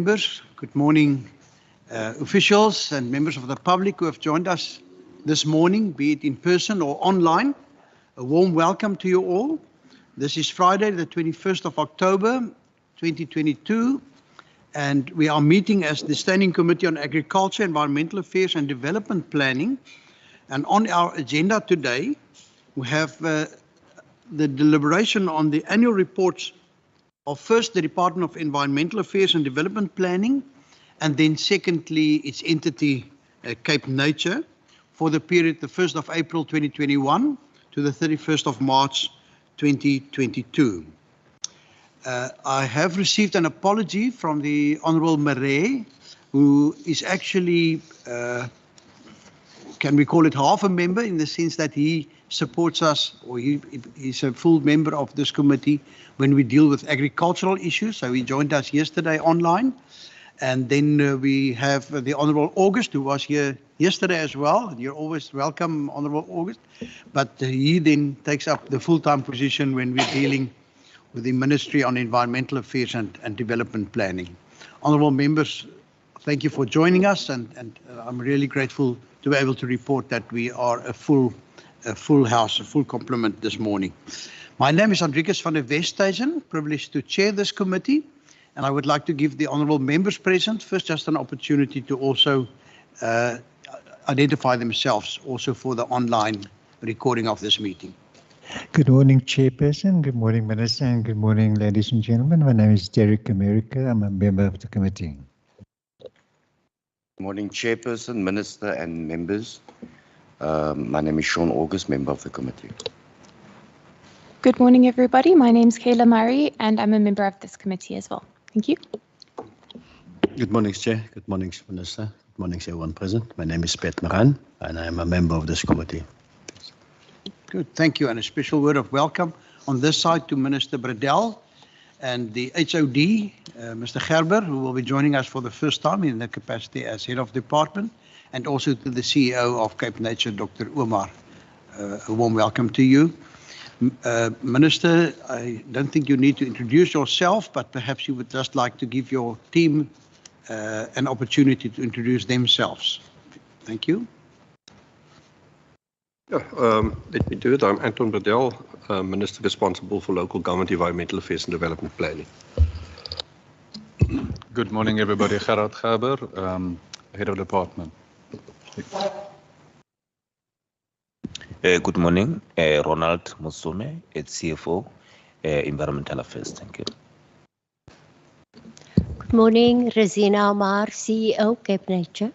members. Good morning, officials and members of the public who have joined us this morning, be it in person or online. A warm welcome to you all. This is Friday, the 21st of October, 2022, and we are meeting as the Standing Committee on Agriculture, Environmental Affairs and Development Planning. And on our agenda today, we have the deliberation on the annual reports of first the Department of Environmental Affairs and Development Planning, and then secondly its entity Cape Nature for the period the 1st of April 2021 to the 31st of March 2022. I have received an apology from the Honourable Marais, who is actually, can we call it half a member, in the sense that he supports us, or he's a full member of this committee when we deal with agricultural issues. So he joined us yesterday online. And then we have the Honourable August, who was here yesterday as well. You're always welcome, Honourable August. But he then takes up the full-time position when we're dealing with the Ministry on Environmental Affairs and Development Planning. Honourable members, thank you for joining us, and I'm really grateful to be able to report that we are a full house, a full complement this morning. My name is Hendrikus van der Westhuizen, privileged to chair this committee, and I would like to give the honourable members present first just an opportunity to also identify themselves also for the online recording of this meeting. Good morning, Chairperson. Good morning, Minister, and good morning, ladies and gentlemen. My name is Derek America. I'm a member of the committee. Good morning, Chairperson, Minister, and members. My name is Sean August, member of the committee. Good morning, everybody. My name is Kayla Murray, and I'm a member of this committee as well. Thank you. Good morning, Chair. Good morning, Minister. Good morning, everyone present. My name is Pat Moran, and I am a member of this committee. Good, thank you. And a special word of welcome on this side to Minister Bradell and the HOD, Mr. Gerber, who will be joining us for the first time in the capacity as Head of Department, and also to the CEO of Cape Nature, Dr. Omar. A warm welcome to you. Minister, I don't think you need to introduce yourself, but perhaps you would just like to give your team an opportunity to introduce themselves. Thank you. Yeah, let me do it. I'm Anton Bradell, Minister responsible for Local Government, Environmental Affairs and Development Planning. Good morning, everybody. Gerard Gerber, Head of Department. Good morning, Ronald Musume, CFO, Environmental Affairs. Thank you. Good morning, Razina Omar, CEO, Cape Nature.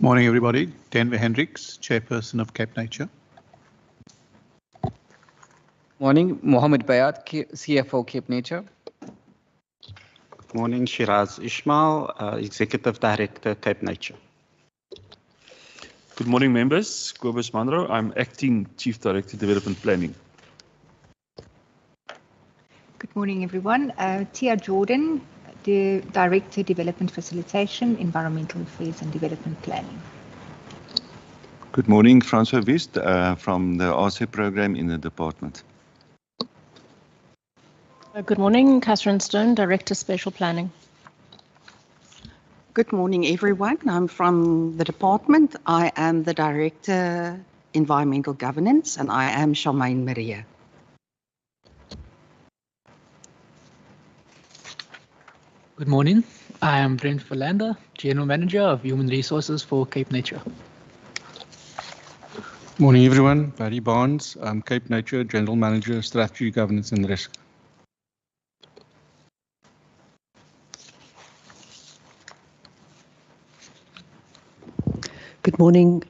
Morning, everybody. Denver Hendricks, Chairperson of Cape Nature. Morning, Mohammed Bayat, CFO, Cape Nature. Good morning, Shiraz Ismail, Executive Director, Cape Nature. Good morning, members. Kobus Manro, I'm Acting Chief Director, Development Planning. Good morning, everyone. Tia Jordan, the Director, Development Facilitation, Environmental Affairs and Development Planning. Good morning, Francois Wist from the RC program in the department. Good morning, Catherine Stone, Director, Special Planning. Good morning, everyone. I'm from the department. I am the Director, Environmental Governance, and I am Charmaine Maria. Good morning. I am Brent Verlander, General Manager of Human Resources for Cape Nature. Morning, everyone. Barry Barnes, I'm Cape Nature General Manager, Strategy, Governance and Risk. Good morning,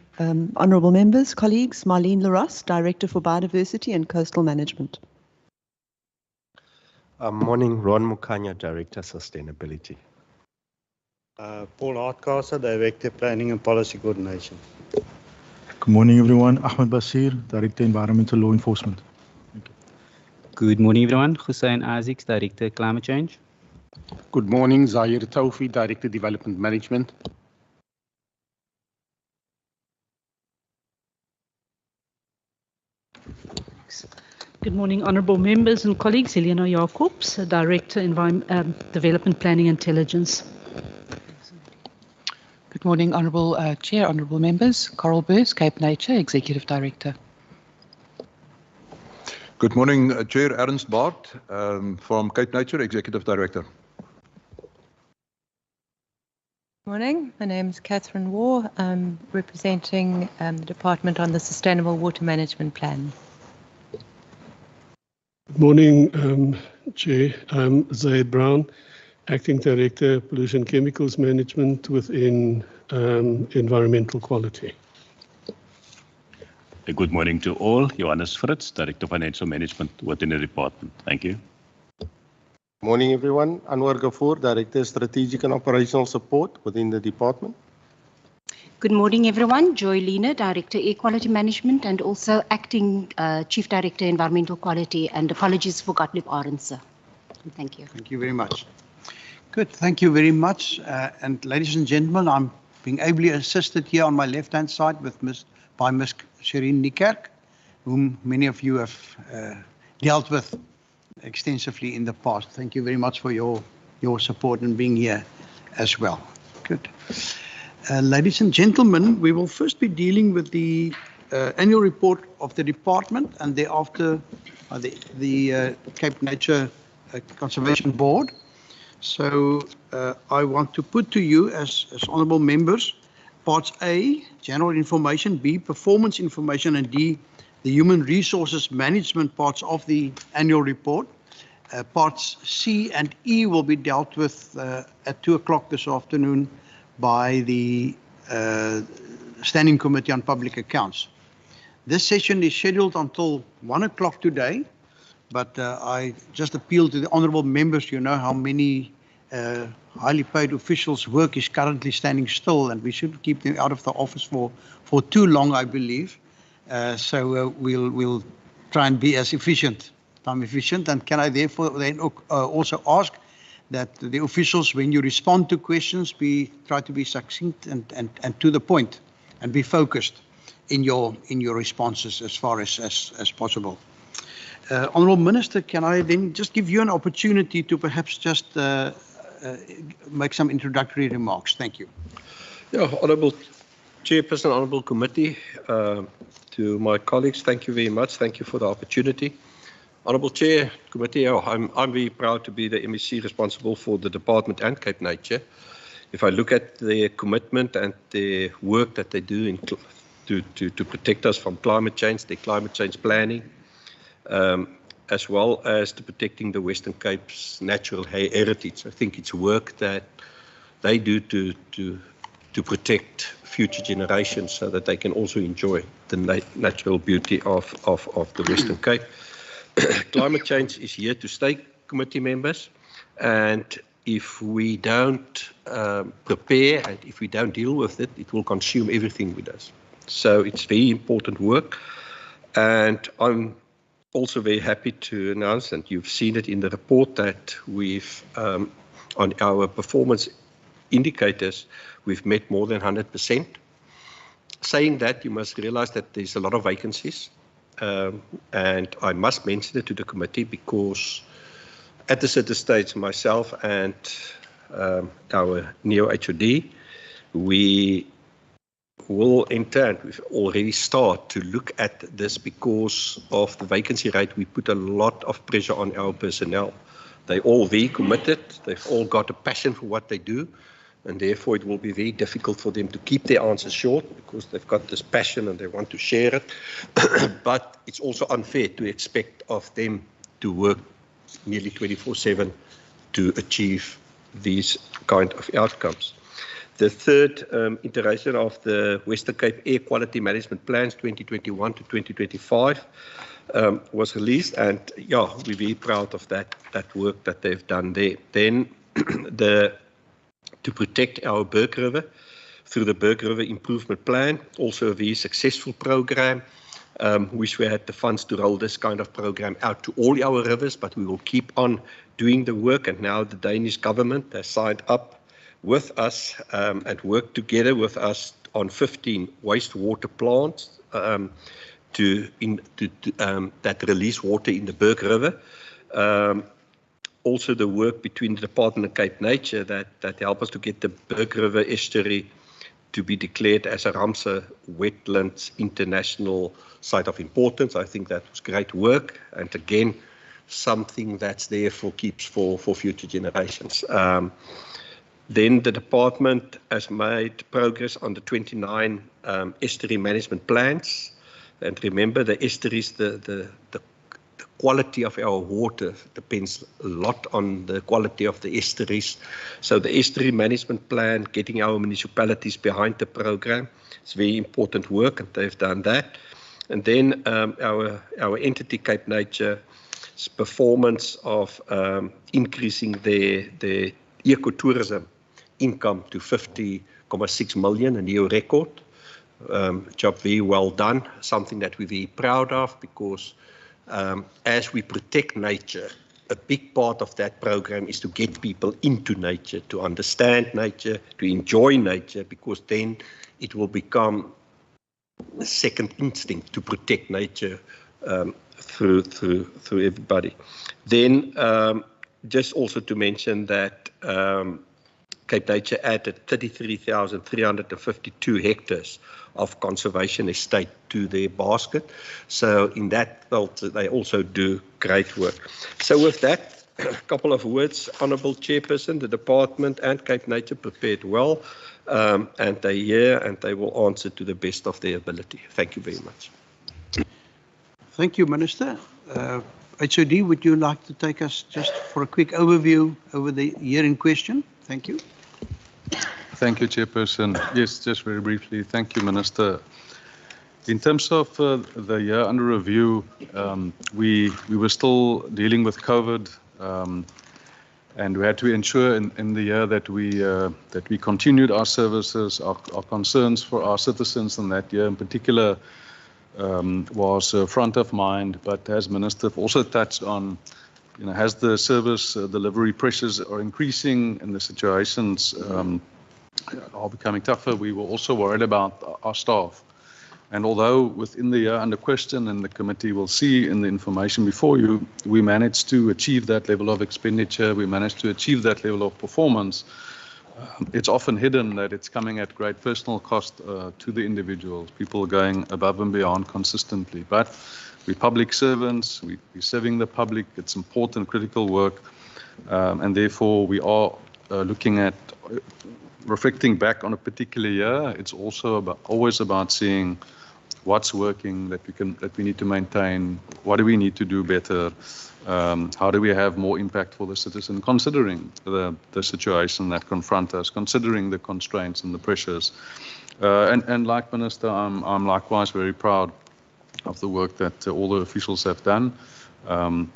honourable members, colleagues. Marlene Larosse, Director for Biodiversity and Coastal Management. Morning, Ron Mukanya, Director, Sustainability. Paul Hardcastle, Director, Planning and Policy Coordination. Good morning, everyone. Ahmed Basir, Director, Environmental Law Enforcement. Good morning, everyone. Hussein Isaacs, Director, Climate Change. Good morning, Zahir Taufi, Director, Development Management. Good morning, honourable members and colleagues. Helena Jacobs, Director, Development Planning Intelligence. Good morning, Honourable Chair, Honourable Members. Coral Burst, Cape Nature, Executive Director. Good morning, Chair Ernst Bart from Cape Nature, Executive Director. Morning, my name is Catherine Waugh. I'm representing the Department on the Sustainable Water Management Plan. Good morning, Chair. I'm Zaid Brown, Acting Director, Pollution Chemicals Management within Environmental Quality. Good morning to all. Johannes Fritz, Director of Financial Management within the department. Thank you. Morning, everyone. Anwar Ghafoor, Director, Strategic and Operational Support within the department. Good morning, everyone. Joy Lena, Director, Air Quality Management and also Acting Chief Director, Environmental Quality. And apologies for Gottlieb Arendse. Thank you. Thank you very much. Good, thank you very much. And ladies and gentlemen, I'm being ably assisted here on my left-hand side by Ms. Shireen Niekerk, whom many of you have dealt with extensively in the past. Thank you very much for your support and being here as well. Good. Ladies and gentlemen, we will first be dealing with the annual report of the department and thereafter the Cape Nature Conservation Board. So I want to put to you as honourable members Parts A, General Information, B, Performance Information, and D, the Human Resources Management parts of the annual report. Parts C and E will be dealt with at 2 o'clock this afternoon by the Standing Committee on Public Accounts. This session is scheduled until 1 o'clock today, but I just appeal to the honourable members. You know how many highly paid officials' work is currently standing still, and we shouldn't keep them out of the office for too long, I believe. So we'll try and be as time efficient. And can I therefore then also ask that the officials, when you respond to questions, try to be succinct and to the point, and be focused in your responses as far as possible. Honourable Minister, can I then just give you an opportunity to perhaps just make some introductory remarks? Thank you. Yeah, Honourable Chairperson, Honourable Committee, to my colleagues, thank you very much. Thank you for the opportunity. Honourable Chair, Committee, I'm very proud to be the MEC responsible for the department and Cape Nature. If I look at their commitment and the work that they do to protect us from climate change, their climate change planning, as well as to protecting the Western Cape's natural heritage. I think it's work that they do to protect future generations so that they can also enjoy the natural beauty of the Western Cape. Climate change is here to stay, committee members, and if we don't prepare and if we don't deal with it, it will consume everything with us. So it's very important work, and I'm also very happy to announce, and you've seen it in the report, that we've, on our performance indicators, we've met more than 100%. Saying that, you must realize that there's a lot of vacancies, and I must mention it to the committee because at the certain stage, myself and our neo-HOD, we will enter, and we've already started to look at this because of the vacancy rate. We put a lot of pressure on our personnel. They're all very committed. They've all got a passion for what they do, and therefore it will be very difficult for them to keep their answers short because they've got this passion and they want to share it. But it's also unfair to expect of them to work nearly 24/7 to achieve these kind of outcomes. The third iteration of the Western Cape Air Quality Management Plans 2021 to 2025 was released, and yeah, we're very proud of that work that they've done there. Then to protect our Berg River through the Berg River Improvement Plan, also a very successful program. Wish we had the funds to roll this kind of program out to all our rivers, but we will keep on doing the work, and now the Danish government has signed up with us and worked together with us on 15 wastewater plants that release water in the Berg River. Also the work between the Department and Cape Nature that help us to get the Berg River estuary to be declared as a Ramsar Wetlands International Site of Importance. I think that was great work, and again, something that's there for keeps for future generations. Then the department has made progress on the 29 estuary management plans. And remember, the estuaries, the quality of our water depends a lot on the quality of the estuaries. So the estuary management plan, getting our municipalities behind the program, it's very important work, and they've done that. And then our entity, Cape Nature's performance of increasing their ecotourism income to 50.6 million, a new record. Job very well done, something that we're very proud of, because as we protect nature, a big part of that program is to get people into nature, to understand nature, to enjoy nature, because then it will become a second instinct to protect nature through everybody. Then just also to mention that Cape Nature added 33,352 hectares of conservation estate to their basket. So in that belt, they also do great work. So with that, a couple of words, Honourable Chairperson, the department and Cape Nature prepared well, and they hear and they will answer to the best of their ability. Thank you very much. Thank you, Minister. HOD, would you like to take us just for a quick overview over the year in question? Thank you. Thank you, Chairperson. Yes, just very briefly. Thank you, Minister. In terms of the year under review, we were still dealing with COVID, and we had to ensure in the year that we continued our services. Our concerns for our citizens in that year in particular was front of mind, but as Minister also touched on, as the service delivery pressures are increasing and the situations are becoming tougher, we were also worried about our staff. And although within the year under question, and the committee will see in the information before you, we managed to achieve that level of expenditure, we managed to achieve that level of performance, it's often hidden that it's coming at great personal cost to the individuals, people going above and beyond consistently. But we're public servants, we're serving the public, it's important, critical work, and therefore we are looking at reflecting back on a particular year. It's also always about seeing what's working that we need to maintain, what do we need to do better, how do we have more impact for the citizen, considering the situation that confront us, considering the constraints and the pressures. And like Minister, I'm likewise very proud of the work that all the officials have done, and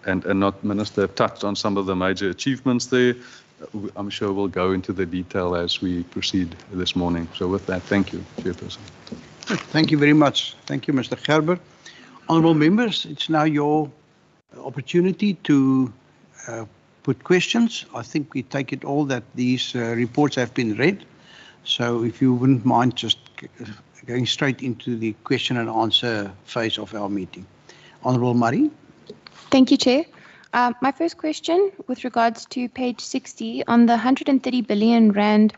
not Minister have touched on some of the major achievements there. I'm sure we'll go into the detail as we proceed this morning. So with that, thank you, Chairperson. Thank you very much. Thank you, Mr. Gerber. Honourable members, it's now your opportunity to put questions. I think we take it all that these reports have been read. So if you wouldn't mind just going straight into the question and answer phase of our meeting. Honourable Murray. Thank you, Chair. My first question with regards to page 60 on the 130 billion rand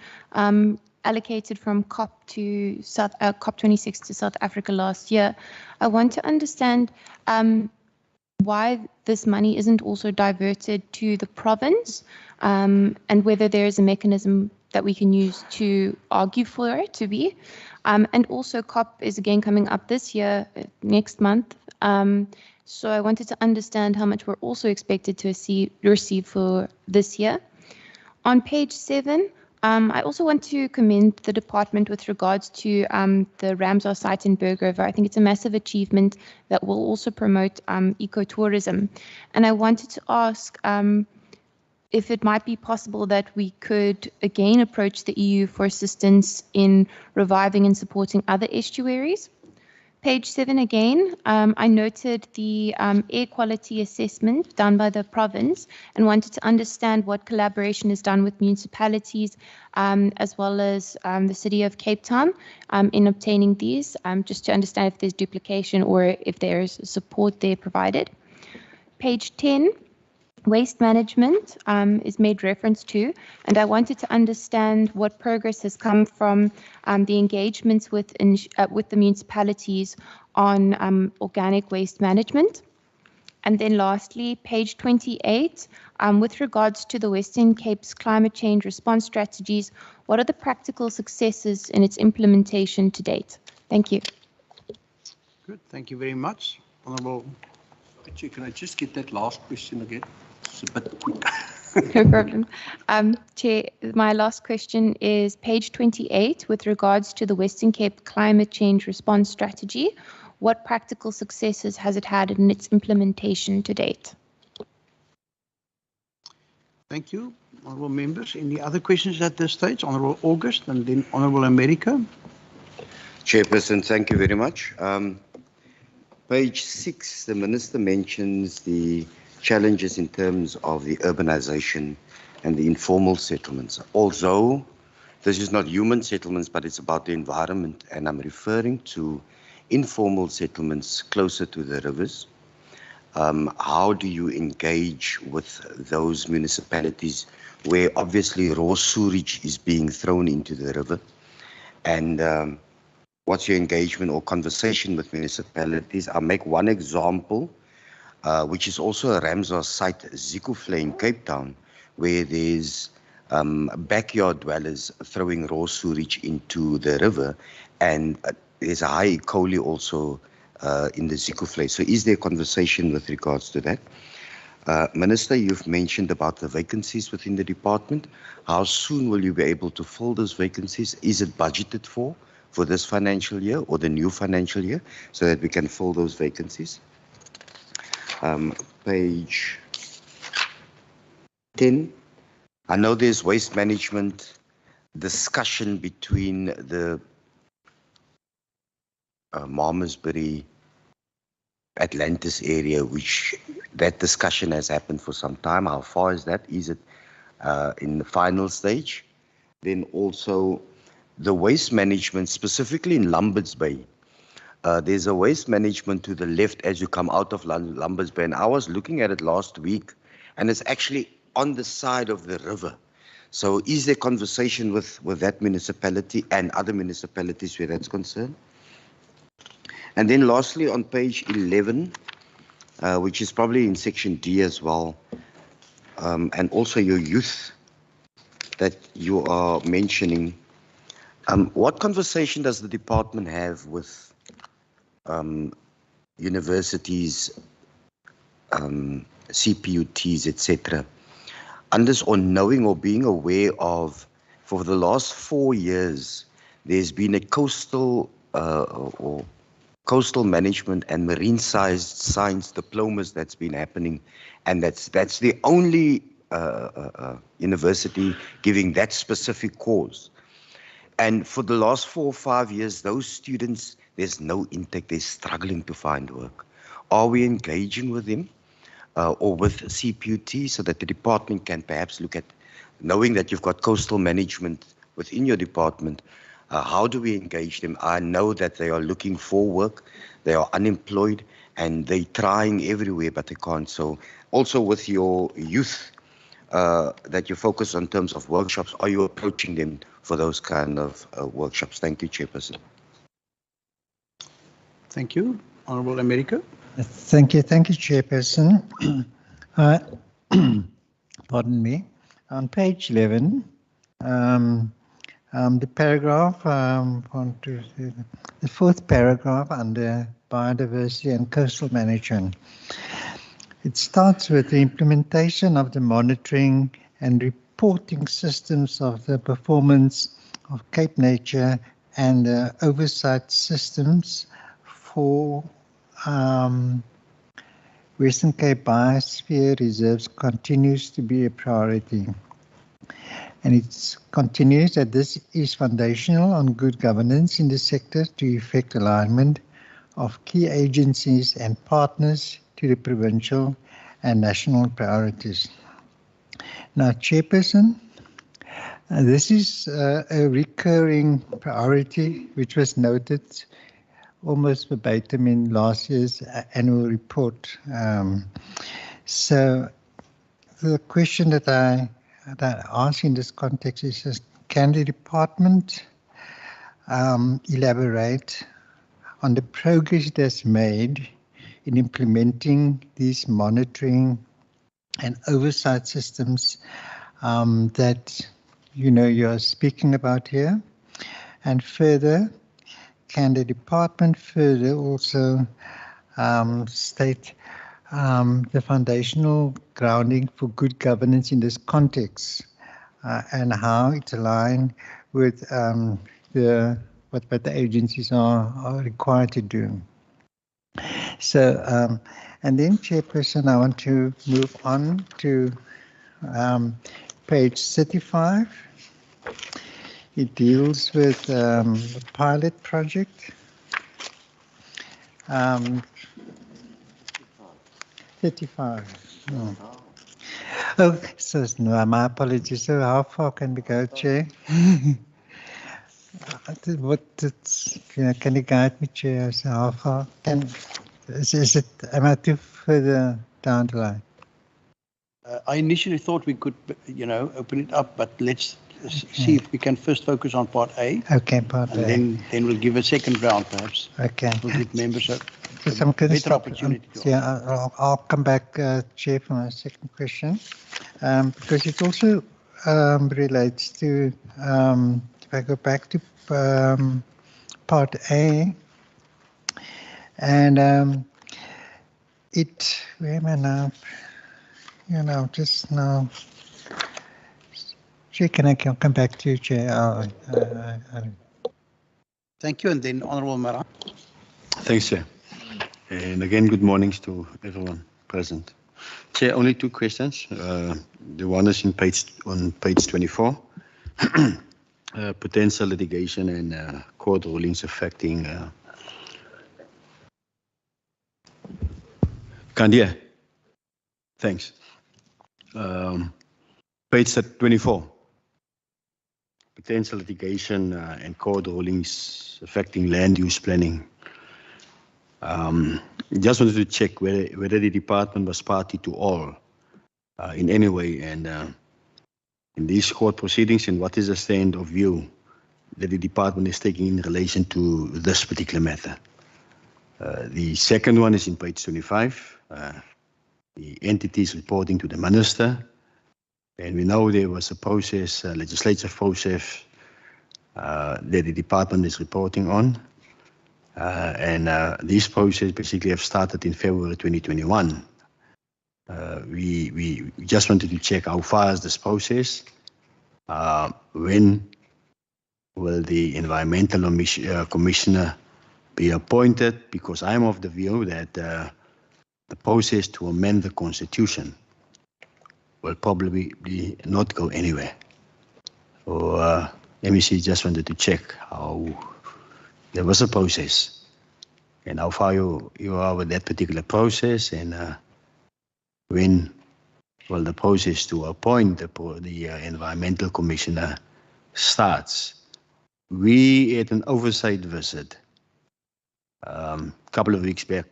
allocated from COP26 to South Africa last year. I want to understand why this money isn't also diverted to the province, and whether there is a mechanism that we can use to argue for it to be. And also COP is again coming up this year, next month. So I wanted to understand how much we're also expected to receive for this year. On page 7, I also want to commend the department with regards to the Ramsar site in Berg River. I think it's a massive achievement that will also promote ecotourism. And I wanted to ask if it might be possible that we could again approach the EU for assistance in reviving and supporting other estuaries. Page 7 again, I noted the air quality assessment done by the province and wanted to understand what collaboration is done with municipalities as well as the City of Cape Town in obtaining these, just to understand if there's duplication or if there's support there provided. Page 10. Waste management is made reference to, and I wanted to understand what progress has come from the engagements with the municipalities on organic waste management. And then lastly, page 28, with regards to the Western Cape's climate change response strategies, what are the practical successes in its implementation to date? Thank you. Good, thank you very much. Honourable. Chair, can I just get that last question again? It's a bit quick. No problem. Chair, my last question is page 28 with regards to the Western Cape climate change response strategy. What practical successes has it had in its implementation to date? Thank you. Honourable members, any other questions at this stage? Honourable August and then Honourable America. Chairperson, thank you very much. Page 6, the Minister mentions the challenges in terms of the urbanization and the informal settlements. Although this is not human settlements, but it's about the environment, and I'm referring to informal settlements closer to the rivers. How do you engage with those municipalities where obviously raw sewage is being thrown into the river? And what's your engagement or conversation with municipalities? I'll make one example, which is also a Ramsar site, Zikufle in Cape Town, where there's backyard dwellers throwing raw sewage into the river, and there's a high E. coli also in the Zikufle. So is there conversation with regards to that? Minister, you've mentioned about the vacancies within the department. How soon will you be able to fill those vacancies? Is it budgeted for this financial year or the new financial year so that we can fill those vacancies? Page 10. I know there's waste management discussion between the Malmesbury Atlantis area, which that discussion has happened for some time. How far is that? Is it in the final stage? Then also the waste management, specifically in Lumberds Bay. There's a waste management to the left as you come out of Lumberds Bay, and I was looking at it last week, and it's actually on the side of the river. So is there conversation with that municipality and other municipalities where that's concerned? And then lastly, on page 11, which is probably in section D as well, and also your youth that you are mentioning, what conversation does the department have with universities, CPUTs, etc., or knowing or being aware of, for the last 4 years, there's been a coastal or coastal management and marine science diplomas that's been happening, and that's the only university giving that specific course. And for the last 4 or 5 years, those students, there's no intake, they're struggling to find work. Are we engaging with them or with CPUT so that the department can perhaps look at, knowing that you've got coastal management within your department, how do we engage them? I know that they are looking for work, they are unemployed, and they're trying everywhere, but they can't. So also with your youth that you focus on terms of workshops, are you approaching them for those kind of workshops? Thank you, Chairperson. Thank you. Honourable America. Thank you, Chairperson. Pardon me. On page 11, the paragraph, the fourth paragraph under biodiversity and coastal management. It starts with the implementation of the monitoring and reporting systems of the performance of Cape Nature and oversight systems for Western Cape Biosphere Reserves continues to be a priority. And it continues that this is foundational on good governance in the sector to effect alignment of key agencies and partners to the provincial and national priorities. Now, Chairperson, this is a recurring priority which was noted almost verbatim in last year's annual report. So the question that I ask in this context is just, can the department elaborate on the progress that's made in implementing these monitoring and oversight systems that you're speaking about here? And further, can the department further also state the foundational grounding for good governance in this context and how it's aligned with what the agencies are required to do? So, and then, Chairperson, I want to move on to page 35. It deals with a pilot project. 35. Oh, so no, my apologies. So how far can we go, Chair? Can you guide me, Chair? So how far am I too further down the line? I initially thought we could, open it up, but let's see if we can first focus on part A. Okay, part A. And then we'll give a second round, perhaps. Okay. We'll give members a better opportunity. I'll come back, Chair, for my second question, because it also relates to, if I go back to part A, and where am I now? Just now. Chair, can I come back to you, Chair? Thank you, and then Honourable Maran. Thanks, Chair. And again, good mornings to everyone present. Chair, only two questions. The one is on page 24. Potential litigation and court rulings affecting Kandia. Thanks. Page 24. Potential litigation and court rulings affecting land use planning. Just wanted to check whether the department was party to all in any way, and in these court proceedings, and what is the stand of view that the department is taking in relation to this particular matter. The second one is in page 25. The entities reporting to the minister, and we know there was a process, a legislative process that the department is reporting on. And these processes basically have started in February 2021. We just wanted to check how far is this process. When will the environmental commissioner be appointed? Because I'm of the view that the process to amend the constitution will probably not go anywhere. So MEC just wanted to check how there was a process and how far you are with that particular process, and when will the process to appoint the environmental commissioner starts. We had an oversight visit a couple of weeks back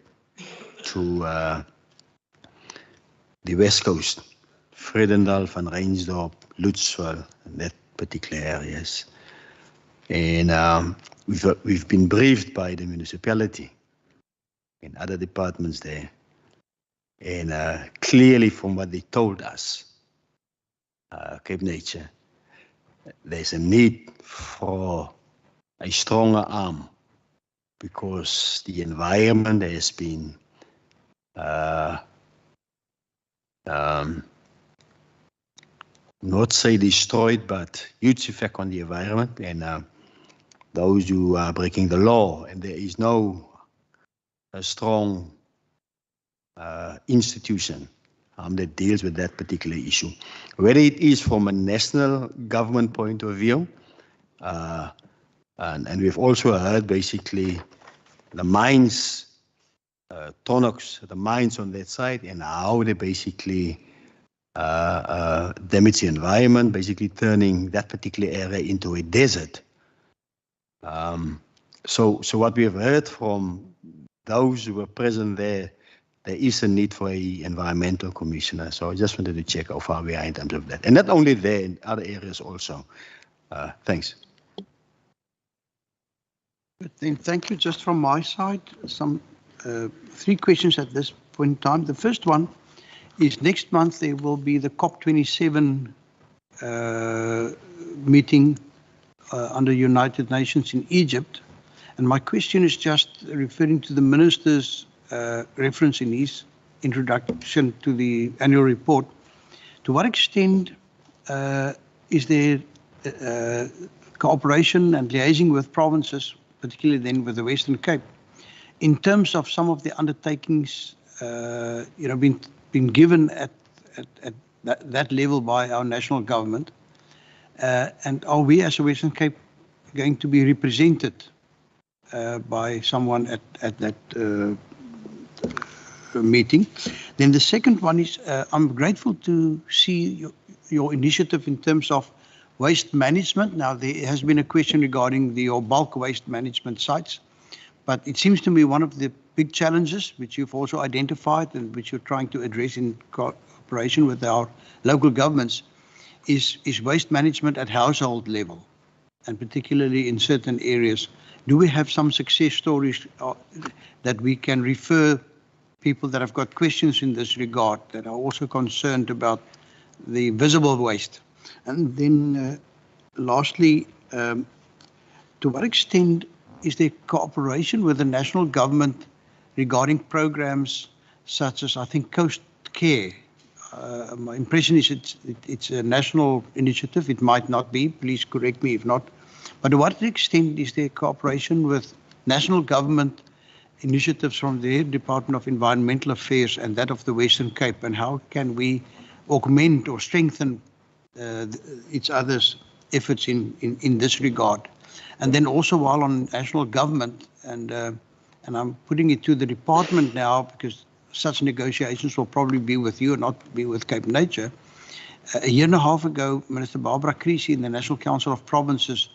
to the West Coast, Vredendal, Van Reinsdorp, Lutzwil, that particular areas. And we've been briefed by the municipality and other departments there. And clearly from what they told us, Cape Nature, there's a need for a stronger arm because the environment has been not say destroyed, but huge effect on the environment, and those who are breaking the law, and there is no strong institution that deals with that particular issue. Whether it is from a national government point of view, and we've also heard basically the mines, Tonox, the mines on that side, and how they basically damage the environment, basically turning that particular area into a desert. So what we have heard from those who were present there is a need for a environmental commissioner. So I just wanted to check how far we are in terms of that. And not only there, in other areas also. Thanks. Then thank you. Just from my side, some 3 questions at this point in time. The first one is next month there will be the COP27 meeting under United Nations in Egypt. And my question is just referring to the Minister's reference in his introduction to the annual report. To what extent is there cooperation and liaising with provinces, particularly then with the Western Cape, in terms of some of the undertakings been given at that level by our national government? And are we as a Western Cape going to be represented by someone at that meeting? Then the second one is I'm grateful to see your initiative in terms of waste management. Now, there has been a question regarding your bulk waste management sites, but it seems to me one of the big challenges which you've also identified and which you're trying to address in cooperation with our local governments is waste management at household level, and particularly in certain areas. Do we have some success stories that we can refer people that have got questions in this regard, that are also concerned about the visible waste? And then lastly, to what extent is there cooperation with the national government regarding programs such as, I think, Coast Care? My impression is it's a national initiative. It might not be. Please correct me if not. But to what extent is there cooperation with national government initiatives from the Department of Environmental Affairs and that of the Western Cape, and how can we augment or strengthen each other's efforts in this regard? And then also, while on national government, and I'm putting it to the department now because such negotiations will probably be with you and not be with Cape Nature. A year and a half ago, Minister Barbara Creasy in the National Council of Provinces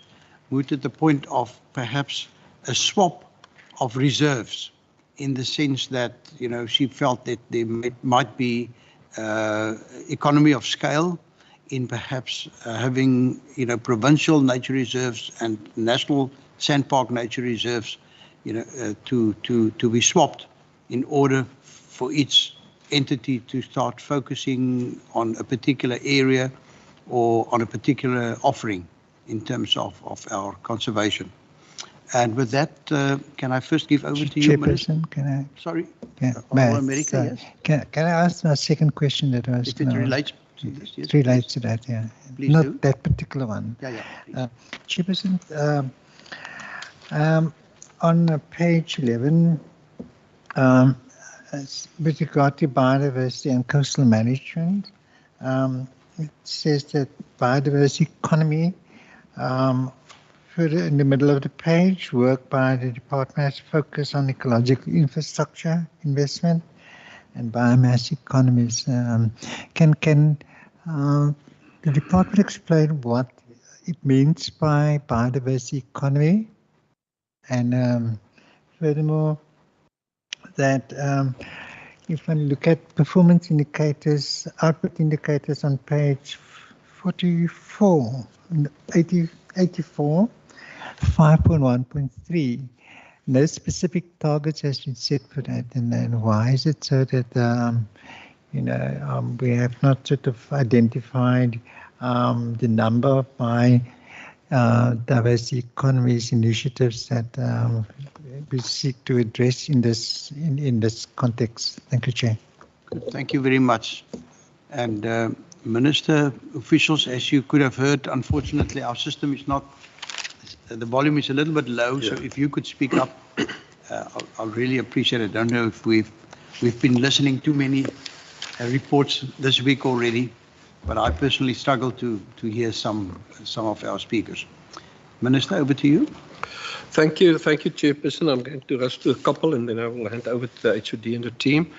moved at the point of perhaps a swap of reserves, in the sense that, she felt that there might be economy of scale in perhaps having, provincial nature reserves and national sandpark nature reserves, to be swapped in order for each entity to start focusing on a particular area or on a particular offering in terms of our conservation. And with that, can I first give over to you, Minister? Chairperson, can I? Sorry. America, yes. Can I ask a second question that was? If it relates to this, yes. It relates to that, yeah. Please Not do. that particular one. Yeah. Chairperson, on page 11, with regard to biodiversity and coastal management, it says that biodiversity economy, further in the middle of the page, work by the department has focused on ecological infrastructure investment and biomass economies. Can the department explain what it means by biodiversity economy? And furthermore, that if I look at performance indicators, output indicators on page 44, 84, 5.1.3, no specific targets has been set for that. And then why is it so that, we have not sort of identified the number of diversity economies initiatives that we seek to address in this context? Thank you, Chair. Good. Thank you very much. And Minister, officials, as you could have heard, unfortunately our system is not, the volume is a little bit low, so if you could speak up, I'll really appreciate it. I don't know if we've been listening to many reports this week already, but I personally struggle to hear some of our speakers. Minister, over to you. Thank you, Chairperson. I'm going to rush to a couple, and then I will hand over to the HOD and the team.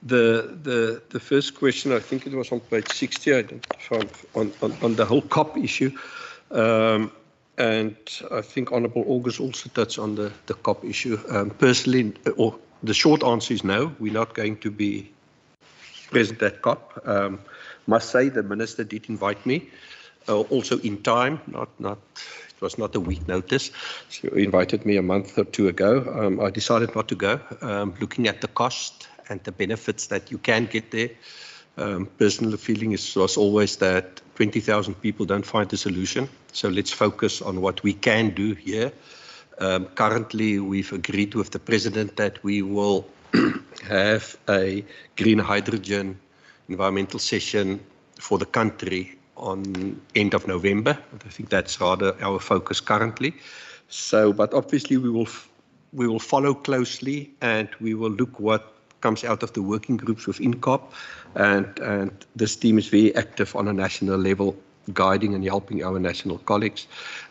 The first question, I think it was on page 60, I don't on the whole COP issue, and I think Honourable August also touched on the COP issue. Personally, or the short answer is no. We're not going to be present at COP. Must say the Minister did invite me, also in time, it was not a week notice. She invited me a month or two ago. I decided not to go, looking at the cost and the benefits that you can get there. Personal feeling was always that 20,000 people don't find a solution. So let's focus on what we can do here. Currently, we've agreed with the President that we will have a green hydrogen environmental session for the country on end of November. I think that's rather our focus currently. So, but obviously we will follow closely, and we will look what comes out of the working groups within COP, and this team is very active on a national level, guiding and helping our national colleagues.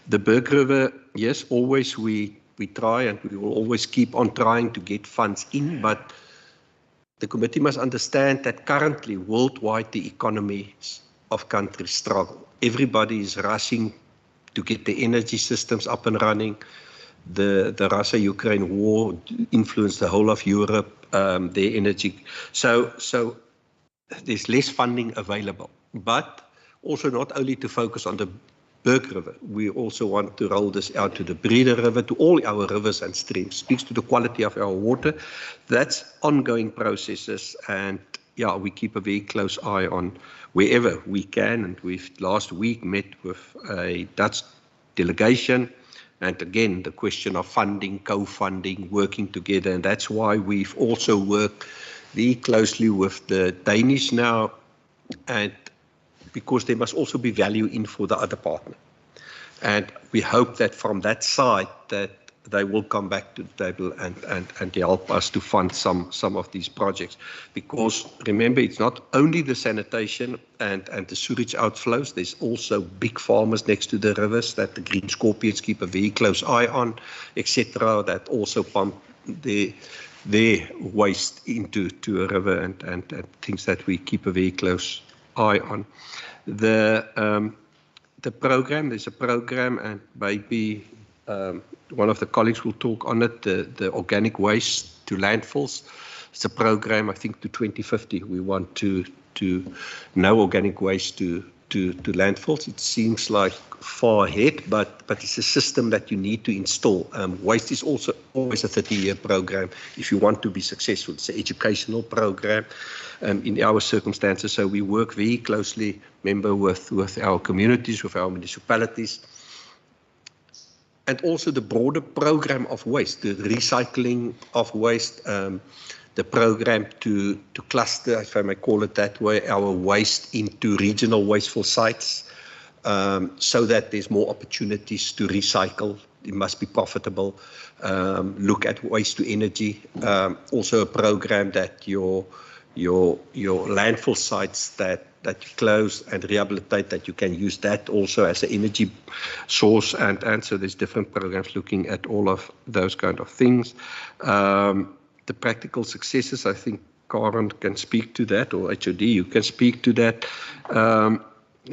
The Berg River, yes, always we try, and we will always keep on trying to get funds in, but the committee must understand that currently worldwide the economies of countries struggle. Everybody is rushing to get the energy systems up and running. The Russia-Ukraine war influenced the whole of Europe, their energy. So there's less funding available, but also not only to focus on the Berg River, we also want to roll this out to the Breede River, to all our rivers and streams. Speaks to the quality of our water. That's ongoing processes, and yeah, we keep a very close eye on wherever we can, and we've last week met with a Dutch delegation, and again the question of funding, co-funding, working together, and that's why we've also worked very closely with the Danish now, and because there must also be value in for the other partner, and we hope that from that side that they will come back to the table and help us to fund some of these projects. Because remember, it's not only the sanitation and the sewage outflows, there's also big farmers next to the rivers that the green scorpions keep a very close eye on, etc., that also pump their waste into a river, and things that we keep a very close eye on. The program, there's a program, and maybe one of the colleagues will talk on it, the organic waste to landfills. It's a program, I think, to 2050. We want to no organic waste to landfills. It seems like far ahead, but it's a system that you need to install. Waste is also always a 30-year program if you want to be successful. It's an educational program in our circumstances. So we work very closely, remember, with our communities, with our municipalities, and also the broader program of waste, the recycling of waste, the program to cluster, if I may call it that way, our waste into regional wasteful sites, so that there's more opportunities to recycle. It must be profitable. Look at waste to energy. Also a program that your landfill sites that you close and rehabilitate, that you can use that also as an energy source, and so there's different programs looking at all of those kind of things. The practical successes, I think Karen can speak to that, or HOD, you can speak to that. I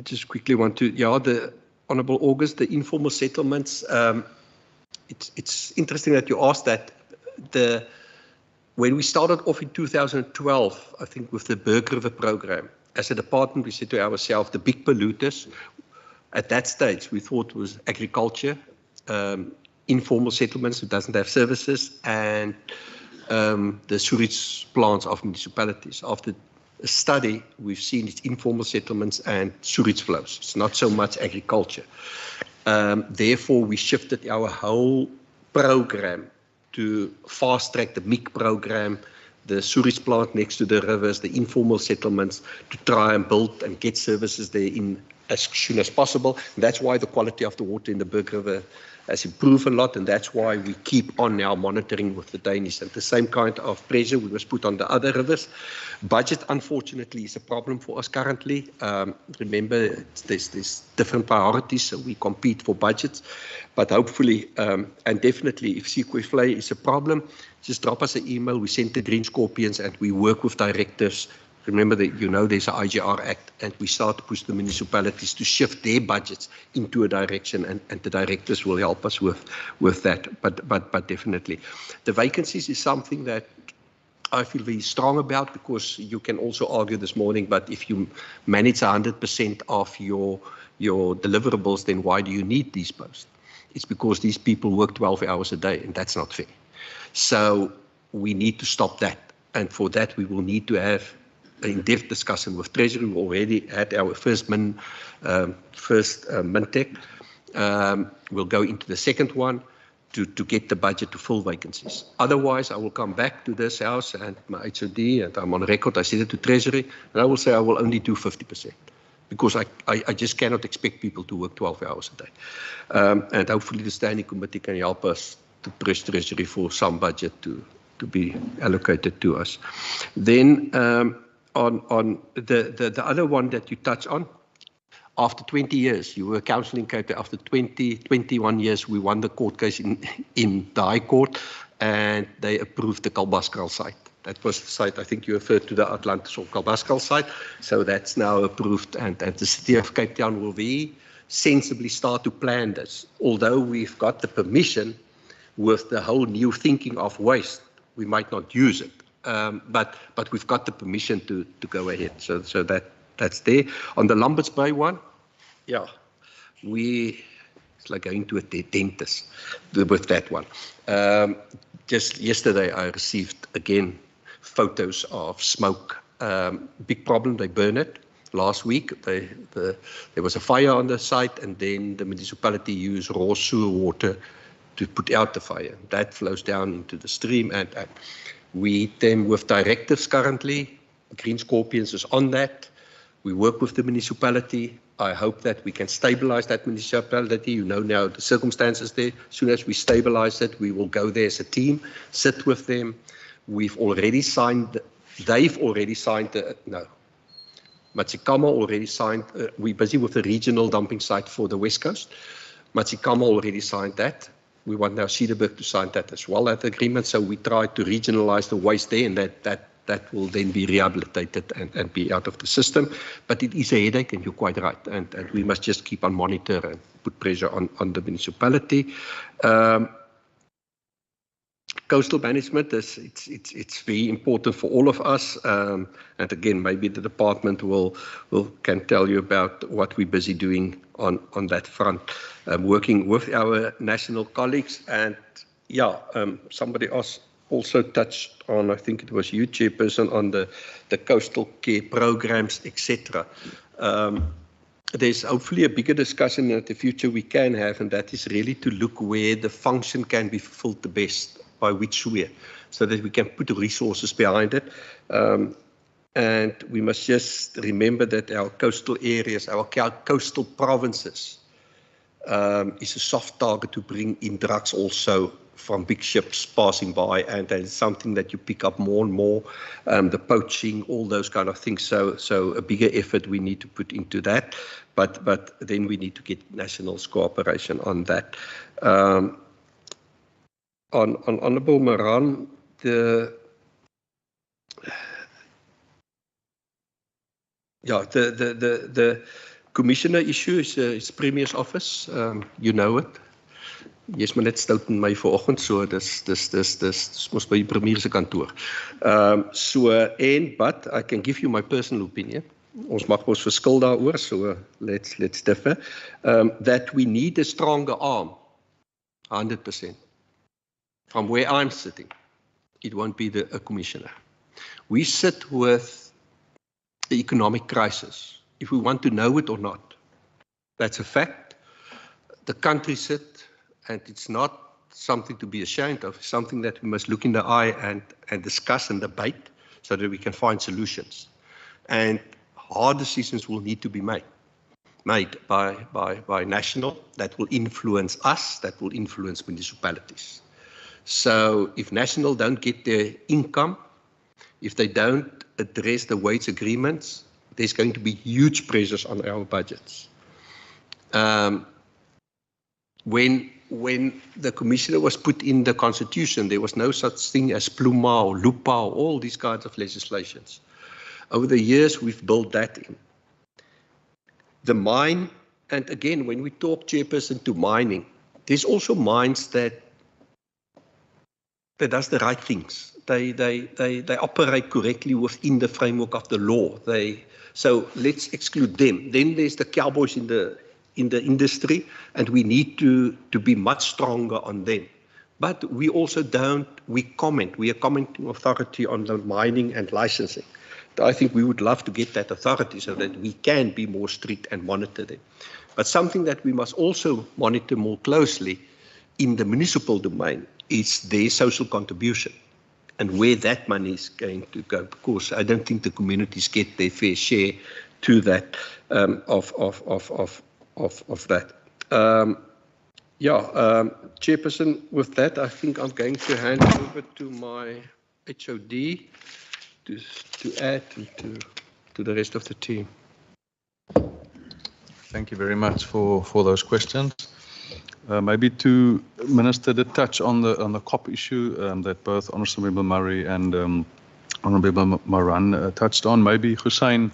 just quickly want to, the Honourable August, the informal settlements, it's interesting that you asked that. When we started off in 2012, I think with the Berg River program, as a department, we said to ourselves, the big polluters, at that stage, we thought was agriculture, informal settlements who doesn't have services, and the sewage plants of municipalities. After a study, we've seen it's informal settlements and sewage flows. It's not so much agriculture. Therefore, we shifted our whole program to fast track the MIC program, the sewage plant next to the rivers, the informal settlements, to try and build and get services there in as soon as possible. And that's why the quality of the water in the Berg River has improved a lot, and that's why we keep on now monitoring with the Danish. And the same kind of pressure we must put on the other rivers. Budget, unfortunately, is a problem for us currently. Remember, there's different priorities, so we compete for budgets. But hopefully, and definitely, if Sequoia is a problem, just drop us an email. We send the Green Scorpions, and we work with directors. Remember that there's an IGR Act, and we start to push the municipalities to shift their budgets into a direction, and the directors will help us with that. But definitely, the vacancies is something that I feel very strong about, because you can also argue this morning, but if you manage 100% of your deliverables, then why do you need these posts? It's because these people work 12 hours a day, and that's not fair. So we need to stop that, and for that we will need to have an in-depth discussion with Treasury. We already had our first Mintech. We'll go into the second one to get the budget to fill vacancies. Otherwise, I will come back to this house and my HOD, and I'm on record, I said it to Treasury, and I will say I will only do 50%. Because I just cannot expect people to work 12 hours a day. And hopefully the Standing Committee can help us to press Treasury for some budget to be allocated to us. Then on the other one that you touch on, after 20 years, you were counselling Cape Town. After 21 years, we won the court case in the High Court, and they approved the Kalbaskral site. That was the site, I think you referred to the Atlantis or Kalbaskral site. So that's now approved, and the City of Cape Town will very sensibly start to plan this. Although we've got the permission with the whole new thinking of waste, we might not use it. But we've got the permission to go ahead. So that's there. On the Lamberts Bay one, yeah, it's like going to a dentist with that one. Just yesterday, I received again photos of smoke. Big problem, they burn it. Last week, there was a fire on the site, and then the municipality used raw sewer water to put out the fire. That flows down into the stream, and we then with directives currently. Green Scorpions is on that. We work with the municipality. I hope that we can stabilize that municipality. You know now the circumstances there. As soon as we stabilize it, we will go there as a team, sit with them. We've already signed, they've already signed, Matsikama already signed, we're busy with the regional dumping site for the West Coast. Matsikama already signed that. We want now Cederberg to sign that as well, that agreement. So we try to regionalize the waste there, and that will then be rehabilitated and be out of the system. But it is a headache, and you're quite right. And we must just keep on monitor and put pressure on the municipality. Coastal management it's very important for all of us. And again, maybe the department can tell you about what we're busy doing on that front, working with our national colleagues. And yeah, somebody else also touched on, I think it was you, Chairperson, on the coastal care programs, etc. There's hopefully a bigger discussion in the future we can have, and that is really to look where the function can be fulfilled the best, by which way, so that we can put resources behind it. And we must just remember that our coastal areas, our coastal provinces, is a soft target to bring in drugs also from big ships passing by, and it's something that you pick up more and more, the poaching, all those kind of things. So a bigger effort we need to put into that, but then we need to get national cooperation on that. On Honourable Moran, the commissioner issue is Premier's office. You know it. Jy's maar net stout in my vanoggend, so dis mos by die Premier se kantoor. But I can give you my personal opinion. Ons mag ons verskil daaroor, so let's differ. That we need a stronger arm, 100%. From where I'm sitting, it won't be a commissioner. We sit with the economic crisis, if we want to know it or not. That's a fact. The country sit, and it's not something to be ashamed of. It's something that we must look in the eye and discuss and debate so that we can find solutions. And hard decisions will need to be made by national, that will influence us, that will influence municipalities. So if national don't get their income, if they don't address the wage agreements, there's going to be huge pressures on our budgets. When the commissioner was put in the constitution, there was no such thing as pluma or lupa or all these kinds of legislations. Over the years, we've built that in. The mine, and again, when we talk, Chairperson, to mining, there's also mines that does the right things. They operate correctly within the framework of the law. So let's exclude them. Then there's the cowboys in the industry, and we need to be much stronger on them. But we also we comment. We are commenting authority on the mining and licensing. I think we would love to get that authority so that we can be more strict and monitor them. But something that we must also monitor more closely in the municipal domain is their social contribution and where that money is going to go. Because I don't think the communities get their fair share to that of that. Chairperson, with that, I think I'm going to hand over to my HOD to add to the rest of the team. Thank you very much for those questions. Maybe to Minister to touch on the COP issue that both Honourable Member Murray and Honourable Maran touched on. Maybe Hussein,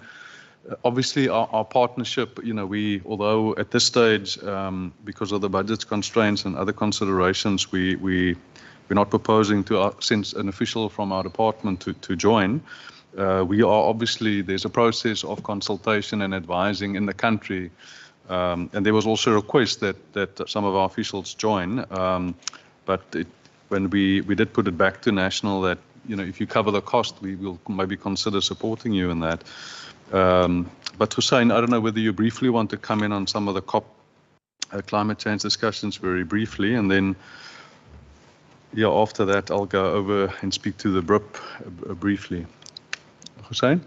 obviously our partnership, although at this stage, because of the budget constraints and other considerations, we're not proposing to send an official from our department to join. We are obviously, there's a process of consultation and advising in the country. And there was also a request that some of our officials join. But when we did put it back to national that, if you cover the cost, we will maybe consider supporting you in that. But Hussein, I don't know whether you briefly want to come in on some of the COP climate change discussions very briefly, and then after that, I'll go over and speak to the BRIP briefly. Hussein?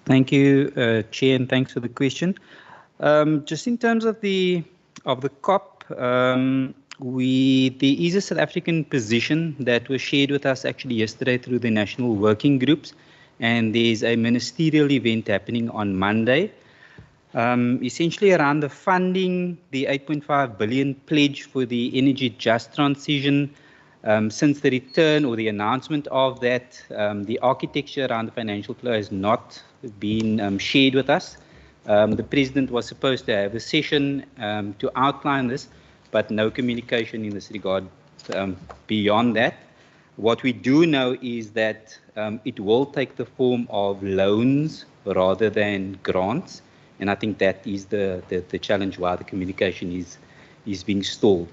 Thank you, Chair, and thanks for the question. Just in terms of the COP, there is a South African position that was shared with us actually yesterday through the national working groups, and there's a ministerial event happening on Monday. Essentially around the funding, the 8.5 billion pledge for the energy just transition. Since the return or the announcement of that, the architecture around the financial flow has not been shared with us. The President was supposed to have a session to outline this, but no communication in this regard beyond that. What we do know is that it will take the form of loans rather than grants. And I think that is the challenge why the communication is being stalled.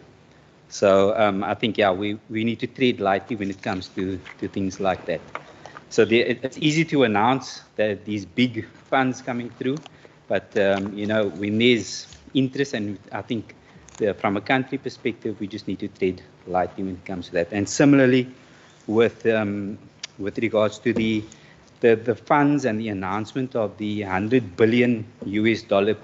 So I think, we need to tread lightly when it comes to things like that. So it's easy to announce that these big funds coming through, but when there's interest, and I think from a country perspective, we just need to tread lightly when it comes to that. And similarly, with regards to the funds and the announcement of the $100 billion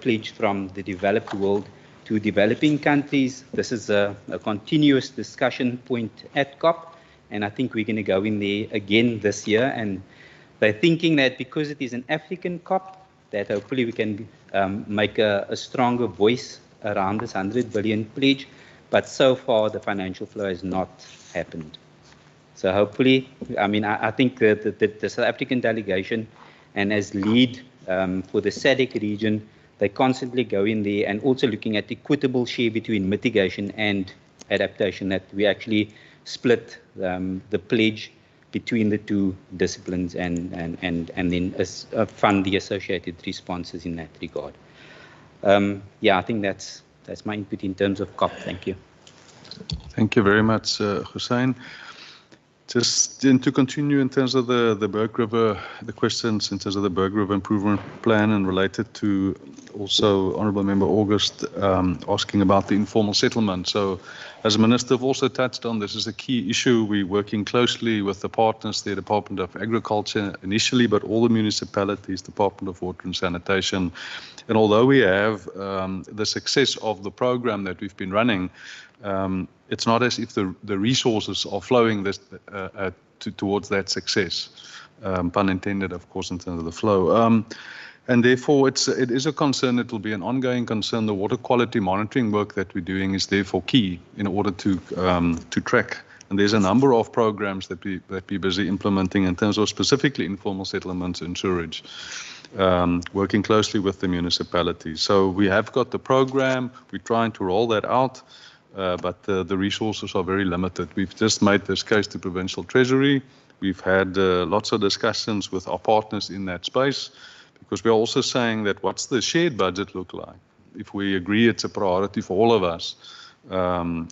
pledge from the developed world to developing countries, this is a continuous discussion point at COP, and I think we're going to go in there again this year. And they're thinking that because it is an African COP, that hopefully we can make a stronger voice around this 100 billion pledge, but so far the financial flow has not happened. So hopefully, I think the South African delegation and as lead for the SADC region, they constantly go in there and also looking at equitable share between mitigation and adaptation, that we actually split the pledge between the two disciplines and then fund the associated responses in that regard. I think that's my input in terms of COP. Thank you. Thank you very much, Hussein. Just to continue in terms of the Berg River, the questions in terms of the Berg River Improvement Plan and related to also Honourable Member August asking about the informal settlement. So as a Minister, I've also touched on this is a key issue. We're working closely with the partners, the Department of Agriculture initially, but all the municipalities, Department of Water and Sanitation. And although we have the success of the program that we've been running, it's not as if the resources are flowing towards that success, pun intended, of course, in terms of the flow. And therefore, it is a concern. It will be an ongoing concern. The water quality monitoring work that we're doing is therefore key in order to track. And there's a number of programs that we're busy implementing in terms of specifically informal settlements and sewerage, working closely with the municipalities. So we have got the program. We're trying to roll that out. But the resources are very limited. We've just made this case to Provincial Treasury. We've had lots of discussions with our partners in that space, because we're also saying that what's the shared budget look like? If we agree it's a priority for all of us,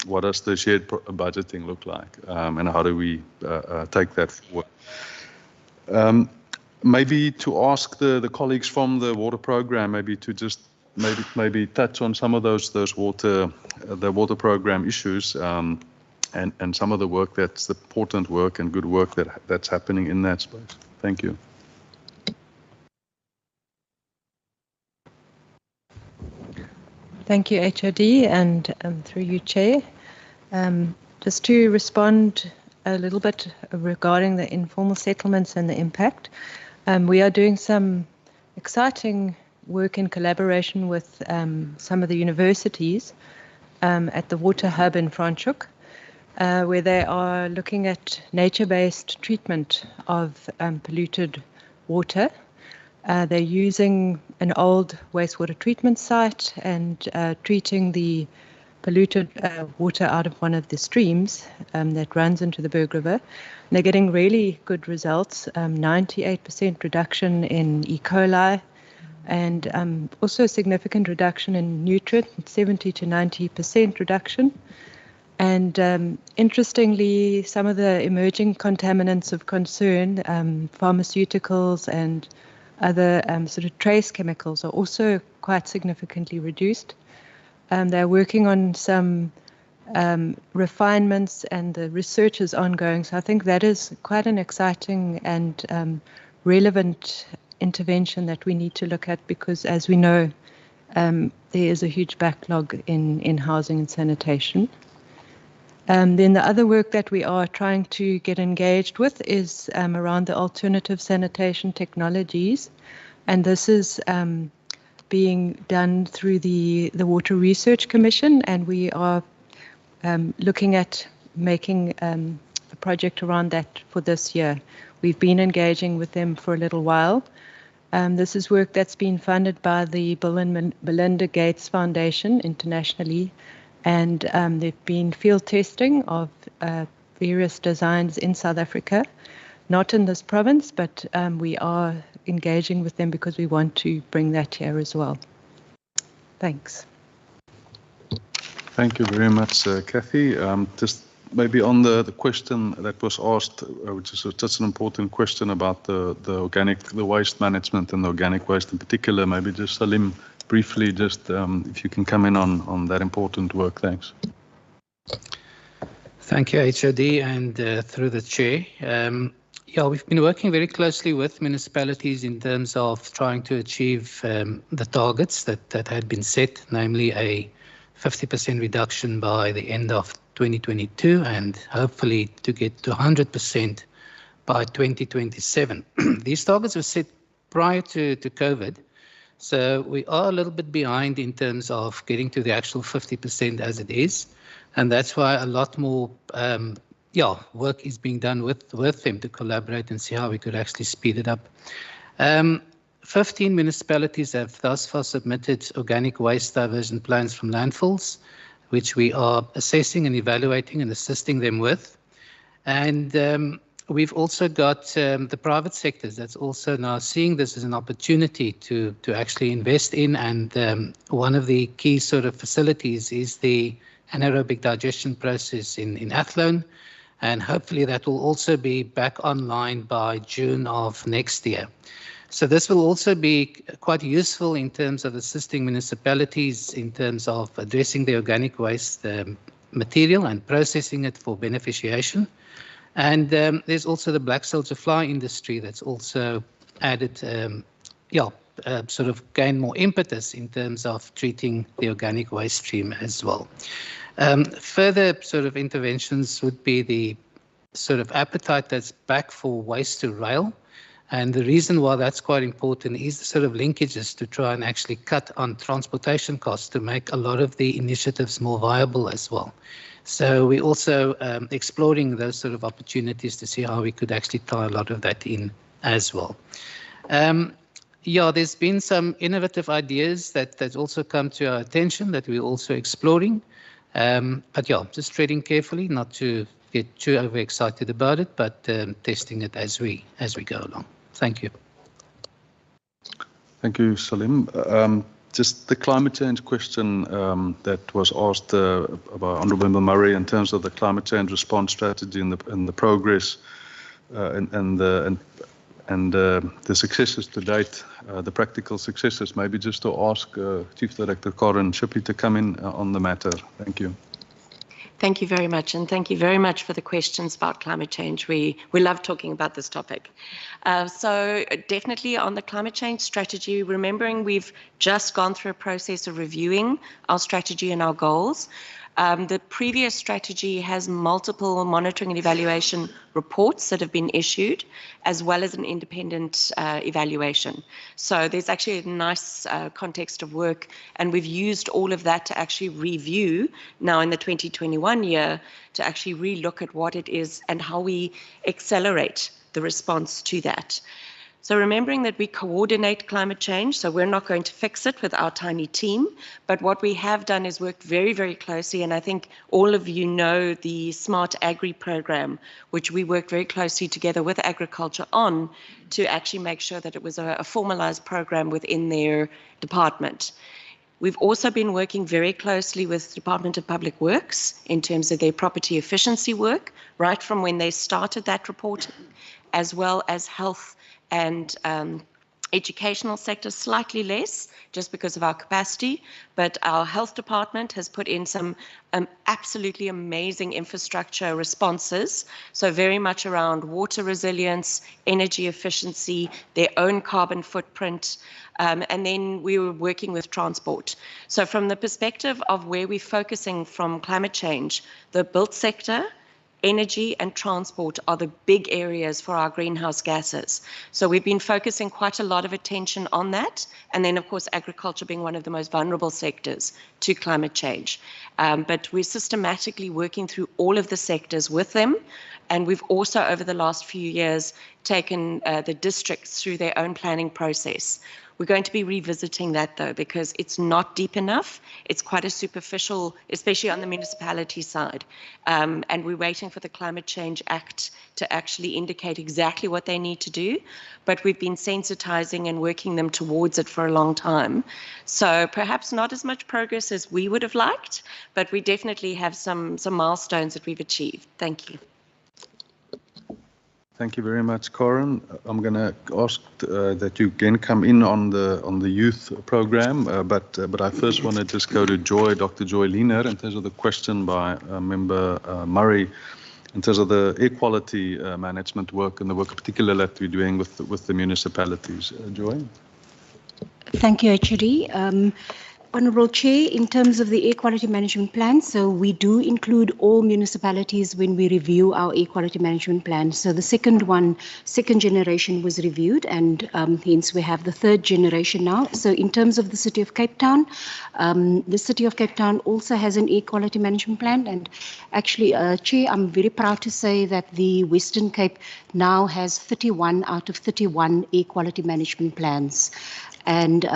what does the shared budgeting look like? And how do we take that forward? Maybe to ask the colleagues from the water program, maybe to just maybe touch on some of the water program issues and some of the work that's the important work and good work that's happening in that space. Thank you. Thank you, HOD, and through you, Chair. Just to respond a little bit regarding the informal settlements and the impact, we are doing some exciting work in collaboration with some of the universities at the Water Hub in Franschhoek, where they are looking at nature-based treatment of polluted water. They're using an old wastewater treatment site and treating the polluted water out of one of the streams that runs into the Berg River. And they're getting really good results, 98% reduction in E. coli, and also a significant reduction in nutrient, 70 to 90% reduction. And interestingly, some of the emerging contaminants of concern, pharmaceuticals and other sort of trace chemicals, are also quite significantly reduced. They're working on some refinements, and the research is ongoing. So I think that is quite an exciting and relevant intervention that we need to look at, because as we know, there is a huge backlog in housing and sanitation. Then the other work that we are trying to get engaged with is around the alternative sanitation technologies, and this is being done through the Water Research Commission, and we are looking at making a project around that for this year. We've been engaging with them for a little while. This is work that's been funded by the Bill and Melinda Gates Foundation internationally, and there've been field testing of various designs in South Africa, not in this province, but we are engaging with them because we want to bring that here as well. Thanks. Thank you very much, Kathy. Just maybe on the question that was asked, which is such an important question about the waste management and the organic waste in particular, maybe just Salim, briefly, just if you can come in on that important work. Thanks. Thank you, HOD, and through the Chair. Yeah, we've been working very closely with municipalities in terms of trying to achieve the targets that had been set, namely a 50% reduction by the end of 2022 and hopefully to get to 100% by 2027. These targets were set prior to COVID, so we are a little bit behind in terms of getting to the actual 50% as it is, and that's why a lot more work is being done with them to collaborate and see how we could actually speed it up. 15 municipalities have thus far submitted organic waste diversion plans from landfills, which we are assessing and evaluating and assisting them with. And we've also got the private sectors that's also now seeing this as an opportunity to actually invest in. And one of the key sort of facilities is the anaerobic digestion process in Athlone. and hopefully that will also be back online by June of next year. So this will also be quite useful in terms of assisting municipalities in terms of addressing the organic waste material and processing it for beneficiation. And there's also the black soldier fly industry that's also added, sort of gain more impetus in terms of treating the organic waste stream as well. Further sort of interventions would be the sort of appetite that's back for waste to rail. And the reason why that's quite important is the sort of linkages to try and actually cut on transportation costs to make a lot of the initiatives more viable as well. So we're also exploring those sort of opportunities to see how we could actually tie a lot of that in as well. There's been some innovative ideas that's also come to our attention that we're also exploring. Just treading carefully, not to get too overexcited about it, but testing it as we go along. Thank you. Thank you, Salim. Just the climate change question that was asked by Honourable Member Murray in terms of the climate change response strategy and the progress and the successes to date, the practical successes. Maybe just to ask Chief Director Karen Shippey to come in on the matter. Thank you. Thank you very much, and thank you very much for the questions about climate change. We love talking about this topic. So definitely on the climate change strategy, remembering we've just gone through a process of reviewing our strategy and our goals. The previous strategy has multiple monitoring and evaluation reports that have been issued, as well as an independent evaluation. So there's actually a nice context of work, and we've used all of that to actually review now in the 2021 year to actually relook at what it is and how we accelerate the response to that. So remembering that we coordinate climate change, so we're not going to fix it with our tiny team, but what we have done is worked very, very closely, and I think all of you know the Smart Agri program, which we worked very closely together with agriculture on to actually make sure that it was a formalized program within their department. We've also been working very closely with the Department of Public Works in terms of their property efficiency work, right from when they started that reporting, as well as health and educational sector, slightly less just because of our capacity, but our health department has put in some absolutely amazing infrastructure responses, so very much around water resilience, energy efficiency, their own carbon footprint, and then we were working with transport. So from the perspective of where we're focusing from climate change, the built sector, energy and transport are the big areas for our greenhouse gases. So we've been focusing quite a lot of attention on that. And then, of course, agriculture being one of the most vulnerable sectors to climate change. But we're systematically working through all of the sectors with them. And we've also, over the last few years, taken the districts through their own planning process. We're going to be revisiting that, though, because it's not deep enough. It's quite a superficial, especially on the municipality side. And we're waiting for the Climate Change Act to actually indicate exactly what they need to do. But we've been sensitizing and working them towards it for a long time. So perhaps not as much progress as we would have liked, but we definitely have some milestones that we've achieved. Thank you. Thank you very much, Corin. I'm going to ask that you again come in on the youth program, but I first want to just go to Dr. Joy Liener in terms of the question by Member Murray in terms of the air quality management work and the work particularly that we're doing with the municipalities. Joy? Thank you, HRD. Honourable Chair, in terms of the air quality management plan, so we do include all municipalities when we review our air quality management plan. So the second generation was reviewed, and hence we have the third generation now. So in terms of the City of Cape Town, the City of Cape Town also has an air quality management plan. And actually, Chair, I'm very proud to say that the Western Cape now has 31 out of 31 air quality management plans. and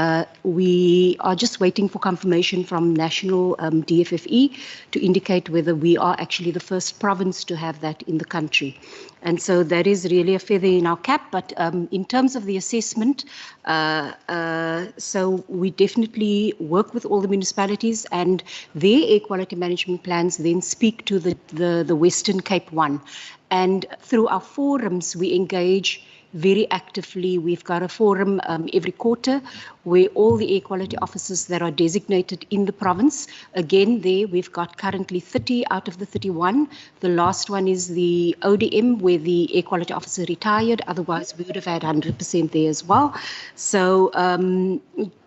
we are just waiting for confirmation from National DFFE to indicate whether we are actually the first province to have that in the country. And so that is really a feather in our cap. But in terms of the assessment, so we definitely work with all the municipalities, and their air quality management plans then speak to the Western Cape one. And through our forums, we engage very actively. We've got a forum every quarter where all the air quality officers that are designated in the province, again there we've got currently 30 out of the 31. The last one is the ODM where the air quality officer retired, otherwise we would have had 100% there as well. So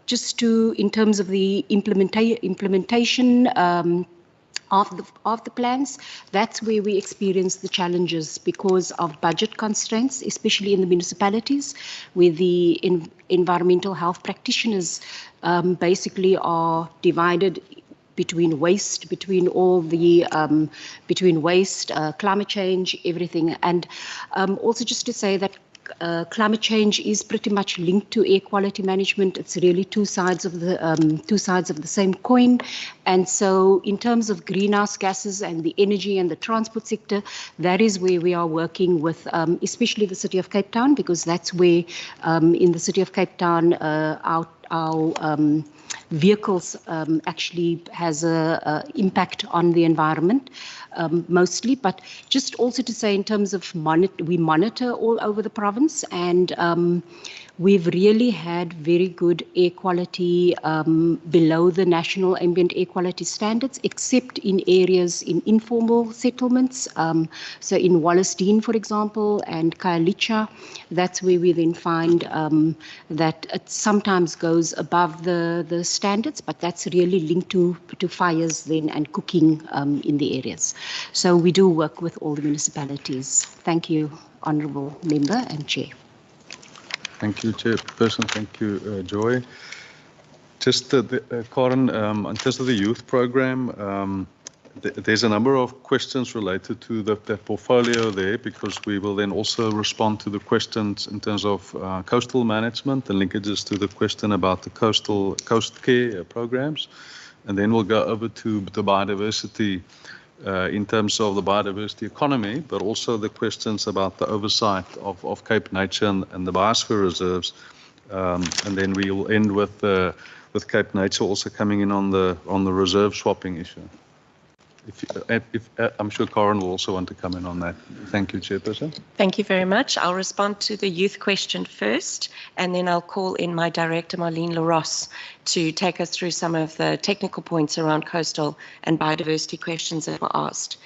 just to, in terms of the implementation of the plans, that's where we experience the challenges because of budget constraints, especially in the municipalities, where the environmental health practitioners basically are divided between waste, between all the, between waste, climate change, everything. And also just to say that climate change is pretty much linked to air quality management. It's really two sides of the same coin. And so in terms of greenhouse gases and the energy and the transport sector, that is where we are working with, especially the City of Cape Town, because that's where in the City of Cape Town our vehicles actually has a impact on the environment mostly. But just also to say, in terms of we monitor all over the province, and we've really had very good air quality below the national ambient air quality standards, except in areas in informal settlements. So in Wallisdean, for example, and Khayelitsha, that's where we then find that it sometimes goes above the standards, but that's really linked to fires then and cooking in the areas. So we do work with all the municipalities. Thank you, Honourable Member and Chair. Thank you, Chairperson. Thank you, Joy. Just, Karen, in terms of the youth program, there's a number of questions related to the portfolio there, because we will then also respond to the questions in terms of coastal management and linkages to the question about the coast care programs. And then we'll go over to the biodiversity in terms of the biodiversity economy, but also the questions about the oversight of Cape Nature and the biosphere reserves. And then we will end with Cape Nature also coming in on the reserve swapping issue. I'm sure Karen will also want to come in on that. Thank you, Chairperson. Thank you very much. I'll respond to the youth question first, and then I'll call in my director, Marlene Larosse, to take us through some of the technical points around coastal and biodiversity questions that were asked.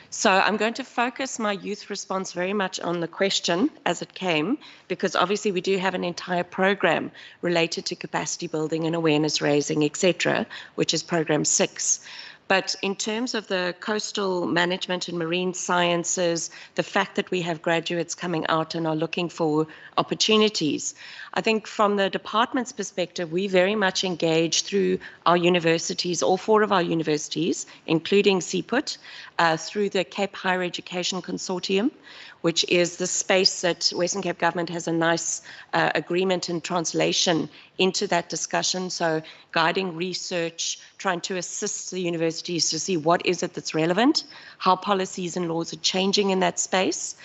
So I'm going to focus my youth response very much on the question as it came, because obviously we do have an entire program related to capacity building and awareness raising, etc., which is program 6. But in terms of the coastal management and marine sciences, the fact that we have graduates coming out and are looking for opportunities, I think from the department's perspective, we very much engage through our universities, all 4 of our universities, including CPUT, through the Cape Higher Education Consortium, which is the space that Western Cape Government has a nice agreement and translation into that discussion. So guiding research, trying to assist the universities to see what is it that's relevant, how policies and laws are changing in that space.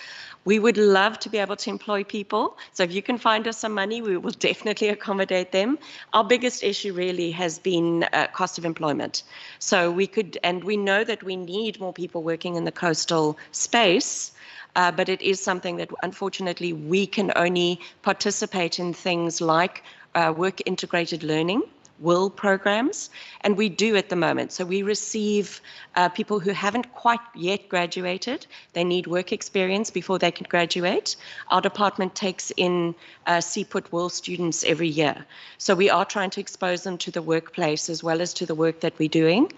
We would love to be able to employ people. So if you can find us some money, we will definitely accommodate them. Our biggest issue really has been cost of employment. So we could, and we know that we need more people working in the coastal space, but it is something that unfortunately we can only participate in things like work integrated learning, WIL programs, and we do at the moment. So we receive people who haven't quite yet graduated. They need work experience before they can graduate. Our department takes in CPUT WIL students every year. So we are trying to expose them to the workplace as well as to the work that we're doing.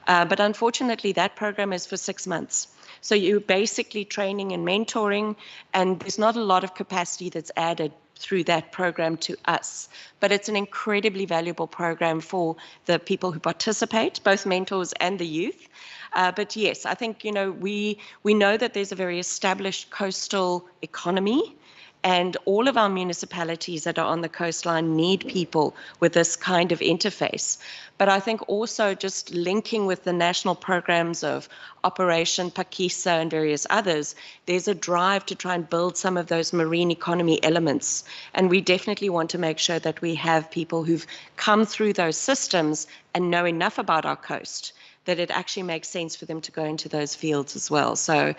But unfortunately, that program is for 6 months. So you're basically training and mentoring, and there's not a lot of capacity that's added through that program to us. But it's an incredibly valuable program for the people who participate, both mentors and the youth. But yes, I think, you know, we know that there's a very established coastal economy, And all of our municipalities that are on the coastline need people with this kind of interface. But I think also just linking with the national programs of Operation Pakisa and various others, there's a drive to try and build some of those marine economy elements. And we definitely want to make sure that we have people who've come through those systems and know enough about our coast that it actually makes sense for them to go into those fields as well. So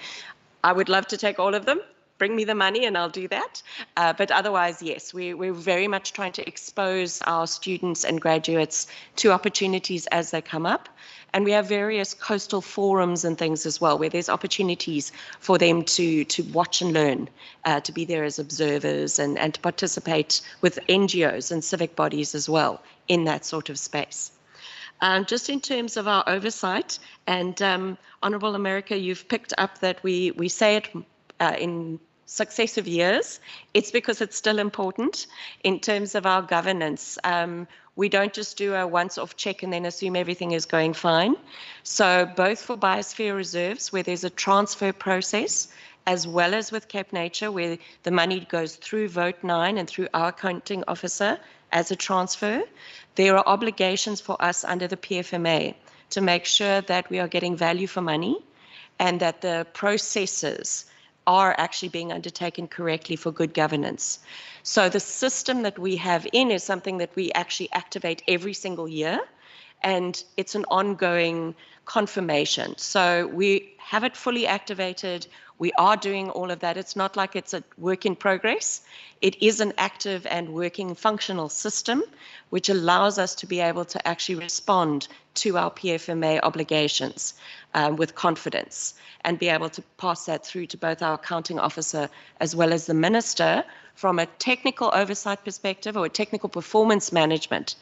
I would love to take all of them. Bring me the money and I'll do that. But otherwise, yes, we're very much trying to expose our students and graduates to opportunities as they come up. And we have various coastal forums and things as well, where there's opportunities for them to watch and learn, to be there as observers and to participate with NGOs and civic bodies as well in that sort of space. Just in terms of our oversight, and Honourable America, you've picked up that we say it in successive years. It's because it's still important in terms of our governance. We don't just do a once-off check and then assume everything is going fine. So both for biosphere reserves, where there's a transfer process, as well as with Cape Nature, where the money goes through Vote 9 and through our accounting officer as a transfer, there are obligations for us under the PFMA to make sure that we are getting value for money and that the processes are actually being undertaken correctly for good governance. So the system that we have in is something that we actually activate every single year, and it's an ongoing confirmation. So we have it fully activated. We are doing all of that. It's not like it's a work in progress. It is an active and working functional system, which allows us to be able to actually respond to our PFMA obligations with confidence and be able to pass that through to both our accounting officer as well as the minister from a technical oversight perspective or a technical performance management,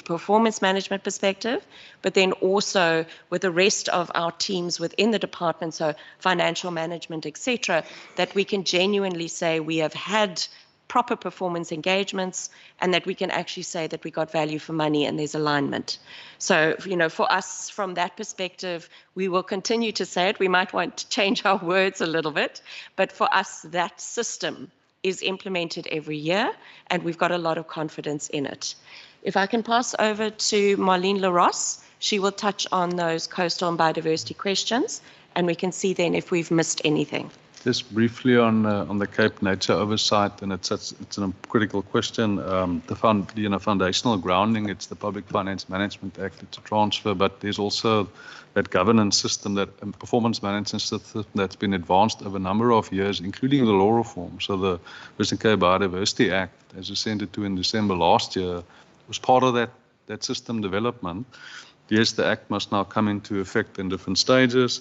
performance management perspective, but then also with the rest of our teams within the department, so financial management, etc., that we can genuinely say we have had proper performance engagements and that we can actually say that we got value for money and there's alignment. So, for us from that perspective, we will continue to say it. We might want to change our words a little bit, but for us, that system is implemented every year and we've got a lot of confidence in it. If I can pass over to Marlene LaRosse, she will touch on those coastal and biodiversity questions and we can see then if we've missed anything. Just briefly on the Cape Nature oversight, and it's a critical question. The foundational grounding, it's the Public Finance Management Act, it's a transfer, but there's also that governance system, that performance management system that's been advanced over a number of years, including the law reform. So the Western Cape Biodiversity Act, as assented to in December last year, was part of that system development. Yes, the Act must now come into effect in different stages.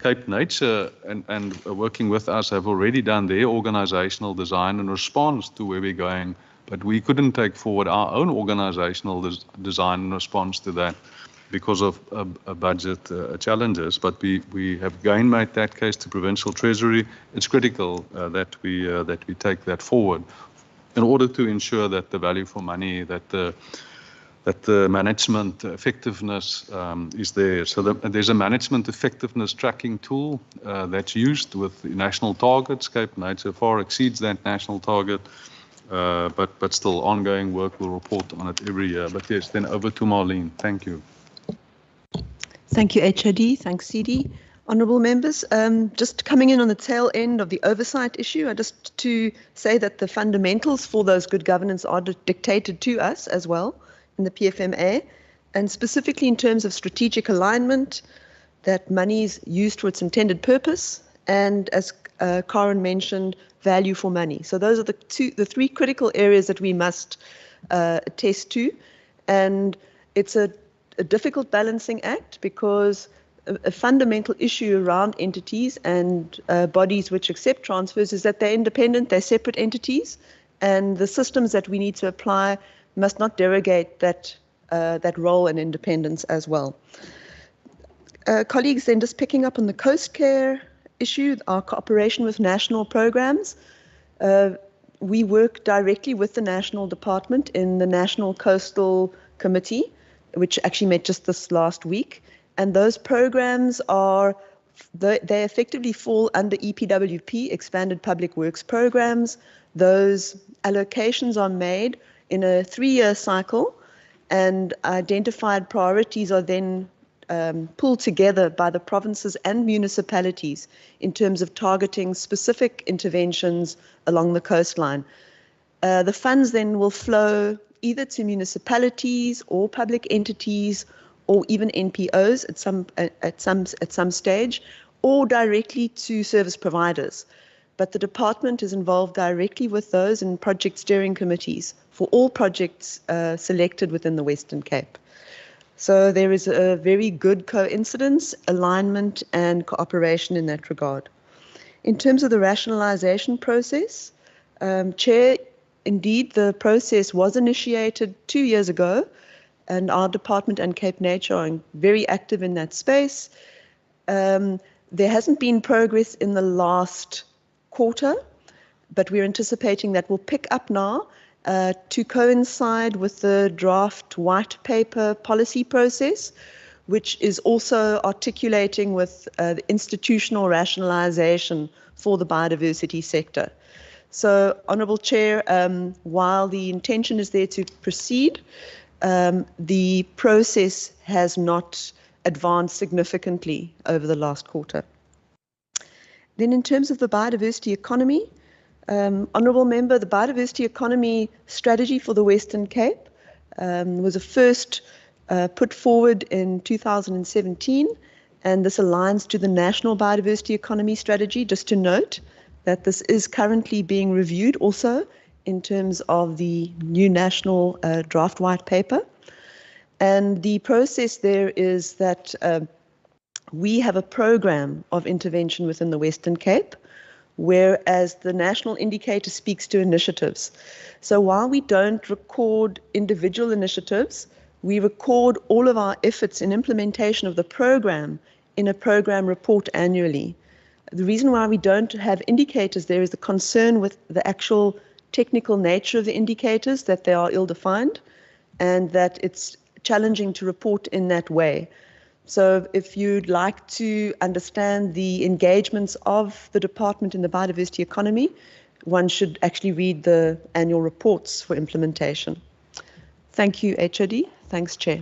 Cape Nature and working with us have already done their organizational design in response to where we're going, but we couldn't take forward our own organizational design in response to that because of budget challenges. But we have again made that case to Provincial Treasury. It's critical that we take that forward in order to ensure that the value for money, that the management effectiveness is there. So there's a management effectiveness tracking tool that's used with the national targets. Cape Nature far exceeds that national target, but still ongoing work. We'll report on it every year. But yes, then over to Marlene. Thank you. Thank you, HOD. Thanks, CD. Honourable members, just coming in on the tail end of the oversight issue, just to say that the fundamentals for those good governance are dictated to us as well in the PFMA, and specifically in terms of strategic alignment, that money is used for its intended purpose, and as Karen mentioned, value for money. So those are the three critical areas that we must attest to, and it's a difficult balancing act because a fundamental issue around entities and bodies which accept transfers is that they're independent, they're separate entities, and the systems that we need to apply must not derogate that role and independence as well. Colleagues, then just picking up on the Coast Care issue, our cooperation with national programs. We work directly with the National Department in the National Coastal Committee, which actually met just this last week. And those programs are they effectively fall under EPWP, Expanded Public Works Programs. Those allocations are made in a 3-year cycle, and identified priorities are then pulled together by the provinces and municipalities in terms of targeting specific interventions along the coastline. The funds then will flow either to municipalities or public entities or even NPOs at some stage, or directly to service providers. But the department is involved directly with those in project steering committees for all projects selected within the Western Cape. So there is a very good coincidence, alignment, and cooperation in that regard. In terms of the rationalisation process, Chair, indeed the process was initiated 2 years ago, and our department and Cape Nature are very active in that space. There hasn't been progress in the last quarter, but we're anticipating that will pick up now to coincide with the draft white paper policy process, which is also articulating with the institutional rationalisation for the biodiversity sector. So, Honourable Chair, while the intention is there to proceed, the process has not advanced significantly over the last quarter. Then in terms of the biodiversity economy, Honourable Member, the biodiversity economy strategy for the Western Cape was first put forward in 2017, and this aligns to the National Biodiversity Economy Strategy. Just to note that this is currently being reviewed also in terms of the new national draft white paper. And the process there is that we have a program of intervention within the Western Cape, whereas the national indicator speaks to initiatives. So while we don't record individual initiatives, we record all of our efforts in implementation of the program in a program report annually. The reason why we don't have indicators there is the concern with the actual technical nature of the indicators, that they are ill-defined and that it's challenging to report in that way. So if you'd like to understand the engagements of the department in the biodiversity economy, one should actually read the annual reports for implementation. Thank you, HOD. Thanks, Chair.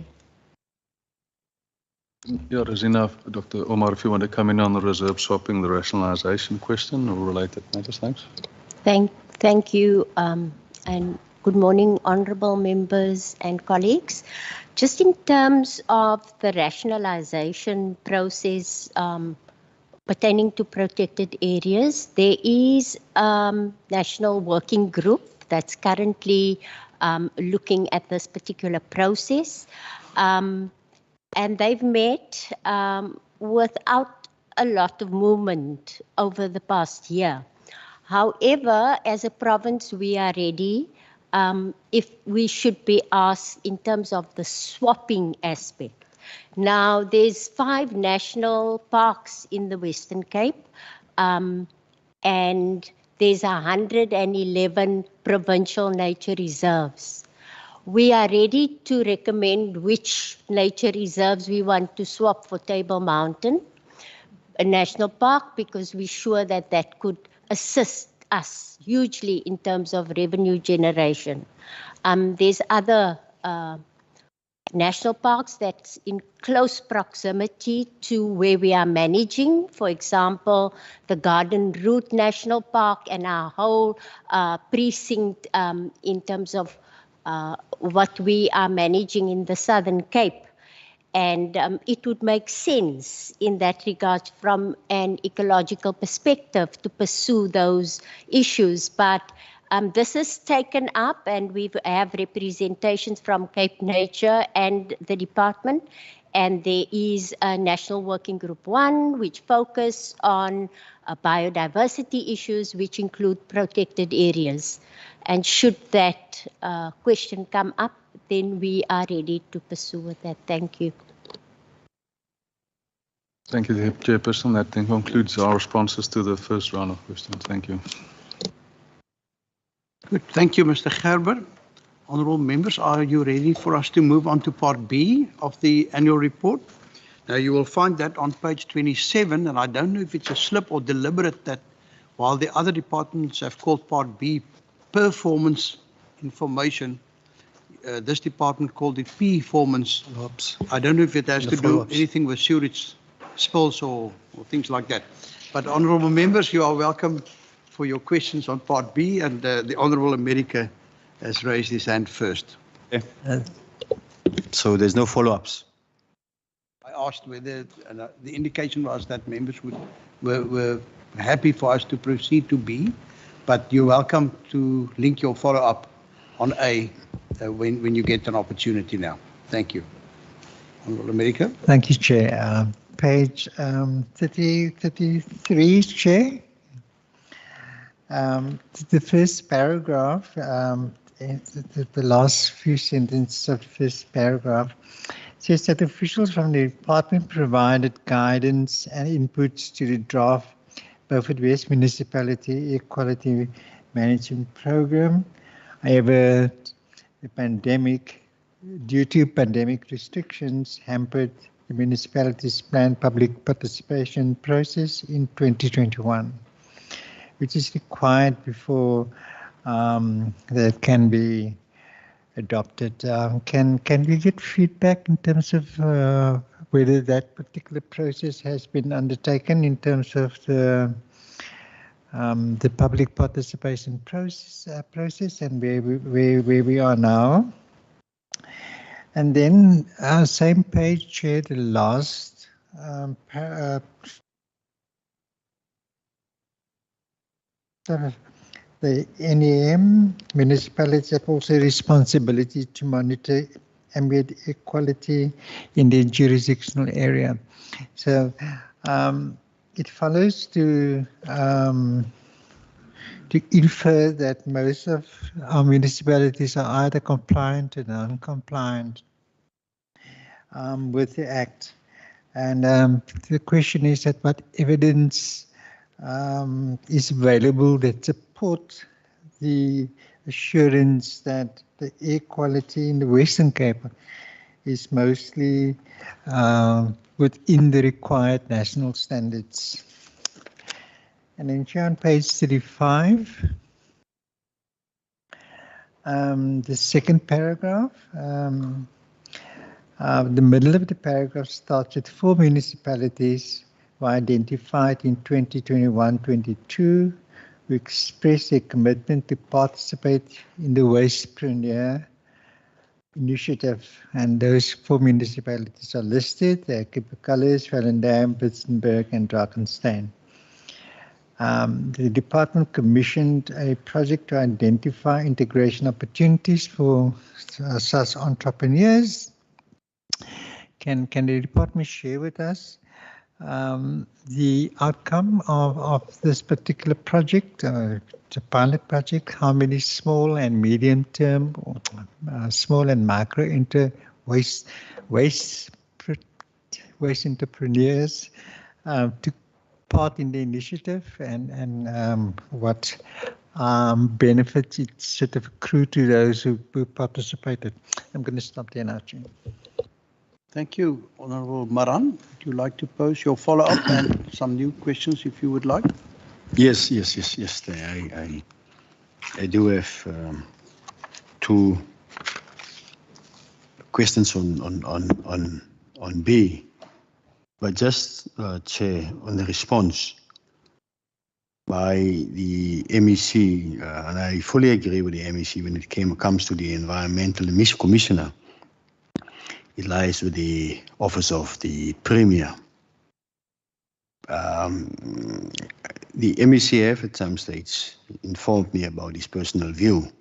Yeah, there's enough. Dr. Omar, if you want to come in on the reserve swapping, the rationalisation question or related matters, thanks. Thank you, and good morning, honourable members and colleagues. Just in terms of the rationalisation process pertaining to protected areas, there is a national working group that's currently looking at this particular process. And they've met without a lot of movement over the past year. However, as a province, we are ready if we should be asked in terms of the swapping aspect. Now, there's 5 national parks in the Western Cape, and there's 111 provincial nature reserves. We are ready to recommend which nature reserves we want to swap for Table Mountain, a national park, because we're sure that that could assist us hugely in terms of revenue generation. There's other national parks that's in close proximity to where we are managing. For example, the Garden Route National Park and our whole precinct in terms of what we are managing in the Southern Cape. And it would make sense in that regard from an ecological perspective to pursue those issues. But this is taken up, and we have representations from Cape Nature and the department. And there is a National Working Group 1, which focus on biodiversity issues, which include protected areas. And should that question come up, then we are ready to pursue with that. Thank you. Thank you, Chairperson. That then concludes our responses to the first round of questions. Thank you. Good. Thank you, Mr. Gerber. Honourable members, are you ready for us to move on to Part B of the annual report? Now you will find that on page 27, and I don't know if it's a slip or deliberate that while the other departments have called Part B performance information, this department called it performance. I don't know if it has to do anything with sewage spills or things like that. But honourable members, you are welcome for your questions on Part B, and the Honourable America has raised his hand first. So there's no follow-ups? I asked whether, the indication was that members were happy for us to proceed to B, but you're welcome to link your follow-up on A when you get an opportunity now. Thank you. Honourable America. Thank you, Chair. Page 33, Chair. The first paragraph, the last few sentences of the first paragraph, says that officials from the department provided guidance and inputs to the draft Beaufort West Municipality Equality Management Program. However, due to pandemic restrictions, hampered the municipality's planned public participation process in 2021, which is required before that can be adopted. Can we get feedback in terms of whether that particular process has been undertaken in terms of the public participation process and where we are now? And then same page, Chair, the last the NEM municipalities have also responsibility to monitor ambient equality in their jurisdictional area. So it follows to infer that most of our municipalities are either compliant or non-compliant with the Act. And the question is that what evidence is available that support the assurance that the air quality in the Western Cape is mostly within the required national standards. And then here on page 35, the second paragraph, the middle of the paragraph starts with 4 municipalities were identified in 2021-22 who expressed a commitment to participate in the Wastepreneur initiative, and those 4 municipalities are listed: Kippekolles, Volendam, Bitzenberg, and Drakenstein. The department commissioned a project to identify integration opportunities for such entrepreneurs. Can the department share with us the outcome of this particular project? It's a pilot project. How many small and medium term, small and micro waste entrepreneurs took part in the initiative, and what benefits it should have accrued to those who participated? I'm going to stop there now, Chair. Thank you, Honourable Maran. Would you like to pose your follow-up and some new questions if you would like? Yes. I do have 2 questions on B, but just Chair, on the response by the MEC, and I fully agree with the MEC when it comes to the Environmental Commissioner. It lies with the Office of the Premier. The MECF at some stage informed me about his personal view.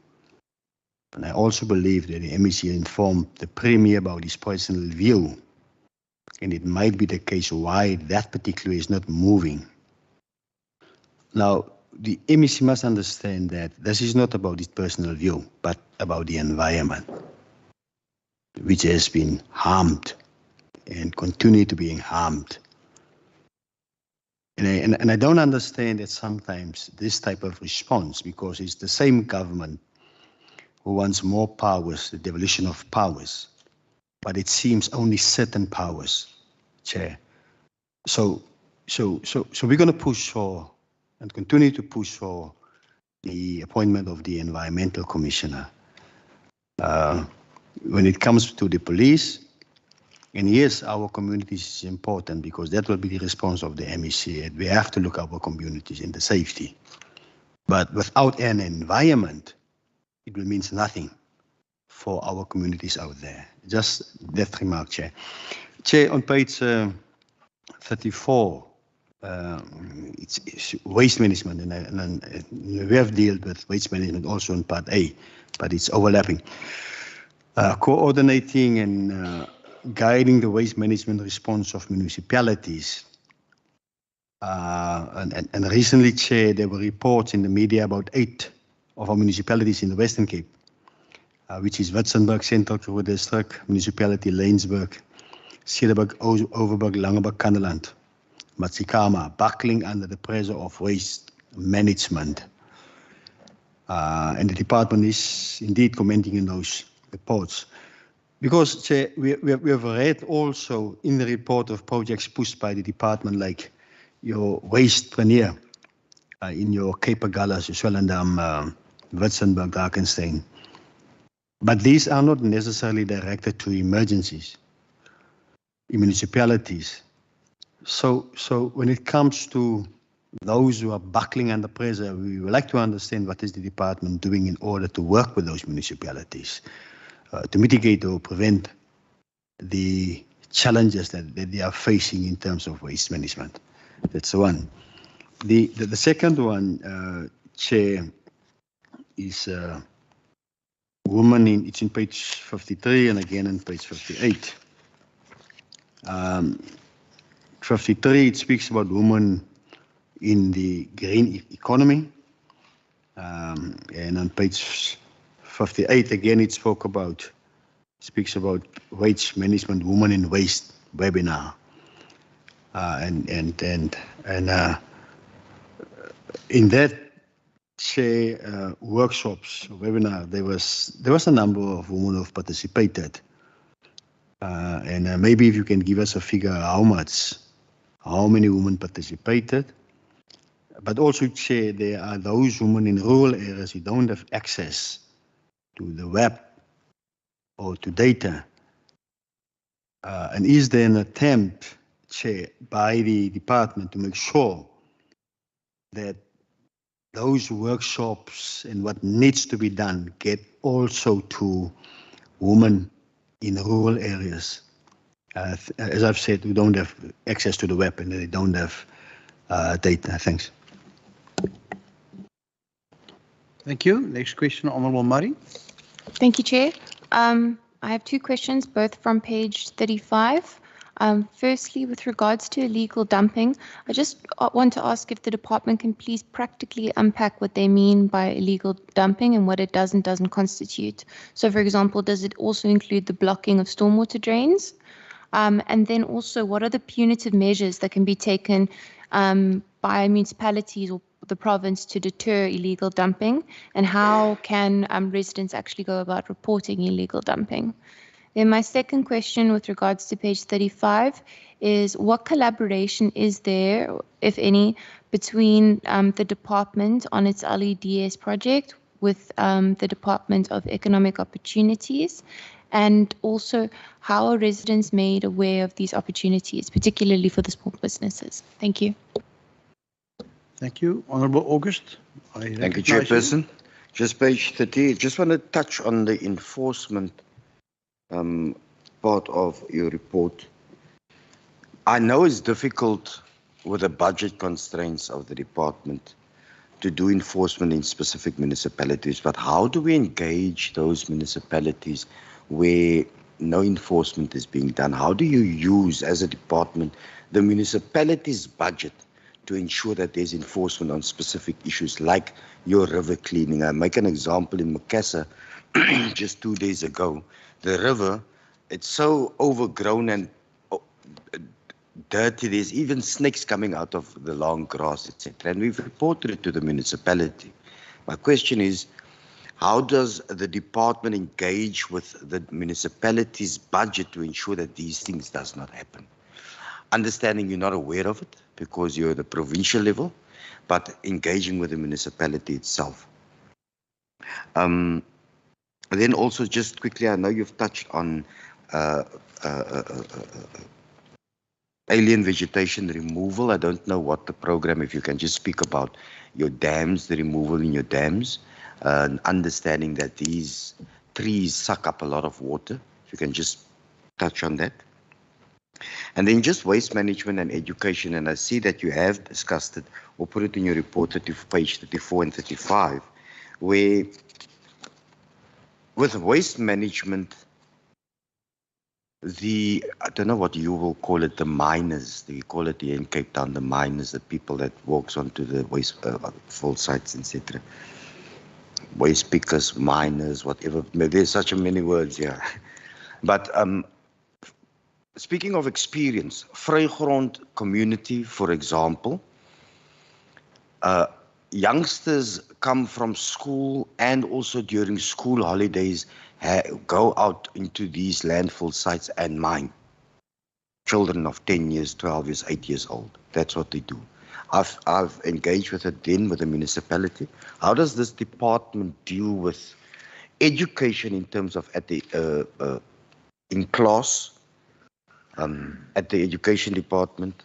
And I also believe that the MEC informed the Premier about his personal view. And it might be the case why that particular is not moving. Now, the MEC must understand that this is not about his personal view, but about the environment, which has been harmed and continue to be harmed. And I don't understand that sometimes this type of response, because it's the same government who wants more powers, the devolution of powers, but it seems only certain powers Chair. So we're going to push for and continue to push for the appointment of the Environmental Commissioner. When it comes to the police, and yes, our communities is important because that will be the response of the MEC. We have to look at our communities and the safety. But without an environment, it will mean nothing for our communities out there. Just that remark, Chair. Chair, on page 34, it's waste management, and we have dealt with waste management also in Part A, but it's overlapping. Coordinating and guiding the waste management response of municipalities. And recently, Chair, there were reports in the media about 8 of our municipalities in the Western Cape, which is Witzenberg, Central Karoo District, Municipality Laingsburg, Cederberg, Overberg, Langeberg, Kanderland, Matsikama, buckling under the pressure of waste management. And the department is indeed commenting in those reports. Because, Chair, we have read also in the report of projects pushed by the department, like your waste premier in your Cape Agulhas, Swellendam, Witzenberg, Darkenstein. But these are not necessarily directed to emergencies in municipalities. So when it comes to those who are buckling under pressure, we would like to understand what is the department doing in order to work with those municipalities to mitigate or prevent the challenges that they are facing in terms of waste management. That's one. The second one, Chair, is women in, it's in page 53 and again on page 58. 53, it speaks about women in the green economy. And on page 58, again, it speaks about waste management, women in waste webinar. And in that, Chair, workshops, webinar, there was a number of women who have participated. And maybe if you can give us a figure how many women participated. But also, Chair, there are those women in rural areas who don't have access to the web or to data. And is there an attempt, Chair, by the department to make sure that those workshops and what needs to be done get also to women in rural areas? As I've said, we don't have access to the web and they don't have data. Thanks. Thank you. Next question, Honourable Murray. Thank you, Chair. I have 2 questions, both from page 35. Firstly, with regards to illegal dumping, I just want to ask if the department can please practically unpack what they mean by illegal dumping and what it does and doesn't constitute. So, for example, does it also include the blocking of stormwater drains? And then also, what are the punitive measures that can be taken by municipalities or the province to deter illegal dumping? And how can residents actually go about reporting illegal dumping? Then my second question with regards to page 35 is what collaboration is there, if any, between the department on its LEDS project with the Department of Economic Opportunities, and also how are residents made aware of these opportunities, particularly for the small businesses? Thank you. Thank you. Honourable August. Thank you, Chairperson. Just page 30, just want to touch on the enforcement part of your report. I know it's difficult with the budget constraints of the department to do enforcement in specific municipalities, but how do we engage those municipalities where no enforcement is being done? How do you use, as a department, the municipality's budget to ensure that there's enforcement on specific issues like your river cleaning? I make an example in Macassar just 2 days ago. The river, it's so overgrown and dirty, there's even snakes coming out of the long grass, etc. And we've reported it to the municipality. My question is, how does the department engage with the municipality's budget to ensure that these things does not happen? understanding you're not aware of it because you're at the provincial level, but engaging with the municipality itself. Then also just quickly, I know you've touched on alien vegetation removal. I don't know what the program, if you can just speak about your dams, the removal in your dams, and understanding that these trees suck up a lot of water. If you can just touch on that. And then just waste management and education, and I see that you have discussed it or put it in your report at page 34 and 35, where with waste management, I don't know what you will call it, the miners, they call it here in Cape Town, the miners, the people that walks onto the wasteful sites, etc. Waste pickers, miners, whatever, there's such many words here. But speaking of experience, Vrygrond community, for example, youngsters come from school and also during school holidays go out into these landfill sites and mine. Children of 10 years, 12 years, 8 years old. That's what they do. I've engaged with it then with the municipality. How does this department deal with education in terms of at the in class, at the education department,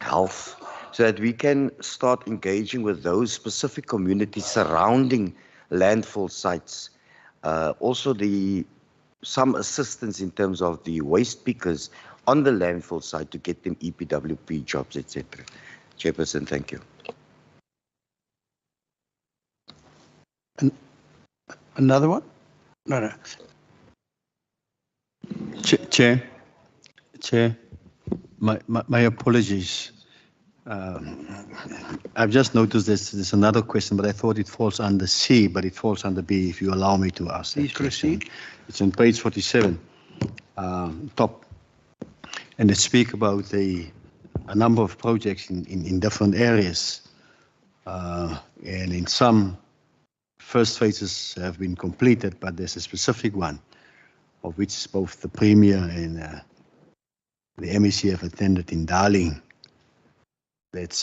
health, so that we can start engaging with those specific communities surrounding landfill sites. Also, some assistance in terms of the waste pickers on the landfill site to get them EPWP jobs, etc. Chairperson, thank you. Another one? No. Chair, my apologies. I've just noticed there's another question, but I thought it falls under C, but it falls under B, if you allow me to ask. Please proceed. It's on page 47, top. And it speaks about a number of projects in different areas. And in some, first phases have been completed, but there's a specific one, of which both the Premier and the MEC have attended in Darling. That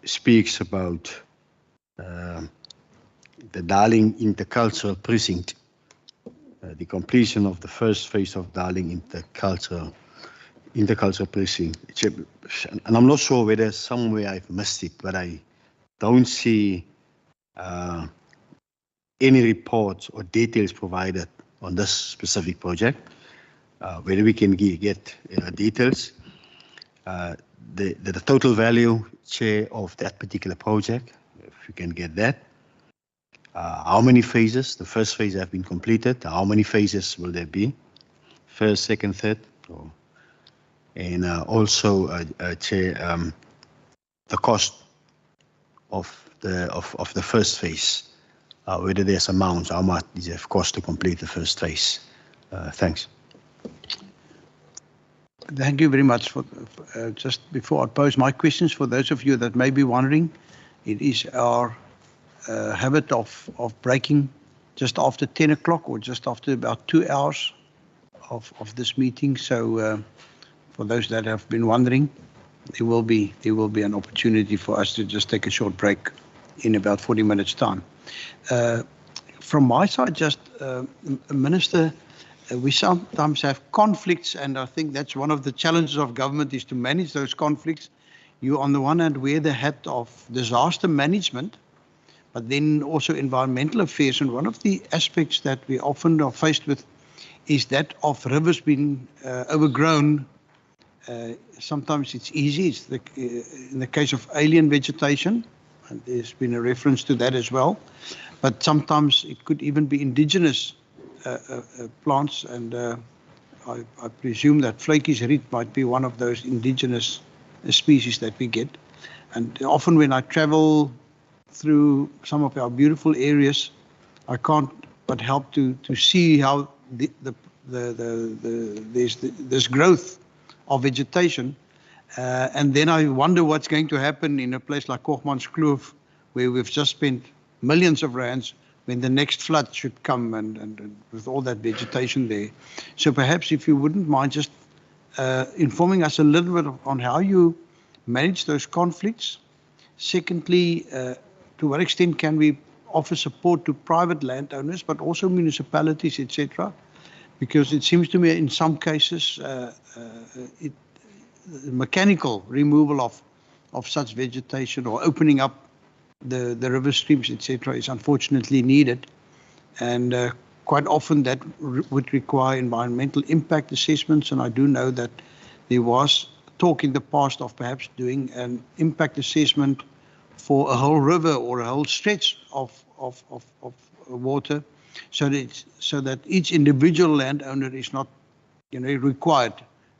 speaks about the Darling Intercultural Precinct, the completion of the first phase of Darling Intercultural Precinct. And I'm not sure whether somewhere I've missed it, but I don't see any reports or details provided on this specific project. Whether we can get details. The total value, Chair, of that particular project, if you can get that. How many phases? The first phase have been completed. How many phases will there be? First, second, third? And also, Chair, the cost of the first phase, whether there's amounts, how much does it cost to complete the first phase? Thanks. Thank you very much. Just before I pose my questions, for those of you that may be wondering, it is our habit of breaking just after 10 o'clock or just after about 2 hours of this meeting. So for those that have been wondering, there will be an opportunity for us to just take a short break in about 40 minutes time. From my side, just Minister, we sometimes have conflicts, and I think that's one of the challenges of government is to manage those conflicts. You, on the one hand, wear the hat of disaster management, but then also environmental affairs. And one of the aspects that we often are faced with is that of rivers being overgrown. Sometimes it's easy. It's in the case of alien vegetation, and there's been a reference to that as well. But sometimes it could even be indigenous plants, and I presume that flaky's reed might be one of those indigenous species that we get. And often when I travel through some of our beautiful areas, I can't but help to see how there's this growth of vegetation, and then I wonder what's going to happen in a place like Koopmanskloof, where we've just spent millions of rands, when the next flood should come and with all that vegetation there. So perhaps if you wouldn't mind just informing us a little bit on how you manage those conflicts. Secondly, to what extent can we offer support to private landowners, but also municipalities, etc.? Because it seems to me in some cases, mechanical removal of such vegetation or opening up the river streams, etc., is unfortunately needed. And quite often that would require environmental impact assessments. And I do know that there was talk in the past of perhaps doing an impact assessment for a whole river or a whole stretch of water, so that each individual landowner is not, required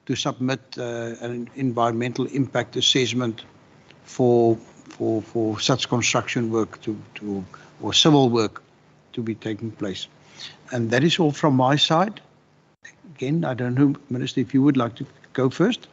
to submit an environmental impact assessment for such construction work or civil work to be taking place. And that is all from my side. Again, I don't know, Minister, if you would like to go first.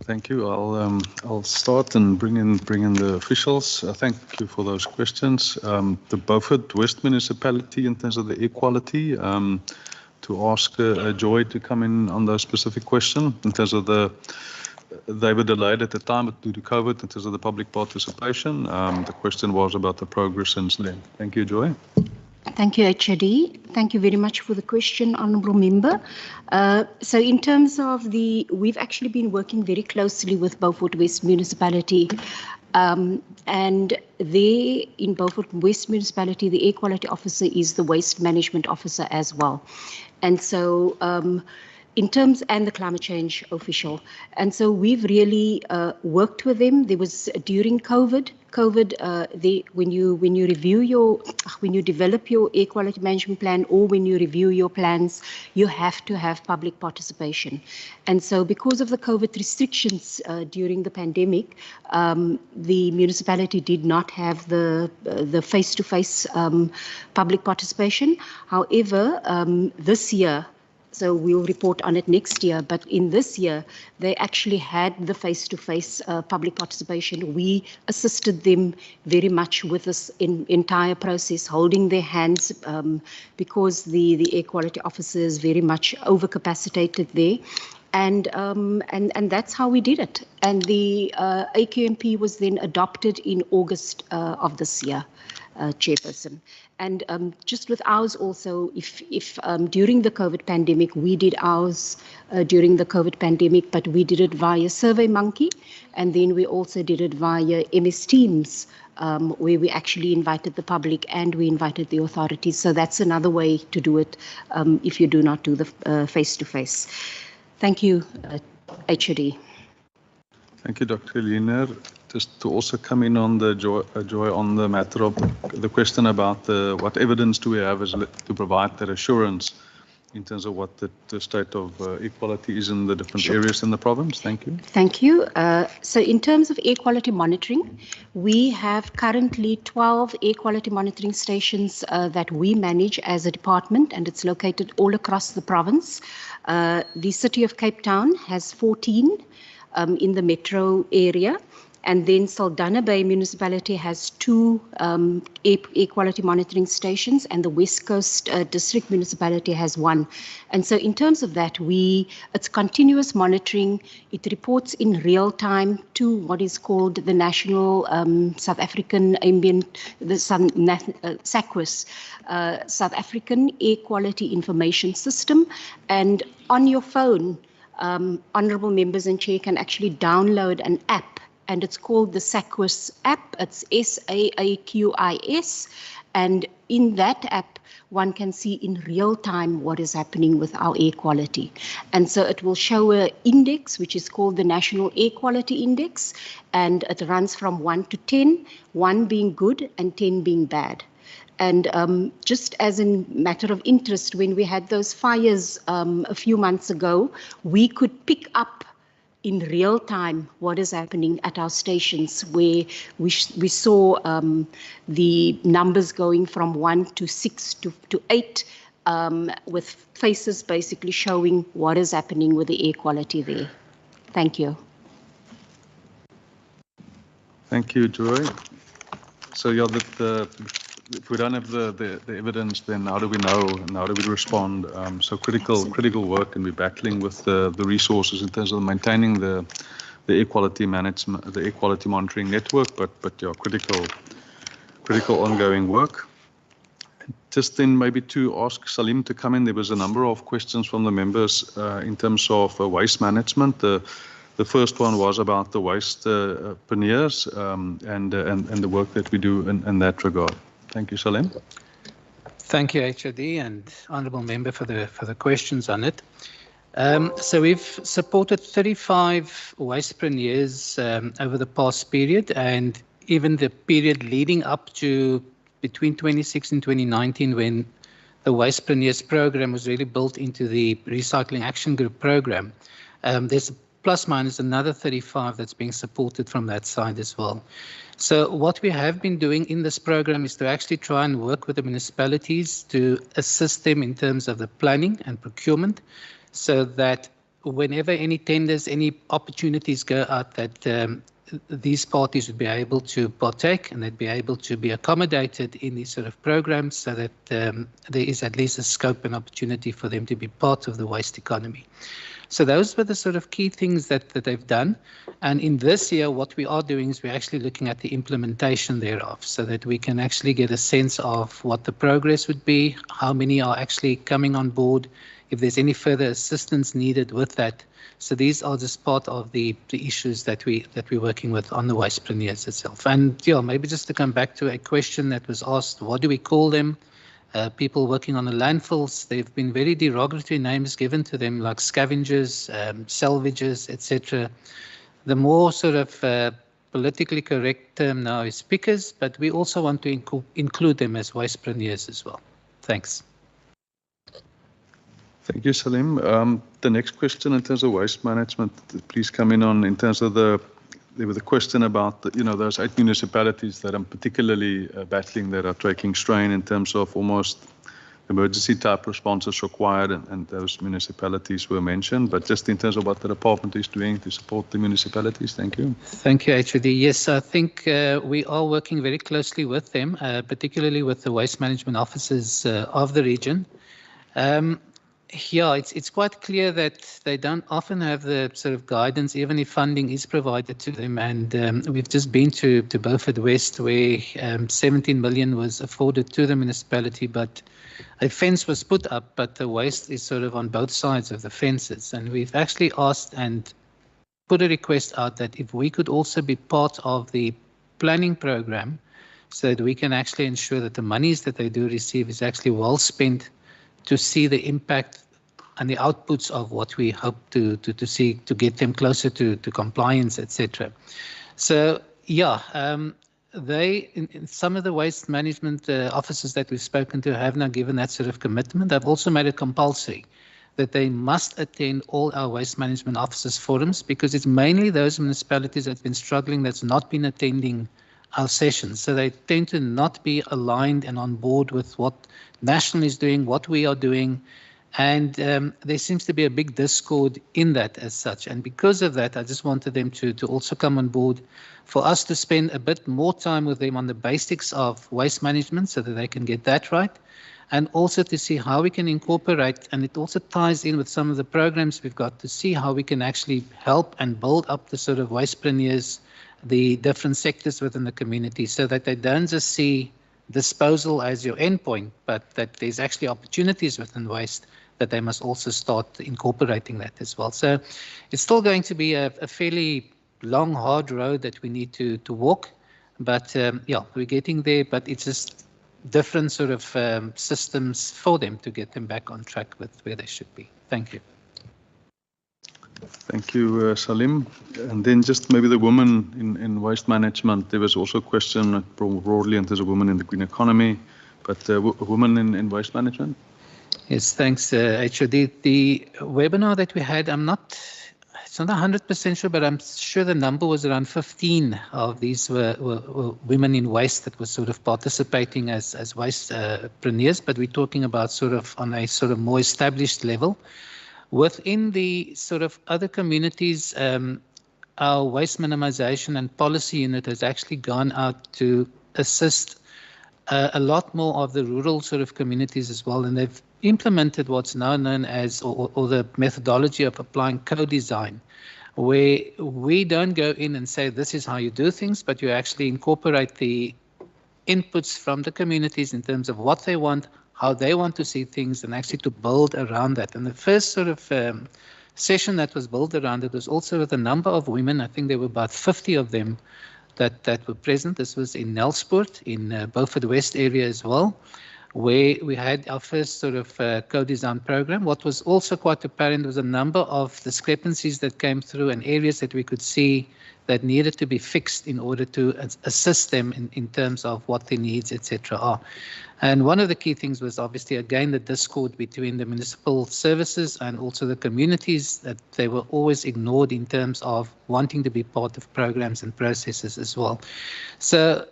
Thank you. I'll start and bring in the officials. Thank you for those questions. The Beaufort West municipality, in terms of the equality, to ask Joy to come in on those specific questions. In terms of they were delayed at the time due to COVID. In terms of the public participation, the question was about the progress since then. Thank you, Joy. Thank you, HOD. Thank you very much for the question, Honourable Member. So in terms of we've actually been working very closely with Beaufort West Municipality, and there in Beaufort West Municipality, the Air Quality Officer is the Waste Management Officer as well. And so in terms, and the climate change official. And so we've really worked with them. There was during COVID, when you develop your air quality management plan, or when you review your plans, you have to have public participation. And so because of the COVID restrictions during the pandemic, the municipality did not have the face-to-face public participation. However, this year, so we'll report on it next year, but in this year, they actually had the face-to-face public participation. We assisted them very much with this entire process, holding their hands, because the air quality officer is very much overcapacitated there. And that's how we did it. And the AQMP was then adopted in August of this year, Chairperson. And just with ours also, if during the COVID pandemic, we did ours during the COVID pandemic, but we did it via SurveyMonkey, and then we also did it via MS Teams, where we actually invited the public and we invited the authorities. So that's another way to do it if you do not do the face-to-face. Thank you, HOD. Thank you, Dr. Liener. Just to also come in on the Joy on the matter of the question about what evidence do we have to provide that assurance in terms of what the state of equality is in the different areas in the province. Thank you. Thank you. So in terms of air quality monitoring, we have currently 12 air quality monitoring stations that we manage as a department, and it's located all across the province. The City of Cape Town has 14 in the metro area. And then Saldanha Bay Municipality has 2 air quality monitoring stations, and the West Coast District Municipality has 1. And so in terms of that, it's continuous monitoring. It reports in real time to what is called the National South African Ambient, the SAQUIS, South African Air Quality Information System. And on your phone, honourable members and chair can actually download an app, and it's called the SAQUIS app. It's SAAQIS. And in that app, one can see in real time what is happening with our air quality. And so it will show an index, which is called the National Air Quality Index. And it runs from 1 to 10, 1 being good and 10 being bad. And just as a matter of interest, when we had those fires a few months ago, we could pick up in real time what is happening at our stations, where we saw the numbers going from 1 to 6 to 8, with faces basically showing what is happening with the air quality there. Thank you. Thank you, Joy. So yeah, if we don't have the evidence, then how do we know and how do we respond? So critical work, and we're battling with the resources in terms of maintaining the air quality management, the air quality monitoring network, but yeah, critical ongoing work. Just then maybe to ask Salim to come in, there was a number of questions from the members in terms of waste management. The first one was about the waste panniers and the work that we do in that regard. Thank you, Salim. Thank you, HOD, and honourable member for the questions on it. So we've supported 35 wastepreneurs over the past period, and even the period leading up to between 2016 and 2019, when the wastepreneurs program was really built into the Recycling Action Group program. There's plus minus another 35 that's being supported from that side as well. So what we have been doing in this program is to actually try and work with the municipalities to assist them in terms of the planning and procurement, so that whenever any tenders, any opportunities go out, that these parties would be able to partake and they'd be able to be accommodated in these sort of programs, so that there is at least a scope and opportunity for them to be part of the waste economy. So those were the sort of key things that they've done. And in this year, what we are doing is we're actually looking at the implementation thereof, so that we can actually get a sense of what the progress would be, how many are actually coming on board, if there's any further assistance needed with that. So these are just part of the issues that we're working with on the wastepreneurs itself. And yeah, maybe just to come back to a question that was asked, what do we call them? People working on the landfills, they've been very derogatory names given to them, like scavengers, salvagers, etc. The more sort of politically correct term now is pickers, but we also want to include them as wastepreneurs as well. Thanks. Thank you, Salim. The next question in terms of waste management, please come in terms of there was a question about those 8 municipalities that I'm particularly battling, that are taking strain in terms of almost emergency type responses required, and those municipalities were mentioned, but just in terms of what the department is doing to support the municipalities. Thank you. Thank you, HOD. Yes, I think we are working very closely with them, particularly with the waste management officers of the region. Yeah, it's quite clear that they don't often have the sort of guidance, even if funding is provided to them. And we've just been to Beaufort West, where 17 million was afforded to the municipality, but a fence was put up, but the waste is sort of on both sides of the fences. And we've actually asked and put a request out that if we could also be part of the planning program, so that we can actually ensure that the monies that they do receive is actually well spent, to see the impact and the outputs of what we hope to see, to get them closer to compliance, etc. So yeah, in some of the waste management officers that we've spoken to have now given that sort of commitment. They've also made it compulsory that they must attend all our waste management officers forums, because it's mainly those municipalities that have been struggling that's not been attending our sessions. So they tend to not be aligned and on board with what National is doing, what we are doing. And there seems to be a big discord in that as such. And because of that, I just wanted them to also come on board, for us to spend a bit more time with them on the basics of waste management, so that they can get that right. And also to see how we can incorporate, and it also ties in with some of the programs we've got, to see how we can actually help and build up the sort of wastepreneurs, the different sectors within the community, so that they don't just see disposal as your endpoint, but that there's actually opportunities within waste, that they must also start incorporating that as well. So it's still going to be a fairly long, hard road that we need to walk, but yeah, we're getting there, but it's just different sort of systems for them to get them back on track with where they should be. Thank you. Thank you, Salim. And then just maybe the women in waste management. There was also a question broadly in terms of women in the green economy, but women in waste management? Yes, thanks, HOD. The webinar that we had, it's not 100% sure, but I'm sure the number was around 15 of these were women in waste that were sort of participating as wastepreneurs, but we're talking about sort of on a sort of more established level. Within the sort of other communities, our waste minimization and policy unit has actually gone out to assist a lot more of the rural sort of communities as well, and they've implemented what's now known as, or the methodology of applying co-design, where we don't go in and say this is how you do things, but you actually incorporate the inputs from the communities in terms of what they want, how they want to see things, and actually to build around that. And the first sort of session that was built around it was also with a number of women. I think there were about 50 of them that were present. This was in Nelsport, in Beaufort West area as well, where we had our first sort of co-design program. What was also quite apparent was a number of discrepancies that came through and areas that we could see that needed to be fixed in order to assist them in terms of what their needs, etc. are. And one of the key things was obviously, again, the discord between the municipal services and also the communities, that they were always ignored in terms of wanting to be part of programs and processes as well. So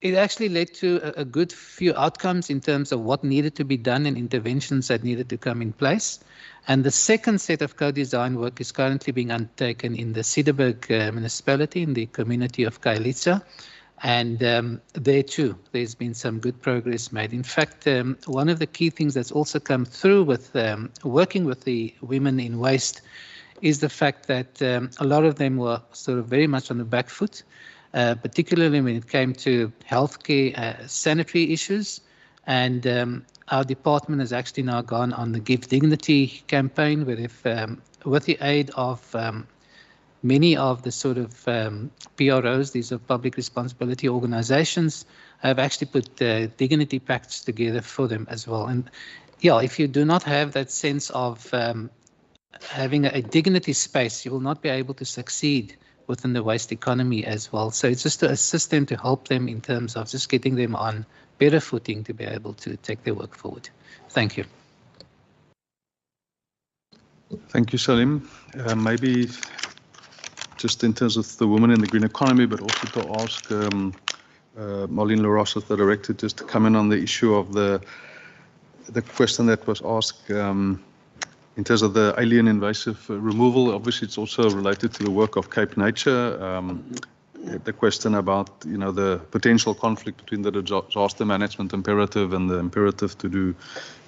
it actually led to a good few outcomes in terms of what needed to be done and interventions that needed to come in place. And the second set of co-design work is currently being undertaken in the Cederberg municipality, in the community of Kailicha. And there too, there's been some good progress made. In fact, one of the key things that's also come through with working with the women in waste is the fact that a lot of them were sort of very much on the back foot, particularly when it came to healthcare, sanitary issues. And our department has actually now gone on the Give Dignity campaign, where if, with the aid of many of the sort of PROs, these are public responsibility organizations, have actually put dignity packs together for them as well. And yeah, if you do not have that sense of having a dignity space, you will not be able to succeed within the waste economy as well. So it's just to assist them, to help them in terms of just getting them on better footing to be able to take their work forward. Thank you. Thank you, Salim. Maybe just in terms of the women in the green economy, but also to ask Marlene LaRosse, the director, just to come in on the issue of the question that was asked in terms of the alien invasive removal. Obviously, it's also related to the work of Cape Nature. The question about, you know, the potential conflict between the disaster management imperative and the imperative to do,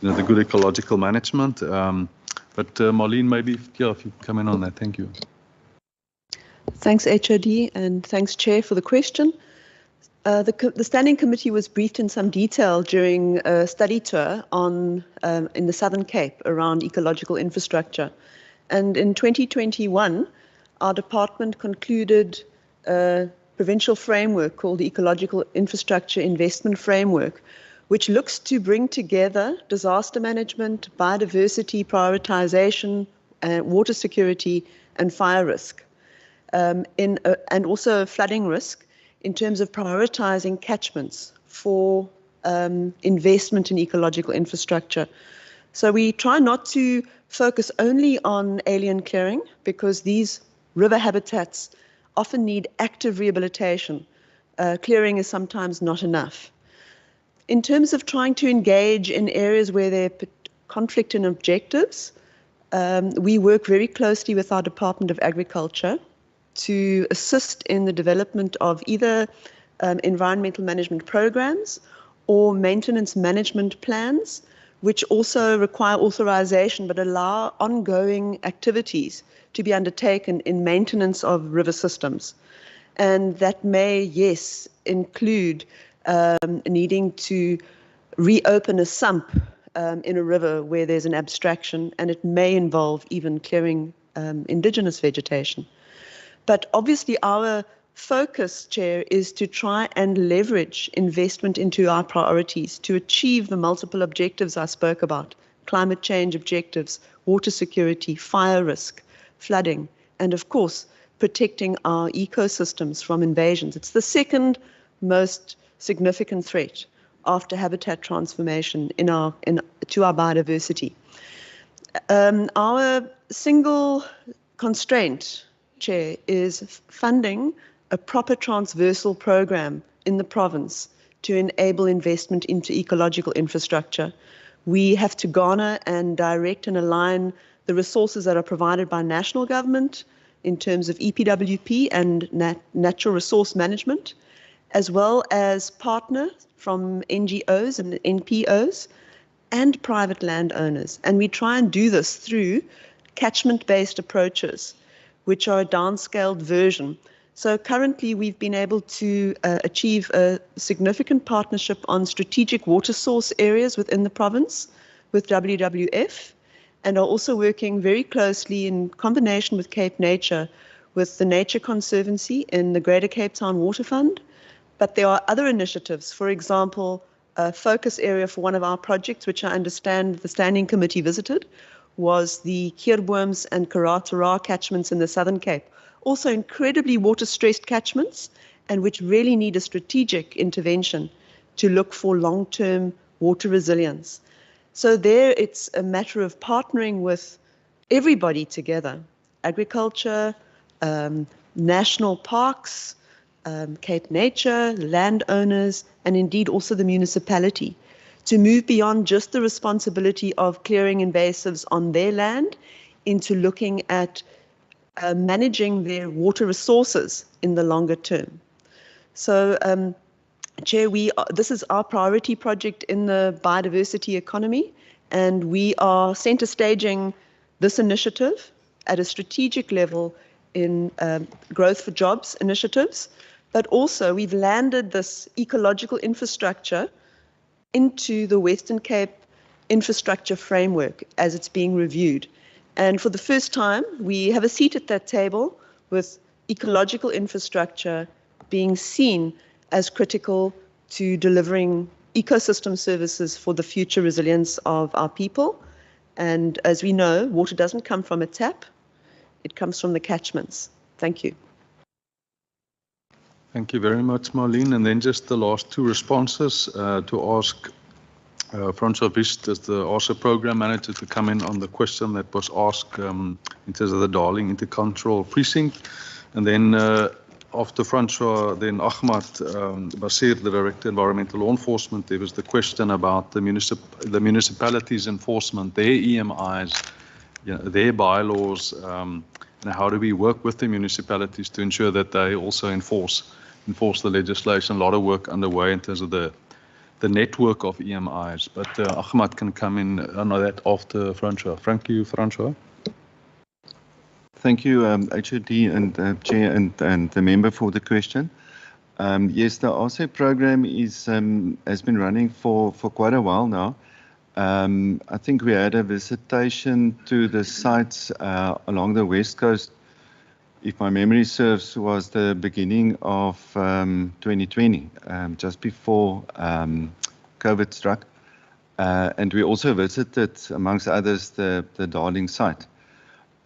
you know, the good ecological management. But Marlene, maybe if you come in on that. Thank you. Thanks, HOD, and thanks, Chair, for the question. The Standing Committee was briefed in some detail during a study tour on in the Southern Cape around ecological infrastructure. And in 2021, our department concluded a provincial framework called the Ecological Infrastructure Investment Framework, which looks to bring together disaster management, biodiversity prioritization, water security, and fire risk, and also flooding risk, in terms of prioritizing catchments for investment in ecological infrastructure. So we try not to focus only on alien clearing, because these river habitats often need active rehabilitation. Clearing is sometimes not enough. In terms of trying to engage in areas where there are conflict in objectives, we work very closely with our Department of Agriculture to assist in the development of either environmental management programs or maintenance management plans, which also require authorization but allow ongoing activities to be undertaken in maintenance of river systems. And that may, yes, include needing to reopen a sump in a river where there's an abstraction, and it may involve even clearing indigenous vegetation. But obviously our focus, Chair, is to try and leverage investment into our priorities to achieve the multiple objectives I spoke about: climate change objectives, water security, fire risk, flooding, and of course, protecting our ecosystems from invasions. It's the second most significant threat after habitat transformation to our biodiversity. Our single constraint, Chair, is funding a proper transversal program in the province to enable investment into ecological infrastructure. We have to garner and direct and align the resources that are provided by national government in terms of EPWP and natural resource management, as well as partners from NGOs and NPOs and private landowners. And we try and do this through catchment-based approaches, which are a downscaled version. So currently we've been able to achieve a significant partnership on strategic water source areas within the province with WWF, and are also working very closely in combination with Cape Nature with the Nature Conservancy in the Greater Cape Town Water Fund. But there are other initiatives, for example, a focus area for one of our projects, which I understand the Standing Committee visited, was the Keerbooms and Karatara catchments in the Southern Cape. Also incredibly water-stressed catchments, and which really need a strategic intervention to look for long-term water resilience. So there it's a matter of partnering with everybody together, agriculture, national parks, Cape Nature, landowners, and indeed also the municipality, to move beyond just the responsibility of clearing invasives on their land into looking at managing their water resources in the longer term. So, Chair, this is our priority project in the biodiversity economy, and we are centre staging this initiative at a strategic level in growth for jobs initiatives, but also we've landed this ecological infrastructure into the Western Cape infrastructure framework as it's being reviewed. And for the first time, we have a seat at that table with ecological infrastructure being seen as critical to delivering ecosystem services for the future resilience of our people. And as we know, water doesn't come from a tap, it comes from the catchments. Thank you. Thank you very much, Marlene. And then just the last two responses to ask Francois Wist as the ARSA program manager to come in on the question that was asked in terms of the Darling Intercultural Precinct. And then after Francois, then Ahmad Basir, the Director Environmental Law Enforcement, there was the question about the municipalities' enforcement, their EMIs, their bylaws, and how do we work with the municipalities to ensure that they also enforce the legislation. A lot of work underway in terms of the network of EMIs, but Ahmad can come in on that after Francois. Thank you, Francois. Thank you, HOD and Chair and the member for the question. Yes, the ARSA program has been running for quite a while now. I think we had a visitation to the sites along the West Coast, if my memory serves, was the beginning of 2020, just before COVID struck. And we also visited, amongst others, the Darling site.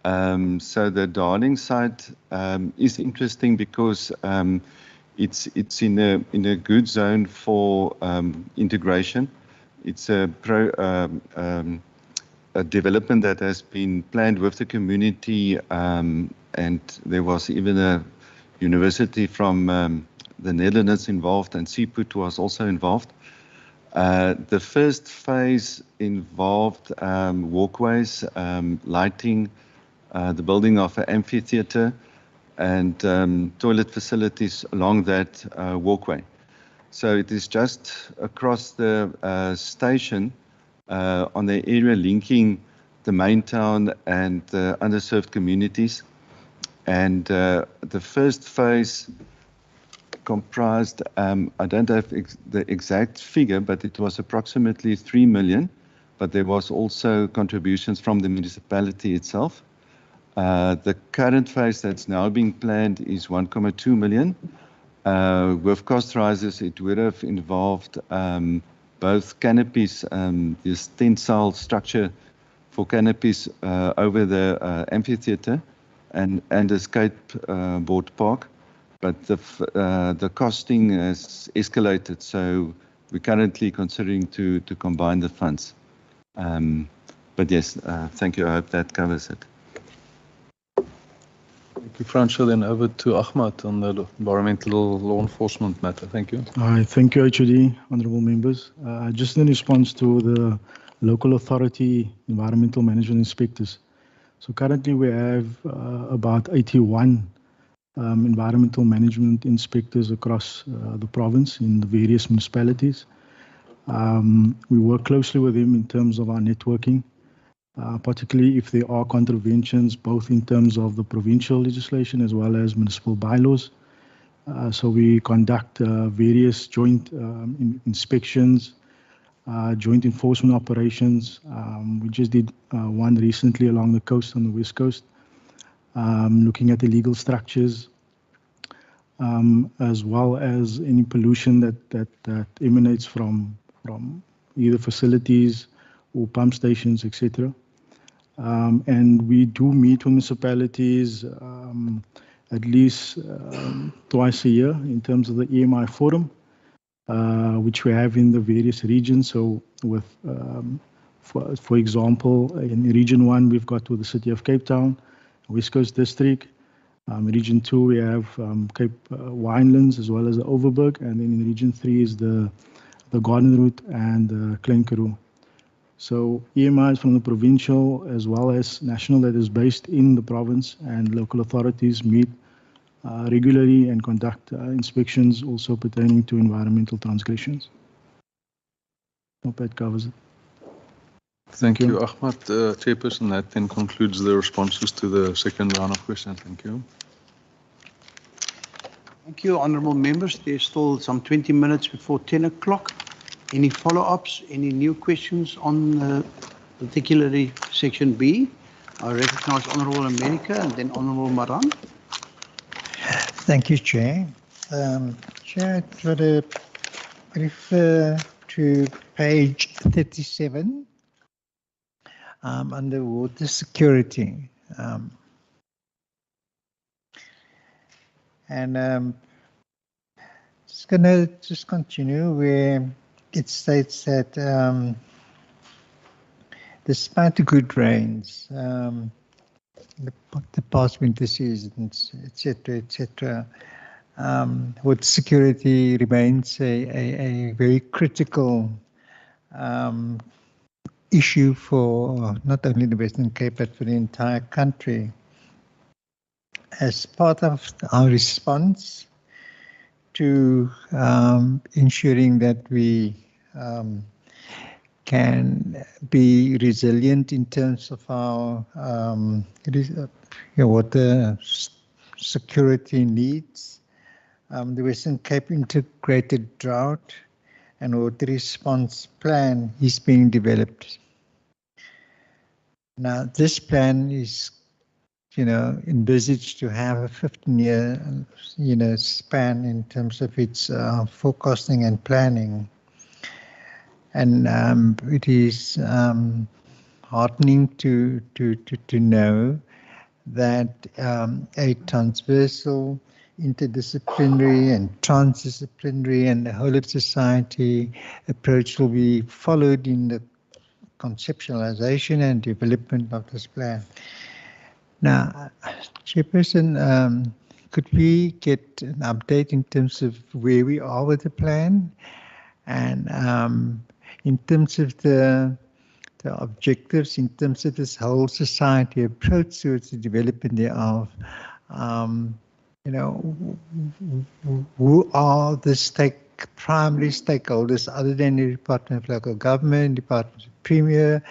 So the Darling site is interesting because it's in a good zone for integration. It's a development that has been planned with the community, and there was even a university from the Netherlands involved, and Seaput was also involved. The first phase involved walkways, lighting, the building of an amphitheatre, and toilet facilities along that walkway. So it is just across the station on the area linking the main town and the underserved communities. And the first phase comprised, I don't have the exact figure, but it was approximately 3 million, but there was also contributions from the municipality itself. The current phase that's now being planned is 1.2 million. With cost rises, it would have involved both canopies, this tensile structure for canopies over the amphitheatre and a skateboard park. But the costing has escalated, so we're currently considering to combine the funds. But yes, thank you. I hope that covers it. Thank you, Francois. Then over to Ahmad on the environmental law enforcement matter. Thank you. Hi, thank you, HOD, honourable members. Just in response to the local authority environmental management inspectors. So currently we have about 81 environmental management inspectors across the province in the various municipalities. We work closely with them in terms of our networking, particularly if there are contraventions, both in terms of the provincial legislation as well as municipal bylaws. So we conduct various joint inspections, joint enforcement operations. We just did one recently along the coast on the west coast, looking at illegal structures, as well as any pollution that emanates from either facilities or pump stations, etc. And we do meet with municipalities at least twice a year in terms of the EMI forum, which we have in the various regions. So with, for example, in Region 1, we've got with the City of Cape Town, West Coast District. Region 2, we have Cape Winelands as well as the Overberg. And then in Region 3 is the Garden Route and the Klein-Karoo. So EMIs from the provincial as well as national that is based in the province, and local authorities meet regularly and conduct inspections also pertaining to environmental transgressions. Hope that covers it. Thank you, Ahmad. Chairperson, that then concludes the responses to the second round of questions. Thank you. Thank you, honourable members. There's still some 20 minutes before 10 o'clock. Any follow-ups, any new questions on particularly section B? I recognise Honourable America and then Honourable Maran. Thank you, Chair. Chair, I'd like to refer to page 37 under water security. Just going to continue where it states that despite the good rains, the past winter seasons, etc., water security remains a very critical issue for not only the Western Cape but for the entire country. As part of our response to ensuring that we can be resilient in terms of our water security needs, the Western Cape Integrated Drought and Water Response Plan is being developed. Now, this plan is envisaged to have a 15-year, span in terms of its forecasting and planning. And it is heartening to know that a transversal, interdisciplinary and transdisciplinary and the whole of society approach will be followed in the conceptualization and development of this plan. Now, Chairperson, could we get an update in terms of where we are with the plan, and in terms of the objectives, in terms of this whole society approach towards the development thereof? Who are the primary stakeholders other than the Department of Local Government, Department of Premier,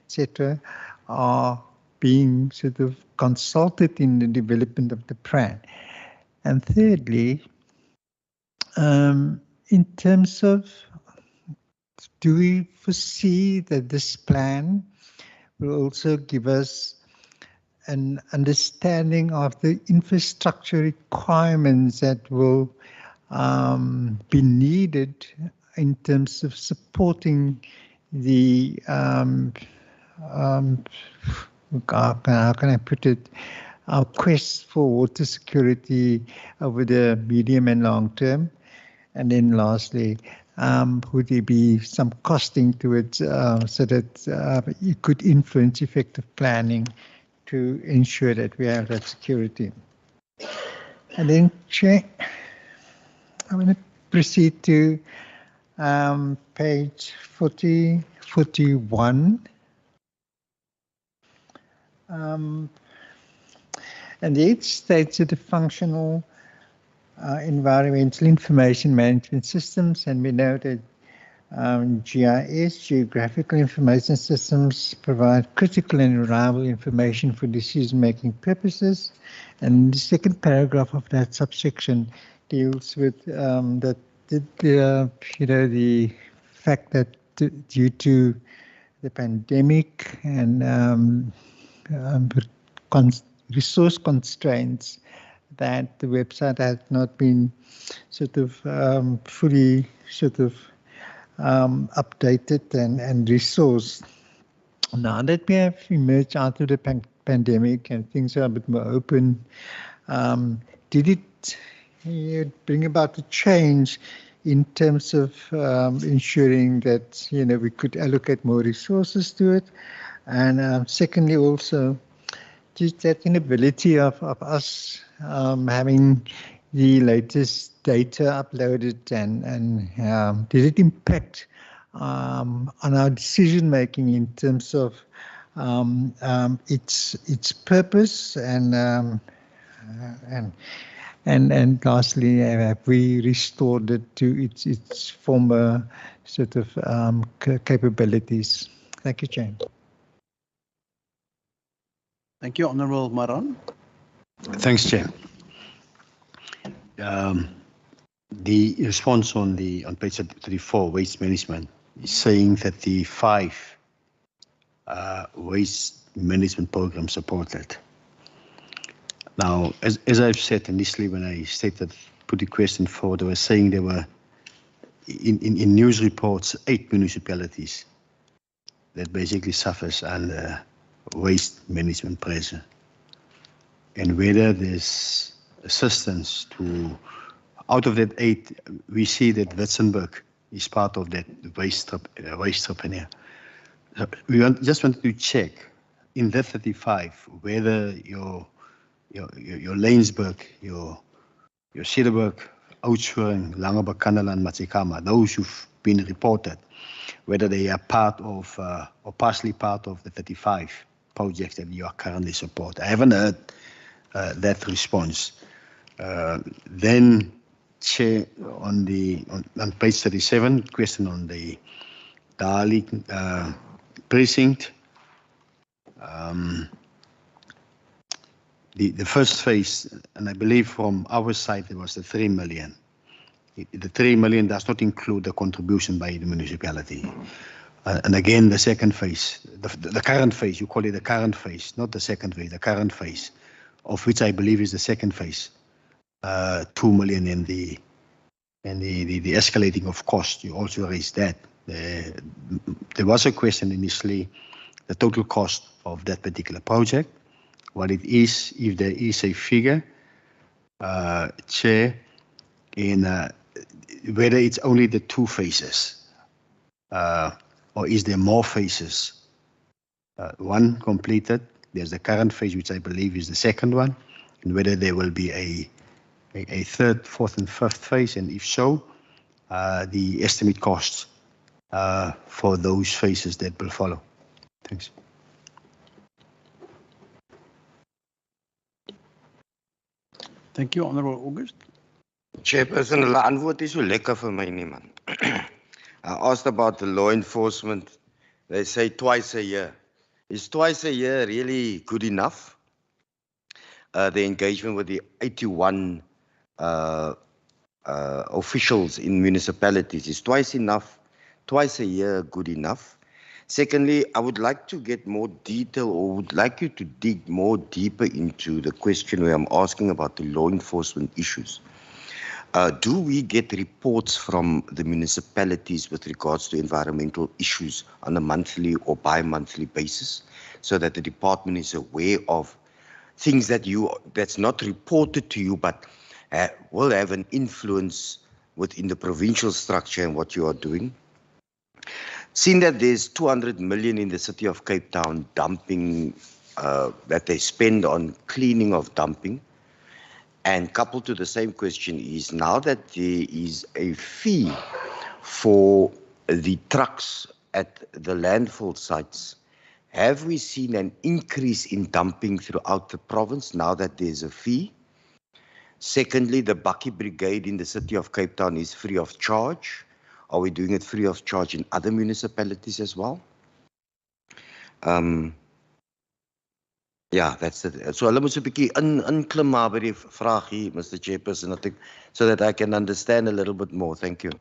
etc., are being sort of consulted in the development of the plan? And thirdly, in terms of, do we foresee that this plan will also give us an understanding of the infrastructure requirements that will be needed in terms of supporting the how can I put it, our quest for water security over the medium and long term? And then lastly, would there be some costing to it so that it could influence effective planning to ensure that we have that security? And then, Chair, I'm going to proceed to page 41. And it states that the functional environmental information management systems, and we know that GIS, Geographical Information Systems, provide critical and reliable information for decision-making purposes. And the second paragraph of that subsection deals with the fact that due to the pandemic and resource constraints, that the website has not been fully updated and resourced. Now that we have emerged out of the pandemic and things are a bit more open, did it bring about a change in terms of ensuring that we could allocate more resources to it? And secondly, also, just that inability of us having the latest data uploaded and did it impact on our decision making in terms of its purpose and lastly, have we restored it to its former capabilities? Thank you, Chair. Thank you, Honourable Maran. Thanks, Chair. The response on page 34, waste management, is saying that the 5 waste management programs supported. Now, as I've said initially when I put the question forward, I was saying there were, in news reports, 8 municipalities that basically suffers under waste management pressure. And whether there's assistance to, out of that 8, we see that Witzenberg is part of that waste entrepreneur. So we just wanted to check in that 35 whether your Laingsburg, your Cederberg, Oudtshoorn, Langeberg, Kannaland, Matsikama, those who've been reported, whether they are part of or partially part of the 35 projects that you are currently supporting. I haven't heard that response. Then, Chair, on page 37, question on the Dali precinct. The first phase, and I believe from our side, it was the 3 million. The 3 million does not include the contribution by the municipality. And again, the second phase, the current phase, you call it the current phase, not the second phase, the current phase, of which I believe is the second phase, 2 million in the escalating of cost. You also raised that. There was a question initially, the total cost of that particular project, what it is, if there is a figure, Chair, in whether it's only the 2 phases, or is there more phases? 1 completed, there's the current phase, which I believe is the second one, and whether there will be a 3rd, 4th, and 5th phase, and if so, the estimate costs for those phases that will follow. Thanks. Thank you, Honourable August. Chairperson, hulle antwoord is so lekker vir my nie, man. I asked about the law enforcement. They say twice a year. Is twice a year really good enough? The engagement with the 81 officials in municipalities, is twice enough? Twice a year good enough? Secondly, I would like to get more detail, or would like you to dig more deeper into the question where I'm asking about the law enforcement issues. Do we get reports from the municipalities with regards to environmental issues on a monthly or bi-monthly basis, so that the department is aware of things that's not reported to you, but will have an influence within the provincial structure and what you are doing? Seeing that there's 200 million in the city of Cape Town dumping, that they spend on cleaning of dumping, and coupled to the same question is, now that there is a fee for the trucks at the landfill sites, Have we seen an increase in dumping throughout the province now that there's a fee? Secondly, the Bakkie Brigade in the city of Cape Town is free of charge. Are we doing it free of charge in other municipalities as well? Yeah, that's it. So hulle moet so 'n bietjie inklim maar by die vraag hier, Mr. Chairperson, so that I can understand a little bit more. Thank you.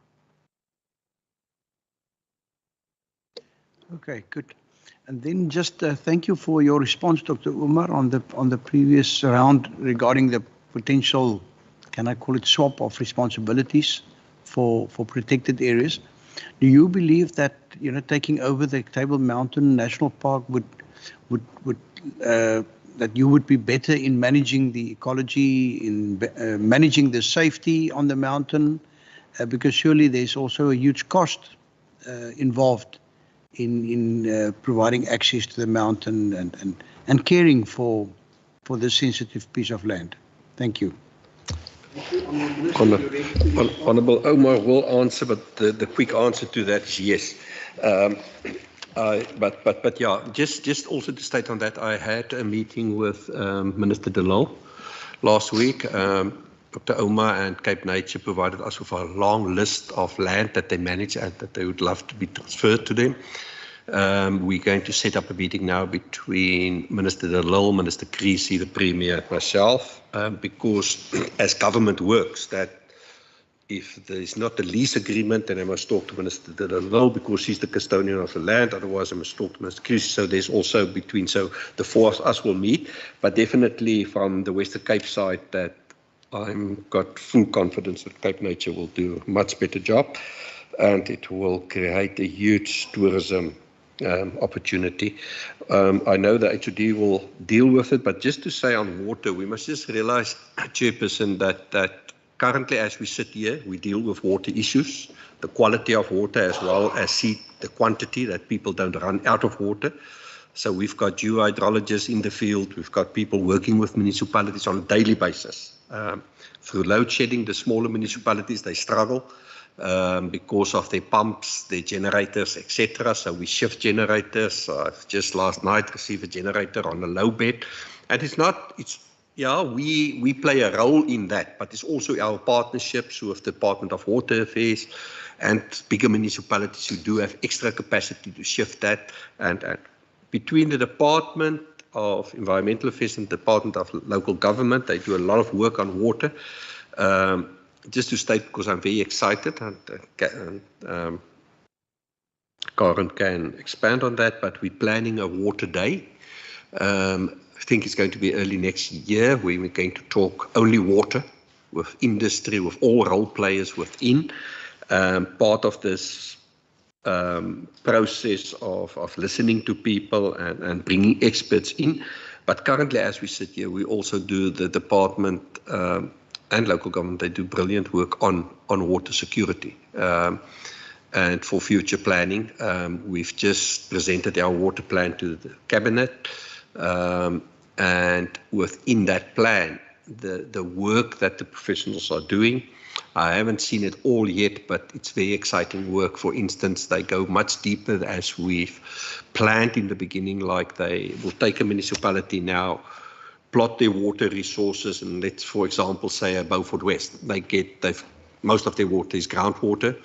Okay, good. And then just thank you for your response, Dr. Umar, on the previous round regarding the potential, can I call it, swap of responsibilities for protected areas. Do you believe that, you know, taking over the Table Mountain National Park would that you would be better in managing the ecology, in managing the safety on the mountain, because surely there's also a huge cost involved in providing access to the mountain and caring for this sensitive piece of land. Thank you. Honourable Omar will answer, but the quick answer to that is yes. But yeah, just also to state on that, I had a meeting with Minister De Lille last week. Dr. Omar and Cape Nature provided us with a long list of land that they manage and that they would love to be transferred to them. We're going to set up a meeting now between Minister De Lille, Minister Creasy, the Premier, and myself, because as government works, that if there is not a lease agreement, then I must talk to Minister De Lille because she's the custodian of the land. Otherwise, I must talk to Minister Creasy. So there's also between, so the four of us will meet, but definitely from the Western Cape side, that I'm got full confidence that Cape Nature will do a much better job, and it will create a huge tourism opportunity. I know the HOD will deal with it, but just to say on water, we must just realize, Chairperson, that currently as we sit here, we deal with water issues, the quality of water as well as the quantity, that people don't run out of water. So we've got geohydrologists in the field, we've got people working with municipalities on a daily basis. Through load shedding, the smaller municipalities, they struggle because of their pumps, their generators, etc. So we shift generators. Just last night received a generator on a low bed. And we play a role in that, but it's also our partnerships with the Department of Water Affairs and bigger municipalities who do have extra capacity to shift that. And between the Department of Environmental Affairs and the Department of Local Government, they do a lot of work on water. Just to state, because I'm very excited, and Karen can expand on that, but we're planning a water day. I think it's going to be early next year, where we're going to talk only water with industry, with all role players within. Part of this process of listening to people and bringing experts in. But currently, as we sit here, we also do the department and local government, they do brilliant work on water security. And for future planning, we've just presented our water plan to the Cabinet. And within that plan, the work that the professionals are doing, I haven't seen it all yet, but it's very exciting work. For instance, they go much deeper as we've planned in the beginning, like they will take a municipality now, plot their water resources, and let's, for example, say Beaufort West, most of their water is groundwater.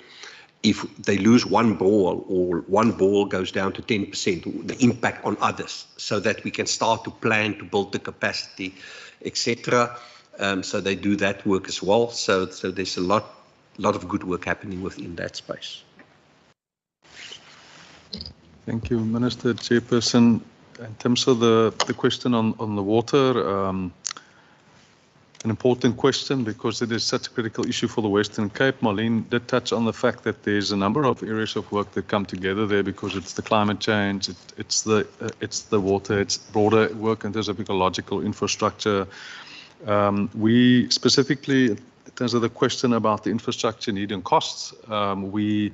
If they lose one bore or one bore goes down to 10%, the impact on others, so that we can start to plan to build the capacity, etc. So they do that work as well. So there's a lot of good work happening within that space. Thank you, Minister. Chairperson. In terms of the question on the water, an important question because it is such a critical issue for the Western Cape. Marlene did touch on the fact that there's a number of areas of work that come together there because it's the climate change, it's the water, it's broader work in terms of ecological infrastructure. We specifically, in terms of the question about the infrastructure need and costs, we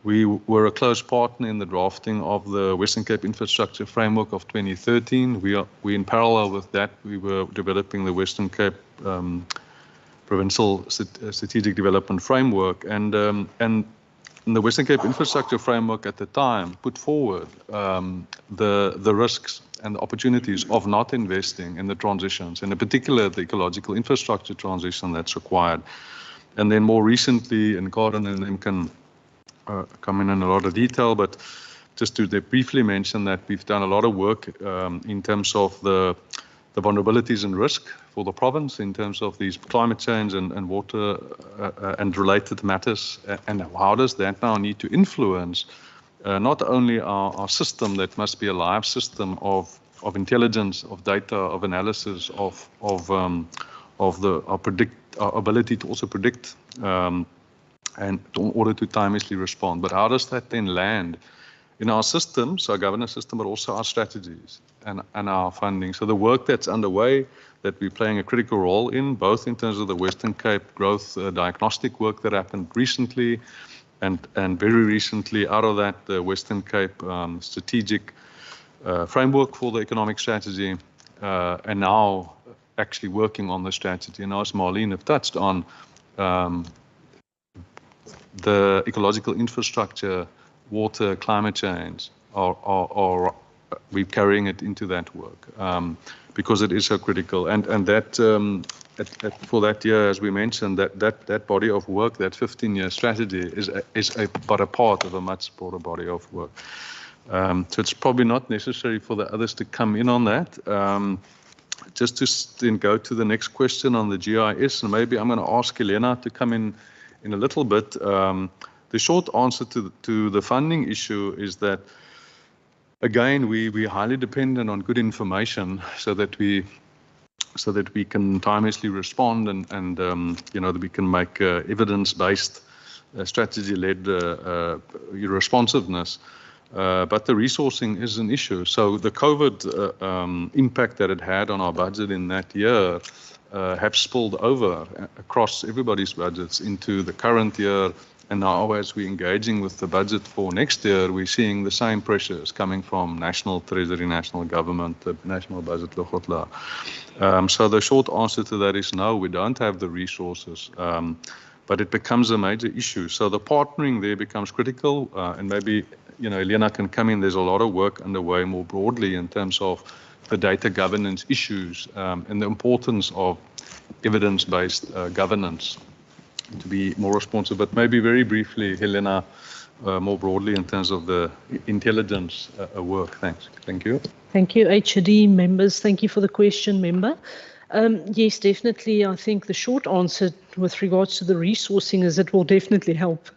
were a close partner in the drafting of the Western Cape Infrastructure Framework of 2013. We in parallel with that, we were developing the Western Cape Provincial Strategic Development Framework. And the Western Cape Infrastructure Framework at the time put forward the risks and the opportunities of not investing in the transitions, and in particular the ecological infrastructure transition that's required. And then more recently, and Karen and them can come in a lot of detail, but just to briefly mention that we've done a lot of work in terms of the vulnerabilities and risk for the province in terms of these climate change and water and related matters, and how does that now need to influence not only our system that must be a live system of intelligence, of data, of analysis, of our ability to also predict and in order to timelessly respond. But how does that then land in our systems, our governance system, but also our strategies and our funding? So the work that's underway that we're playing a critical role in, both in terms of the Western Cape growth diagnostic work that happened recently, and very recently out of that, the Western Cape strategic framework for the economic strategy, and now actually working on the strategy. And as Marlene have touched on, the ecological infrastructure, water, climate change, are we're carrying it into that work because it is so critical. And that for that year, as we mentioned, that body of work, that 15-year strategy is but a part of a much broader body of work. So it's probably not necessary for the others to come in on that. Just to then go to the next question on the GIS, and maybe I'm going to ask Helena to come in a little bit. The short answer to the funding issue is that, again, we're highly dependent on good information so that we can timelessly respond and that we can make evidence-based, strategy-led responsiveness. But the resourcing is an issue. So the COVID impact that it had on our budget in that year have spilled over across everybody's budgets into the current year. And now as we're engaging with the budget for next year, we're seeing the same pressures coming from National Treasury, National Government, the National Budget. So the short answer to that is no, we don't have the resources, but it becomes a major issue. So the partnering there becomes critical, and maybe Elena can come in. There's a lot of work underway more broadly in terms of the data governance issues and the importance of evidence-based governance to be more responsive. But maybe very briefly, Helena, more broadly in terms of the intelligence work. Thanks. Thank you. Thank you, HOD members. Thank you for the question, member. Yes, definitely. I think the short answer with regards to the resourcing is it will definitely help.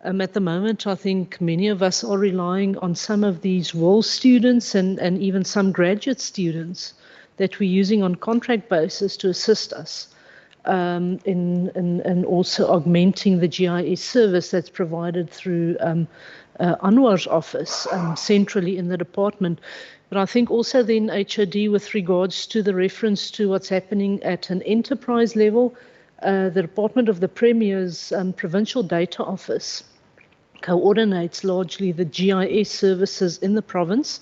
At the moment, I think many of us are relying on some of these WIL students and even some graduate students that we're using on contract basis to assist us in also augmenting the GIS service that's provided through Anwar's office centrally in the department. But I think also then HOD with regards to the reference to what's happening at an enterprise level, the Department of the Premier's Provincial Data Office coordinates largely the GIS services in the province.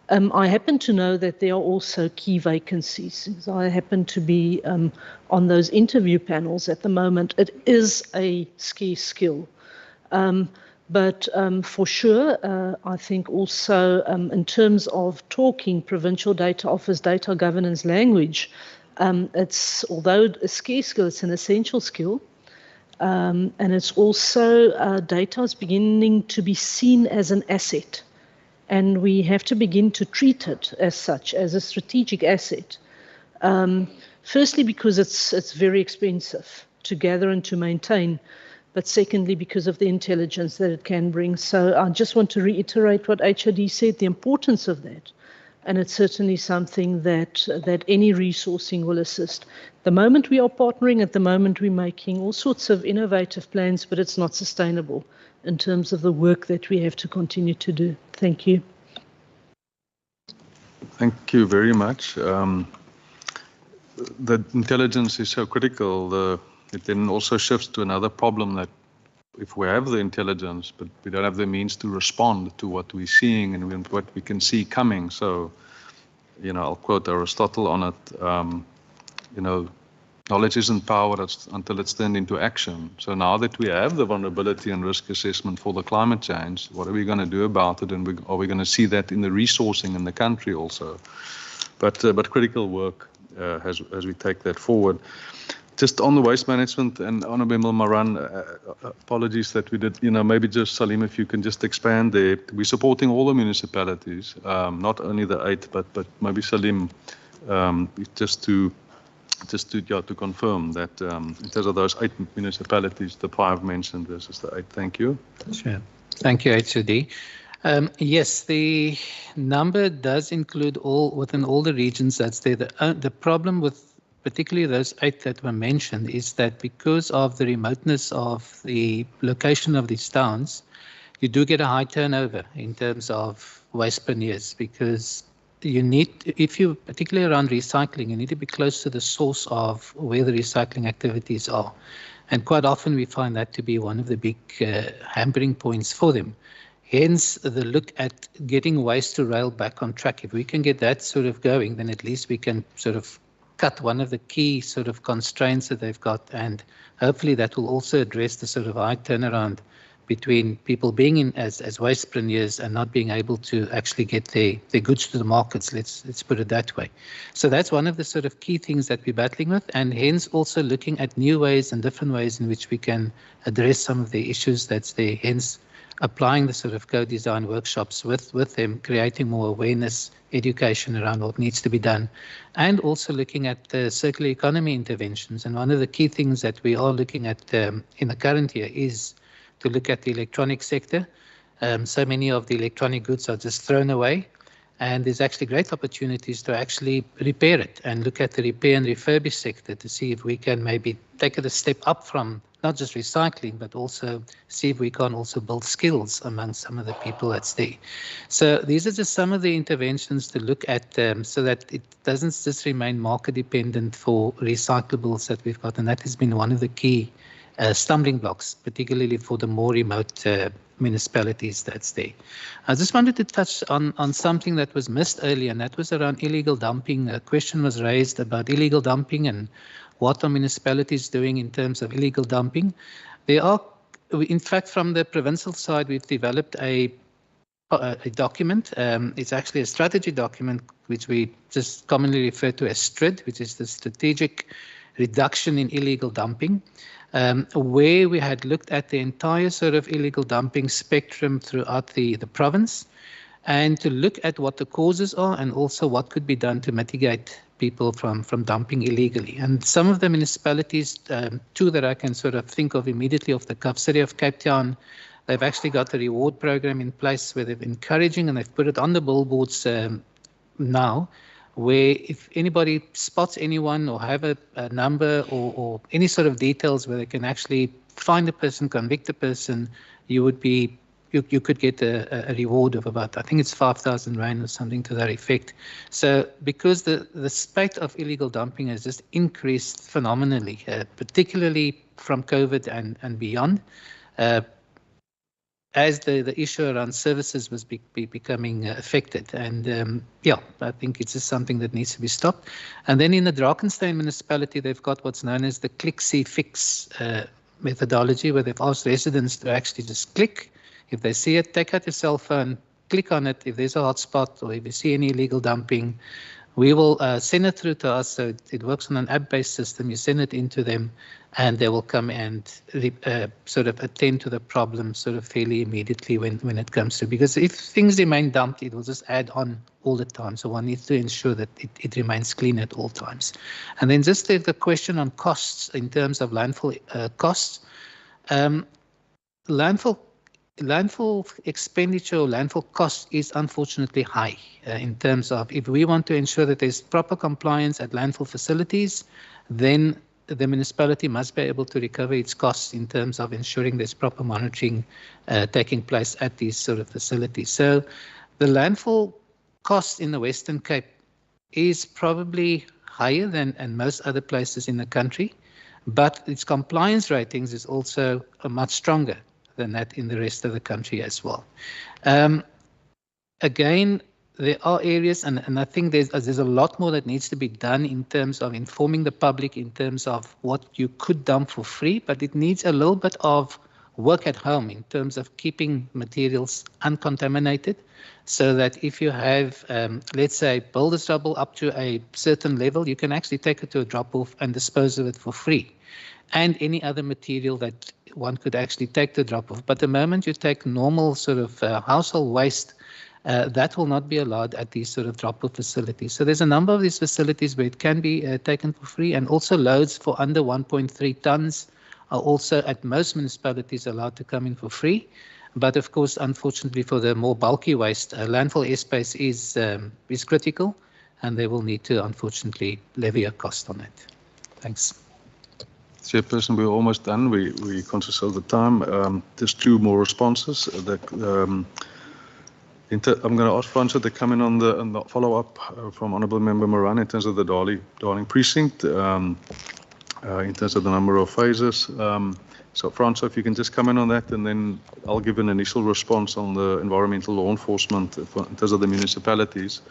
I happen to know that there are also key vacancies. I happen to be on those interview panels at the moment. It is a scarce skill. But for sure, I think also in terms of talking Provincial Data Office data governance language, it's, although a scarce skill, it's an essential skill. And it's also data is beginning to be seen as an asset. And we have to begin to treat it as such, as a strategic asset. Firstly, because it's very expensive to gather and to maintain, but secondly, because of the intelligence that it can bring. So I just want to reiterate what HOD said, the importance of that. And it's certainly something that any resourcing will assist. The moment we are partnering, at the moment we're making all sorts of innovative plans, but it's not sustainable in terms of the work that we have to continue to do. Thank you. Thank you very much. The intelligence is so critical. It then also shifts to another problem that if we have the intelligence, but we don't have the means to respond to what we're seeing and what we can see coming. So, I'll quote Aristotle on it. knowledge isn't power until it's turned into action. So now that we have the vulnerability and risk assessment for the climate change, what are we going to do about it? And are we going to see that in the resourcing in the country also? But critical work as we take that forward. Just on the waste management, and Honourable Member Maran, apologies that we did, maybe just Salim, if you can just expand there. We're supporting all the municipalities, not only the 8, but maybe Salim, just to confirm that in terms of those 8 municipalities, the 5 mentioned versus the 8. Thank you. Sure. Thank you, HOD. Yes, the number does include within all the regions that's there. The problem with particularly those 8 that were mentioned is that because of the remoteness of the location of these towns, you do get a high turnover in terms of waste per years, because you need, if you, particularly around recycling, you need to be close to the source of where the recycling activities are. And quite often we find that to be one of the big hampering points for them. Hence, the look at getting waste to rail back on track. If we can get that sort of going, then at least we can sort of cut one of the key sort of constraints that they've got, and hopefully that will also address the sort of high turnaround between people being in as wastepreneurs and not being able to actually get their goods to the markets, let's put it that way. So that's one of the sort of key things that we're battling with, and hence also looking at new ways and different ways in which we can address some of the issues that's there, hence applying the sort of co-design workshops with them, creating more awareness, education around what needs to be done, and also looking at the circular economy interventions. And one of the key things that we are looking at in the current year is to look at the electronic sector. So many of the electronic goods are just thrown away, and there's actually great opportunities to actually repair it and look at the repair and refurbish sector to see if we can maybe take it a step up from not just recycling, but also see if we can also build skills among some of the people that's there. So these are just some of the interventions to look at so that it doesn't just remain market dependent for recyclables that we've got. And that has been one of the key stumbling blocks, particularly for the more remote municipalities that's there. I just wanted to touch on something that was missed earlier, and that was around illegal dumping. A question was raised about illegal dumping and what are municipalities doing in terms of illegal dumping. There are, in fact, from the provincial side, we've developed a document. It's actually a strategy document, which we just commonly refer to as STRID, which is the Strategic Reduction in Illegal Dumping, where we had looked at the entire sort of illegal dumping spectrum throughout the province, and to look at what the causes are and also what could be done to mitigate people from dumping illegally. And some of the municipalities, 2 that I can sort of think of immediately off the cuff, City of Cape Town, they've actually got a reward program in place where they're encouraging, and they've put it on the billboards now, where if anybody spots anyone or have a number or any sort of details where they can actually find a person, convict a person, you would be you could get a reward of about, I think it's 5,000 rand or something to that effect. So because the spate of illegal dumping has just increased phenomenally, particularly from COVID and beyond, as the issue around services was becoming affected. And yeah, I think it's just something that needs to be stopped. And then in the Drakensberg municipality, they've got what's known as the click, see, fix methodology, where they've asked residents to actually just click. If they see it, take out your cell phone, click on it. If there's a hotspot or if you see any illegal dumping, we will send it through to us. So it works on an app-based system. You send it into them, and they will come and sort of attend to the problem sort of fairly immediately when it comes to. Because if things remain dumped, it will just add on all the time. So one needs to ensure that it remains clean at all times. And then just the question on costs in terms of landfill costs. Landfill expenditure or landfill cost is unfortunately high in terms of, if we want to ensure that there's proper compliance at landfill facilities, then the municipality must be able to recover its costs in terms of ensuring there's proper monitoring taking place at these sort of facilities. So the landfill cost in the Western Cape is probably higher than in most other places in the country, but its compliance ratings is also much stronger than that in the rest of the country as well. Again, there are areas, and I think there's a lot more that needs to be done in terms of informing the public in terms of what you could dump for free, but it needs a little bit of work at home in terms of keeping materials uncontaminated, so that if you have, let's say, builder's rubble up to a certain level, you can actually take it to a drop-off and dispose of it for free, and any other material that one could actually take to drop-off. But the moment you take normal sort of household waste, that will not be allowed at these sort of drop-off facilities. So there's a number of these facilities where it can be taken for free, and also loads for under 1.3 tons are also at most municipalities allowed to come in for free. But of course, unfortunately, for the more bulky waste, landfill airspace is critical, and they will need to, unfortunately, levy a cost on it. Thanks. Chairperson, we're almost done. We're conscious of the time. Just two more responses. I'm going to ask Francois to come in on the follow-up from Honourable Member Moran in terms of the Darling precinct, in terms of the number of phases. So Francois, if you can just come in on that, and then I'll give an initial response on the environmental law enforcement in terms of the municipalities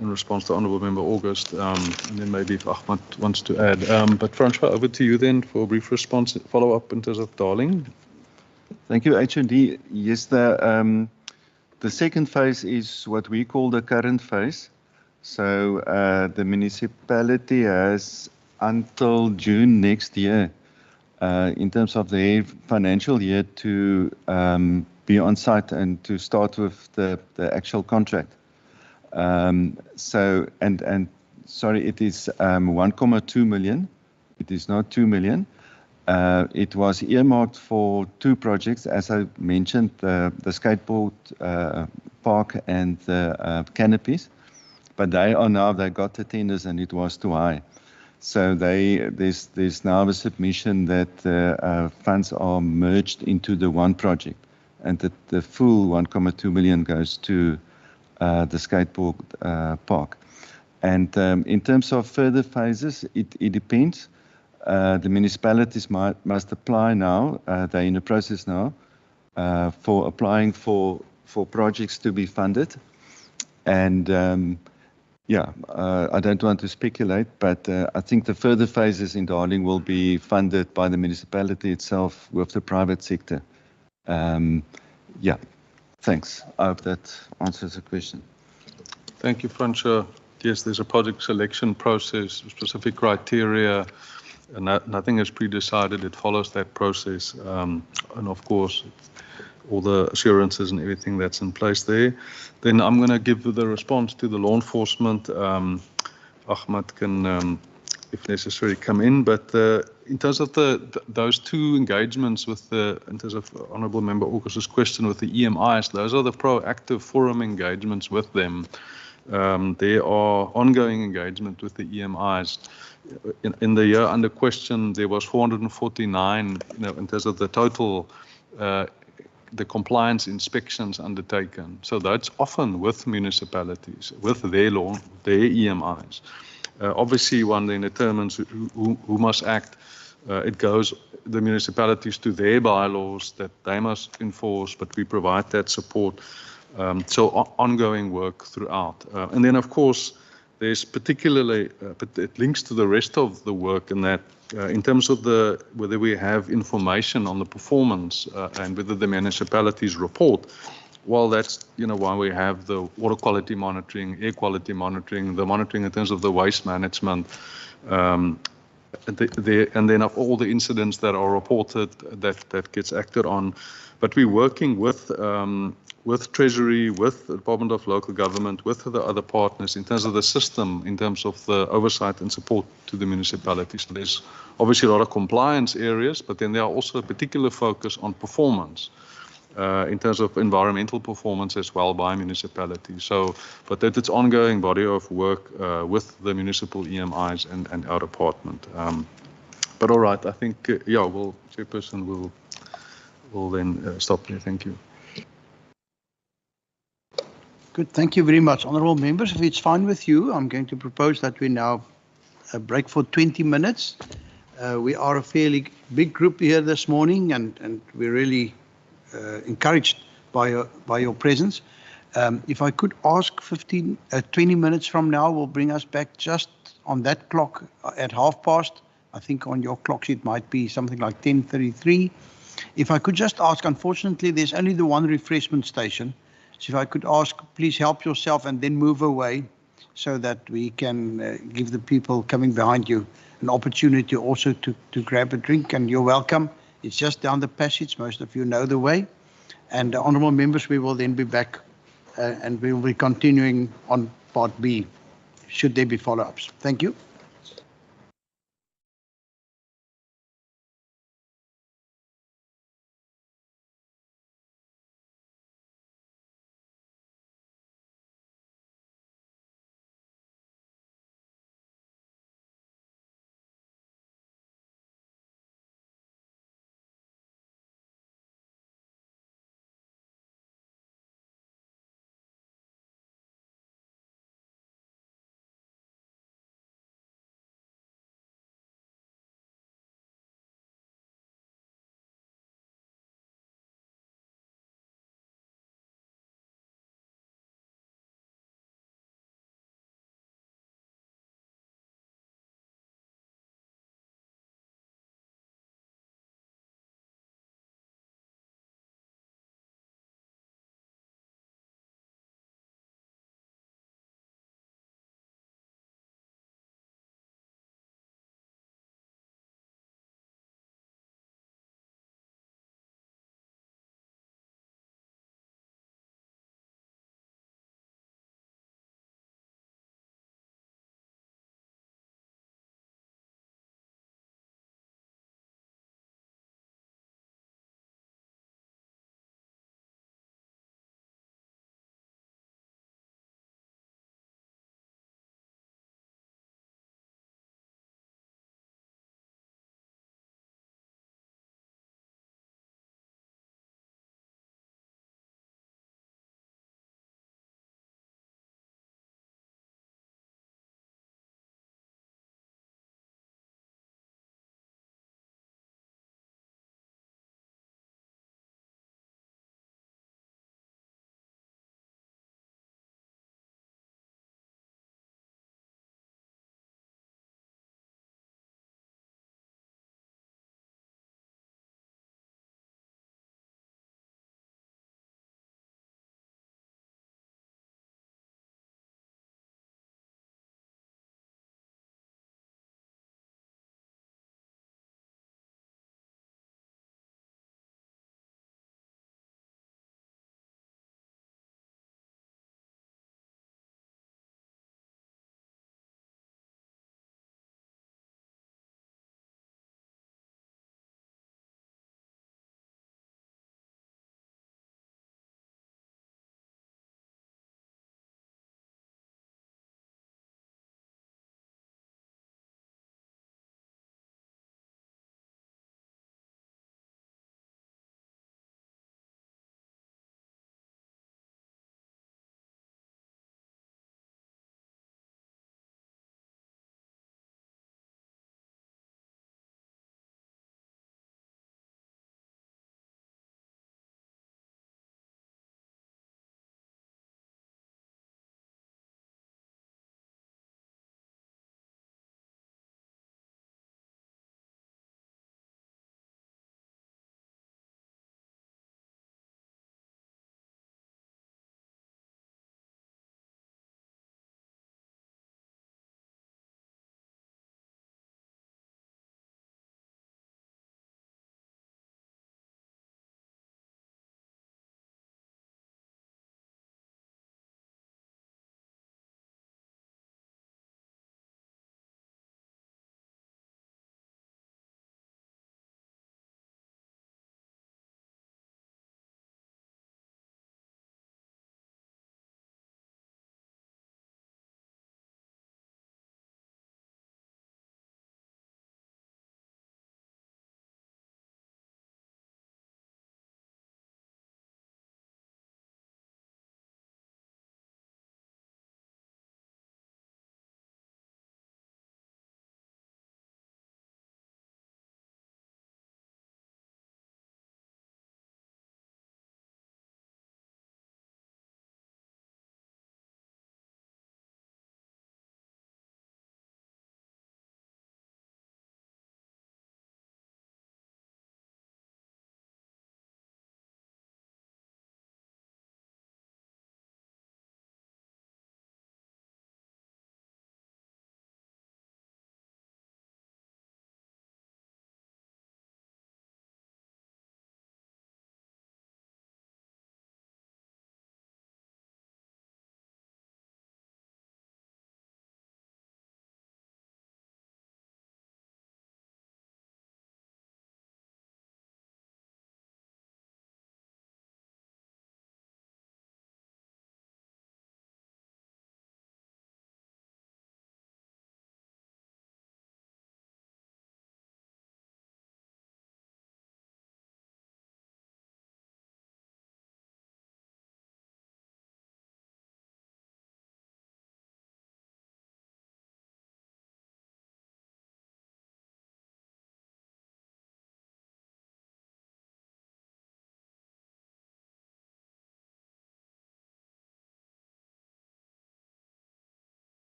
in response to Honourable Member August, and then maybe if Ahmad wants to add. But Francois, over to you then for a brief response, follow-up in terms of Darling. Thank you, HOD. Yes, the second phase is what we call the current phase. So the municipality has until June next year, in terms of their financial year, to be on site and to start with the actual contract. Sorry, it is 1.2 million. It is not 2 million. It was earmarked for two projects, as I mentioned, the skateboard park and the canopies, but they got the tenders and it was too high. So there's now a submission that funds are merged into the one project, and that the full 1.2 million goes to the skateboard park. And in terms of further phases, it depends. The municipalities must apply now. They're in the process now for applying for projects to be funded. And I don't want to speculate, but I think the further phases in Darling will be funded by the municipality itself with the private sector. Thanks. I hope that answers the question. Thank you, Francois. Yes, there's a project selection process, specific criteria, and nothing is pre-decided. It follows that process. And of course, all the assurances and everything that's in place there. Then I'm going to give the response to the law enforcement. Ahmad can, if necessary, come in. But in terms of those two engagements in terms of Honourable Member August's question with the EMIs, those are the proactive forum engagements with them. There are ongoing engagement with the EMIs. In the year under question, there was 449, in terms of the total, the compliance inspections undertaken. So that's often with municipalities, with their EMIs. Obviously, one then determines who must act. It goes the municipalities to their bylaws that they must enforce, but we provide that support. So ongoing work throughout. And then, of course, there's particularly, but it links to the rest of the work in that in terms of whether we have information on the performance and whether the municipalities report, well, that's why we have the water quality monitoring, air quality monitoring, the monitoring in terms of the waste management, and then of all the incidents that are reported that gets acted on. But we're working with Treasury, with the Department of Local Government, with the other partners in terms of the system, in terms of the oversight and support to the municipalities. So there's obviously a lot of compliance areas, but then there are also a particular focus on performance in terms of environmental performance as well by municipalities. So, but that it's ongoing body of work with the municipal EMIs and our department. But all right, I think, Chairperson will then stop there. Thank you. Good, thank you very much. Honourable members, if it's fine with you, I'm going to propose that we now break for 20 minutes. We are a fairly big group here this morning, and we're really encouraged by your presence. If I could ask 20 minutes from now will bring us back just on that clock at past. I think on your clocks it might be something like 10:33. If I could just ask, unfortunately, there's only the one refreshment station. So if I could ask, please help yourself and then move away so that we can give the people coming behind you an opportunity also to grab a drink. And you're welcome. It's just down the passage. Most of you know the way. And honourable members, we will then be back and we will be continuing on part B, should there be follow-ups. Thank you.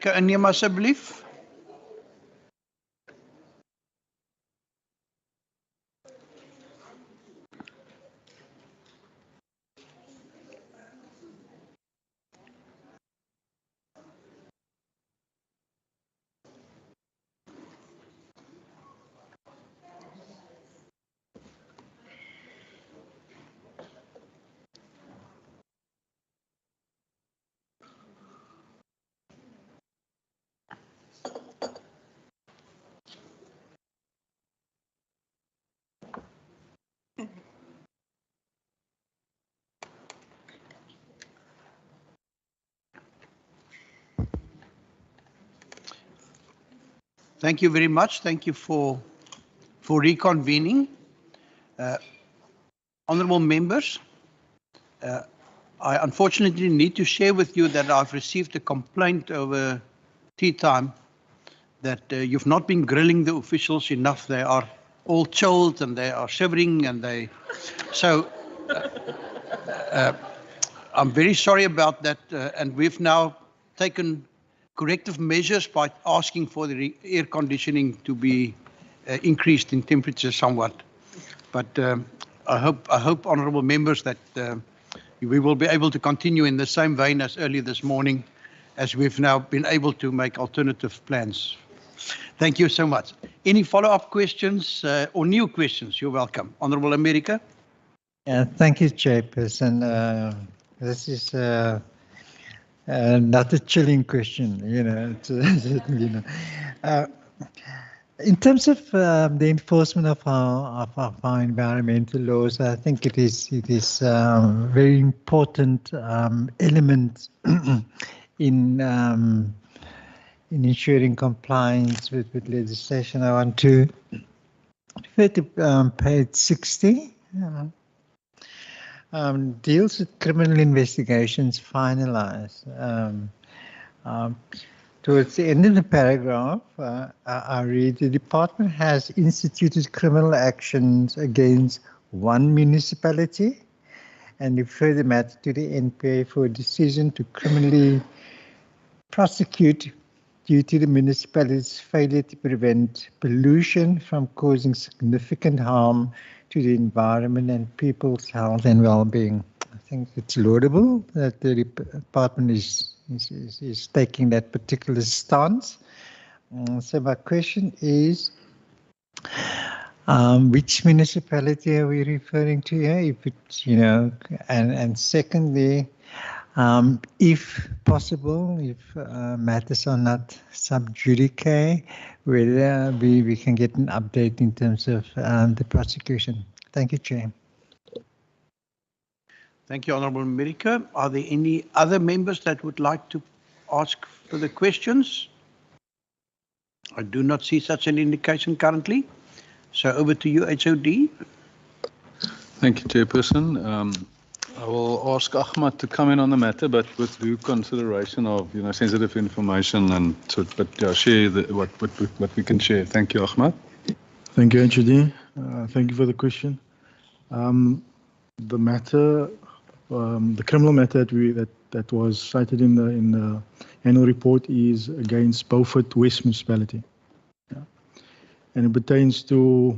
Amerika inneem asseblief. Thank you very much. Thank you for reconvening. Honourable members, I unfortunately need to share with you that I've received a complaint over tea time that you've not been grilling the officials enough. They are all chilled and they are shivering and they... So I'm very sorry about that, and we've now taken corrective measures by asking for the air conditioning to be increased in temperature somewhat. But I hope, honourable members, that we will be able to continue in the same vein as earlier this morning, as we've now been able to make alternative plans. Thank you so much. Any follow-up questions or new questions? You're welcome. Honourable America. Thank you, Chairperson. This is not a chilling question, you know. In terms of the enforcement of our environmental laws, I think it is very important element in ensuring compliance with legislation. I want to refer to page 60. Deals with criminal investigations finalized. Towards the end of the paragraph, I read, the department has instituted criminal actions against one municipality and refer the matter to the NPA for a decision to criminally prosecute due to the municipality's failure to prevent pollution from causing significant harm to the environment and people's health and well-being. I think it's laudable that the department is taking that particular stance. So my question is, which municipality are we referring to here? If it's, you know, and secondly, if possible, if matters are not sub judice, whether we can get an update in terms of the prosecution. Thank you, Chair. Thank you, Honourable America. Are there any other members that would like to ask further questions? I do not see such an indication currently. So over to you, HOD. Thank you, Chairperson. I will ask Ahmad to come in on the matter, but with due consideration of, you know, sensitive information, and so, but yeah, share what we can share. Thank you, Ahmad. Thank you, HOD. Thank you for the question. The matter, the criminal matter that was cited in the annual report is against Beaufort West Municipality, yeah. And it pertains to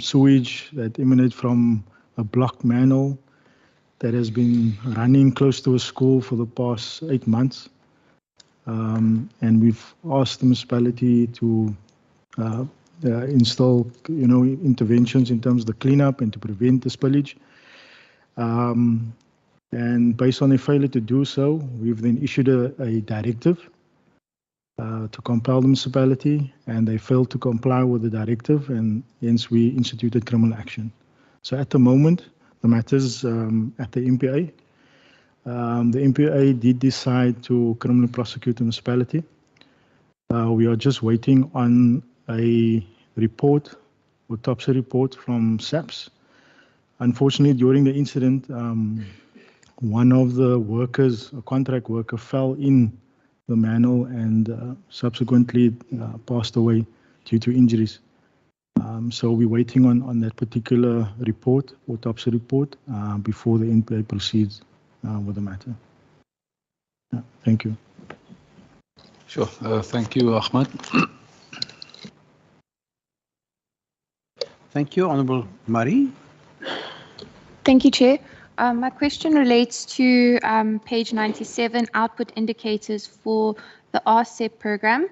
sewage that emanates from a block manhole that has been running close to a school for the past 8 months. And we've asked the municipality to install, you know, interventions in terms of the cleanup and to prevent the spillage. And based on a failure to do so, we've then issued a directive to compel the municipality, and they failed to comply with the directive, and hence we instituted criminal action. So at the moment, the matters at the MPA. The MPA did decide to criminally prosecute the municipality. We are just waiting on a report, autopsy report from SAPS. Unfortunately, during the incident, one of the workers, a contract worker, fell in the manhole and subsequently passed away due to injuries. So we're waiting on that particular report, autopsy report, before the NPA proceeds with the matter. Yeah, thank you. Sure. Thank you, Ahmed. Thank you, Honourable Marie. Thank you, Chair. My question relates to page 97, output indicators for the RCEP program.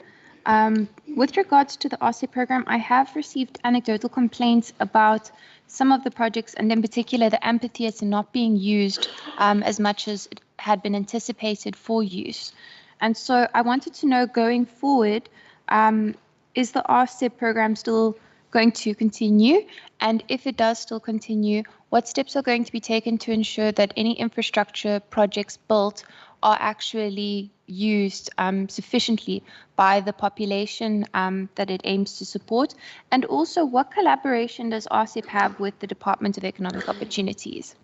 With regards to the RCEP program, I have received anecdotal complaints about some of the projects, and in particular the amphitheatre not being used as much as it had been anticipated for use. And so I wanted to know, going forward, is the RCEP program still going to continue? And if it does still continue, what steps are going to be taken to ensure that any infrastructure projects built are actually used sufficiently by the population that it aims to support? And also, what collaboration does RCEP have with the Department of Economic Opportunities?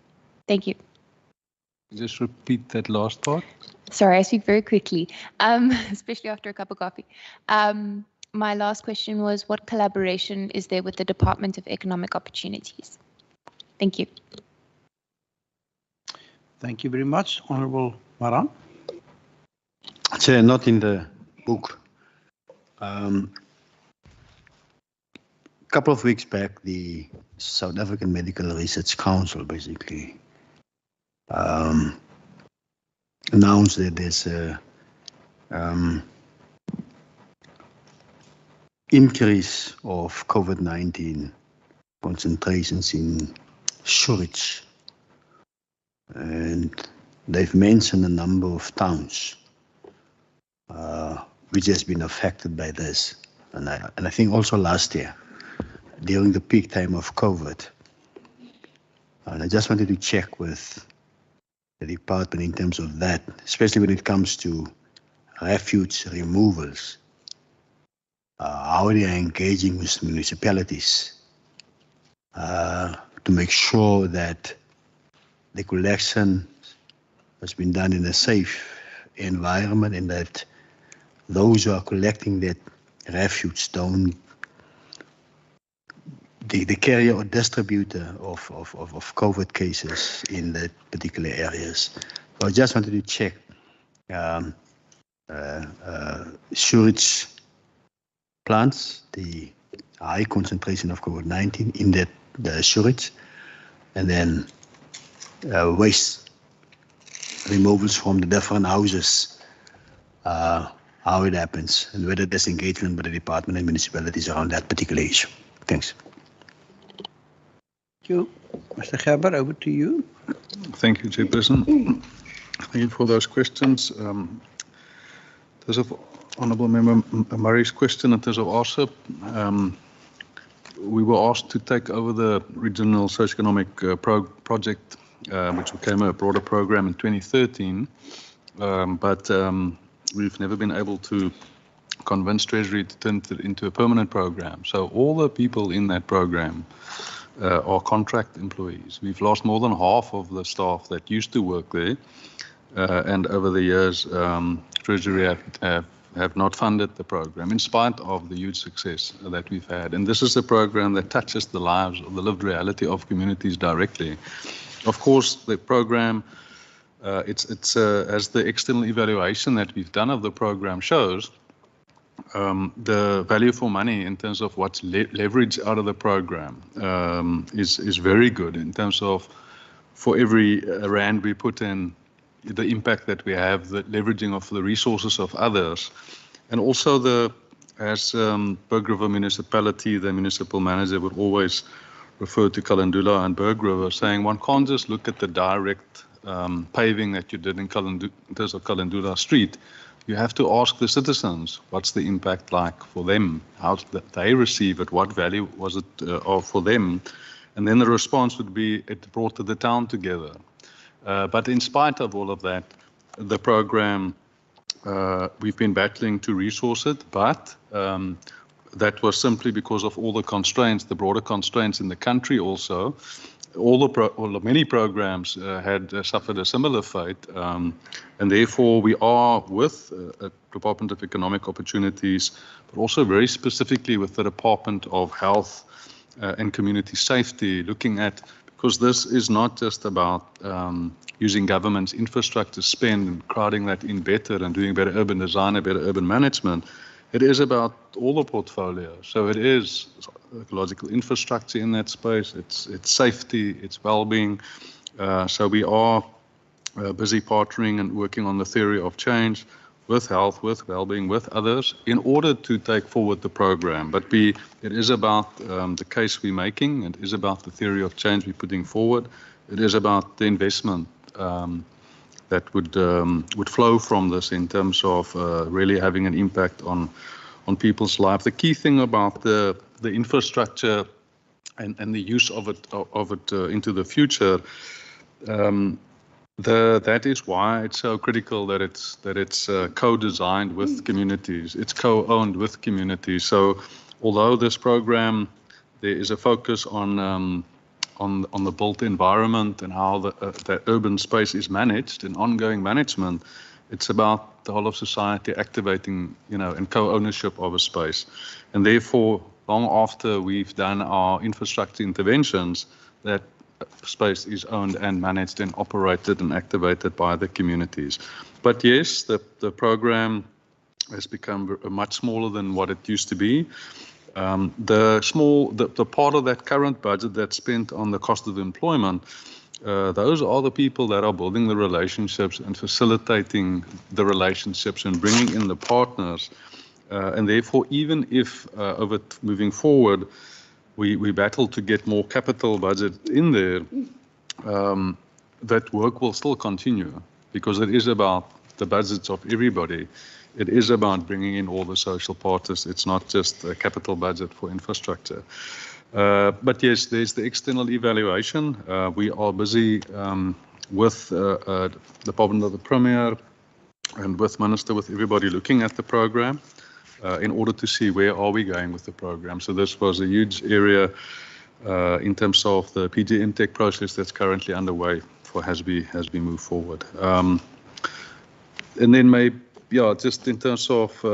Thank you. Just repeat that last part. Sorry, I speak very quickly, especially after a cup of coffee. My last question was, what collaboration is there with the Department of Economic Opportunities? Thank you. Thank you very much. Honourable Maran. Chair, not in the book. A couple of weeks back, the South African Medical Research Council basically announced that there's a increase of COVID-19 concentrations in sewage, and they've mentioned a number of towns which has been affected by this, and I think also last year during the peak time of COVID. And I just wanted to check with the department in terms of that, especially when it comes to refuge removals. How they are engaging with municipalities to make sure that the collection has been done in a safe environment, and that those who are collecting that refuge don't, the carrier or distributor of COVID cases in that particular areas. So I just wanted to check sewage plants, the high concentration of COVID-19 in that the sewage, and then waste removals from the different houses, how it happens, and whether there's engagement with the department and municipalities around that particular issue. Thanks. Thank you. Mr. Gerber, over to you. Thank you, Chairperson. Thank you for those questions. There's a Honourable Member Murray's question in terms of RCEP. We were asked to take over the regional socioeconomic project, which became a broader program in 2013, but we've never been able to convince Treasury to turn it into a permanent program. So all the people in that program are contract employees. We've lost more than half of the staff that used to work there, and over the years, Treasury have not funded the program in spite of the huge success that we've had. And this is a program that touches the lives of the lived reality of communities directly. Of course, the program, it's as the external evaluation that we've done of the program shows, the value for money in terms of what's leveraged out of the program is very good in terms of, for every rand we put in, the impact that we have, the leveraging of the resources of others, and also as Berg River Municipality, the municipal manager would always refer to Kalindula and Berg River, saying one can't just look at the direct paving that you did in terms of Kalindula Street. You have to ask the citizens, what's the impact like for them? How did they receive it? What value was it for them? And then the response would be, it brought the town together. But in spite of all of that, the program, we've been battling to resource it, but that was simply because of all the constraints, the broader constraints in the country also. Many programs had suffered a similar fate, and therefore we are with Department of Economic Opportunities, but also very specifically with the Department of Health and Community Safety, looking at, because this is not just about using government's infrastructure spend and crowding that in better and doing better urban design and better urban management. It is about all the portfolio. So it is ecological infrastructure in that space, it's safety, it's well-being. So we are busy partnering and working on the theory of change with health, with well-being, with others, in order to take forward the program. But it is about the case we're making, it is about the theory of change we're putting forward, it is about the investment that would flow from this in terms of really having an impact on people's lives. The key thing about the infrastructure and the use of it into the future, that is why it's so critical that it's co-designed with communities, it's co-owned with communities. So although this program, there is a focus on the built environment and how the urban space is managed and ongoing management, it's about the whole of society activating, and co-ownership of a space. And therefore, long after we've done our infrastructure interventions, that space is owned and managed and operated and activated by the communities. But yes, the program has become much smaller than what it used to be. The part of that current budget that's spent on the cost of employment, those are the people that are building the relationships and facilitating the relationships and bringing in the partners. And therefore, even if moving forward, we battle to get more capital budget in there, that work will still continue, because it is about the budgets of everybody. It is about bringing in all the social partners. It's not just a capital budget for infrastructure. But yes, there's the external evaluation. We are busy with the Department of the Premier and with Minister, with everybody looking at the program in order to see where are we going with the program. So this was a huge area in terms of the PG intake process that's currently underway as we move forward. And then just in terms of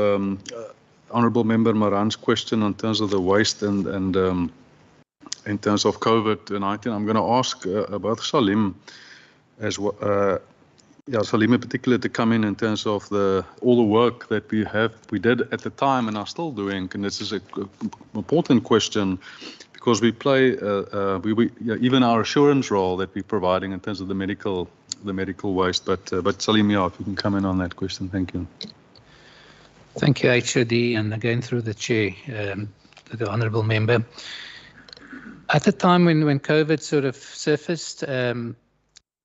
Honourable Member Maran's question in terms of the waste and in terms of COVID-19, I'm going to ask about Salim as well. Salim in particular to come in terms of all the work that we did at the time and are still doing, and this is an important question because we play even our assurance role that we're providing in terms of the medical waste. But Salim, if you can come in on that question, thank you. Thank you, HOD, and again through the chair, the honourable member. At the time when COVID sort of surfaced,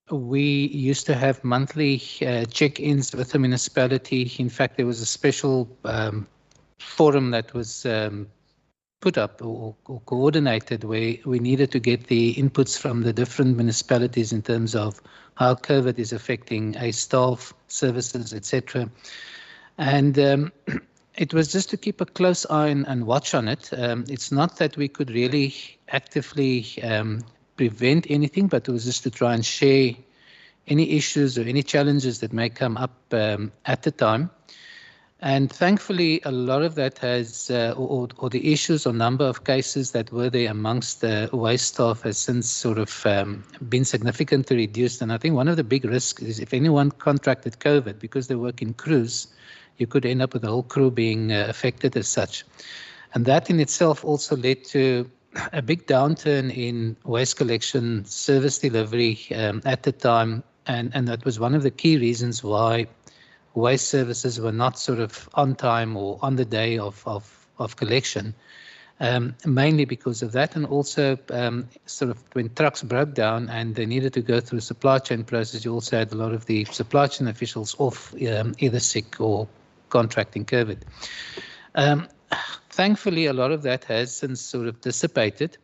we used to have monthly check-ins with the municipality. In fact, there was a special forum that was put up or coordinated where we needed to get the inputs from the different municipalities in terms of how COVID is affecting staff, services, etc. And it was just to keep a close eye and watch on it. It's not that we could really actively prevent anything, but it was just to try and share any issues or any challenges that may come up at the time. And thankfully, a lot of that has, or the issues or number of cases that were there amongst the waste staff has since sort of been significantly reduced. And I think one of the big risks is if anyone contracted COVID, because they work in crews, you could end up with the whole crew being affected as such. And that in itself also led to a big downturn in waste collection service delivery at the time. And that was one of the key reasons why waste services were not sort of on time or on the day of collection, mainly because of that. And also sort of when trucks broke down and they needed to go through supply chain process, you also had a lot of the supply chain officials off either sick or contracting COVID. Thankfully, a lot of that has since sort of dissipated,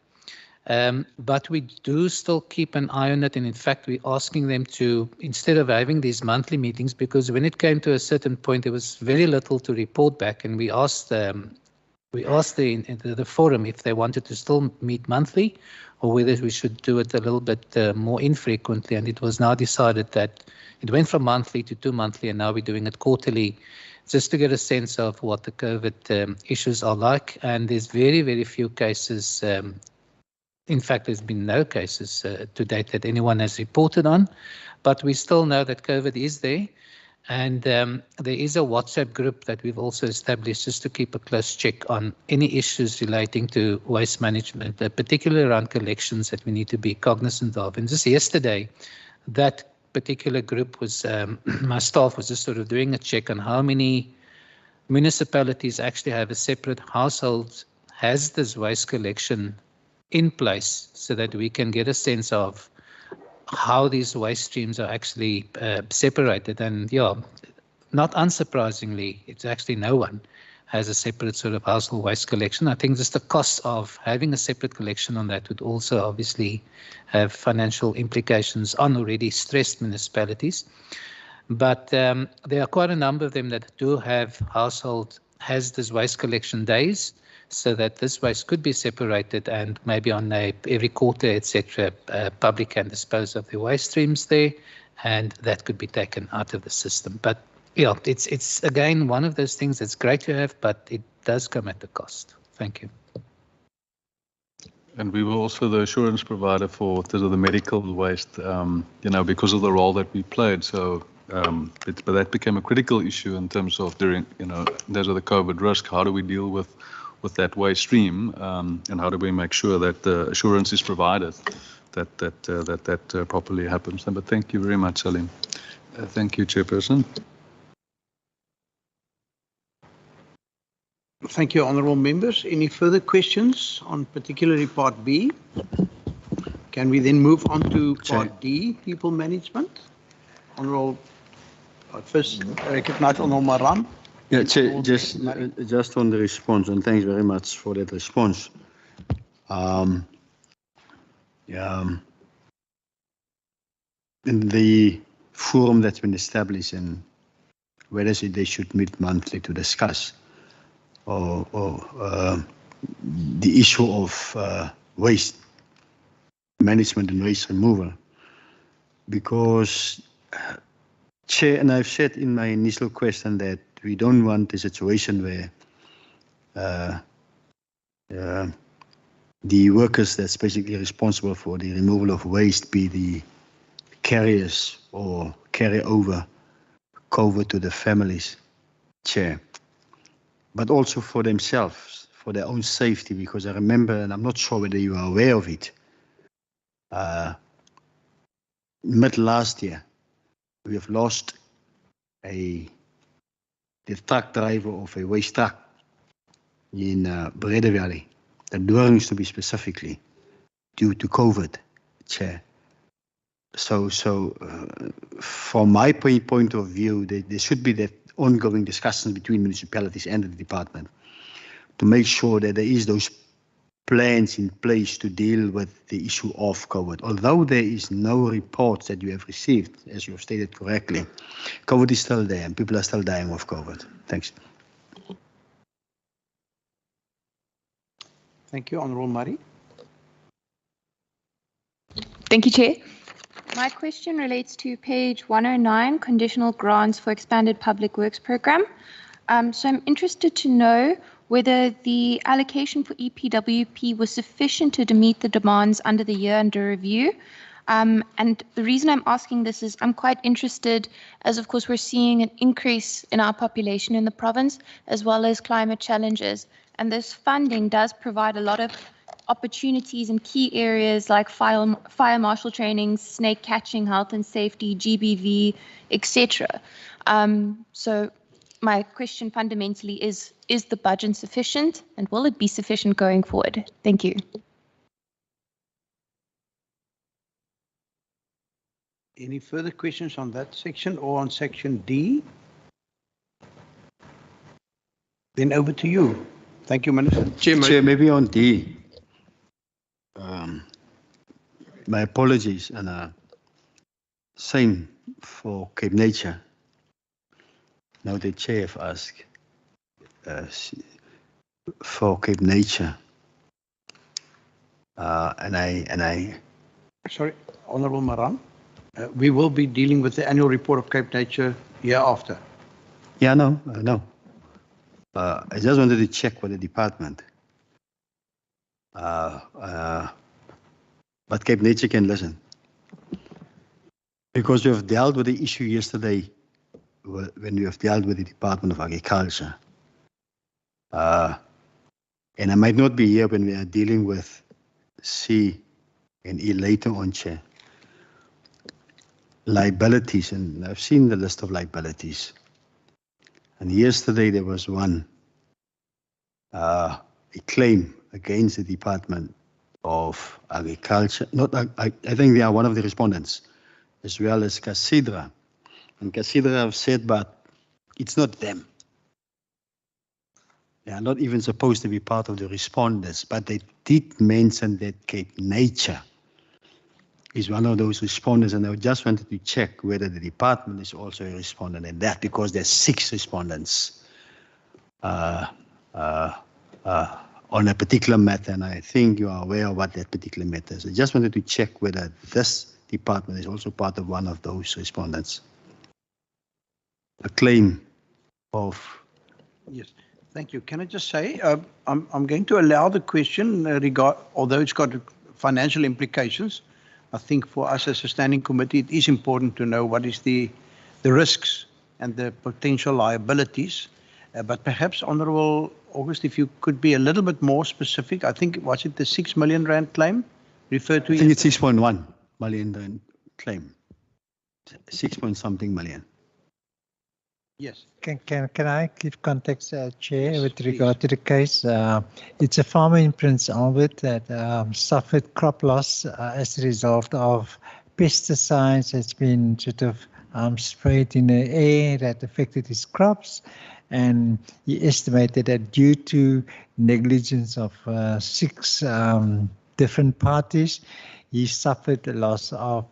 but we do still keep an eye on it. And in fact, we're asking them to, instead of having these monthly meetings, because when it came to a certain point, there was very little to report back. And we asked the forum if they wanted to still meet monthly or whether we should do it a little bit more infrequently. And it was now decided that it went from monthly to 2 monthly, and now we're doing it quarterly, just to get a sense of what the COVID issues are like. And there's very, very few cases In fact, there's been no cases to date that anyone has reported on, but we still know that COVID is there. And there is a WhatsApp group that we've also established just to keep a close check on any issues relating to waste management, particularly around collections that we need to be cognizant of. And just yesterday, that particular group was, my staff was just sort of doing a check on how many municipalities actually have a separate household hazardous waste collection in place so that we can get a sense of how these waste streams are actually separated. And yeah, not unsurprisingly, it's actually no one has a separate sort of household waste collection. I think just the cost of having a separate collection on that would also obviously have financial implications on already stressed municipalities. But there are quite a number of them that do have household hazardous waste collection days, so that this waste could be separated and maybe on every quarter, etc., public can dispose of the waste streams there, and that could be taken out of the system. But yeah, it's again one of those things that's great to have, but it does come at a cost. Thank you. And we were also the assurance provider for the medical waste, because of the role that we played. So, but that became a critical issue in terms of during, those are the COVID risk. How do we deal with that waste stream, and how do we make sure that the assurance is provided that properly happens? But thank you very much, Salim. Thank you, Chairperson. Thank you, honourable members. Any further questions on particularly Part B? Can we then move on to Part D, people management? Honourable, first recognize Honourable Maran. Yeah, Chair, just on the response, and thanks very much for that response. In the forum that's been established, and whether they should meet monthly to discuss or the issue of waste management and waste removal, because Chair, and I've said in my initial question that we don't want a situation where the workers that's basically responsible for the removal of waste be the carriers or carry over COVID to the families, Chair, but also for themselves, for their own safety, because I remember, and I'm not sure whether you are aware of it, mid last year, we have lost the truck driver of a waste truck in Brede Valley, the Dorings to be specifically, due to COVID, Chair. So from my point of view, there should be that ongoing discussions between municipalities and the department to make sure that there is those plans in place to deal with the issue of COVID. Although there is no reports that you have received, as you have stated correctly, COVID is still there and people are still dying of COVID. Thanks. Thank you, Honourable Murray. Thank you, Chair. My question relates to page 109, conditional grants for expanded public works program. So I'm interested to know whether the allocation for EPWP was sufficient to meet the demands under the year under review. And the reason I'm asking this is I'm quite interested, as of course we're seeing an increase in our population in the province, as well as climate challenges. And this funding does provide a lot of opportunities in key areas like fire marshal training, snake catching, health and safety, GBV, etc. So my question fundamentally is the budget sufficient, and will it be sufficient going forward? Thank you. Any further questions on that section or on section D? Then over to you. Thank you, Minister. Chair, maybe on D. My apologies, and same for Cape Nature. Now the Chair have asked for Cape Nature, and I. Sorry, Honourable Maran. We will be dealing with the annual report of Cape Nature year after. Yeah, no, no. I just wanted to check with the department. but Cape Nature can listen. Because we have dealt with the issue yesterday when we have dealt with the Department of Agriculture. And I might not be here when we are dealing with C and E later on, Chair. Liabilities, and I've seen the list of liabilities. And yesterday there was one, a claim against the Department of Agriculture. I think they are one of the respondents, as well as Casidra. And Casidra have said, but it's not them. They are not even supposed to be part of the respondents, but they did mention that Cape Nature is one of those respondents, and I just wanted to check whether the department is also a respondent in that, because there's 6 respondents on a particular matter, and I think you are aware of what that particular matter is. I just wanted to check whether this department is also part of one of those respondents. A claim of... Yes. Thank you. Can I just say, I'm going to allow the question, although it's got financial implications. I think for us as a standing committee, it is important to know what is the risks and the potential liabilities. But perhaps, Honourable August, if you could be a little bit more specific. I think, was it the 6 million rand claim referred to? I think it's 6.1 million rand claim. 6 point something million. Yes. Can I give context, Chair, with regard to the case? It's a farmer in Prince Albert that suffered crop loss as a result of pesticides that's been sort of sprayed in the air that affected his crops. And he estimated that due to negligence of 6 different parties, he suffered a loss of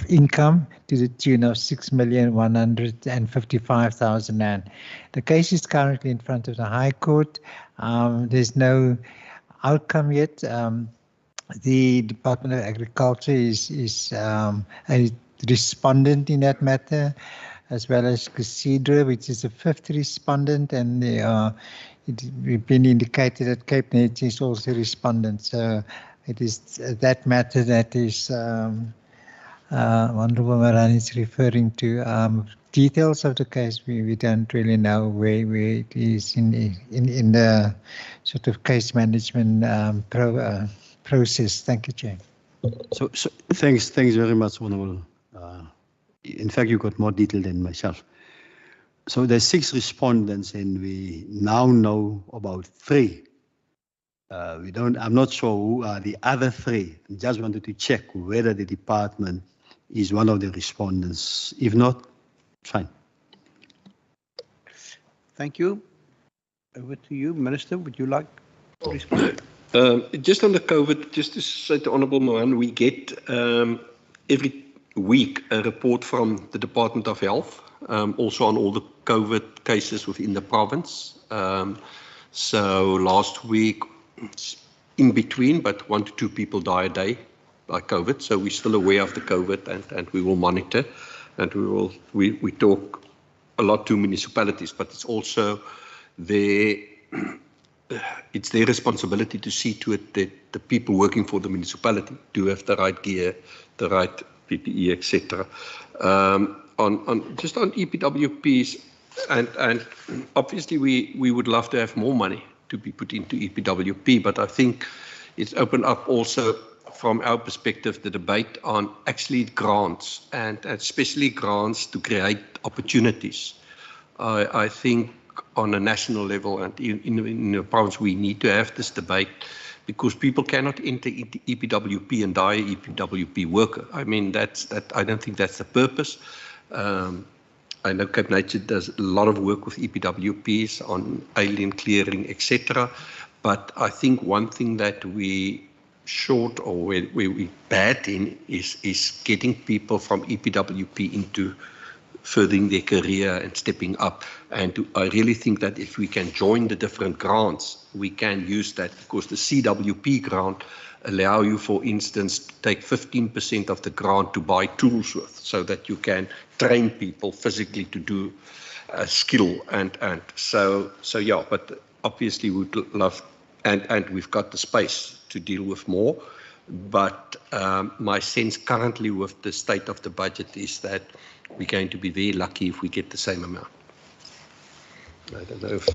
income to the tune of 6,155,000 rand. The case is currently in front of the High Court. There's no outcome yet. The Department of Agriculture is a respondent in that matter, as well as Casidra, which is a 5th respondent, and we've been indicated that Cape Nature is also a respondent. So it is that matter that is Honourable Maran is referring to. Details of the case, we don't really know where it is in the sort of case management process. Thank you, Chair. So thanks very much, Honourable. In fact, you got more detail than myself. So there's 6 respondents, and we now know about 3. I'm not sure who are the other 3. Just wanted to check whether the department is one of the respondents. If not, fine. Thank you. Over to you, Minister. Would you like to respond? Just on the COVID, just to say to Honourable Mohan, we get every week a report from the Department of Health, also on all the COVID cases within the province. So last week, in between, but 1 to 2 people die a day by COVID. So we're still aware of the COVID, and we will monitor, and we talk a lot to municipalities, but it's also it's their responsibility to see to it that the people working for the municipality do have the right gear, the right PPE, etc. Just on EPWPs, and obviously we would love to have more money to be put into EPWP, but I think it's opened up also from our perspective the debate on actually grants, and especially grants to create opportunities. I think on a national level and in the province we need to have this debate, because people cannot enter EPWP and die an EPWP worker. I mean, I don't think that's the purpose. I know Cape Nature does a lot of work with EPWPs on alien clearing, etc. But I think one thing that we short or where we bad in is getting people from EPWP into furthering their career and stepping up. And I really think that if we can join the different grants, we can use that, because the CWP grant allow you, for instance, to take 15% of the grant to buy tools with, so that you can train people physically to do a skill. And so yeah, but obviously we'd love, and we've got the space to deal with more. But my sense currently with the state of the budget is that we're going to be very lucky if we get the same amount. I don't know if...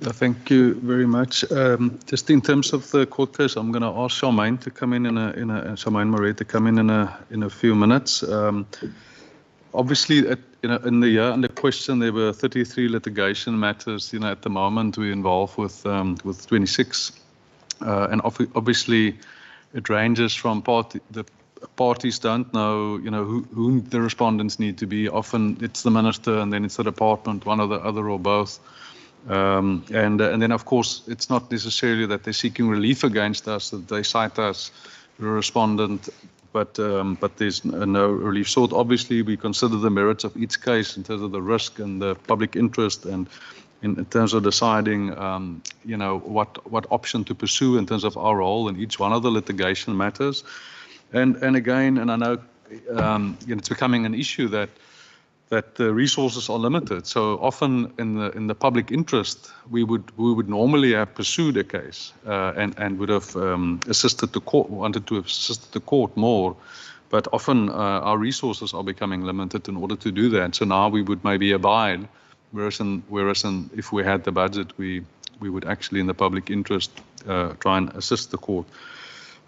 Thank you very much. Just in terms of the court case, I'm going to ask Charmaine to come in Charmaine Moret to come in a few minutes. Obviously, in the year under question, there were 33 litigation matters. At the moment, we're involved with 26, and obviously, it ranges from the parties don't know, who the respondents need to be. Often, it's the minister, and then it's the department, one or the other, or both. And then, of course, it's not necessarily that they're seeking relief against us, that they cite us, the respondent, but there's no relief sought. Obviously, we consider the merits of each case in terms of the risk and the public interest, and in terms of deciding, what option to pursue in terms of our role in each one of the litigation matters. And again, and I know, it's becoming an issue that the resources are limited. So often in the public interest, we would normally have pursued a case and would have assisted the court, wanted to have assisted the court more. But often our resources are becoming limited in order to do that. So now we would maybe abide, whereas if we had the budget, we would actually, in the public interest, try and assist the court.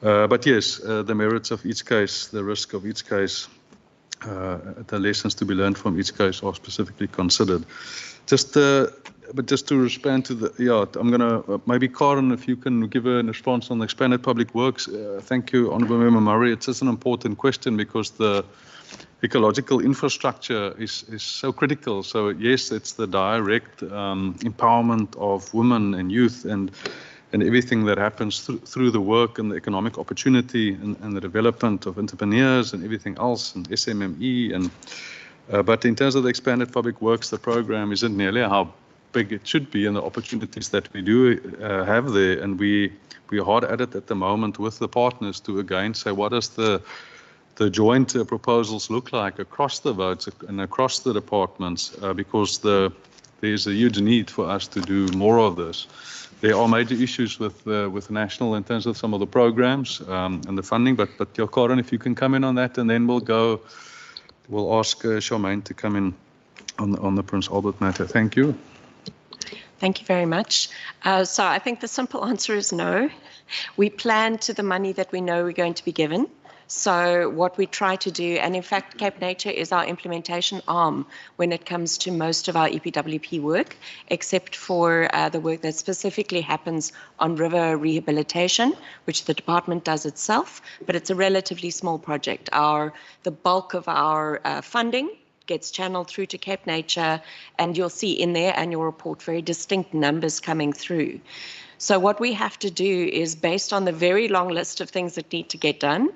But yes, the merits of each case, the risk of each case, the lessons to be learned from each case are specifically considered. But just to respond to I'm going to, maybe Karen, if you can give a response on the expanded public works. Thank you, Honourable Member Murray. It's just an important question because the ecological infrastructure is so critical. So yes, it's the direct empowerment of women and youth and everything that happens through the work and the economic opportunity and the development of entrepreneurs and everything else and SMME. But in terms of the expanded public works, the program isn't nearly how big it should be and the opportunities that we do have there. And we are hard at it at the moment with the partners to again say, what does the joint proposals look like across the votes and across the departments? Because there's a huge need for us to do more of this. There are major issues with national in terms of some of the programs and the funding, but Karen, if you can come in on that, and then we'll ask Charmaine to come in on the Prince Albert matter. Thank you. Thank you very much. So I think the simple answer is no. We plan to the money that we know we're going to be given. So what we try to do, and in fact, Cape Nature is our implementation arm when it comes to most of our EPWP work, except for the work that specifically happens on river rehabilitation, which the department does itself, but it's a relatively small project. The bulk of our funding gets channeled through to Cape Nature, and you'll see in their annual report very distinct numbers coming through. So what we have to do is based on the very long list of things that need to get done,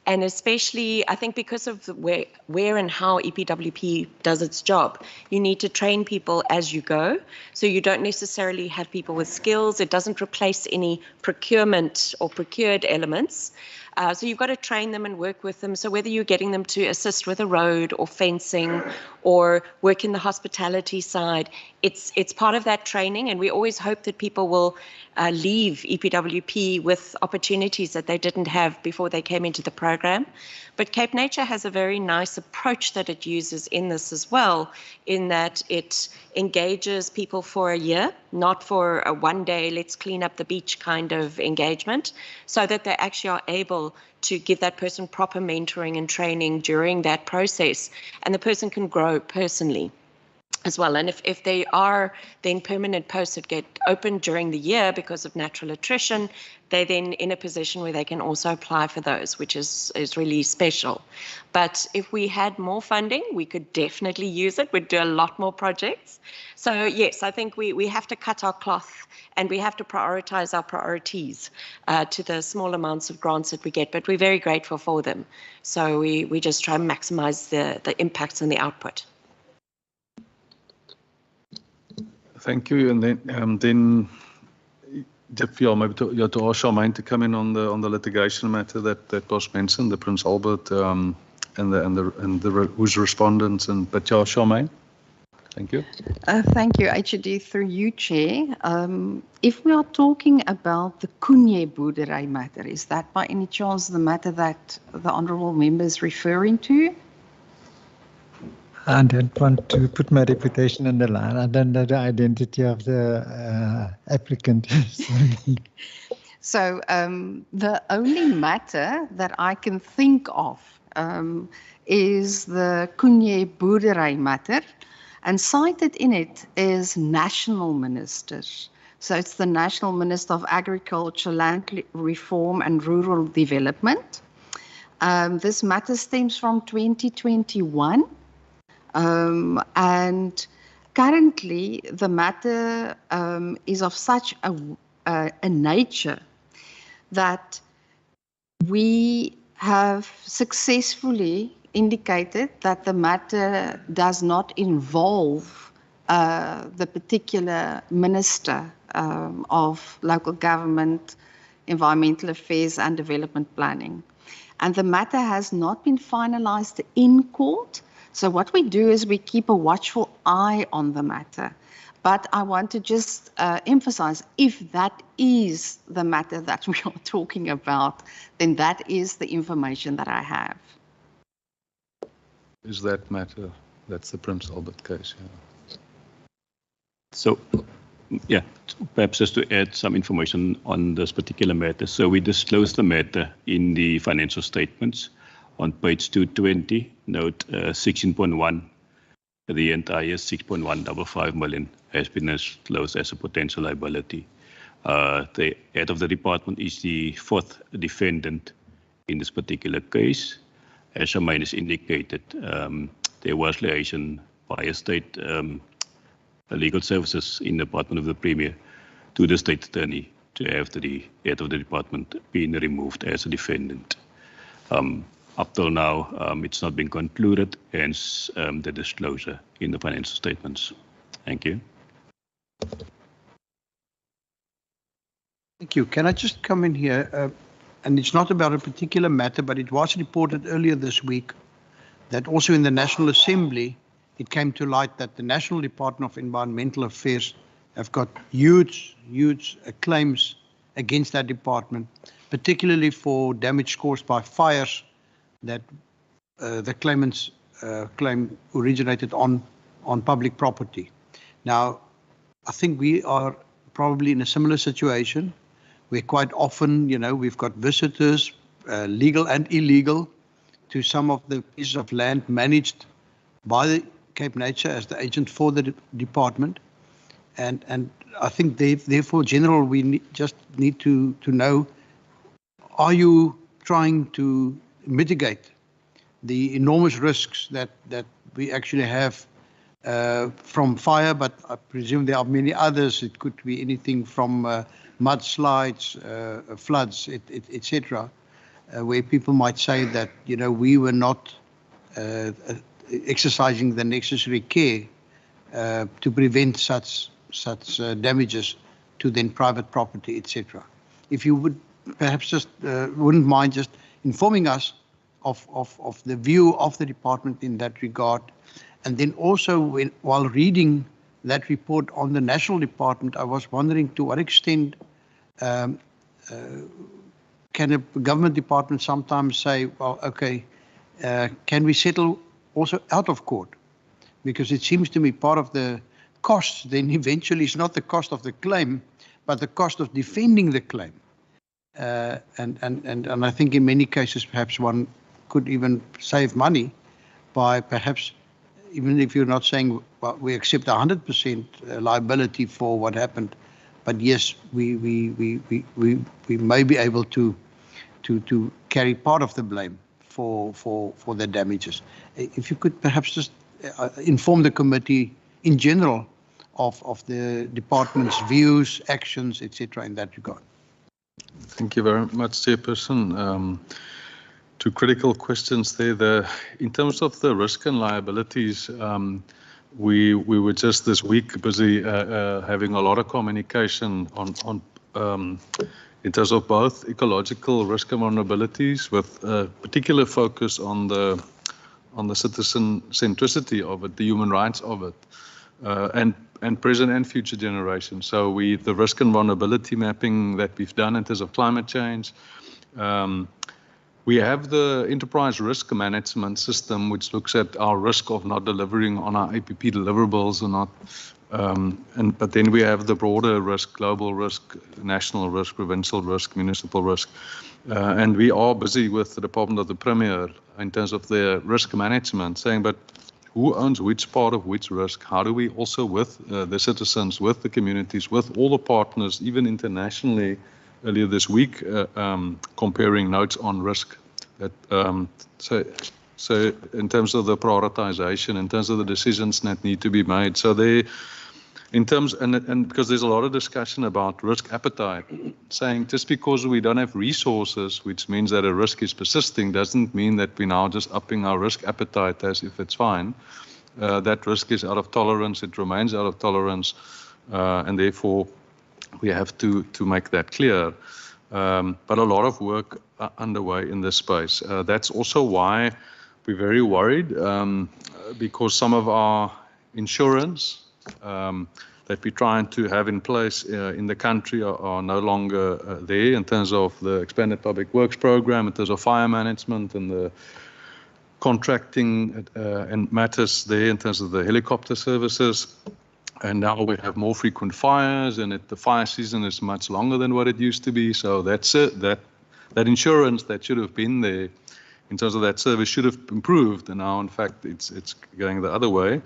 and especially I think because of where and how EPWP does its job, you need to train people as you go. So you don't necessarily have people with skills. It doesn't replace any procurement or procured elements. So you've got to train them and work with them. So whether you're getting them to assist with a road or fencing or work in the hospitality side, it's part of that training. And we always hope that people will leave EPWP with opportunities that they didn't have before they came into the program. But Cape Nature has a very nice approach that it uses in this as well, in that it engages people for a year, not for a one day, let's clean up the beach kind of engagement, so that they actually are able to give that person proper mentoring and training during that process, and the person can grow personally as well. And if they are then permanent posts that get opened during the year because of natural attrition, they're then in a position where they can also apply for those, which is really special. But if we had more funding, we could definitely use it. We'd do a lot more projects. So yes, I think we have to cut our cloth and we have to prioritize our priorities to the small amounts of grants that we get, but we're very grateful for them. So we just try and maximize the impacts and the output. Thank you. And then maybe to ask Charmaine to come in on the litigation matter that was mentioned, the Prince Albert and whose respondents, but Charmaine. Thank you. Thank you, HOD, through you, Chair. If we are talking about the Kunye boerdery matter, is that by any chance the matter that the honourable member is referring to? I don't want to put my reputation on the line. I don't know the identity of the applicant. So the only matter that I can think of is the Kunye boerdery matter, and cited in it is national ministers. So it's the National Minister of Agriculture, Land Reform and Rural Development. This matter stems from 2021. And currently the matter is of such a nature that we have successfully indicated that the matter does not involve the particular Minister of Local Government, Environmental Affairs and Development Planning. And the matter has not been finalized in court. So what we do is we keep a watchful eye on the matter. But I want to just emphasize, if that is the matter that we are talking about, then that is the information that I have. Is that matter? That's the Prince Albert case. Yeah. So, yeah, perhaps just to add some information on this particular matter. So we disclosed the matter in the financial statements on page 220, note 16.1. The entire 6.155 million has been disclosed as a potential liability. The head of the department is the fourth defendant in this particular case. As Shamaine has indicated, there was liaison by state legal services in the Department of the Premier to the State Attorney to have the head of the department being removed as a defendant. Up till now, it's not been concluded, hence the disclosure in the financial statements. Thank you. Thank you. Can I just come in here? And it's not about a particular matter, but it was reported earlier this week that also in the National Assembly, it came to light that the National Department of Environmental Affairs have got huge claims against that department, particularly for damage caused by fires that the claimants claim originated on public property. Now, I think we are probably in a similar situation where quite often, you know, we've got visitors, legal and illegal, to some of the pieces of land managed by the Cape Nature as the agent for the department. And I think therefore, General, we just need to know, are you trying to mitigate the enormous risks that we actually have from fire, but I presume there are many others. It could be anything from mudslides, floods, etc., where people might say that, you know, we were not exercising the necessary care to prevent such damages to then private property, etc. If you would perhaps just wouldn't mind just informing us of the view of the department in that regard. And then also, while reading that report on the National Department, I was wondering to what extent can a government department sometimes say, well, okay, can we settle also out of court? Because it seems to me part of the cost then eventually is not the cost of the claim, but the cost of defending the claim. And I think in many cases, perhaps one could even save money by perhaps, even if you're not saying, well, we accept 100% liability for what happened, but yes, we may be able to carry part of the blame for the damages. If you could perhaps just inform the committee in general of the department's views, actions, etc. in that regard. Thank you very much, Chairperson. Two critical questions there. In terms of the risk and liabilities, we were just this week busy having a lot of communication on in terms of both ecological risk and vulnerabilities, with particular focus on the citizen centricity of it, the human rights of it. and present and future generations. So the risk and vulnerability mapping that we've done in terms of climate change. We have the enterprise risk management system, which looks at our risk of not delivering on our APP deliverables or not. But then we have the broader risk, global risk, national risk, provincial risk, municipal risk. And we are busy with the Department of the Premier in terms of their risk management, saying, but who owns which part of which risk? How do we also, with the citizens, with the communities, with all the partners, even internationally, earlier this week, comparing notes on risk. So in terms of the prioritization, in terms of the decisions that need to be made. So in terms, and because there's a lot of discussion about risk appetite, saying just because we don't have resources, which means that a risk is persisting, doesn't mean that we're now just upping our risk appetite as if it's fine. That risk is out of tolerance, it remains out of tolerance, and therefore we have to make that clear. But a lot of work underway in this space. That's also why we're very worried, because some of our insurance that we're trying to have in place in the country are no longer there in terms of the expanded public works program, in terms of fire management and the contracting and matters there in terms of the helicopter services. And now we have more frequent fires, and the fire season is much longer than what it used to be. So that's it. That insurance that should have been there in terms of that service should have improved, and now in fact it's going the other way.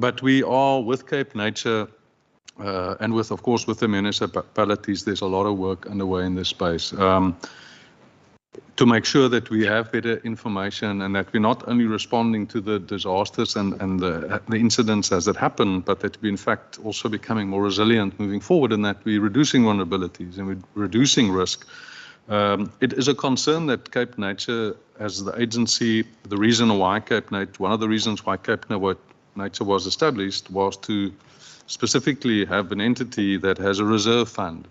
But we are with Cape Nature and with, of course, with the municipalities. There's a lot of work underway in this space to make sure that we have better information and that we're not only responding to the disasters and the incidents as it happen, but that we're in fact also becoming more resilient moving forward, and that we're reducing vulnerabilities and we're reducing risk. It is a concern that Cape Nature, as the agency, the reason why one of the reasons why Cape Nature was established was to specifically have an entity that has a reserve fund,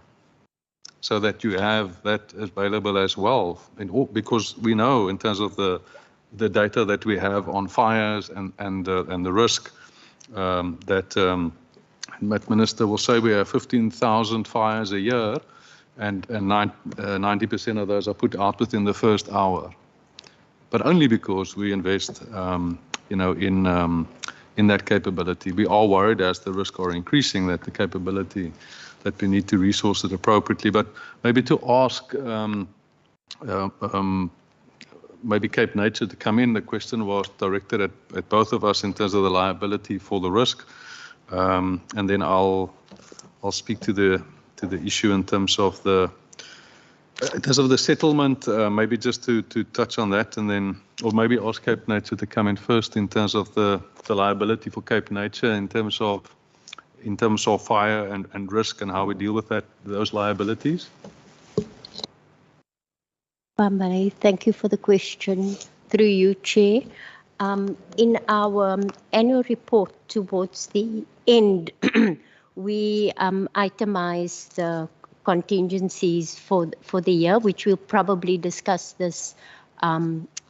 so that you have that available as well. Because we know in terms of the data that we have on fires and the risk that Minister will say we have 15,000 fires a year, and 90% of those are put out within the first hour, but only because we invest, in that capability. We are worried as the risks are increasing that the capability that we need to resource it appropriately. But maybe to ask maybe Cape Nature to come in. The question was directed at both of us in terms of the liability for the risk, and then I'll speak to the issue in terms of the settlement. Maybe just to touch on that, and then or maybe ask Cape Nature to come in first in terms of the liability for Cape Nature in terms of fire and risk and how we deal with those liabilities. Pamela, thank you for the question. Through you, Chair. In our annual report towards the end, we itemized the contingencies for the year, which we'll probably discuss this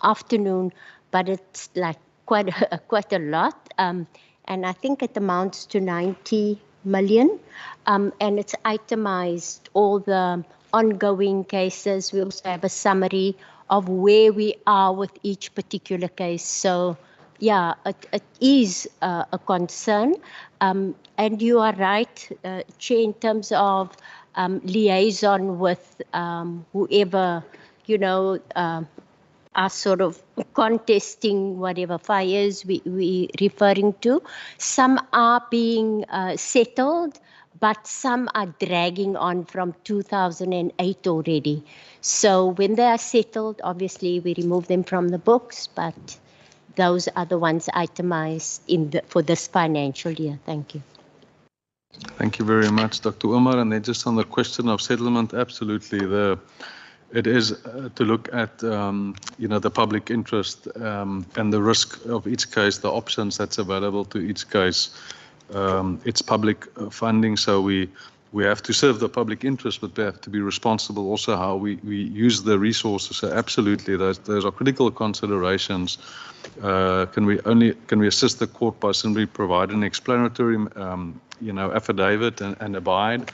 afternoon, but it's like quite a lot, and I think it amounts to 90 million, and it's itemized all the ongoing cases. We also have a summary of where we are with each particular case. So yeah, it is a concern, and you are right, Chair, in terms of liaison with whoever, are sort of contesting whatever fires we referring to. Some are being settled, but some are dragging on from 2008 already. So when they are settled, obviously we remove them from the books, but those are the ones itemized for this financial year. Thank you. Thank you very much, Dr. Umar. And then just on the question of settlement, absolutely. It is to look at, the public interest and the risk of each case, the options that's available to each case. It's public funding, so we we have to serve the public interest, but we have to be responsible also how we use the resources. So absolutely, those are critical considerations. Can we assist the court by simply providing an explanatory, affidavit and abide,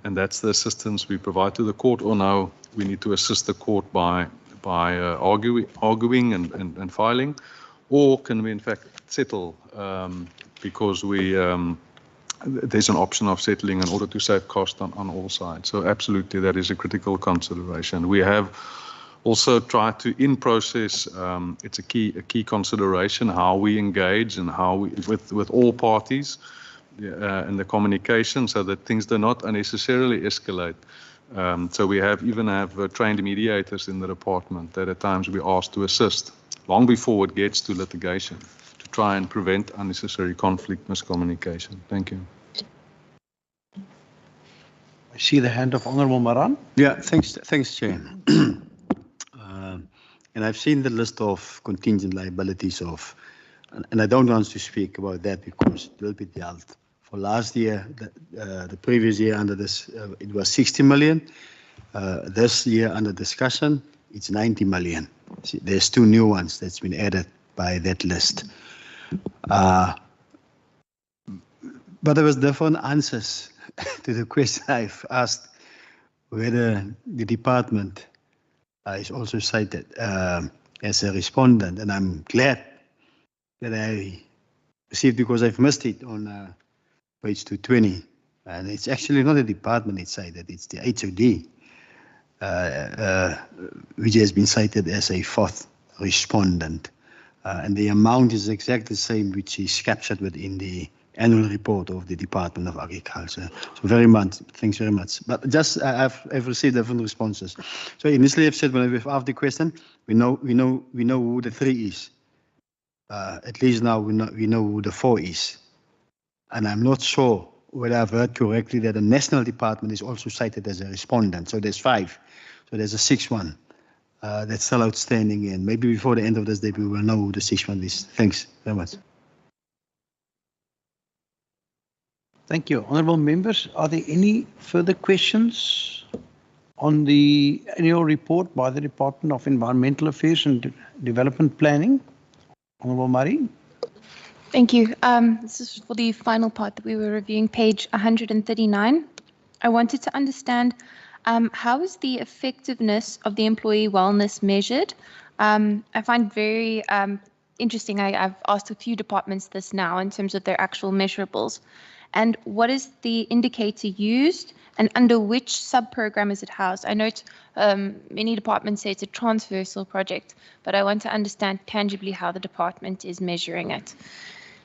and that's the assistance we provide to the court, or no, we need to assist the court by arguing and filing, or can we in fact settle because there's an option of settling in order to save cost on all sides. So absolutely, that is a critical consideration. We have also tried to, in process, it's a key consideration how we engage and how we with all parties in the communication, so that things do not unnecessarily escalate. So we even have trained mediators in the department that at times we ask to assist long before it gets to litigation, to try and prevent unnecessary conflict, miscommunication. Thank you. I see the hand of Honourable Maran. Yeah, thanks, Chair. And I've seen the list of contingent liabilities and I don't want to speak about that because it will be dealt. For last year, the previous year under this, it was 60 million. This year under discussion, it's 90 million. See, there's 2 new ones that's been added by that list. But there was different answers to the question I've asked, whether the department is also cited as a respondent, and I'm glad that I received, because I've missed it on page 220, and it's actually not the department it's cited, it's the HOD, which has been cited as a 4th respondent, and the amount is exactly the same which is captured within the annual report of the Department of Agriculture. So thanks very much. But just I've received different responses. So initially I've said when we've asked the question, we know who the 3 is. At least now we know who the 4 is. And I'm not sure whether I've heard correctly that the National Department is also cited as a respondent. So there's 5. So there's a 6th one that's still outstanding, and maybe before the end of this day we will know who the 6th one is. Thanks very much. Thank you. Honourable members, are there any further questions on the annual report by the Department of Environmental Affairs and Development Planning? Honourable Marie. Thank you. This is for the final part that we were reviewing, page 139. I wanted to understand how is the effectiveness of the employee wellness measured? I find very interesting. I've asked a few departments this now in terms of their actual measurables. And what is the indicator used, and under which sub-program is it housed? I note many departments say it's a transversal project, but I want to understand tangibly how the department is measuring it.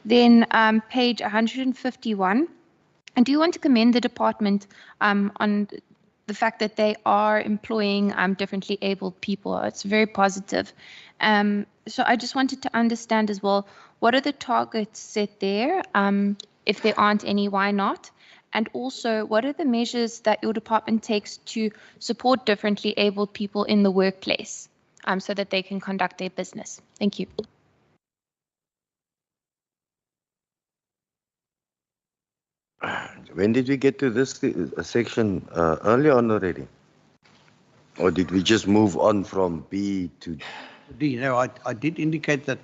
Then page 151, I do want to commend the department on the fact that they are employing differently abled people. It's very positive. So I just wanted to understand as well, what are the targets set there? If there aren't any, why not? And also, what are the measures that your department takes to support differently abled people in the workplace so that they can conduct their business? Thank you. When did we get to this section? Earlier on already? Or did we just move on from B to D? No, I did indicate that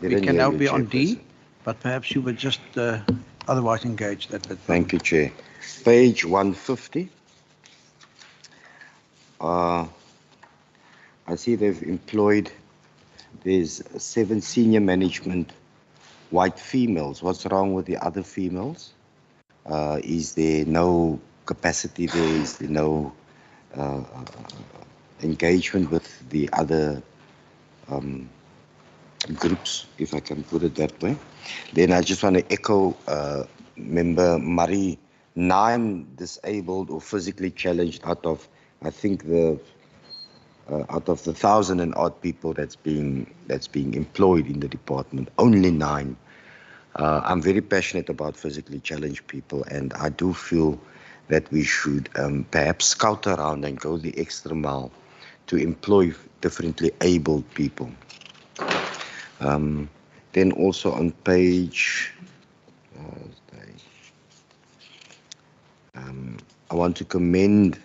we we can now be on D, but perhaps you were just otherwise engaged at that. Thank you, Chair. Page 150. I see they've employed, there's 7 senior management white females. What's wrong with the other females? Is there no capacity there? Is there no engagement with the other groups, if I can put it that way? Then I just want to echo Member Murray, 9 disabled or physically challenged out of, I think, out of the 1,000 and odd people that's being employed in the department, only 9. I'm very passionate about physically challenged people, and I do feel that we should perhaps scout around and go the extra mile to employ differently abled people. Then also on page I want to commend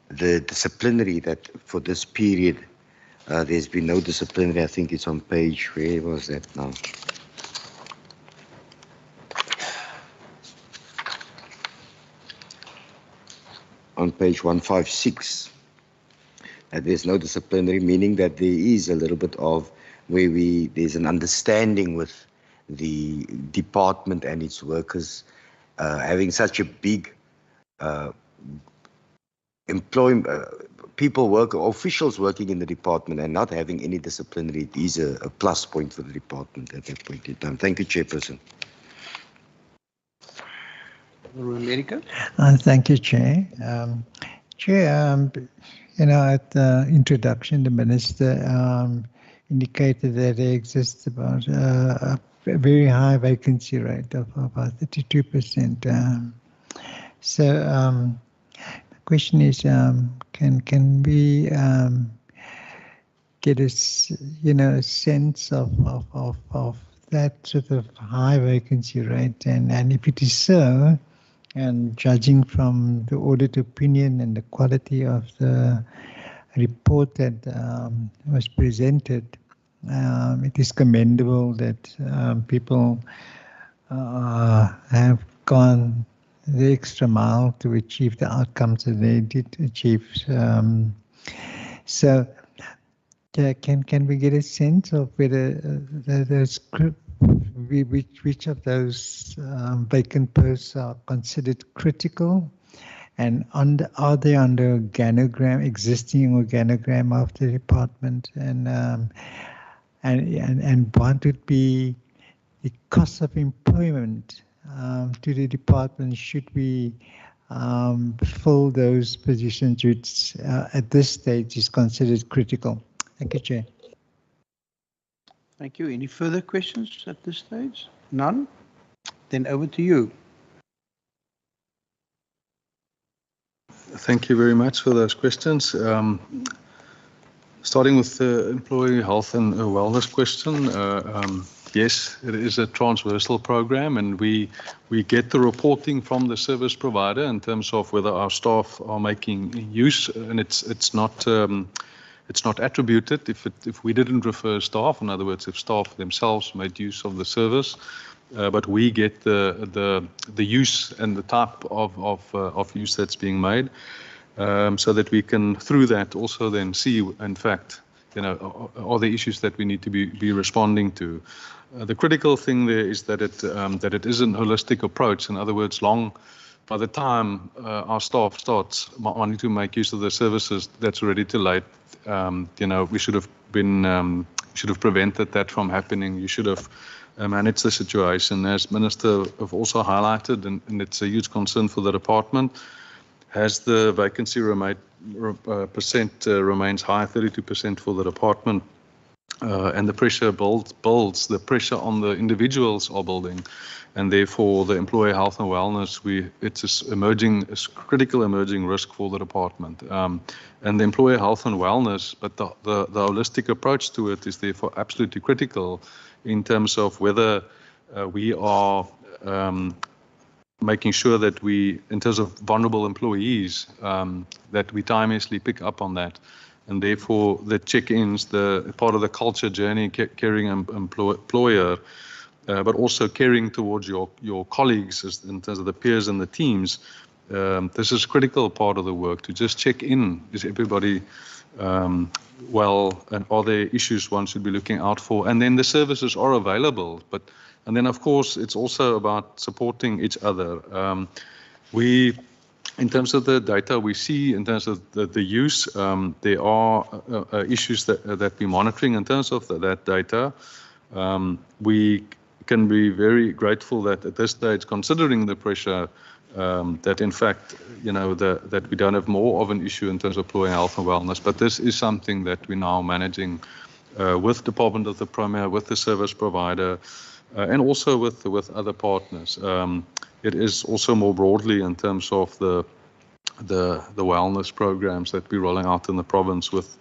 the disciplinary that for this period, there's been no disciplinary. I think it's on page, where was that now? On page 156, that there's no disciplinary, meaning that there is a little bit of where there's an understanding with the department and its workers, having such a big officials working in the department and not having any disciplinary is a plus point for the department at that point in time. Thank you, Chairperson. America. Thank you, Chair. Chair, at the introduction, the Minister indicated that there exists about a very high vacancy rate of about 32%. So the question is, can we get a sense of that sort of high vacancy rate, and if it is so, and judging from the audit opinion and the quality of the report that was presented, it is commendable that people have gone the extra mile to achieve the outcomes that they did achieve. So can we get a sense of whether those which of those vacant posts are considered critical, and are they under existing organogram of the department, and what would be the cost of employment to the department should we fill those positions which at this stage is considered critical? Thank you, Chair. Thank you. Any further questions at this stage? None? Then over to you. Thank you very much for those questions. Starting with the employee health and wellness question, yes, it is a transversal program, and we get the reporting from the service provider in terms of whether our staff are making use, and it's not attributed if we didn't refer staff. In other words, if staff themselves made use of the service, but we get the use and the type of use that's being made, so that we can through that also then see, in fact, are there issues that we need to be responding to. The critical thing there is that it is an holistic approach. In other words, by the time our staff starts wanting to make use of the services, that's already too late. We should have prevented that from happening. You should have managed the situation. As Minister have also highlighted, and it's a huge concern for the department, as the vacancy percent remains high, 32% for the department, and the pressure builds, the pressure on the individuals are building, and therefore the employee health and wellness, it's a critical emerging risk for the department. And the employee health and wellness, but the holistic approach to it is therefore absolutely critical in terms of whether we are making sure that in terms of vulnerable employees, that we timelessly pick up on that. And therefore, the check-ins, the part of the culture journey, caring employer, but also caring towards your colleagues in terms of the peers and the teams. This is a critical part of the work, to just check in. Is everybody well, and are there issues one should be looking out for? And then the services are available. And then, of course, it's also about supporting each other. In terms of the data we see, in terms of the use, there are issues that we're monitoring in terms of that data. We can be very grateful that at this stage, considering the pressure, that in fact, that we don't have more of an issue in terms of employee health and wellness. But this is something that we're now managing with Department of the Premier, with the service provider, and also with other partners. It is also more broadly in terms of the wellness programs that we're rolling out in the province with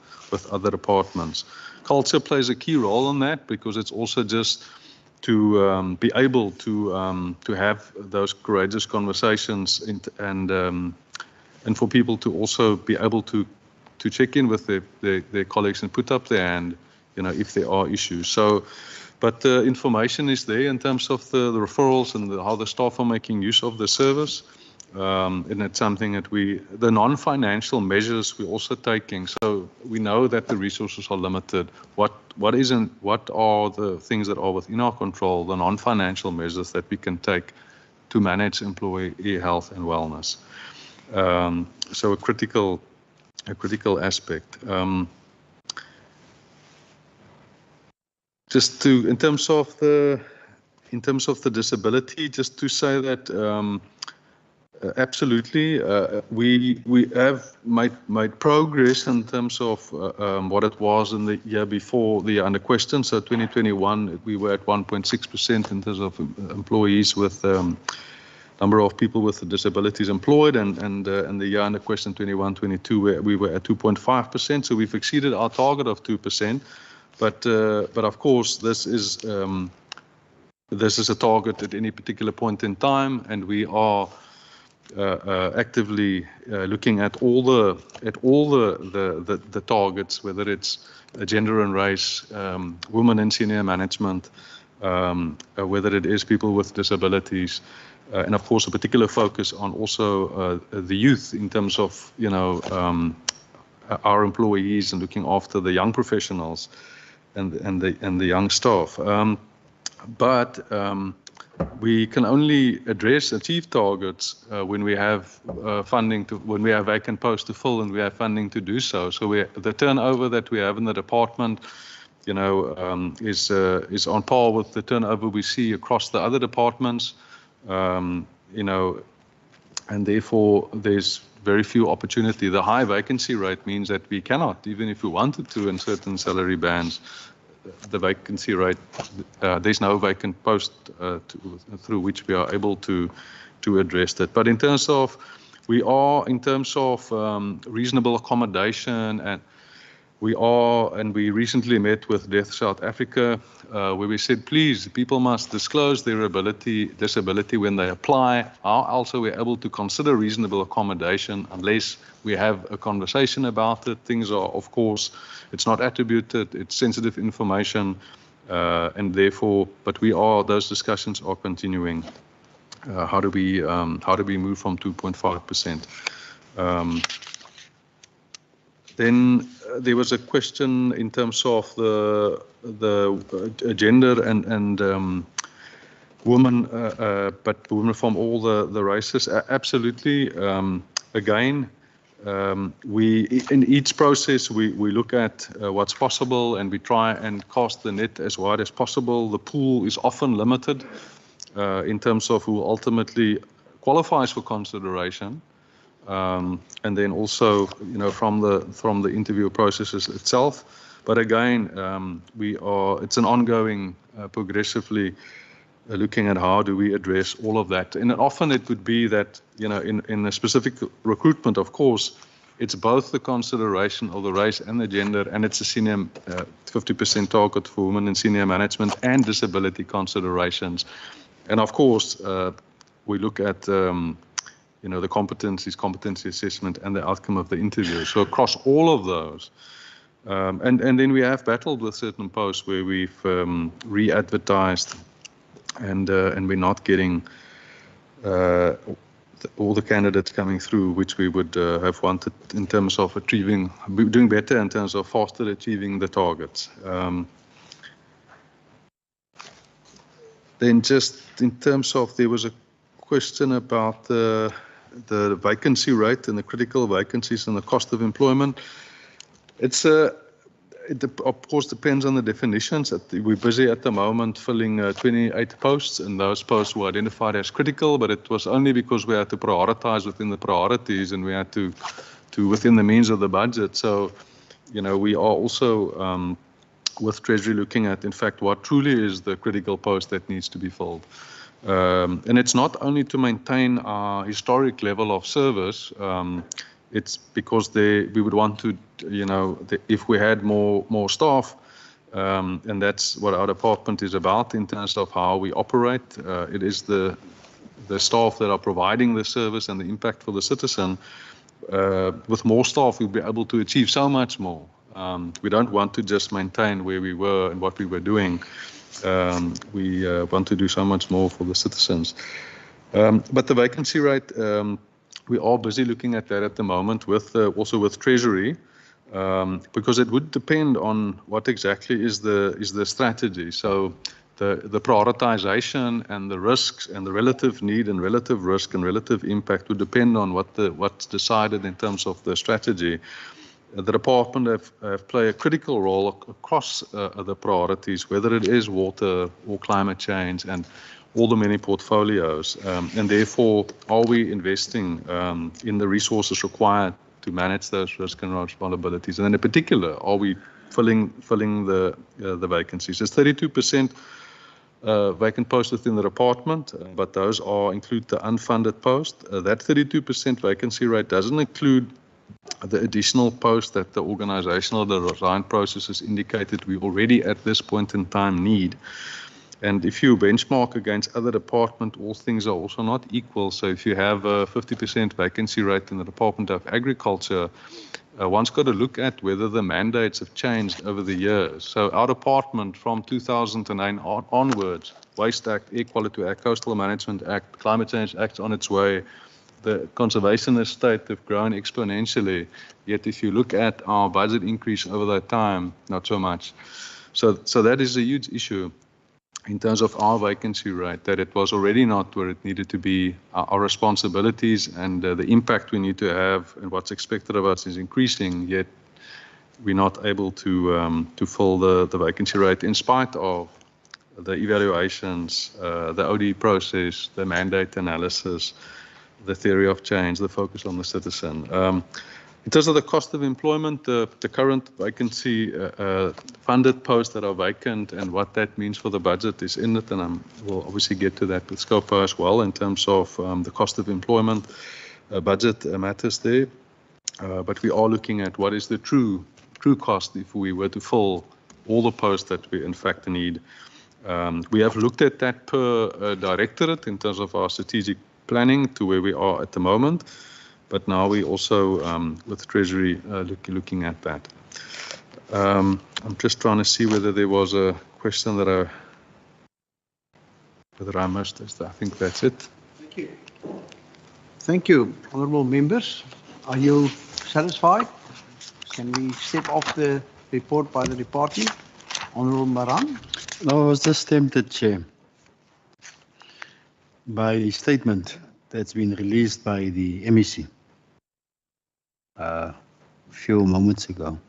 other departments. Culture plays a key role in that, because it's also just to be able to have those courageous conversations and for people to also be able to check in with their colleagues and put up their hand, if there are issues. So, but the information is there in terms of the referrals and how the staff are making use of the service. And it's something that the non-financial measures we're also taking. So we know that the resources are limited. What are the things that are within our control, the non-financial measures that we can take to manage employee health and wellness. So a critical aspect. In terms of the disability, just to say that absolutely we have made progress in terms of what it was in the year before the year under question. So 2021 we were at 1.6% in terms of employees with number of people with disabilities employed, and the year under question 21-22 we were at 2.5%. So we've exceeded our target of 2%. But of course this is a target at any particular point in time, and we are actively looking at all the targets, whether it's gender and race, women in senior management, whether it is people with disabilities, and of course a particular focus on also the youth in terms of our employees and looking after the young professionals and the young staff. But we can only achieve targets when we have funding when we have vacant posts to fill and we have funding to do so. So the turnover that we have in the department, is on par with the turnover we see across the other departments, and therefore there's very few opportunity. The high vacancy rate means that we cannot, even if we wanted to in certain salary bands, the vacancy rate, there's no vacant post through which we are able to address that. But in terms of reasonable accommodation, and we recently met with Deaf South Africa, where we said, please, people must disclose their disability when they apply. How else are we able to consider reasonable accommodation unless we have a conversation about it? Things are, of course, it's not attributed, it's sensitive information, and therefore, but those discussions are continuing. How do we move from 2.5%? Then there was a question in terms of the gender and women, but women from all the races. Absolutely. Again, in each process we look at what's possible, and we try and cast the net as wide as possible. The pool is often limited in terms of who ultimately qualifies for consideration. And then also, from the interview processes itself. But again, it's an ongoing, progressively looking at how do we address all of that. And often it would be that, in a specific recruitment, of course, it's both the consideration of the race and the gender, and it's a senior 50% target for women in senior management and disability considerations. And of course, we look at the competency assessment and the outcome of the interview. So across all of those, and then we have battled with certain posts where we've re-advertised, and we're not getting all the candidates coming through, which we would have wanted in terms of doing better in terms of faster achieving the targets. Then just in terms of, there was a question about the vacancy rate and the critical vacancies and the cost of employment. It of course depends on the definitions. We're busy at the moment filling 28 posts, and those posts were identified as critical, but it was only because we had to prioritize within the priorities, and we had to within the means of the budget. So, we are also with Treasury looking at, in fact, what truly is the critical post that needs to be filled. And it's not only to maintain our historic level of service, it's because we would want to, if we had more staff, And that's what our department is about in terms of how we operate. It is the staff that are providing the service and the impact for the citizen. With more staff, we'll be able to achieve so much more. We don't want to just maintain where we were and what we were doing. We want to do so much more for the citizens. But the vacancy rate, we are busy looking at that at the moment, with also with Treasury, because it would depend on what exactly is the strategy. So the prioritization and the risks and the relative need and relative risk and relative impact would depend on what's decided in terms of the strategy. The department have played a critical role across the priorities, whether it is water or climate change and all the many portfolios. And therefore, are we investing in the resources required to manage those risks and vulnerabilities? And in particular, are we filling the vacancies? There's 32% vacant posts within the department, but those include the unfunded post. That 32% vacancy rate doesn't include the additional posts that the organizational design process has indicated we already at this point in time need. And if you benchmark against other departments, all things are also not equal. So if you have a 50% vacancy rate in the Department of Agriculture, one's got to look at whether the mandates have changed over the years. So our department from 2009 onwards, Waste Act, Air Quality Act, Coastal Management Act, Climate Change Act on its way, the conservation estate have grown exponentially. Yet if you look at our budget increase over that time, not so much. So that is a huge issue in terms of our vacancy rate, that it was already not where it needed to be. Our responsibilities and the impact we need to have and what's expected of us is increasing, yet we're not able to fill the vacancy rate in spite of the evaluations, the OD process, the mandate analysis, the theory of change, the focus on the citizen. In terms of the cost of employment, the current vacancy funded posts that are vacant and what that means for the budget is in it, and we'll obviously get to that with SCOPA as well in terms of the cost of employment budget matters there. But we are looking at what is the true cost if we were to fill all the posts that we in fact need. We have looked at that per directorate in terms of our strategic planning to where we are at the moment. But now we also, with Treasury, looking at that. I'm just trying to see whether there was a question that whether I missed. I think that's it. Thank you. Thank you, honourable members. Are you satisfied? Can we step off the report by the department? Honourable Maran? No, I was just tempted, Chair, by a statement that's been released by the MEC a few moments ago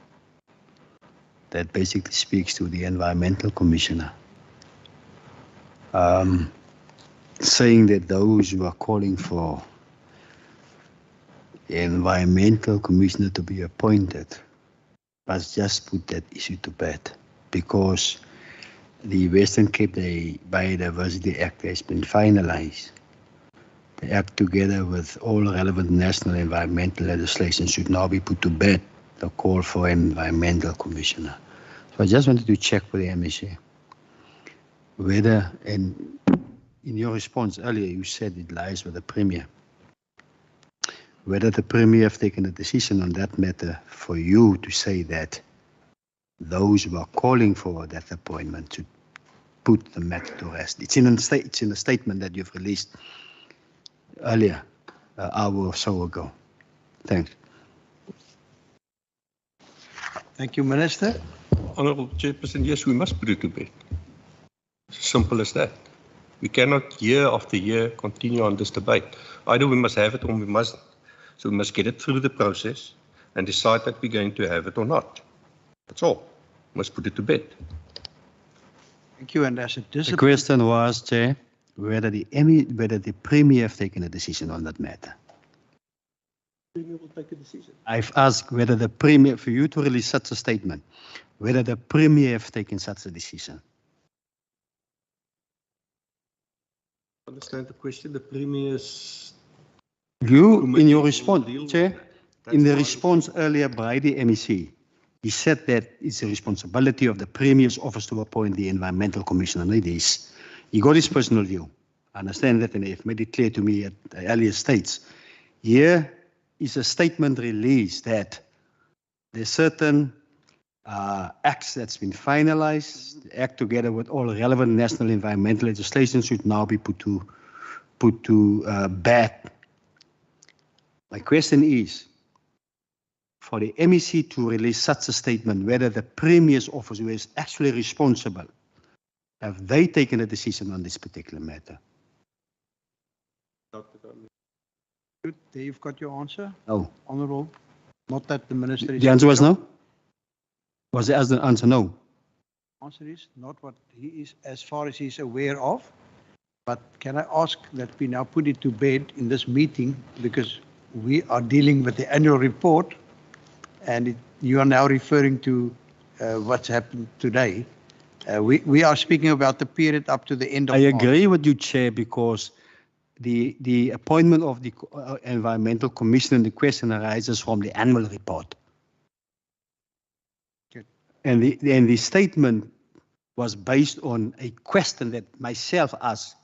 that basically speaks to the Environmental Commissioner, saying that those who are calling for the Environmental Commissioner to be appointed must just put that issue to bed, because the Western Cape Biodiversity Act has been finalized. The Act, together with all relevant national environmental legislation, should now be put to bed, the call for an Environmental Commissioner. So I just wanted to check with the MEC whether, and in your response earlier, you said it lies with the Premier, whether the Premier have taken a decision on that matter for you to say that those who are calling for that appointment should put the matter to rest. It's in a statement that you've released earlier, an hour or so ago. Thanks. Thank you, Minister. Honourable Chairperson, yes, we must put it to bed. Simple as that. We cannot year after year continue on this debate. Either we must have it or we mustn't. So we must get it through the process and decide that we're going to have it or not. That's all. We must put it to bed. Thank you. And as a discipline, the question was, Chair, whether the Premier have taken a decision on that matter. The Premier will take a decision. I've asked whether the Premier, for you to release such a statement, whether the Premier have taken such a decision. I understand the question. The Premier's... You, in your response, Chair, in the response earlier by the MEC, he said that it's the responsibility of the Premier's office to appoint the Environmental Commissioner. It is. He got his personal view. I understand that, and they've made it clear to me at the earlier states. Here is a statement released that there's certain acts that's been finalized. The act, together with all relevant national environmental legislation, should now be put to bed. My question is, for the MEC to release such a statement, whether the Premier's office, who is actually responsible, have they taken a decision on this particular matter? Good. There you've got your answer. No. Honourable. Not that the Minister is... The answer was no? Was the answer no? The answer is not what he is, as far as he's aware of. But can I ask that we now put it to bed in this meeting, because we are dealing with the annual report, and you are now referring to what's happened today. We are speaking about the period up to the end of I March. agree with you, Chair, because the appointment of the Environmental Commission, the question arises from the annual report. Good. And the statement was based on a question that myself asked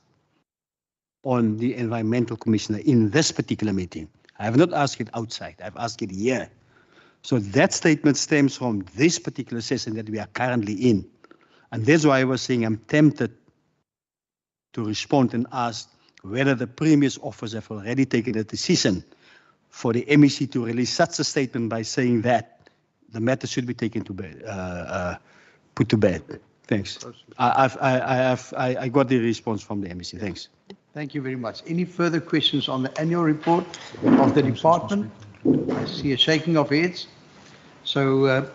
on the Environmental Commissioner in this particular meeting. I have not asked it outside, I've asked it here. So that statement stems from this particular session that we are currently in. And that's why I was saying I'm tempted to respond and ask whether the Premier's office have already taken a decision for the MEC to release such a statement by saying that the matter should be taken to bed, put to bed. Thanks. I got the response from the MEC. Thanks. Thank you very much. Any further questions on the annual report of the department? I see a shaking of heads. So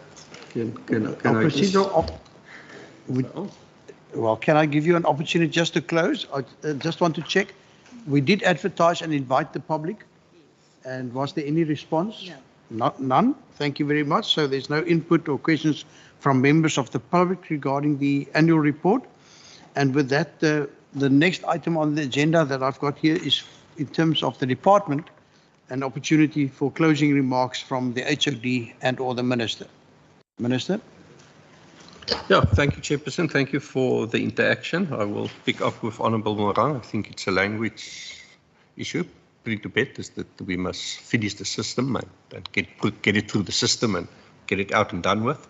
well, can I give you an opportunity just to close? I just want to check. We did advertise and invite the public. And was there any response? No. None. Thank you very much. So there's no input or questions from members of the public regarding the annual report. And with that, the next item on the agenda that I've got here is, in terms of the department, an opportunity for closing remarks from the HOD and or the Minister. Minister? Yeah, thank you, Chairperson. Thank you for the interaction. I will pick up with Honourable Morang. I think it's a language issue. Putting to bed is that we must finish the system and get it through the system and get it out and done with.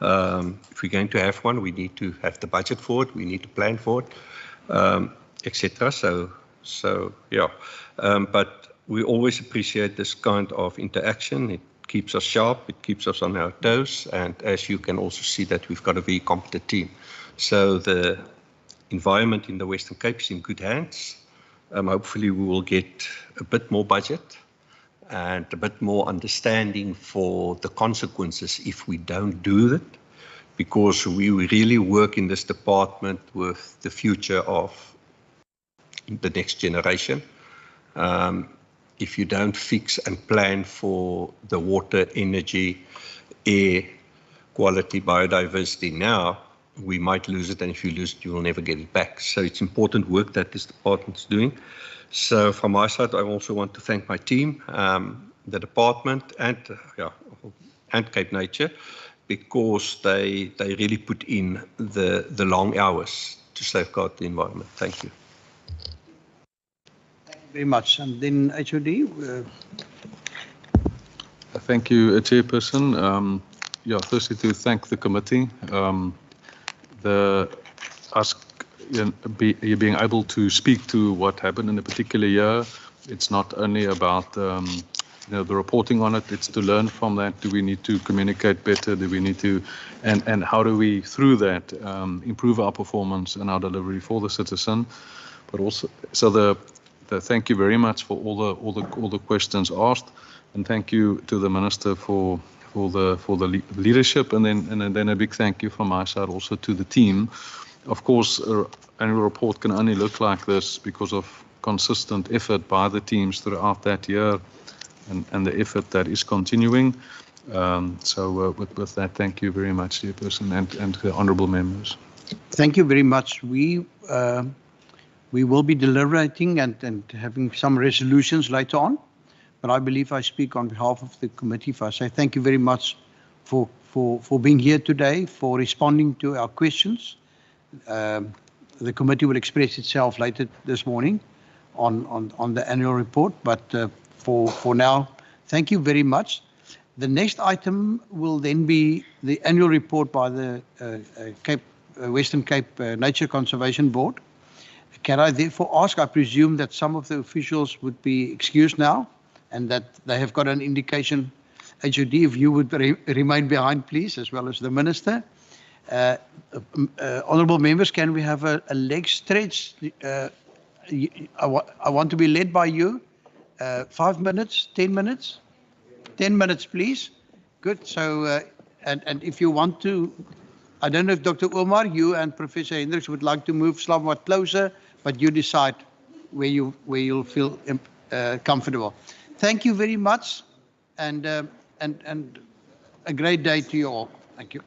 If we're going to have one, we need to have the budget for it. We need to plan for it, etc. So yeah, but we always appreciate this kind of interaction. It keeps us sharp, it keeps us on our toes, and as you can also see that we've got a very competent team. So the environment in the Western Cape is in good hands. Hopefully we will get a bit more budget and a bit more understanding for the consequences if we don't do that, because we really work in this department with the future of the next generation. If you don't fix and plan for the water, energy, air, quality, biodiversity now, we might lose it, and if you lose it, you will never get it back. So it's important work that this department is doing. So from my side, I also want to thank my team, the department, and Cape Nature, because they really put in the long hours to safeguard the environment. Thank you. Very much. And then HOD. Thank you, Chairperson. Firstly to thank the committee. Being able to speak to what happened in a particular year. It's not only about the reporting on it. It's to learn from that. Do we need to communicate better? Do we need to, and how do we through that improve our performance and our delivery for the citizen? But also, so thank you very much for all the questions asked, and thank you to the Minister for the leadership, and then a big thank you from my side also to the team. Of course, an annual report can only look like this because of consistent effort by the teams throughout that year, and the effort that is continuing. With that, thank you very much, Chairperson, and the honourable members. Thank you very much. We will be deliberating and having some resolutions later on, but I believe I speak on behalf of the committee if I say thank you very much for for being here today, for responding to our questions. The committee will express itself later this morning on the annual report, but for now, thank you very much. The next item will then be the annual report by the Western Cape Nature Conservation Board. Can I therefore ask, I presume that some of the officials would be excused now and that they have got an indication. HOD, if you would remain behind, please, as well as the Minister. Honourable members, can we have a leg stretch? I want to be led by you. 5 minutes, 10 minutes? 10 minutes, please. Good. So, and if you want to, I don't know if Dr. Omar, you and Professor Hendricks would like to move somewhat closer, but you decide where you'll feel comfortable. Thank you very much, and a great day to you all. Thank you.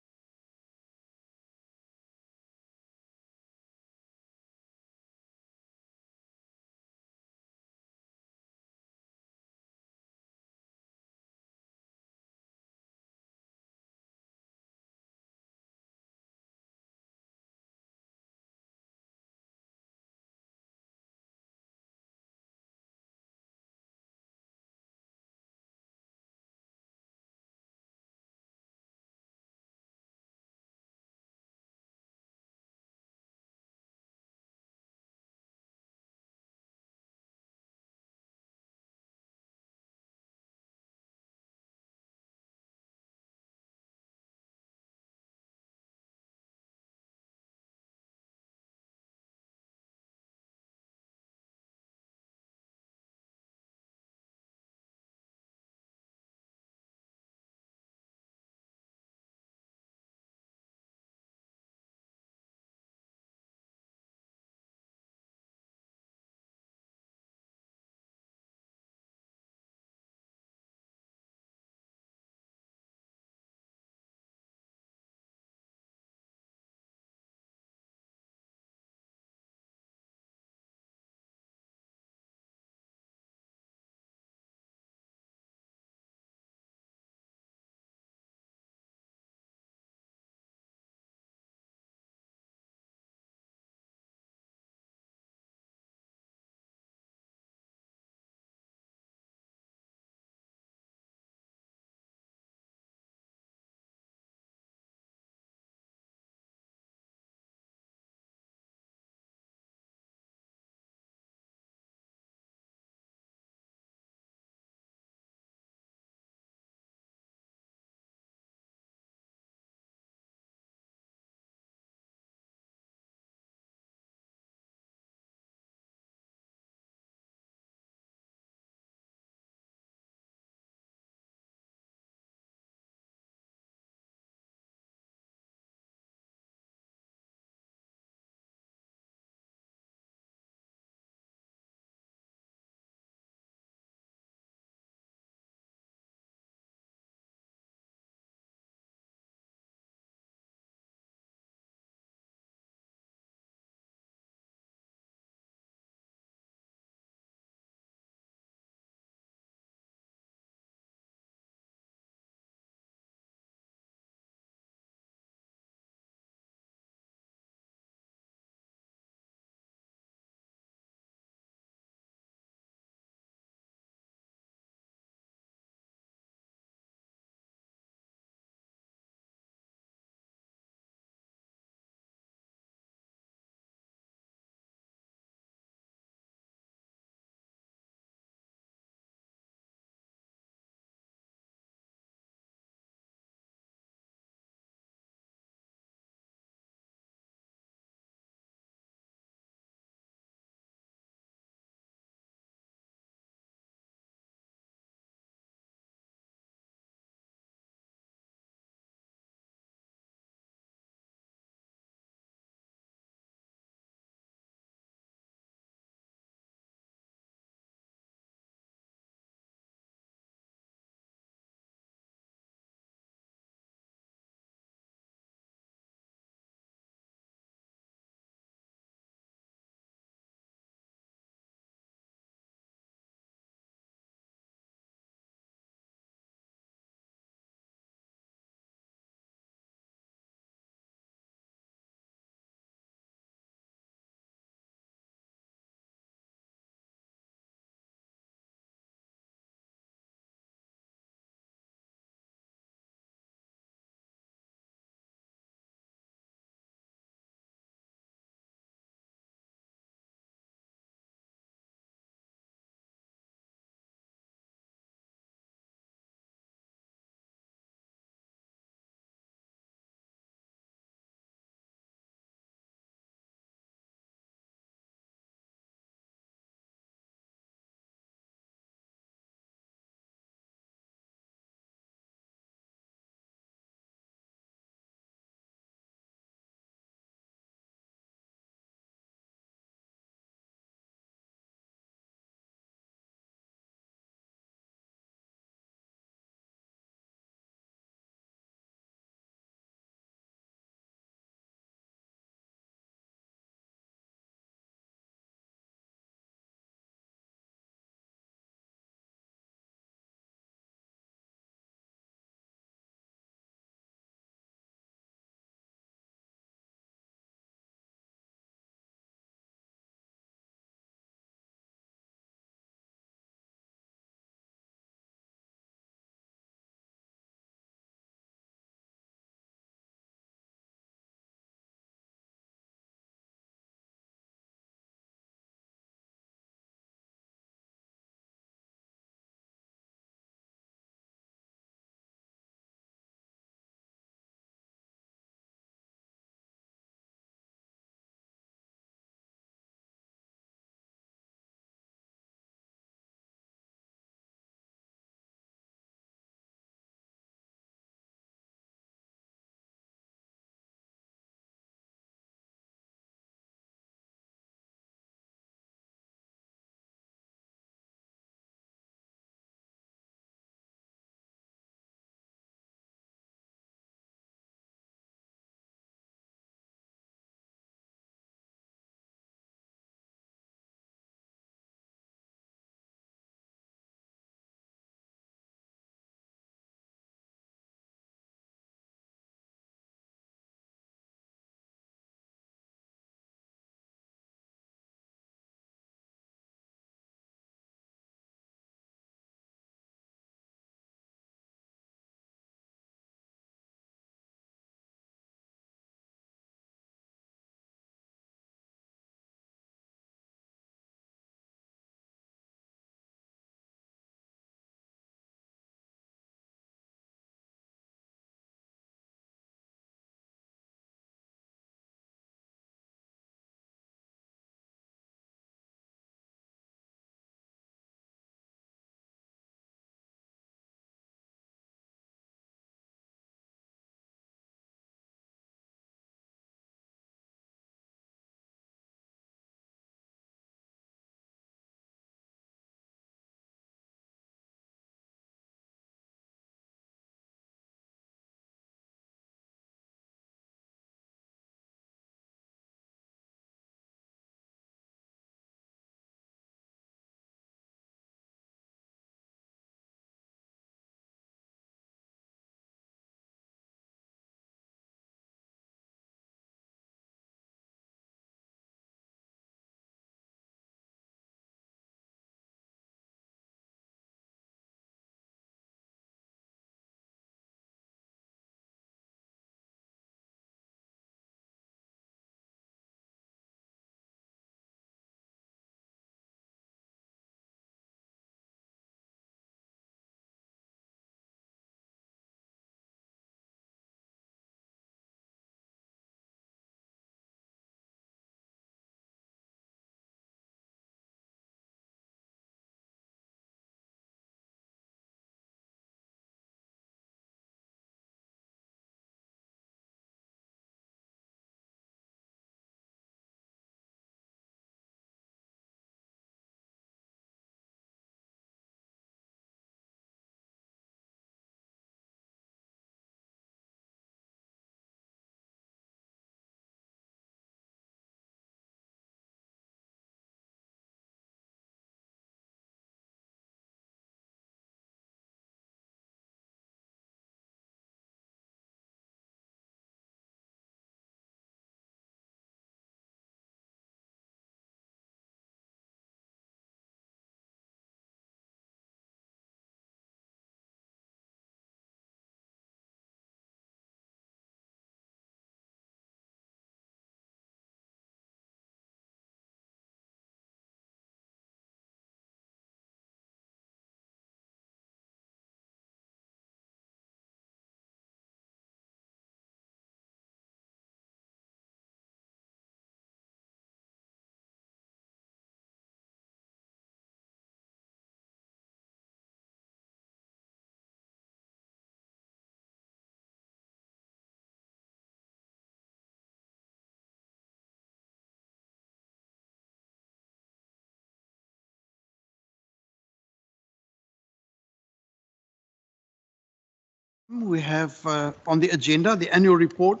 We have on the agenda the annual report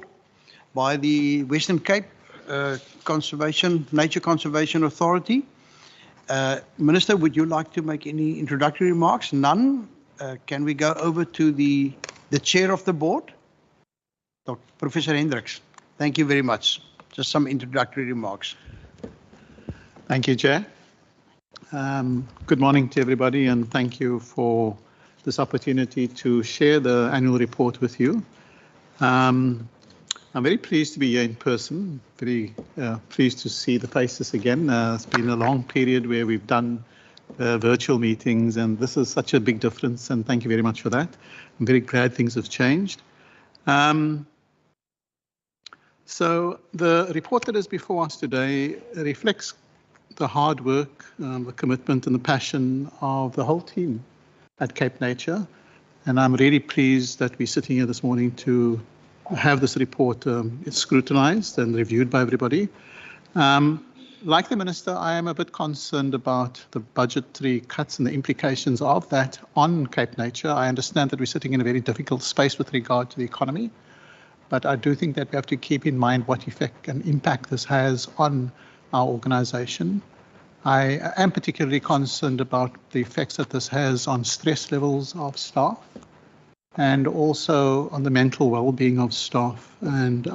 by the Western Cape Nature Conservation Authority. Minister, would you like to make any introductory remarks? None. Can we go over to the chair of the board, Professor Hendricks? Thank you very much. Just some introductory remarks. Thank you, Chair. Good morning to everybody, and thank you for this opportunity to share the annual report with you. I'm very pleased to be here in person, very pleased to see the faces again. It's been a long period where we've done virtual meetings, and this is such a big difference, and thank you very much for that. I'm very glad things have changed. So the report that is before us today reflects the hard work, the commitment and the passion of the whole team at Cape Nature. And I'm really pleased that we're sitting here this morning to have this report scrutinized and reviewed by everybody. Like the Minister, I am a bit concerned about the budgetary cuts and the implications of that on Cape Nature. I understand that we're sitting in a very difficult space with regard to the economy, but I do think that we have to keep in mind what effect and impact this has on our organisation. I am particularly concerned about the effects that this has on stress levels of staff and also on the mental well-being of staff. And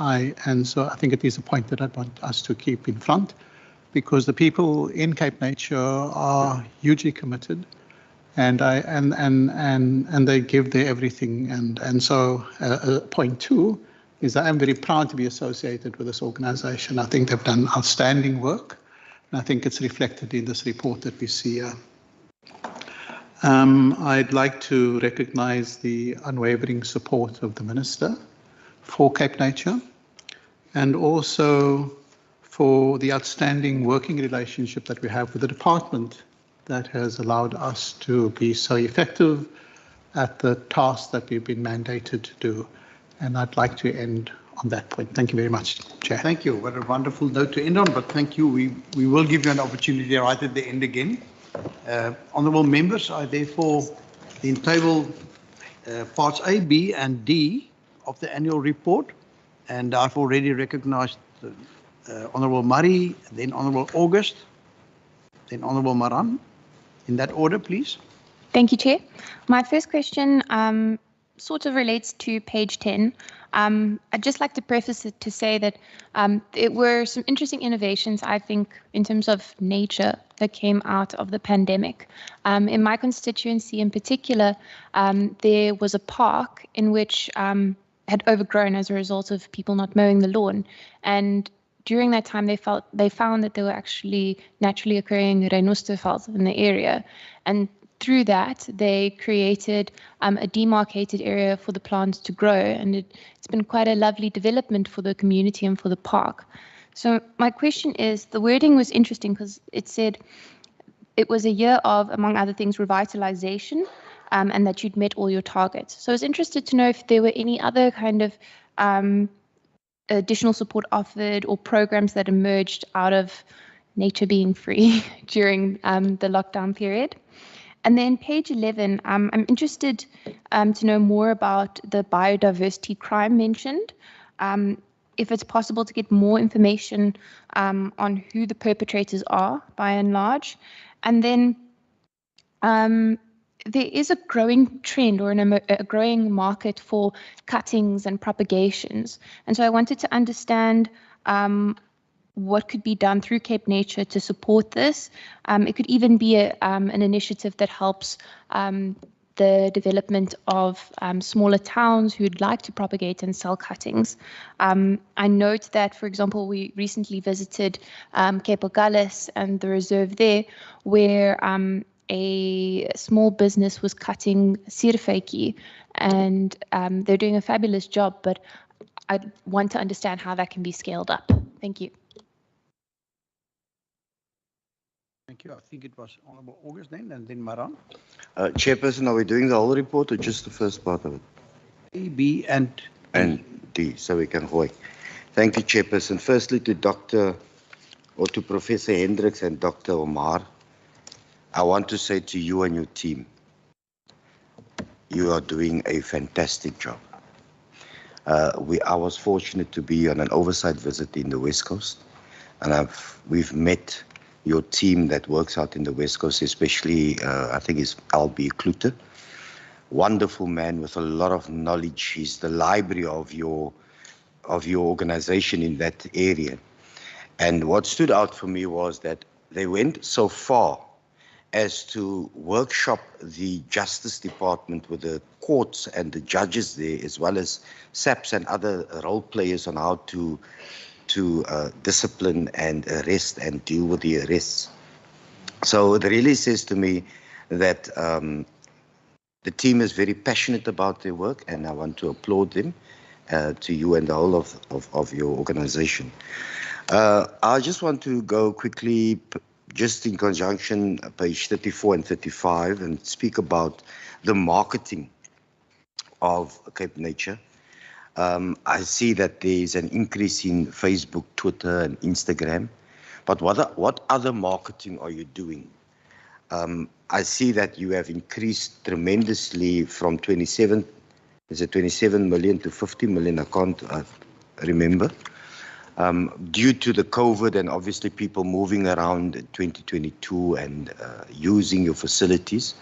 so I think it is a point that I want us to keep in front, because the people in Cape Nature are hugely committed, and they give their everything. And so point two is I am very proud to be associated with this organisation. I think they've done outstanding work, and I think it's reflected in this report that we see here. I'd like to recognise the unwavering support of the Minister for Cape Nature, and also for the outstanding working relationship that we have with the department that has allowed us to be so effective at the task that we've been mandated to do. And I'd like to end on that point. Thank you very much, Chair. Thank you. What a wonderful note to end on, but thank you. We will give you an opportunity right at the end again. Honourable members, I therefore then table parts A, B and D of the annual report, and I've already recognised Honourable Murray, then Honourable August, then Honourable Maran. In that order, please. Thank you, Chair. My first question sort of relates to page 10. I'd just like to preface it to say that there were some interesting innovations, I think, in terms of nature that came out of the pandemic. In my constituency in particular, there was a park in which had overgrown as a result of people not mowing the lawn. And during that time, they found that there were actually naturally occurring rhinostervels in the area. And through that, they created a demarcated area for the plants to grow, and it's been quite a lovely development for the community and for the park. So my question is, the wording was interesting because it said it was a year of, among other things, revitalization, and that you'd met all your targets. So I was interested to know if there were any other kind of additional support offered or programs that emerged out of nature being free during the lockdown period. And then page 11, I'm interested to know more about the biodiversity crime mentioned. If it's possible to get more information on who the perpetrators are, by and large. And then there is a growing trend or a growing market for cuttings and propagations. And so I wanted to understand what could be done through Cape Nature to support this. It could even be an initiative that helps the development of smaller towns who'd like to propagate and sell cuttings. I note that, for example, we recently visited Cape Agulhas and the reserve there, where a small business was cutting sirfeiki, and they're doing a fabulous job, but I want to understand how that can be scaled up. Thank you. Thank you. I think it was Honourable August then, and then Maran. Chairperson, are we doing the whole report or just the first part of it? A, B and D, so we can go. Thank you, Chairperson. Firstly, to Professor Hendricks and Dr. Omar, I want to say to you and your team, you are doing a fantastic job. I was fortunate to be on an oversight visit in the West Coast, and we've met your team that works out in the West Coast, especially I think it's Albie Klute. Wonderful man with a lot of knowledge. He's the library of your organization in that area. And what stood out for me was that they went so far as to workshop the Justice Department with the courts and the judges there, as well as SAPs and other role players on how to discipline and arrest and deal with the arrests. So it really says to me that the team is very passionate about their work, and I want to applaud them, to you and the whole of your organization. I just want to go quickly, just in conjunction, page 34 and 35, and speak about the marketing of Cape Nature. I see that there is an increase in Facebook, Twitter, and Instagram, but what other marketing are you doing? I see that you have increased tremendously from 27 million to 50 million, I can't remember. Due to the COVID and obviously people moving around in 2022 and using your facilities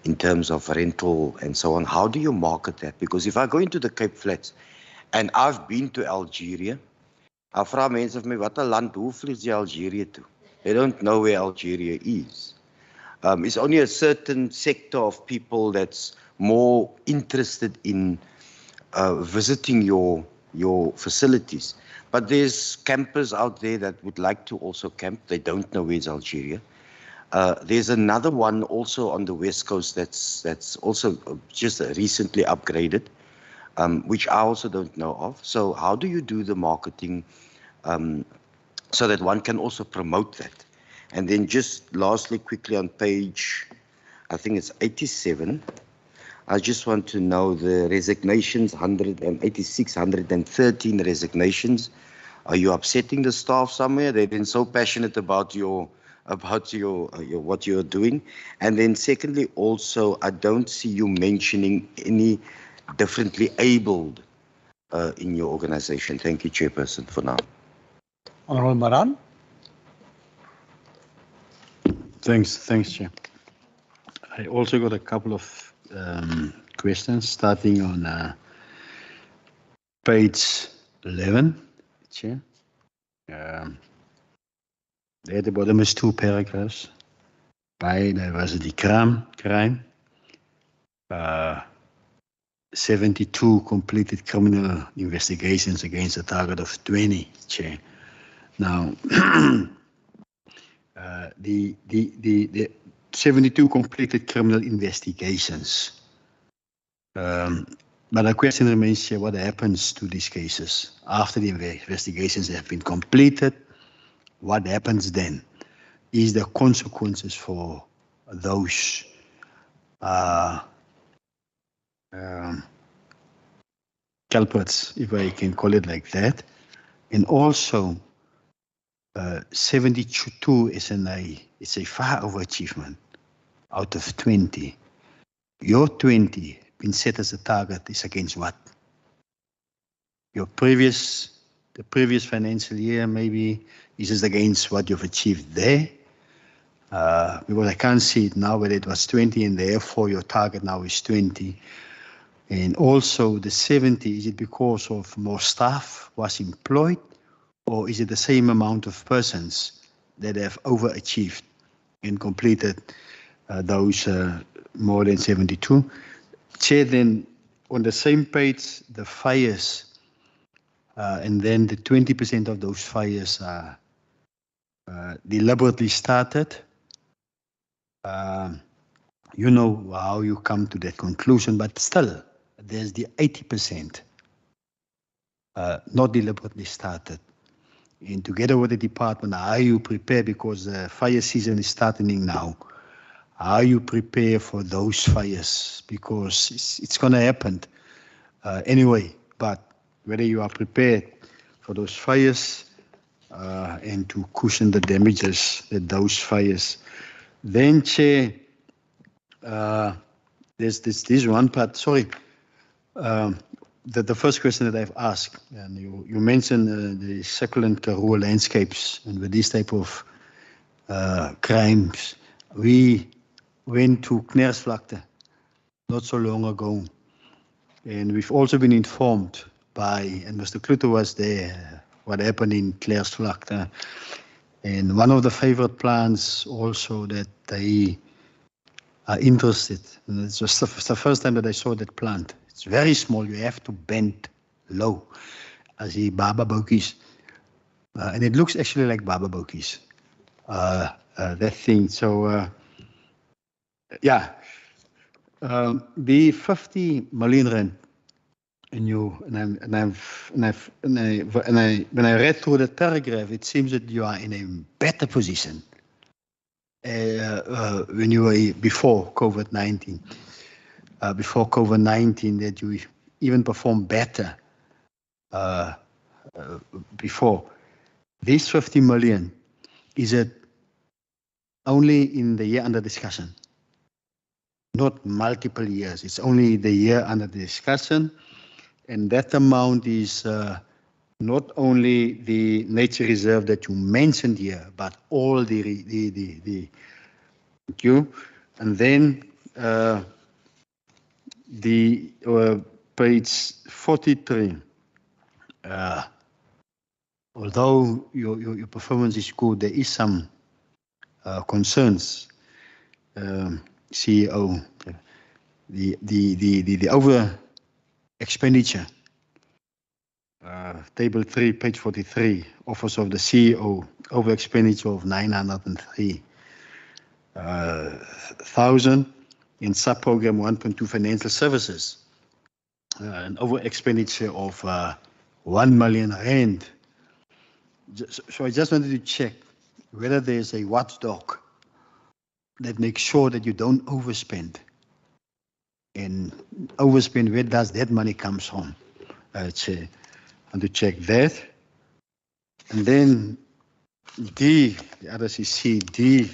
in terms of rental and so on, how do you market that? Because if I go into the Cape Flats, and I've been to Algeria, I vra mense of my, wat 'n land, hoe vlieg jy Algeria toe? They don't know where Algeria is. It's only a certain sector of people that's more interested in visiting your facilities. But there's campers out there that would like to also camp. They don't know where's Algeria. There's another one also on the West Coast that's also just recently upgraded, which I also don't know of. So how do you do the marketing so that one can also promote that? And then just lastly, quickly on page, I think it's 87, I just want to know the resignations, 186, 113 resignations. Are you upsetting the staff somewhere? They've been so passionate about what you're doing. And then secondly, also, I don't see you mentioning any differently abled in your organization. Thank you, Chairperson, for now. Honorable Maran. Thanks, Chair. I also got a couple of questions starting on page 11, Chair. There at the bottom is 2 paragraphs. Biodiversity crime. 72 completed criminal investigations against a target of 20, Chair. Now, the 72 completed criminal investigations. But the question remains here, what happens to these cases after the investigations have been completed? What happens then? Is there consequences for those culprits, if I can call it like that? And also, 72 is a far overachievement out of 20. Your 20 been set as a target is against what? The previous financial year, maybe, is it against what you've achieved there? Because I can't see it now, whether it was 20 and therefore your target now is 20. And also the 70, is it because of more staff was employed, or is it the same amount of persons that have overachieved and completed those more than 72? Chair, then on the same page, the fires, and then the 20% of those fires are deliberately started. You know how you come to that conclusion, but still, there's the 80% not deliberately started. And together with the department, how you prepare, because the fire season is starting now, how you prepare for those fires, because it's going to happen anyway, but whether you are prepared for those fires and to cushion the damages that those fires. Then, Chair, the there's this one part, sorry, the first question that I've asked, and you mentioned the succulent Karoo landscapes, and with this type of crimes, we went to Knersvlakte not so long ago, and we've also been informed by, and Mr. Klute was there, what happened in Knersvlakte, and one of the favorite plants also that they are interested, and it's just the first time that I saw that plant. It's very small, you have to bend low, as the baba bokies, and it looks actually like baba bokies, that thing. So, yeah, the 50 million rand, when I read through the paragraph, it seems that you are in a better position when you were before COVID-19. Before COVID-19, that you even performed better before. This 50 million, is it only in the year under discussion? Not multiple years, it's only the year under discussion, and that amount is not only the nature reserve that you mentioned here, but all the thank you. And then the page 43, although your performance is good, there is some concerns, CEO, the over expenditure, table 3, page 43, office of the CEO, over expenditure of 903,000 in sub-program 1.2 financial services, an over expenditure of 1 million rand. So I just wanted to check whether there's a watchdog that makes sure that you don't overspend, and overspend, where does that money comes from? And to check that. And then D, the others is C, D.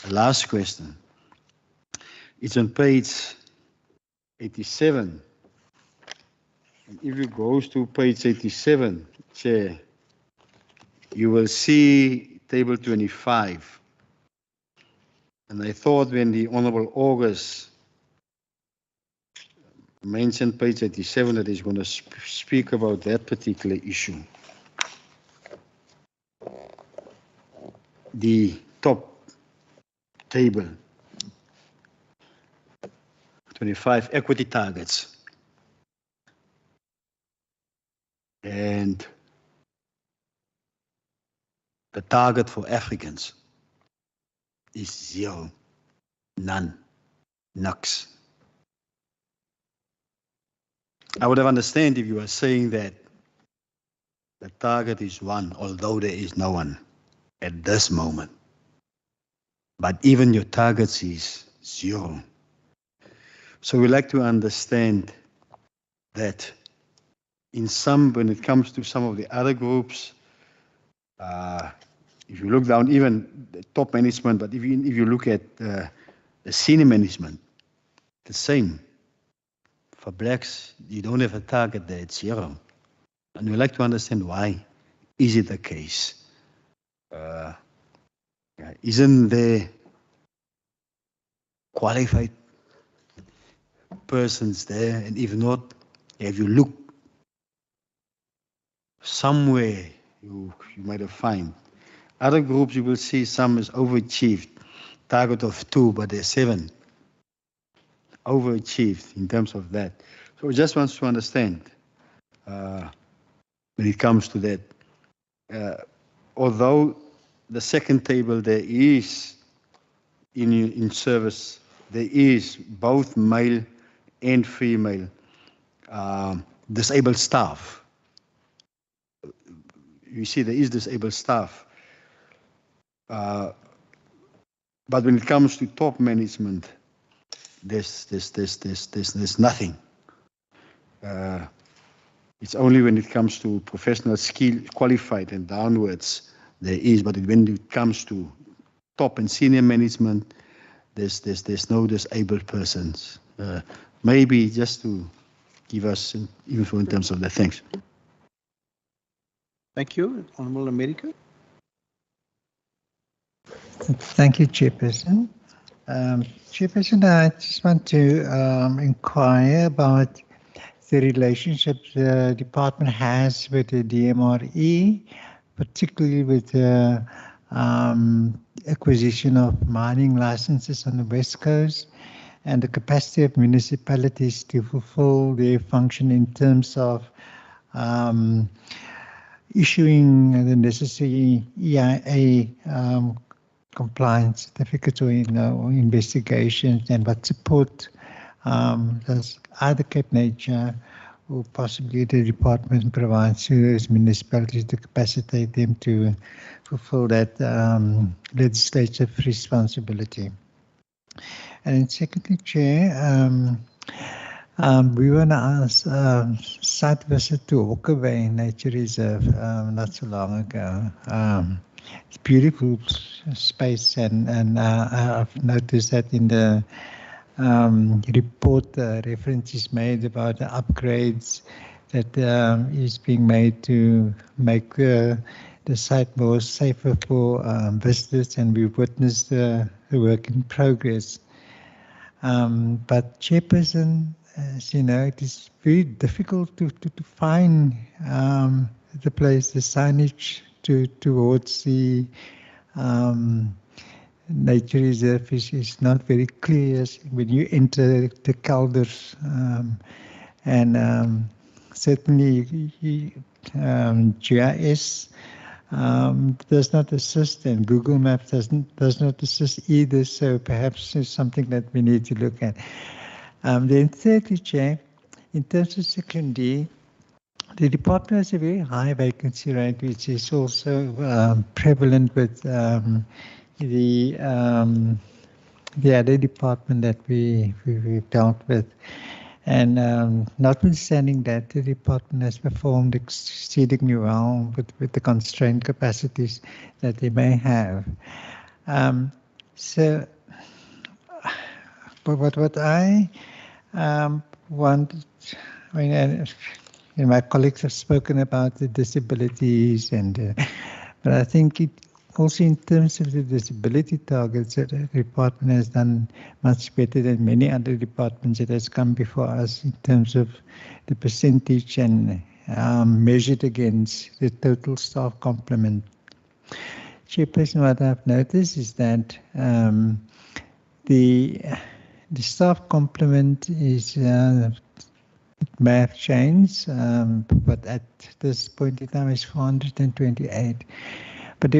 Last question. It's on page 87. And if you go to page 87, Chair, you will see table 25. And I thought when the Honorable August mentioned page 87 that he's going to speak about that particular issue. The top table, 25 equity targets. And the target for Africans is 0, none, nux. I would have understood if you were saying that the target is 1, although there is no one at this moment. But even your target is 0. So we like to understand that in some, when it comes to some of the other groups, if you look down, even the top management, but if you look at the senior management, the same. For blacks, you don't have a target there, it's 0. And we like to understand why is it the case. Isn't there qualified persons there? And if not, if you look somewhere, you might have found. Other groups, you will see some is overachieved, target of 2, but they're 7. Overachieved in terms of that. So we just want to understand when it comes to that. Although the second table there is in service, there is both male and female disabled staff. You see there is disabled staff. But when it comes to top management, there's nothing. It's only when it comes to professional skill, qualified and downwards, there is. But when it comes to top and senior management, there's no disabled persons. Maybe just to give us info in terms of that. Thanks. Thank you. Honourable America. Thank you, Chairperson. Chairperson, I just want to inquire about the relationship the department has with the DMRE, particularly with the acquisition of mining licenses on the West Coast and the capacity of municipalities to fulfill their function in terms of issuing the necessary EIA compliance certificates or investigations, and what support does either Cape Nature or possibly the department provides to those municipalities to capacitate them to fulfill that legislative responsibility. And then secondly, Chair, we went on a site visit to Hawker Bay Nature Reserve not so long ago. It's beautiful space, and I've noticed that in the report, reference is made about the upgrades that is being made to make the site more safer for visitors, and we've witnessed the work in progress. But Chairperson, as you know, it is very difficult to find the place, the signage towards the nature reserve is not very clear when you enter the kelders, and certainly GIS does not assist, and Google Maps does not assist either. So perhaps it's something that we need to look at. Then thirdly, Chair, in terms of Section D, the department has a very high vacancy rate, which is also prevalent with the other department that we've dealt with. And notwithstanding that, the department has performed exceedingly well with the constrained capacities that they may have. So, but what I want, I mean, my colleagues have spoken about the disabilities, and but I think it also in terms of the disability targets, that the department has done much better than many other departments that has come before us in terms of the percentage and measured against the total staff complement. Chairperson, what I've noticed is that the staff complement is it may have changed, but at this point in time is 428. But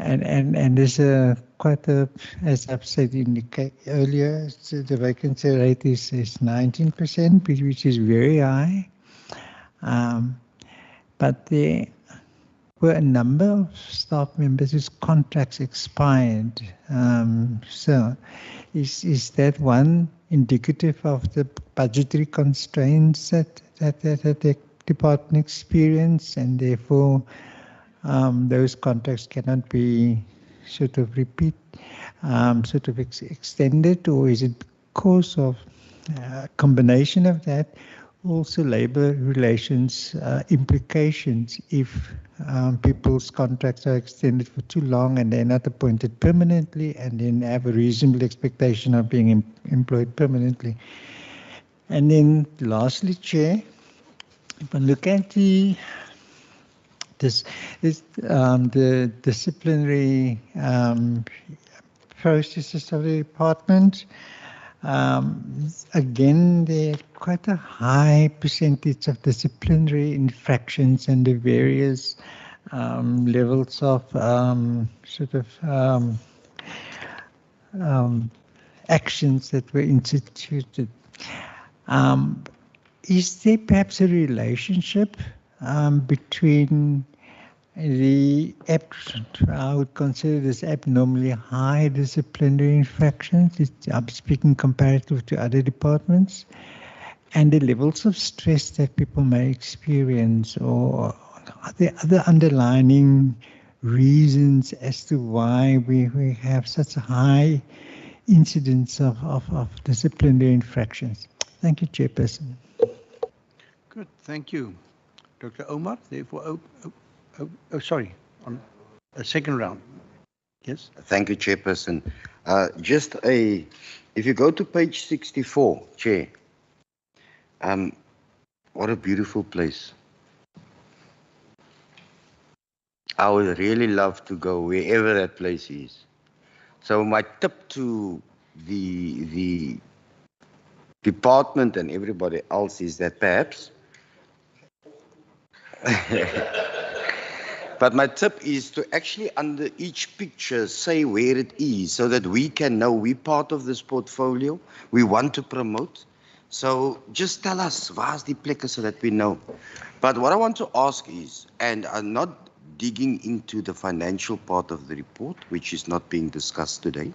and there's quite a, as I've said earlier, the vacancy rate is 19%, which is very high. But there were a number of staff members whose contracts expired. So is that one indicative of the budgetary constraints that the department experienced, and therefore those contracts cannot be sort of extended, or is it because of a combination of that, also labor relations implications if people's contracts are extended for too long and they're not appointed permanently and then have a reasonable expectation of being employed permanently? And then lastly, Chair, if I look at the disciplinary processes of the department, again, there are quite a high percentage of disciplinary infractions and the various levels of actions that were instituted. Is there perhaps a relationship between the I would consider this abnormally high disciplinary infractions, I'm speaking comparative to other departments, and the levels of stress that people may experience, or are there other underlying reasons as to why we have such a high incidents of disciplinary infractions. Thank you, Chairperson. Good, thank you. Dr. Omar, therefore, sorry, on a second round. Yes? Thank you, Chairperson. If you go to page 64, Chair, what a beautiful place. I would really love to go wherever that place is. So my tip to the department and everybody else is that perhaps, but my tip is to actually under each picture say where it is so that we can know we're part of this portfolio, we want to promote. So just tell us, where's the plekke so that we know. But what I want to ask is, and I'm not digging into the financial part of the report, which is not being discussed today,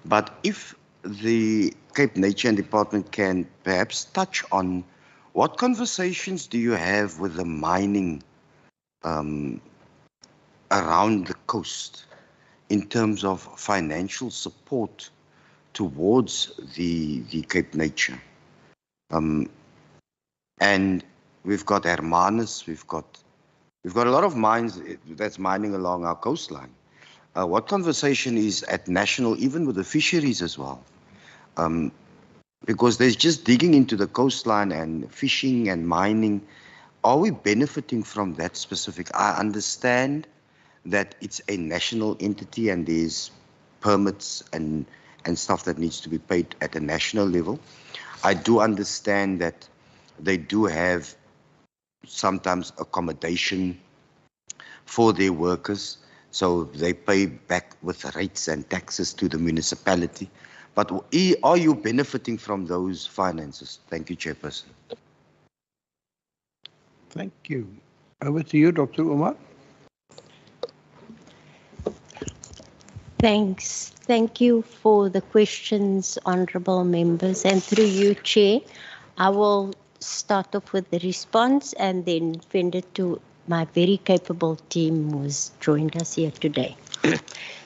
but if the Cape Nature and Department can perhaps touch on what conversations do you have with the mining around the coast in terms of financial support towards the Cape Nature. And we've got Hermanus, we've got a lot of mines that's mining along our coastline. What conversation is at national, even with the fisheries as well? Because there's just digging into the coastline and fishing and mining. Are we benefiting from that specific? I understand that it's a national entity and there's permits and stuff that needs to be paid at a national level. I do understand that they do have sometimes accommodation for their workers, so they pay back with rates and taxes to the municipality. But are you benefiting from those finances? Thank you, Chairperson. Thank you. Over to you, Dr. Umar. Thanks. Thank you for the questions, honourable members. And through you, Chair, I will start off with the response and then send it to my very capable team who's joined us here today.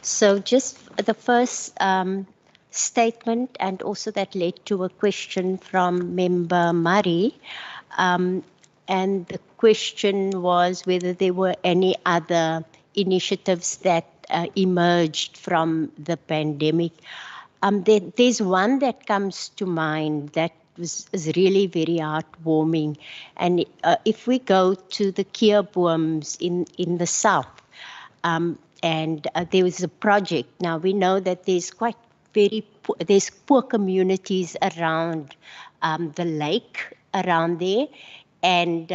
So just the first statement, and also that led to a question from Member Murray. And the question was whether there were any other initiatives that emerged from the pandemic. There's one that comes to mind that is really very heartwarming. And if we go to the Keerbooms in the south, and there was a project. Now we know that there's there's poor communities around the lake around there. And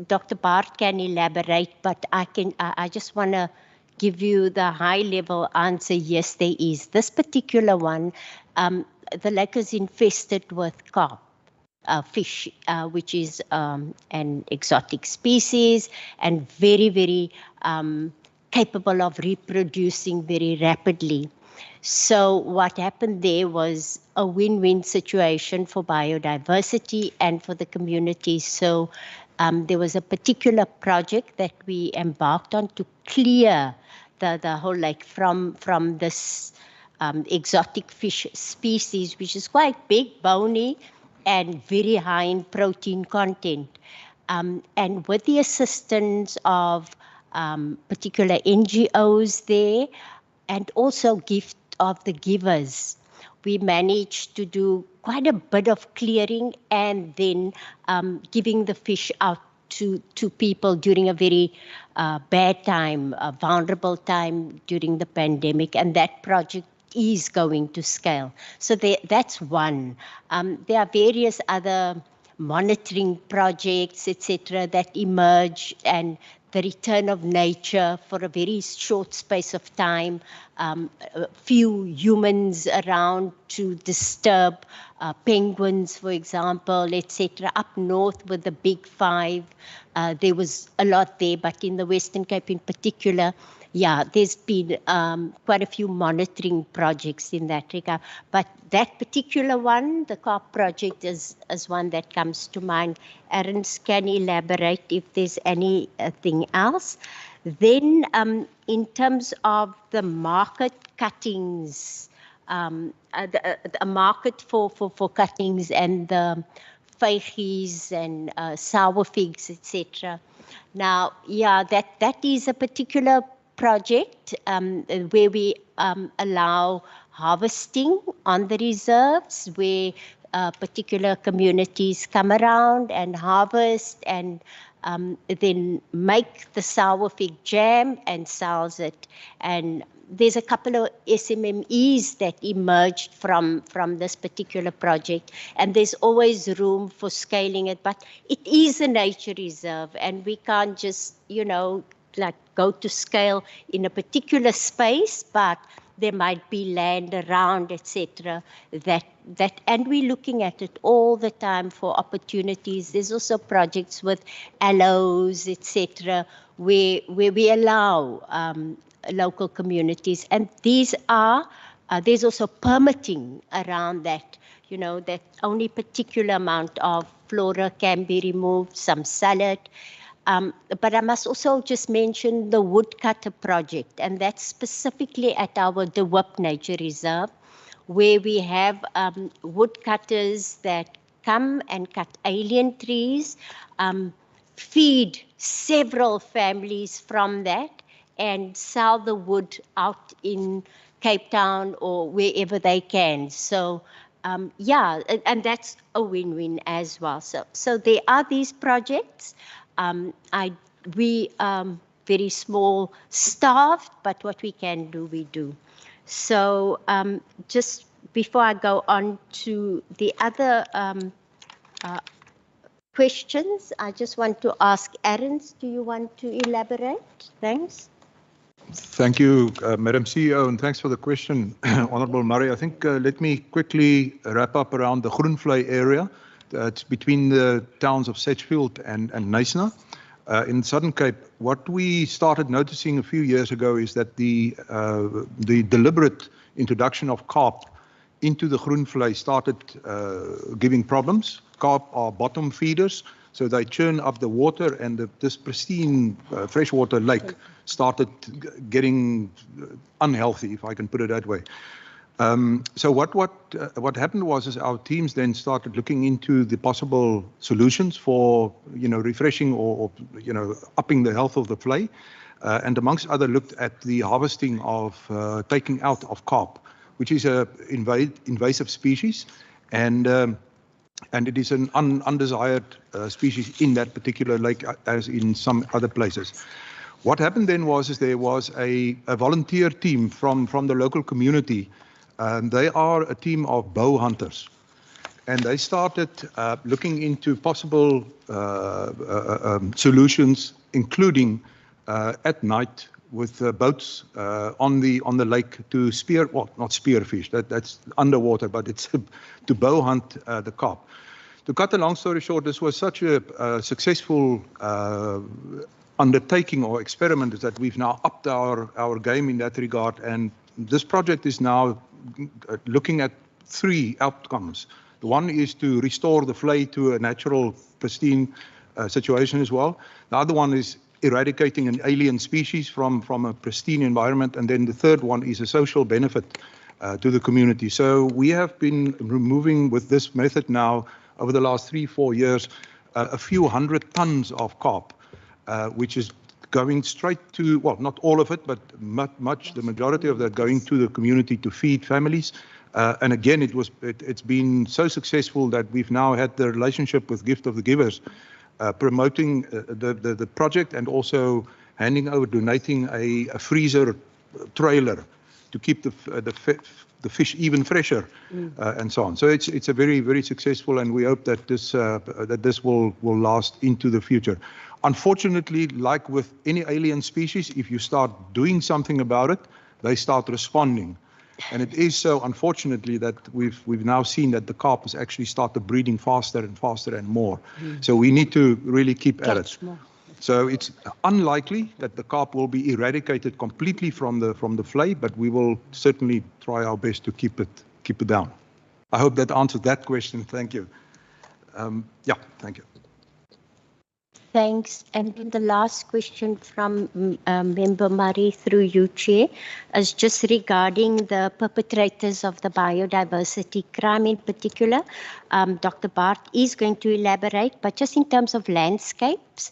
Dr. Bart can elaborate, but I just want to give you the high level answer. Yes, there is. This particular one, the lake is infested with carp, fish, which is an exotic species and very, very capable of reproducing very rapidly. So what happened there was a win-win situation for biodiversity and for the community. So there was a particular project that we embarked on to clear the whole lake from this exotic fish species, which is quite big, bony, and very high in protein content. And with the assistance of particular NGOs there, and also gift of the givers, we managed to do quite a bit of clearing and then giving the fish out to people during a very bad time, a vulnerable time during the pandemic, and that project is going to scale. So that's one. There are various other monitoring projects, etc., that emerge, and the return of nature for a very short space of time, few humans around to disturb penguins, for example, etc. Up north with the big five, there was a lot there, but in the Western Cape in particular, yeah, there's been quite a few monitoring projects in that regard. But that particular one, the carp project, is one that comes to mind. Aaron can elaborate if there's anything else. Then in terms of the market cuttings a market for cuttings and the feigies and sour figs, etc. Now, yeah, that is a particular project where we allow harvesting on the reserves, where particular communities come around and harvest and then make the sour fig jam and sells it. And there's a couple of SMMEs that emerged from this particular project, and there's always room for scaling it, but it is a nature reserve and we can't just, you know, like go to scale in a particular space, but there might be land around, etc. That and we're looking at it all the time for opportunities. There's also projects with aloes, etc., where we allow local communities, and these are there's also permitting around that. You know, that only particular amount of flora can be removed, some salad. But I must also just mention the woodcutter project, and that's specifically at our De Wip Nature Reserve, where we have woodcutters that come and cut alien trees, feed several families from that, and sell the wood out in Cape Town or wherever they can. So yeah, and that's a win-win as well. So there are these projects. We very small staffed, but what we can do, we do. So just before I go on to the other questions, I just want to ask Arends, do you want to elaborate? Thanks. Thank you, Madam CEO, and thanks for the question, Honourable Murray. I think let me quickly wrap up around the Groenvlei area. It's between the towns of Sedgefield and Knysna. In Southern Cape, what we started noticing a few years ago is that the deliberate introduction of carp into the Groenvlei started giving problems. Carp are bottom feeders, so they churn up the water, and this pristine freshwater lake started getting unhealthy, if I can put it that way. So what happened was our teams then started looking into the possible solutions for refreshing or upping the health of the vlei, and amongst other looked at the harvesting of taking out of carp, which is a invasive species, and it is an undesired species in that particular lake, as in some other places. What happened then was there was a volunteer team from the local community. They are a team of bow hunters, and they started looking into possible solutions, including at night with boats on the lake to spear, well, not spearfish, that's underwater, but it's to bow hunt the carp. To cut a long story short, this was such a successful undertaking or experiment that we've now upped our game in that regard, and this project is now looking at 3 outcomes. The one is to restore the vlei to a natural, pristine situation as well. The other one is eradicating an alien species from a pristine environment, and then the third one is a social benefit to the community. So we have been removing with this method now over the last 3-4 years a few hundred tons of carp, which is going straight to, well, not all of it, but the majority of that going to the community to feed families. And again, it's been so successful that we've now had the relationship with Gift of the Givers, promoting the project and also handing over, donating a freezer trailer to keep the fish even fresher, and so on. So it's a very, very successful, and we hope that this will last into the future. Unfortunately, like with any alien species, if you start doing something about it, they start responding. And it is so, unfortunately, that we've now seen that the carp has actually started breeding faster and faster and more. So we need to really keep at it. So it's unlikely that the carp will be eradicated completely from the vlei, but we will certainly try our best to keep it down. I hope that answered that question. Thank you. Yeah, thank you. Thanks. And then the last question from Member Murray through you, Chair, is just regarding the perpetrators of the biodiversity crime in particular. Dr. Bart is going to elaborate, but just in terms of landscapes,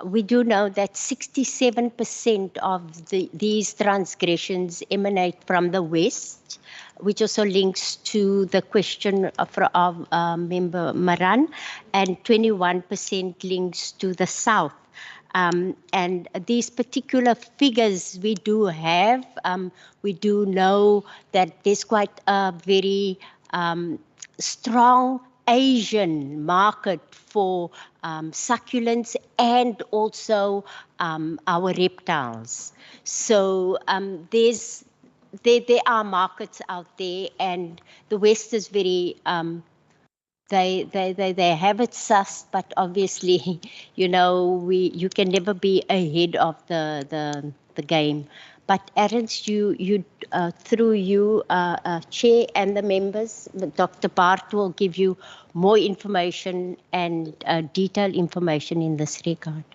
we do know that 67% of these transgressions emanate from the West, which also links to the question of Member Maran, and 21% links to the South. And these particular figures we do have, we do know that there's quite a very strong Asian market for succulents and also our reptiles. So there are markets out there, and the West is very they have it sussed, but obviously, you know, you can never be ahead of the game. But Ernst, you through you, Chair and the members, Dr. Bart will give you more information and detailed information in this regard.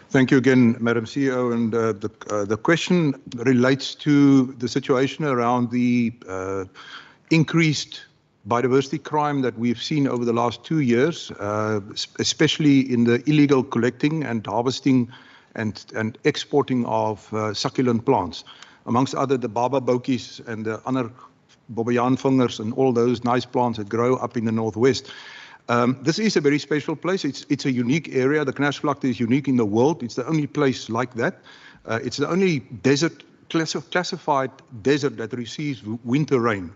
Thank you again, Madam CEO. And the question relates to the situation around the increased biodiversity crime that we've seen over the last 2 years, especially in the illegal collecting and harvesting and exporting of succulent plants, amongst other the baba bokies and the ander bobbejaan and all those nice plants that grow up in the northwest. This is a very special place. It's a unique area. The Knarsvlakte is unique in the world. It's the only place like that. It's the only desert classified desert that receives winter rain.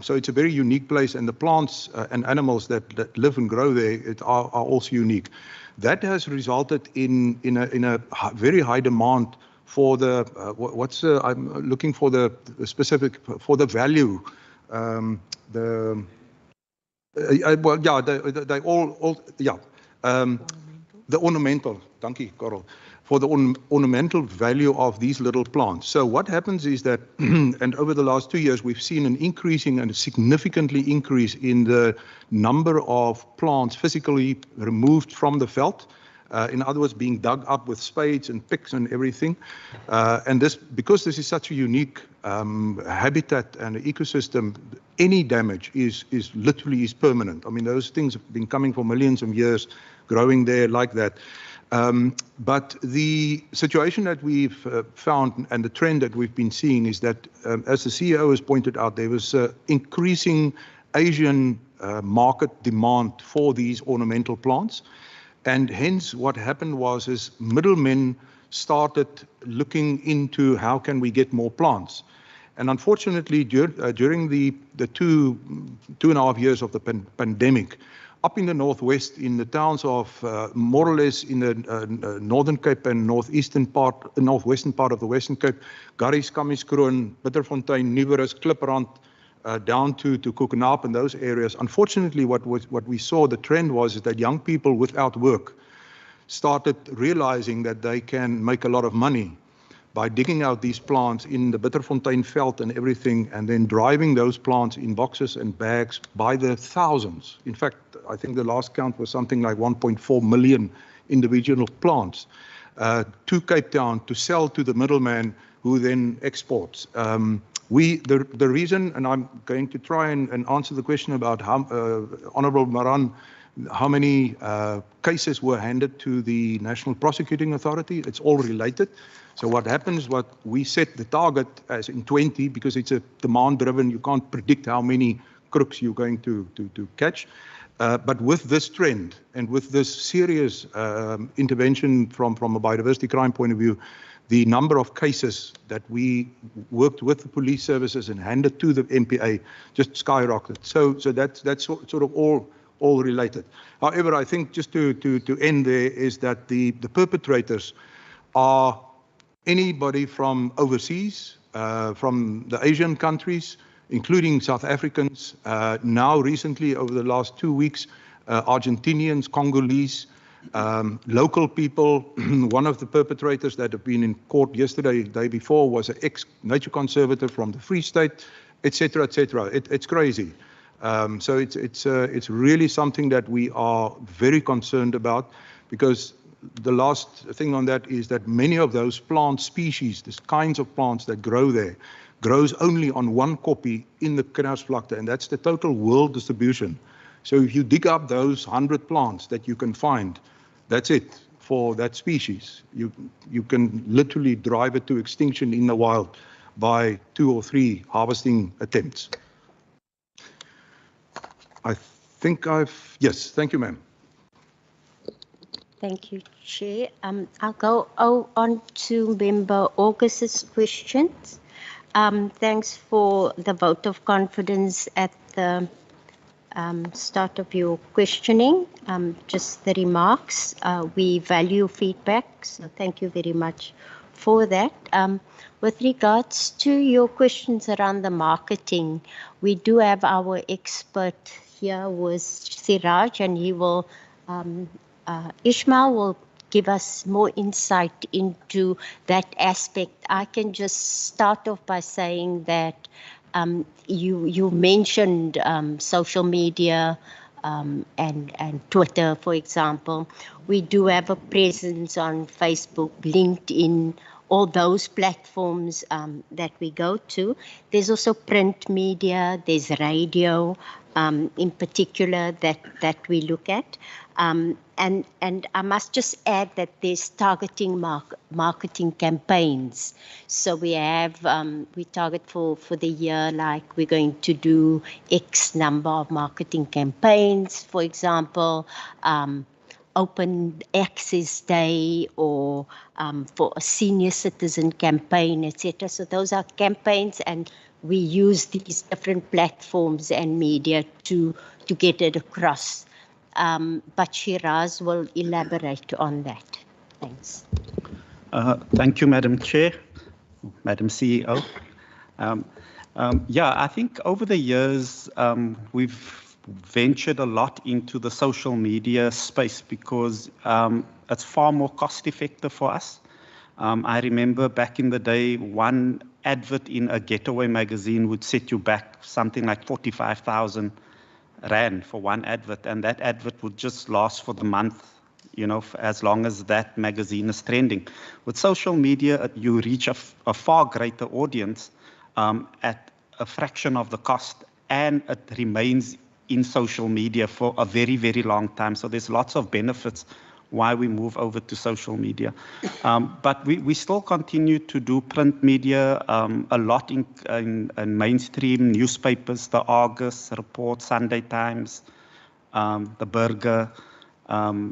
So it's a very unique place, and the plants and animals that live and grow there are also unique. That has resulted in a very high demand for the I'm looking for the specific for the value. The ornamental. Thank you, Carol. For the ornamental value of these little plants. So what happens is that, and over the last 2 years, we've seen an increasing and a significantly increase in the number of plants physically removed from the veld. In other words, being dug up with spades and picks and everything. And this, because this is such a unique habitat and ecosystem, any damage is literally permanent. I mean, those things have been coming for millions of years, growing there like that. But the situation that we've found and the trend that we've been seeing is that, as the CEO has pointed out, there was increasing Asian market demand for these ornamental plants. And hence what happened is middlemen started looking into how can we get more plants. And unfortunately, during the 2.5 years of the pandemic, up in the northwest, in the towns of more or less in the Northern Cape and northwestern part of the Western Cape, Garries, Kamieskroon, Bitterfontein, Nieuwerus, Kliprand, down to Koekenaap and those areas. Unfortunately, what we saw, the trend was that young people without work started realizing that they can make a lot of money by digging out these plants in the Bitterfontein veld and everything, and then driving those plants in boxes and bags by the thousands. In fact, I think the last count was something like 1.4 million individual plants to Cape Town to sell to the middleman who then exports. The reason, and I'm going to try and answer the question about how, Honourable Maran, how many cases were handed to the National Prosecuting Authority. It's all related. So what happens, what we set the target as in 20, because it's a demand-driven, you can't predict how many crooks you're going to catch. But with this trend and with this serious intervention from a biodiversity crime point of view, the number of cases that we worked with the police services and handed to the MPA just skyrocketed. So that's sort of all related. However, I think just to end there is that the perpetrators are anybody from overseas, from the Asian countries, including South Africans, now recently over the last 2 weeks, Argentinians, Congolese, local people. One of the perpetrators that have been in court yesterday, the day before, was an ex-nature conservator from the Free State, etc., etc. It's crazy. So it's really something that we are very concerned about, because the last thing on that is that many of those plant species, the kinds of plants that grow there, grows only on one copy in the Kruisvlakte, and that's the total world distribution. So if you dig up those 100 plants that you can find, that's it for that species. You can literally drive it to extinction in the wild by 2 or 3 harvesting attempts. I think yes, thank you, ma'am. Thank you, Chair. I'll go on to Member August's questions. Thanks for the vote of confidence at the start of your questioning. Just the remarks. We value feedback, so thank you very much for that. With regards to your questions around the marketing, we do have our expert here with Siraj, and he will, Ishmael will give us more insight into that aspect. I can just start off by saying that you mentioned social media and Twitter, for example. We do have a presence on Facebook, LinkedIn, all those platforms that we go to. There's also print media, there's radio in particular that we look at. And I must just add that there's targeting marketing campaigns. So we have, we target for the year, like we're going to do X number of marketing campaigns, for example, Open Access Day, or for a senior citizen campaign, etc. So those are campaigns, and we use these different platforms and media to get it across. But Shiraz will elaborate on that. Thanks. Thank you, Madam Chair, Madam CEO. Yeah, I think over the years we've ventured a lot into the social media space because it's far more cost effective for us. I remember back in the day, one advert in a getaway magazine would set you back something like 45,000 Rand for one advert, and that advert would just last for the month, you know, as long as that magazine is trending. With social media, you reach a far greater audience at a fraction of the cost, and it remains in social media for a very, very long time. So there's lots of benefits why we move over to social media. But we still continue to do print media a lot in mainstream newspapers, the Argus, Report, Sunday Times, the Burger.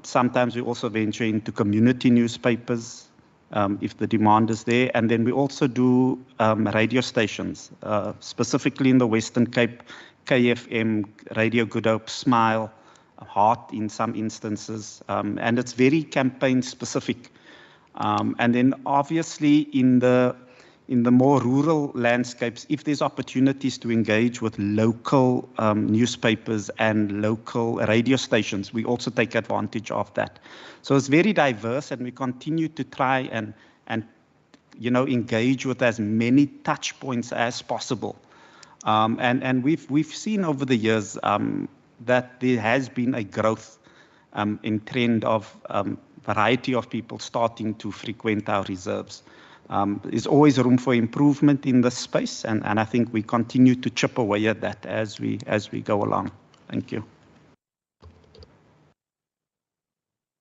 Sometimes we also venture into community newspapers if the demand is there. And then we also do radio stations, specifically in the Western Cape, KFM, Radio Good Hope, Smile, Heart in some instances, and it's very campaign specific. And then obviously in the more rural landscapes, if there's opportunities to engage with local newspapers and local radio stations, we also take advantage of that. So it's very diverse, and we continue to try and you know, engage with as many touch points as possible. And we've seen over the years that there has been a growth in trend of variety of people starting to frequent our reserves. There's always room for improvement in this space, and I think we continue to chip away at that as we go along. Thank you.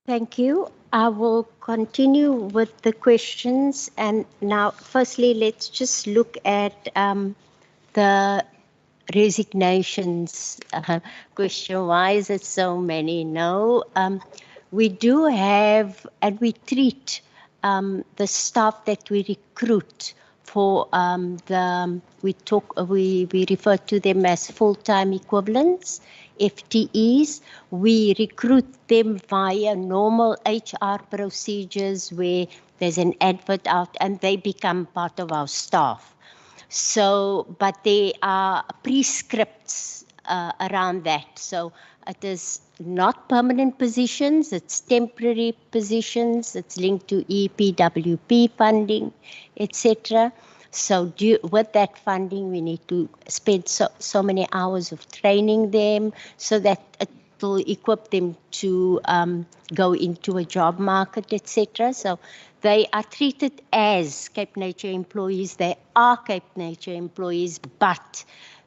Thank you. I will continue with the questions, and now firstly let's just look at the resignations question. Why is it so many? No, we do have, and we treat the staff that we recruit for we refer to them as full-time equivalents, FTEs. We recruit them via normal HR procedures where there's an advert out and they become part of our staff. So, but there are prescripts around that. So it is not permanent positions, it's temporary positions, it's linked to EPWP funding, etc. So with that funding, we need to spend so many hours of training them so that it will equip them to go into a job market, etc. So they are treated as Cape Nature employees. They are Cape Nature employees, but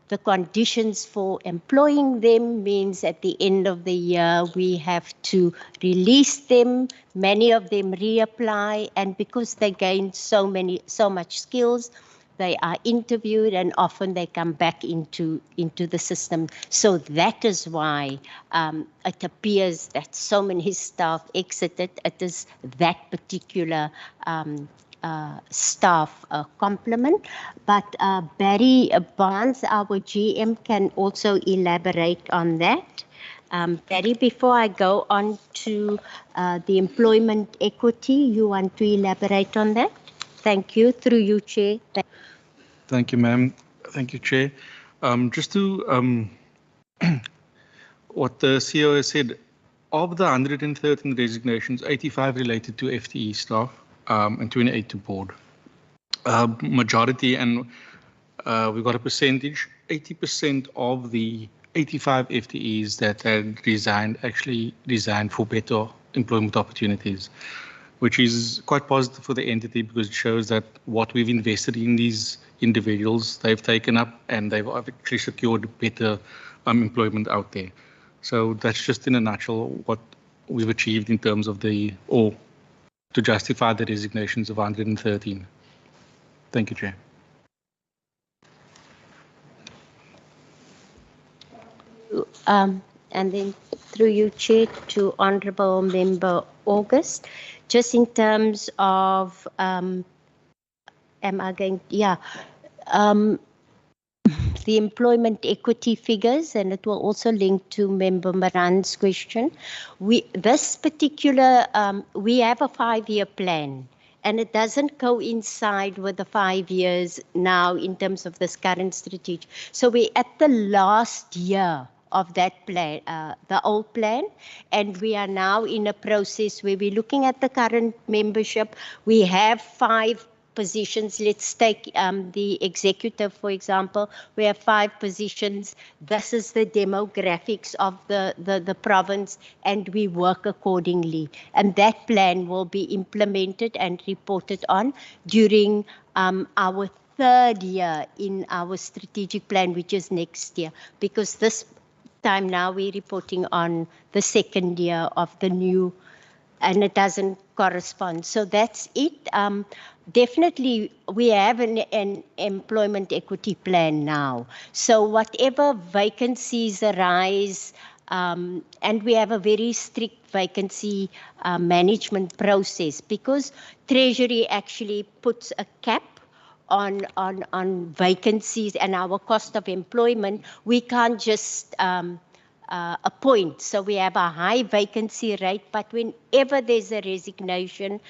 the conditions for employing them means at the end of the year we have to release them. Many of them reapply, and because they gain so much skills, they are interviewed and often they come back into the system. So that is why it appears that so many staff exited. It is that particular staff complement. But Barry Barnes, our GM, can also elaborate on that. Barry, before I go on to the employment equity, you want to elaborate on that? Thank you. Through you, Chair. Thank you, ma'am. Thank you, Chair. Just to what the CEO has said, of the 113 resignations, 85 related to FTE staff and 28 to board. Majority, and we've got a percentage, 80% of the 85 FTEs that had resigned actually resigned for better employment opportunities, which is quite positive for the entity because it shows that what we've invested in these individuals, they've taken up and they've actually secured better employment out there. So that's just in a nutshell what we've achieved in terms of to justify the resignations of 113. Thank you, Chair. And then through you, Chair, to Honourable Member August, just in terms of, the employment equity figures, and it will also link to Member Maran's question. This particular, we have a 5-year plan, and it doesn't coincide with the 5 years now in terms of this current strategy. So we're at the last year of that plan, the old plan, and we are now in a process where we're looking at the current membership. We have 5 positions. Let's take the executive, for example. We have 5 positions. This is the demographics of the province, and we work accordingly. And that plan will be implemented and reported on during our 3rd year in our strategic plan, which is next year, because this time now we're reporting on the 2nd year of the new, and it doesn't correspond. So that's it. Definitely, we have an employment equity plan now. So whatever vacancies arise, and we have a very strict vacancy management process, because Treasury actually puts a cap on vacancies and our cost of employment. We can't just appoint. So we have a high vacancy rate, but whenever there's a resignation,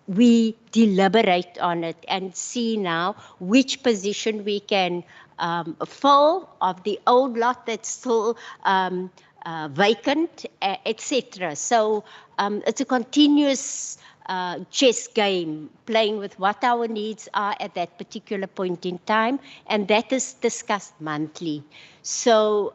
we deliberate on it and see now which position we can fill of the old lot that's still vacant, etc. So it's a continuous chess game, playing with what our needs are at that particular point in time, and that is discussed monthly. So,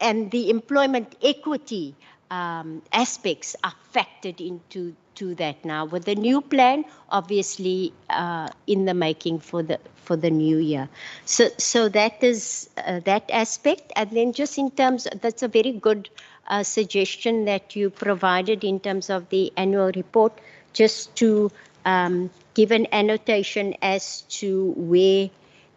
and the employment equity aspects are factored into that now with the new plan, obviously in the making for the new year. So that is that aspect. And then just in terms, that's a very good suggestion that you provided in terms of the annual report, just to give an annotation as to where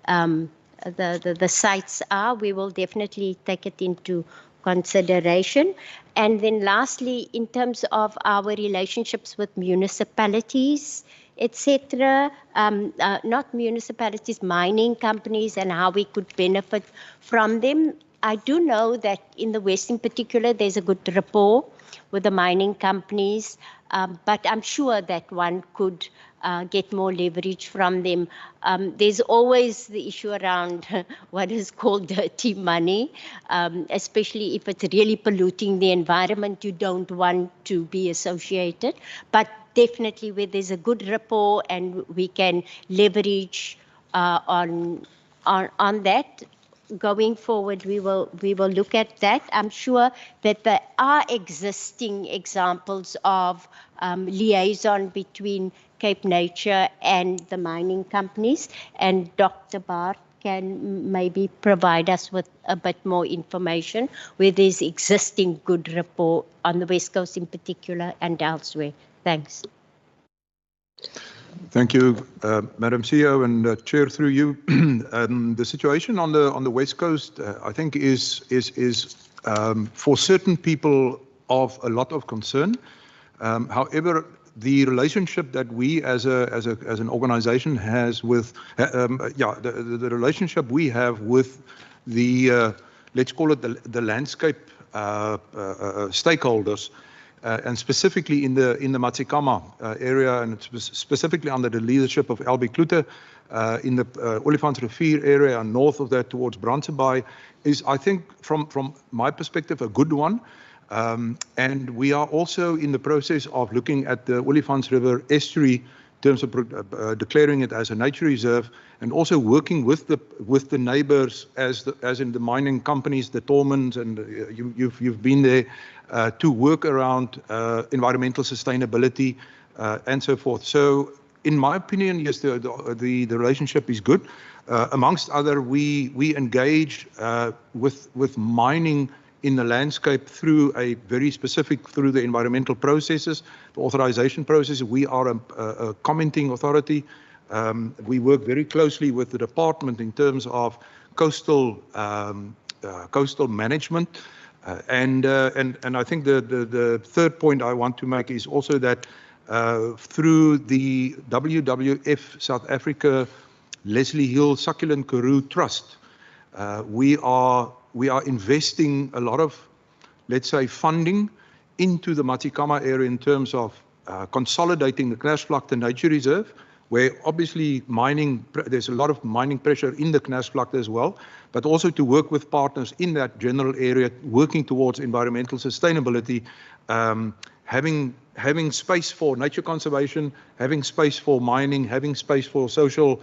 the sites are. We will definitely take it into consideration. And then lastly, in terms of our relationships with municipalities, etc., not municipalities, mining companies, and how we could benefit from them. I do know that in the West in particular, there's a good rapport with the mining companies, but I'm sure that one could get more leverage from them. There's always the issue around what is called dirty money, especially if it's really polluting the environment. You don't want to be associated, but definitely where there's a good rapport and we can leverage on that. Going forward, we will look at that. I'm sure that there are existing examples of liaison between Cape Nature and the mining companies, and Dr. Bart can maybe provide us with a bit more information where there's existing good rapport on the West Coast in particular and elsewhere. Thanks. Thank you, Madam CEO and Chair, through you. The situation on the West Coast, I think, is for certain people of a lot of concern. However, the relationship that we as an organisation has with, the relationship we have with the let's call it the landscape stakeholders. And specifically in the Matsikama area, and specifically under the leadership of Albie Klute, in the Olifantsrivier area and north of that towards Brandsebaai, is, I think, from my perspective, a good one. And we are also in the process of looking at the Olifants River estuary in terms of declaring it as a nature reserve, and also working with the neighbours, as in the mining companies, the Tolmans, and you've been there, to work around environmental sustainability and so forth. So, in my opinion, yes, the relationship is good. Amongst other, we engage with mining in the landscape through a very specific, through the environmental processes, the authorization process. We are a commenting authority. We work very closely with the department in terms of coastal management. And I think the third point I want to make is also that through the WWF South Africa Leslie Hill Succulent Karoo Trust, we are investing a lot of, let's say, funding into the Matsikama area in terms of consolidating the Knaspvlakte Nature Reserve, where obviously there's a lot of mining pressure in the Knaspvlakte as well, but also to work with partners in that general area, working towards environmental sustainability, having space for nature conservation, having space for mining, having space for social,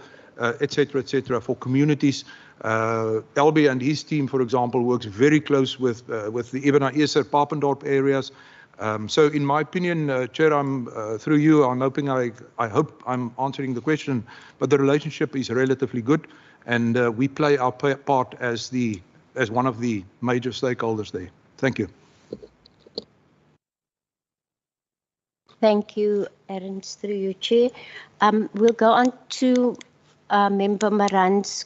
etc., for communities. Albie and his team, for example, works very close with the Ebenezer Papendorp areas. So, in my opinion, Chair, I'm through you. I'm hoping I hope I'm answering the question, but the relationship is relatively good, and we play our part as one of the major stakeholders there. Thank you. Thank you, Ernst, through you, Chair. We'll go on to Member Maran's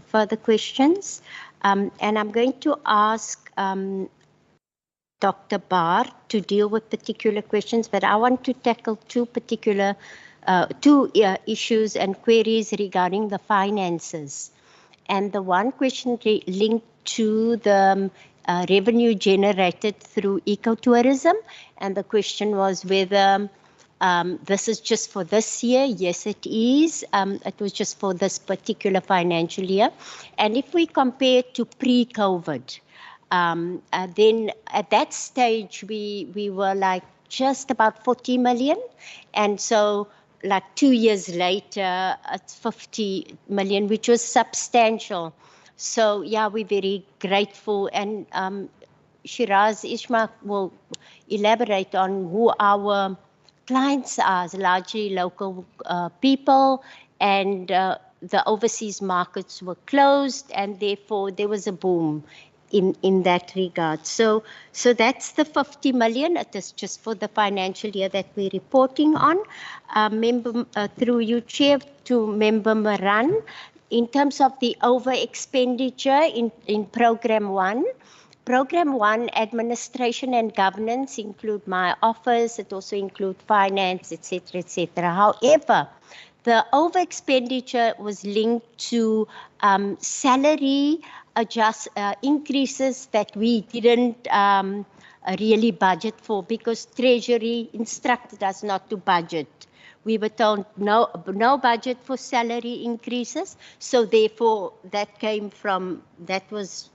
further questions, and I'm going to ask Dr. Barr to deal with particular questions, but I want to tackle two issues and queries regarding the finances. And the one question linked to the revenue generated through ecotourism, and the question was whether this is just for this year. Yes, it is. It was just for this particular financial year. And if we compare to pre-COVID, then at that stage, we were like just about 40 million. And so like 2 years later, it's 50 million, which was substantial. So yeah, we're very grateful. And Shiraz Ishmael will elaborate on who our clients are, largely local people, and the overseas markets were closed, and therefore there was a boom in that regard. So that's the 50 million. It is just for the financial year that we're reporting on. Member, through you, Chair, to Member Maran, in terms of the over expenditure in Program 1. Program 1, administration and governance, include my office. It also includes finance, etc., etc. However, the over expenditure was linked to salary increases that we didn't really budget for, because Treasury instructed us not to budget. We were told no budget for salary increases. So therefore, that was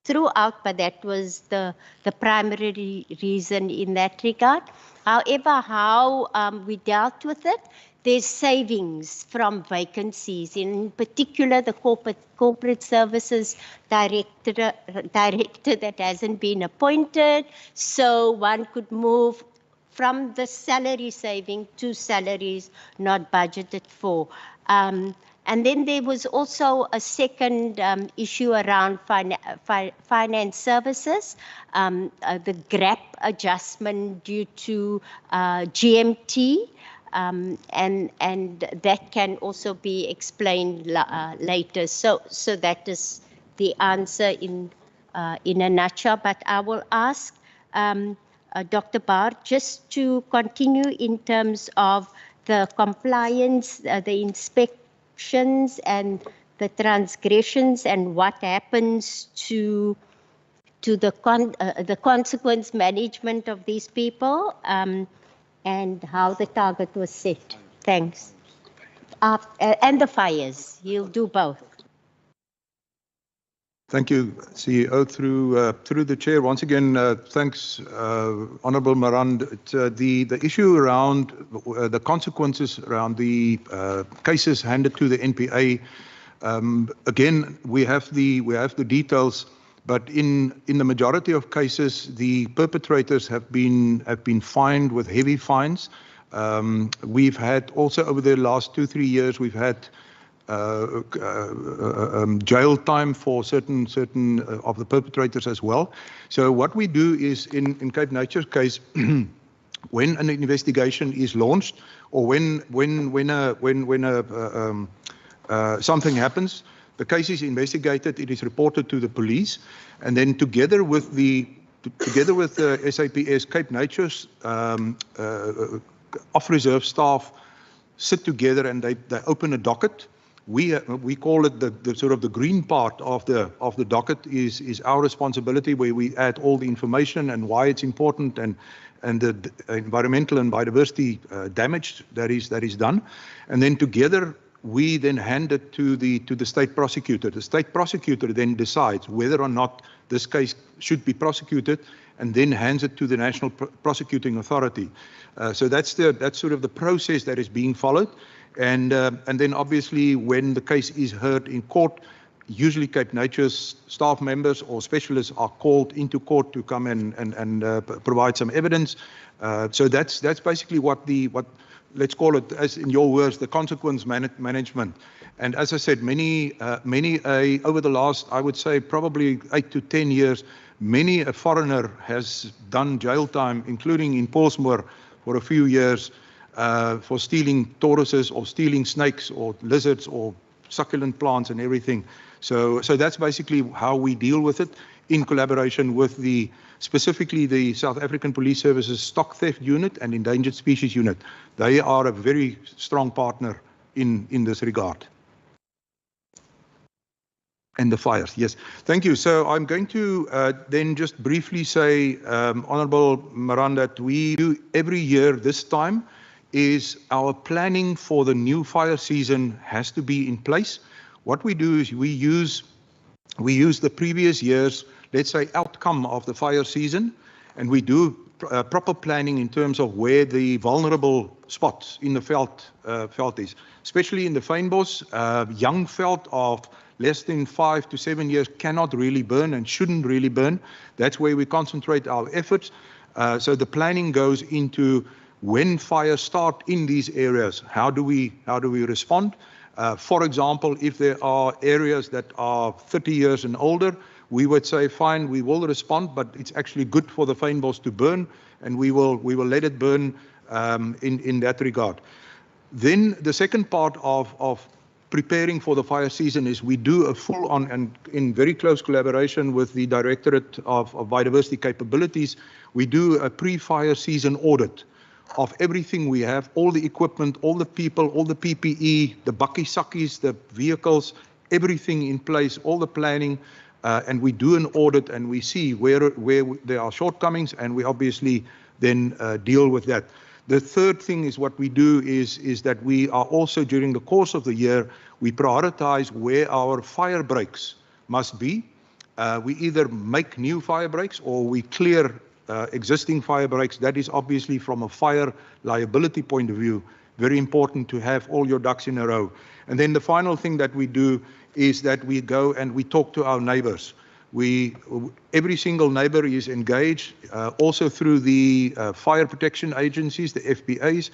throughout, but that was the primary reason in that regard. However, how we dealt with it, there's savings from vacancies, in particular the corporate services director that hasn't been appointed, so one could move from the salary saving to salaries not budgeted for. And then there was also a second issue around finance services, the GRAP adjustment due to GMT, and that can also be explained later. So that is the answer in a nutshell. But I will ask Dr. Barr just to continue in terms of the compliance, the inspections and the transgressions, and what happens to the consequence management of these people, and how the target was set. Thanks. And the fires, you'll do both. Thank you, CEO. Through the chair, once again, thanks, Honourable Marand. The issue around the consequences around the cases handed to the NPA. Again, we have the details, but in the majority of cases, the perpetrators have been fined with heavy fines. We've had also over the last 2-3 years, we've had jail time for certain of the perpetrators as well. So what we do is in Cape Nature's case, when an investigation is launched, or when something happens, the case is investigated, it is reported to the police, and then together with the SAPS, Cape Nature's off-reserve staff sit together and they open a docket. We call it the sort of the green part of the docket is our responsibility, where we add all the information and why it's important and the environmental and biodiversity damage that is done, and then together we then hand it to the state prosecutor. The state prosecutor then decides whether or not this case should be prosecuted, and then hands it to the National Prosecuting Authority. So that's sort of the process that is being followed. And then obviously when the case is heard in court, usually Cape Nature's staff members or specialists are called into court to come and provide some evidence. So that's basically what let's call it, as in your words, the consequence management. And as I said, many over the last, I would say probably 8 to 10 years, many a foreigner has done jail time, including in Portsmouth for a few years, for stealing tortoises or stealing snakes or lizards or succulent plants and everything. So that's basically how we deal with it, in collaboration with specifically the South African Police Service's Stock Theft Unit and Endangered Species Unit. They are a very strong partner in this regard. And the fires, yes. Thank you. So I'm going to then just briefly say, Honourable Miranda, that we do every year this time is our planning for the new fire season has to be in place. What we do is we use the previous year's, let's say, outcome of the fire season, and we do proper planning in terms of where the vulnerable spots in the veld is, especially in the fynbos. Young veld of less than 5 to 7 years cannot really burn and shouldn't really burn. That's where we concentrate our efforts. So the planning goes into when fires start in these areas, how do we respond? For example, if there are areas that are 30 years and older, we would say, fine, we will respond, but it's actually good for the fynbos to burn, and we will let it burn in that regard. Then the second part of preparing for the fire season is we do a full-on, and in very close collaboration with the Directorate of Biodiversity Capabilities, we do a pre-fire season audit of everything we have, all the equipment, all the people, all the PPE, the bakkie-sakkies, the vehicles, everything in place, all the planning, and we do an audit and we see where there are shortcomings, and we obviously then deal with that. The third thing is what we do is that we are also, during the course of the year, we prioritize where our fire breaks must be. We either make new fire breaks or we clear existing fire breaks. That is obviously from a fire liability point of view very important to have all your ducks in a row. And then the final thing that we do is that we go and we talk to our neighbors. Every single neighbor is engaged, also through the fire protection agencies, the FPAs,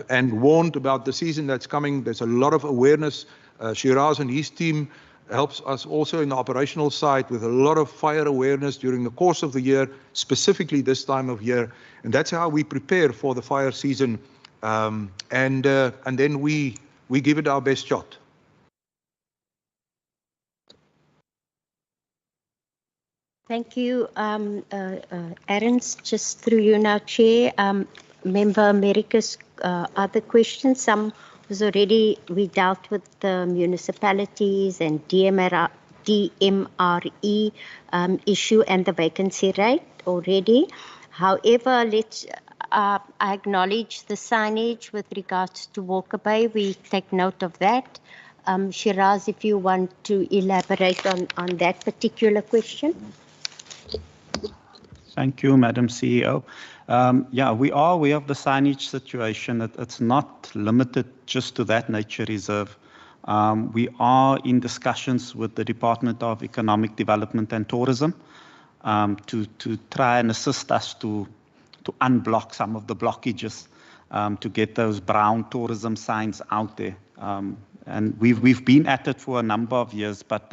and warned about the season that's coming. There's a lot of awareness. Shiraz and his team helps us also in the operational side with a lot of fire awareness during the course of the year, specifically this time of year. And that's how we prepare for the fire season. And then we give it our best shot. Thank you, Aaron's just through you now, Chair. Member America's other questions, some was already, we dealt with the municipalities and DMRE issue and the vacancy rate already. However, I acknowledge the signage with regards to Walker-Bay. We take note of that. Shiraz, if you want to elaborate on that particular question. Thank you, Madam CEO. Yeah, we are aware of the signage situation. It's not limited just to that nature reserve. We are in discussions with the Department of Economic Development and Tourism to try and assist us to unblock some of the blockages, to get those brown tourism signs out there. And we've been at it for a number of years, but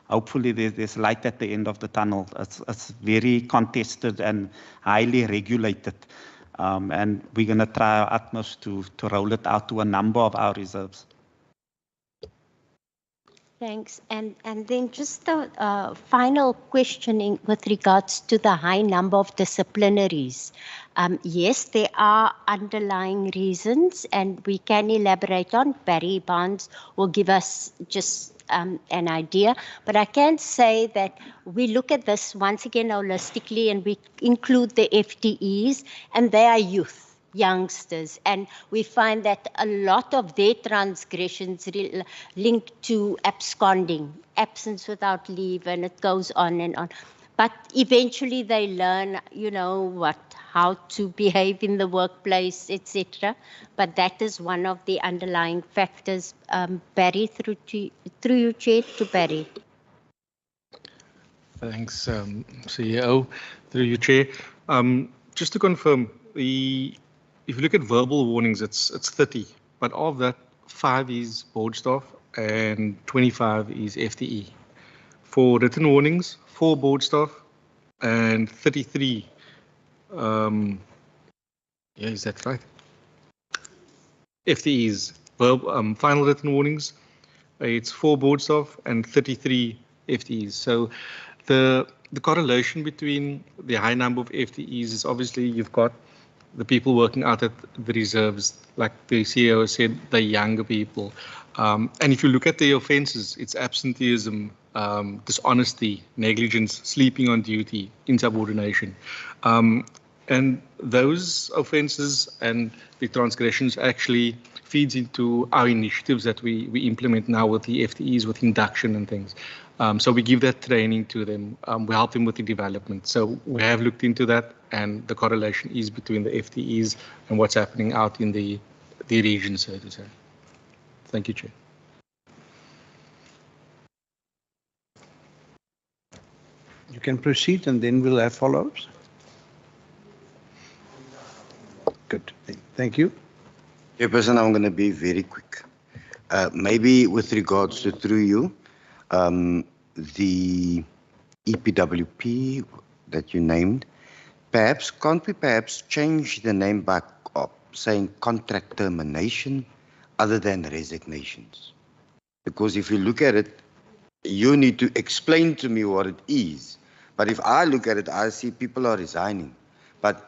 hopefully there's light at the end of the tunnel. It's very contested and highly regulated. And we're going to try our utmost to roll it out to a number of our reserves. Thanks. And then just a final questioning with regards to the high number of disciplinaries. Yes, there are underlying reasons, and we can elaborate on. Barry Barnes will give us just an idea. But I can say that we look at this once again holistically, and we include the FTEs, and they are youth. Youngsters, and we find that a lot of their transgressions linked to absconding, absence without leave, and it goes on and on. But eventually they learn, you know, how to behave in the workplace, etc. But that is one of the underlying factors. Barry, through you, Chair, to Barry. Thanks, CEO. Through you, Chair. Just to confirm, if you look at verbal warnings, it's 30, but of that, 5 is board staff and 25 is FTE. For written warnings, 4 board staff and 33. Yeah, is that right? FTEs. Final written warnings, it's 4 board staff and 33 FTEs. So the correlation between the high number of FTEs is obviously you've got the people working out at the reserves, like the CEO said, the younger people. And if you look at the offences, it's absenteeism, dishonesty, negligence, sleeping on duty, insubordination. And those offences and the transgressions actually feeds into our initiatives that we implement now with the FTEs, with induction and things. So we give that training to them. We help them with the development. So we have looked into that, and the correlation is between the FTEs and what's happening out in the region, so to say. Thank you, Chair. You can proceed, and then we'll have follow-ups. Good. Thank you. Chairperson, I'm going to be very quick. Maybe with regards to through you, the EPWP that you named, can't we perhaps change the name back up, saying contract termination other than resignations? Because if you look at it, you need to explain to me what it is. But if I look at it, I see people are resigning. But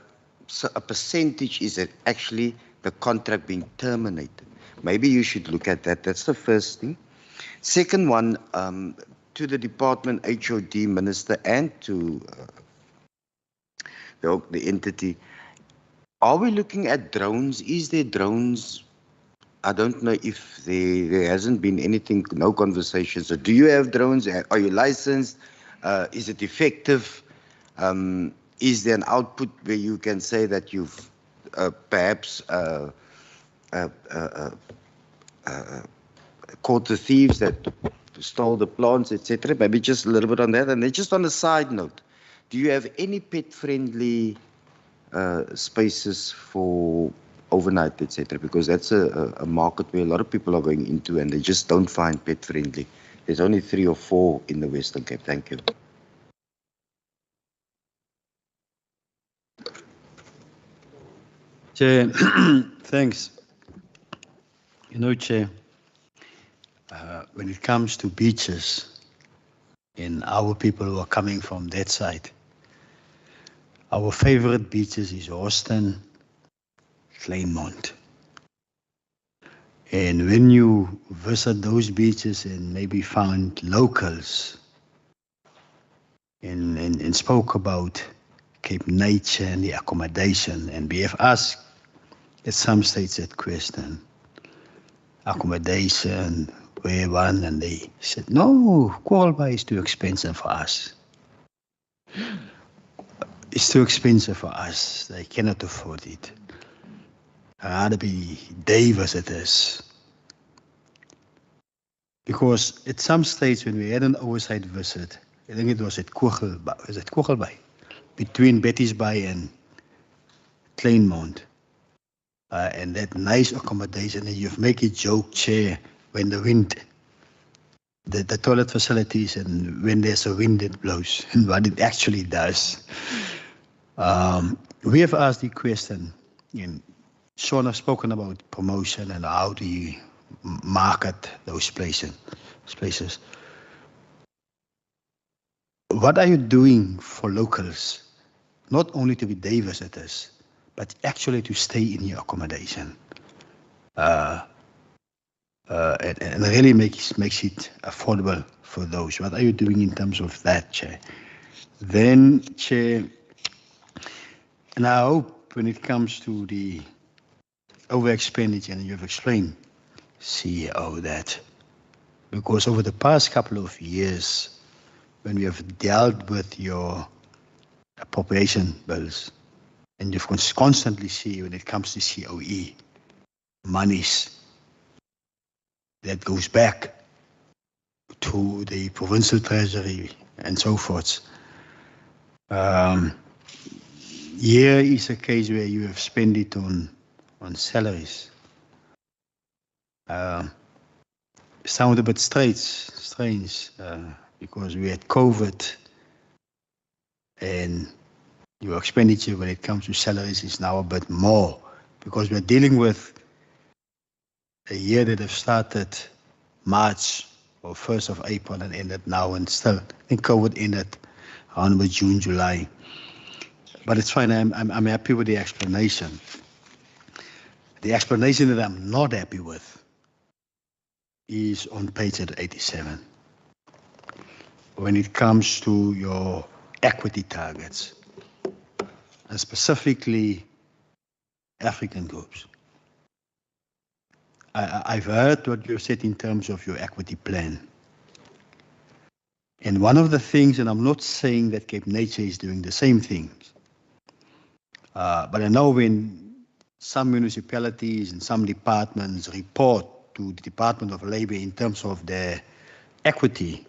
a percentage is actually the contract being terminated. Maybe you should look at that. That's the first thing. Second one, to the department, HOD minister, and to the entity, are we looking at drones? Is there drones? I don't know if there hasn't been anything, no conversation. So do you have drones? Are you licensed? Is it effective? Is there an output where you can say that you've perhaps caught the thieves that stole the plants, etc. Maybe just a little bit on that. And then just on a side note, do you have any pet-friendly spaces for overnight, etc.? Because that's a market where a lot of people are going into and they just don't find pet-friendly. There's only 3 or 4 in the Western Cape. Thank you. Chair, thanks. You know, Chair, when it comes to beaches, and our people who are coming from that side, our favorite beaches is Austin, Kleinmond. And when you visit those beaches and maybe found locals and spoke about Cape Nature and the accommodation, and we have asked at some stage that question, accommodation, where one, and they said, no, Kwalba is too expensive for us. It's too expensive for us. They cannot afford it. I'd rather be day visitors. Because at some stage when we had an oversight visit, I think it was at Kogelbay, between Betty's Bay and Kleinmond, and that nice accommodation, and you make a joke, Chair, when the wind, the toilet facilities, and when there's a wind it blows, and what it actually does. We have asked the question, and Sean has spoken about promotion and how do you market those places. What are you doing for locals, not only to be day visitors, but actually to stay in your accommodation? And really makes it affordable for those. What are you doing in terms of that, Chair? Then, Chair, and I hope when it comes to the over expenditure, and you've explained, CEO, that because over the past couple of years, when we have dealt with your appropriation bills, and you've constantly see when it comes to COE, monies that goes back to the provincial treasury and so forth. Here is a case where you have spent it on salaries. Sound a bit strange because we had COVID and your expenditure when it comes to salaries is now a bit more because we're dealing with a year that have started March or 1st of April and ended now, and still, I think COVID ended around about June, July. But it's fine, I'm happy with the explanation. The explanation that I'm not happy with is on page 87. When it comes to your equity targets, and specifically African groups. I've heard what you said in terms of your equity plan. And one of the things, and I'm not saying that Cape Nature is doing the same things, but I know when some municipalities and some departments report to the Department of Labor in terms of their equity,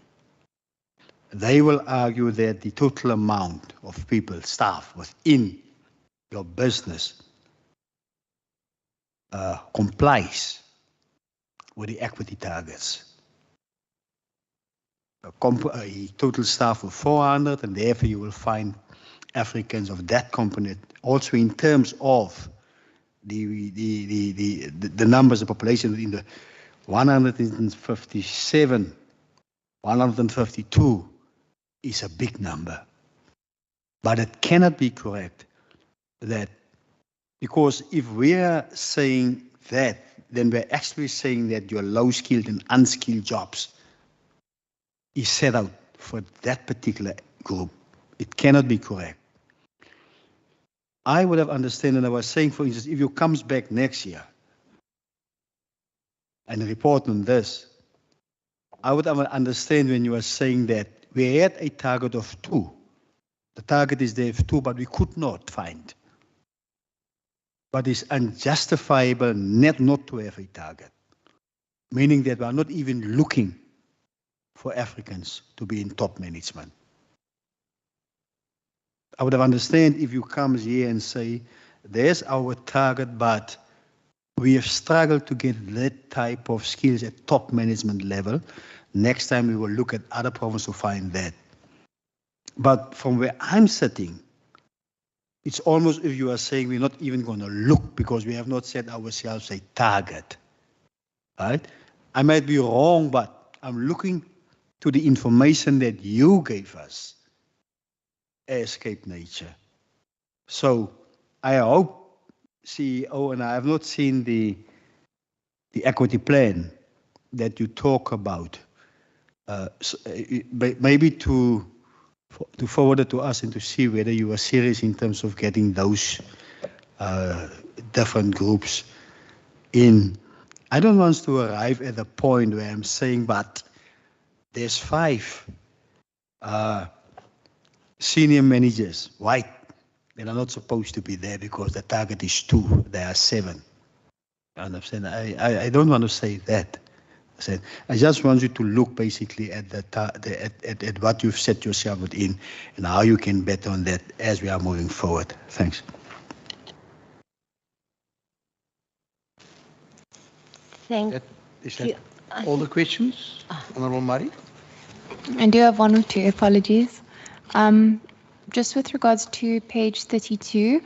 they will argue that the total amount of people, staff within your business complies with the equity targets. A total staff of 400, and therefore you will find Africans of that component also in terms of the numbers of population in the 157, 152 is a big number. But it cannot be correct that, because if we are saying that, then we're actually saying that your low-skilled and unskilled jobs is set out for that particular group. It cannot be correct. I would have understood, and I was saying, for instance, if you comes back next year and report on this, I would have understand when you are saying that we had a target of 2. The target is there for 2, but we could not find but it's unjustifiable not to have a target, meaning that we are not even looking for Africans to be in top management. I would have understood if you come here and say, there's our target, but we have struggled to get that type of skills at top management level. Next time we will look at other provinces to find that. But from where I'm sitting, it's almost if you are saying we're not even going to look because we have not set ourselves a target. Right? I might be wrong, but I'm looking to the information that you gave us as Cape Nature. So I hope, CEO, and I have not seen the equity plan that you talk about, maybe to forward it to us and to see whether you are serious in terms of getting those different groups in. I don't want to arrive at the point where I'm saying, but there's 5 senior managers, white, that are not supposed to be there because the target is 2, there are 7. You understand? I don't want to say that. I just want you to look basically at at what you've set yourself within and how you can bet on that as we are moving forward. Thanks. Is that all the questions, Honourable Murray? I do have 1 or 2 apologies. Just with regards to page 32,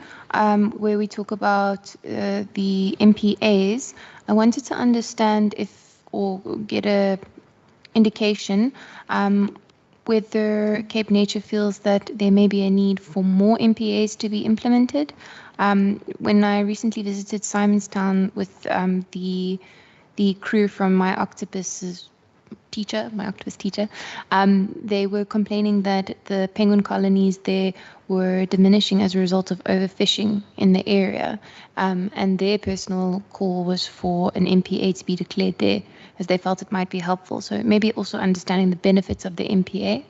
where we talk about the MPAs, I wanted to understand or get a indication whether Cape Nature feels that there may be a need for more MPAs to be implemented. When I recently visited Simonstown with the crew from my octopus teacher, they were complaining that the penguin colonies there were diminishing as a result of overfishing in the area, and their personal call was for an MPA to be declared there, as they felt it might be helpful. So maybe also understanding the benefits of the MPA.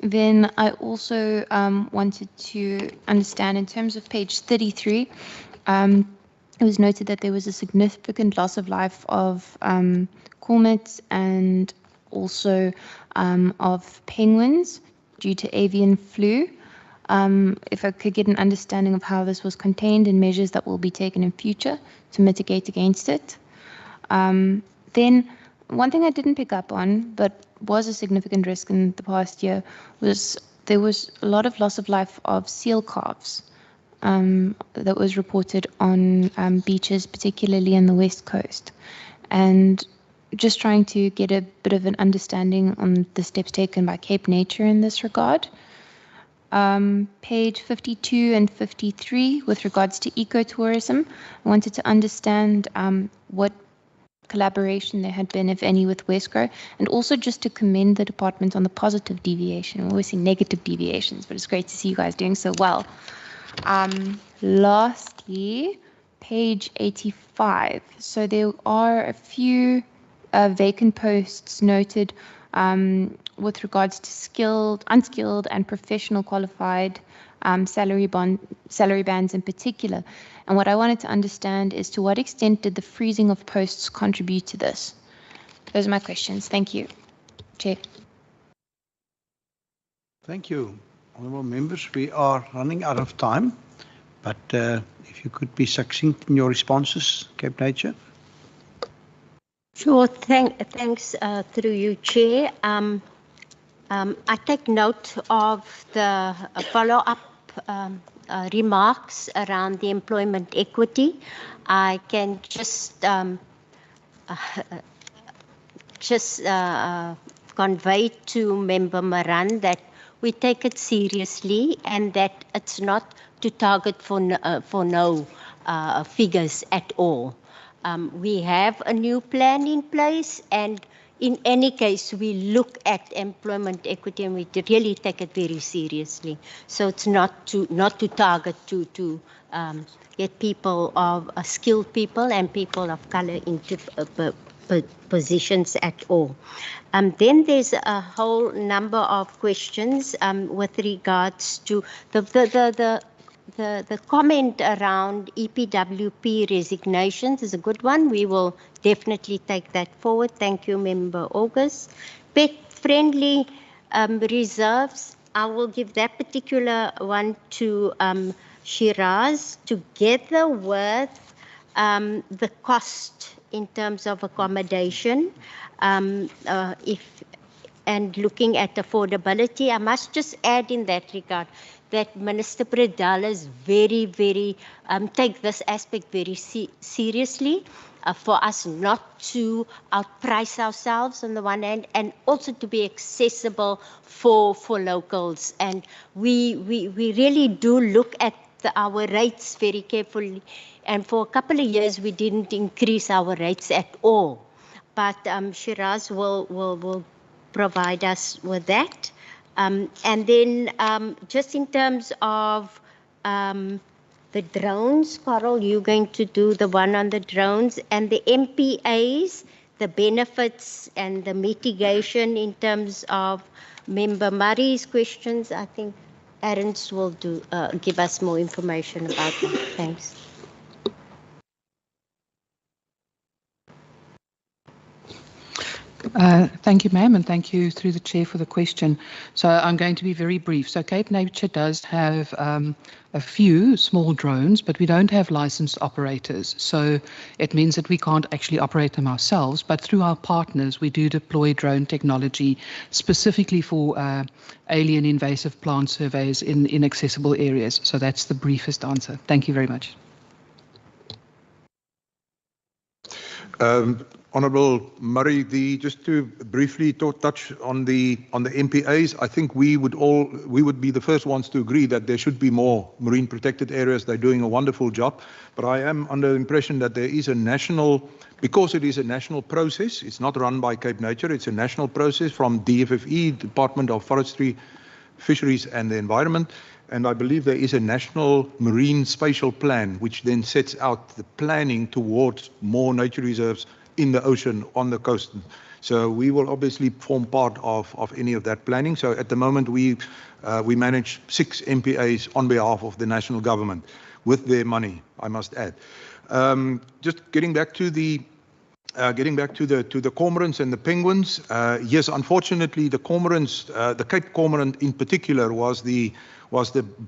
Then I also wanted to understand in terms of page 33, it was noted that there was a significant loss of life of cormorants and also of penguins due to avian flu. If I could get an understanding of how this was contained and measures that will be taken in future to mitigate against it. Then one thing I didn't pick up on, but was a significant risk in the past year, was there was a lot of loss of life of seal calves that was reported on beaches, particularly in the West Coast. And just trying to get a bit of an understanding on the steps taken by Cape Nature in this regard. Page 52 and 53, with regards to ecotourism, I wanted to understand what collaboration there had been, if any, with Westgrow, and also just to commend the department on the positive deviation. We always see negative deviations, but it's great to see you guys doing so well. Lastly, page 85. So there are a few vacant posts noted with regards to skilled, unskilled, and professional qualified salary bands in particular. And what I wanted to understand is, to what extent did the freezing of posts contribute to this? Those are my questions. Thank you, Chair. Thank you. Honourable members, we are running out of time, but if you could be succinct in your responses, Cape Nature. Sure, thanks through you, Chair. I take note of the follow-up remarks around the employment equity. I can just convey to Member Moran that we take it seriously and that it's not to target for no figures at all. We have a new plan in place, and in any case, we look at employment equity and we really take it very seriously. So it's not to target to get people of skilled people and people of color into positions at all. Then there's a whole number of questions with regards to the the comment around EPWP resignations is a good one. We will definitely take that forward. Thank you, Member August. Pet-friendly reserves, I will give that particular one to Shiraz, together with the cost in terms of accommodation. And looking at affordability, I must just add in that regard that Minister Predal is very, take this aspect very seriously for us not to outprice ourselves on the one hand, and also to be accessible for locals. And we really do look at our rates very carefully. And for a couple of years, we didn't increase our rates at all. But Shiraz will provide us with that. And then just in terms of the drones, Carol, you're going to do the one on the drones, and the MPAs, the benefits and the mitigation in terms of Member Murray's questions. I think Ernst will give us more information about that. Thanks. Thank you, ma'am, and thank you through the chair for the question. So I'm going to be very brief. So Cape Nature does have a few small drones, but we don't have licensed operators. So it means that we can't actually operate them ourselves, but through our partners, we do deploy drone technology specifically for alien invasive plant surveys in inaccessible areas. So that's the briefest answer. Thank you very much. Honourable Murray, just to briefly touch on the MPAs, I think we would be the first ones to agree that there should be more marine protected areas. They're doing a wonderful job, but I am under the impression that there is a national, because it is a national process, it's not run by Cape Nature, it's a national process from DFFE, Department of Forestry, Fisheries and the Environment. And I believe there is a national marine spatial plan, which then sets out the planning towards more nature reserves in the ocean, on the coast. So we will obviously form part of any of that planning. So at the moment, we manage 6 MPAs on behalf of the national government with their money, I must add. Just getting back to the cormorants and the penguins. Yes, unfortunately, the cormorants, the Cape cormorant in particular, was the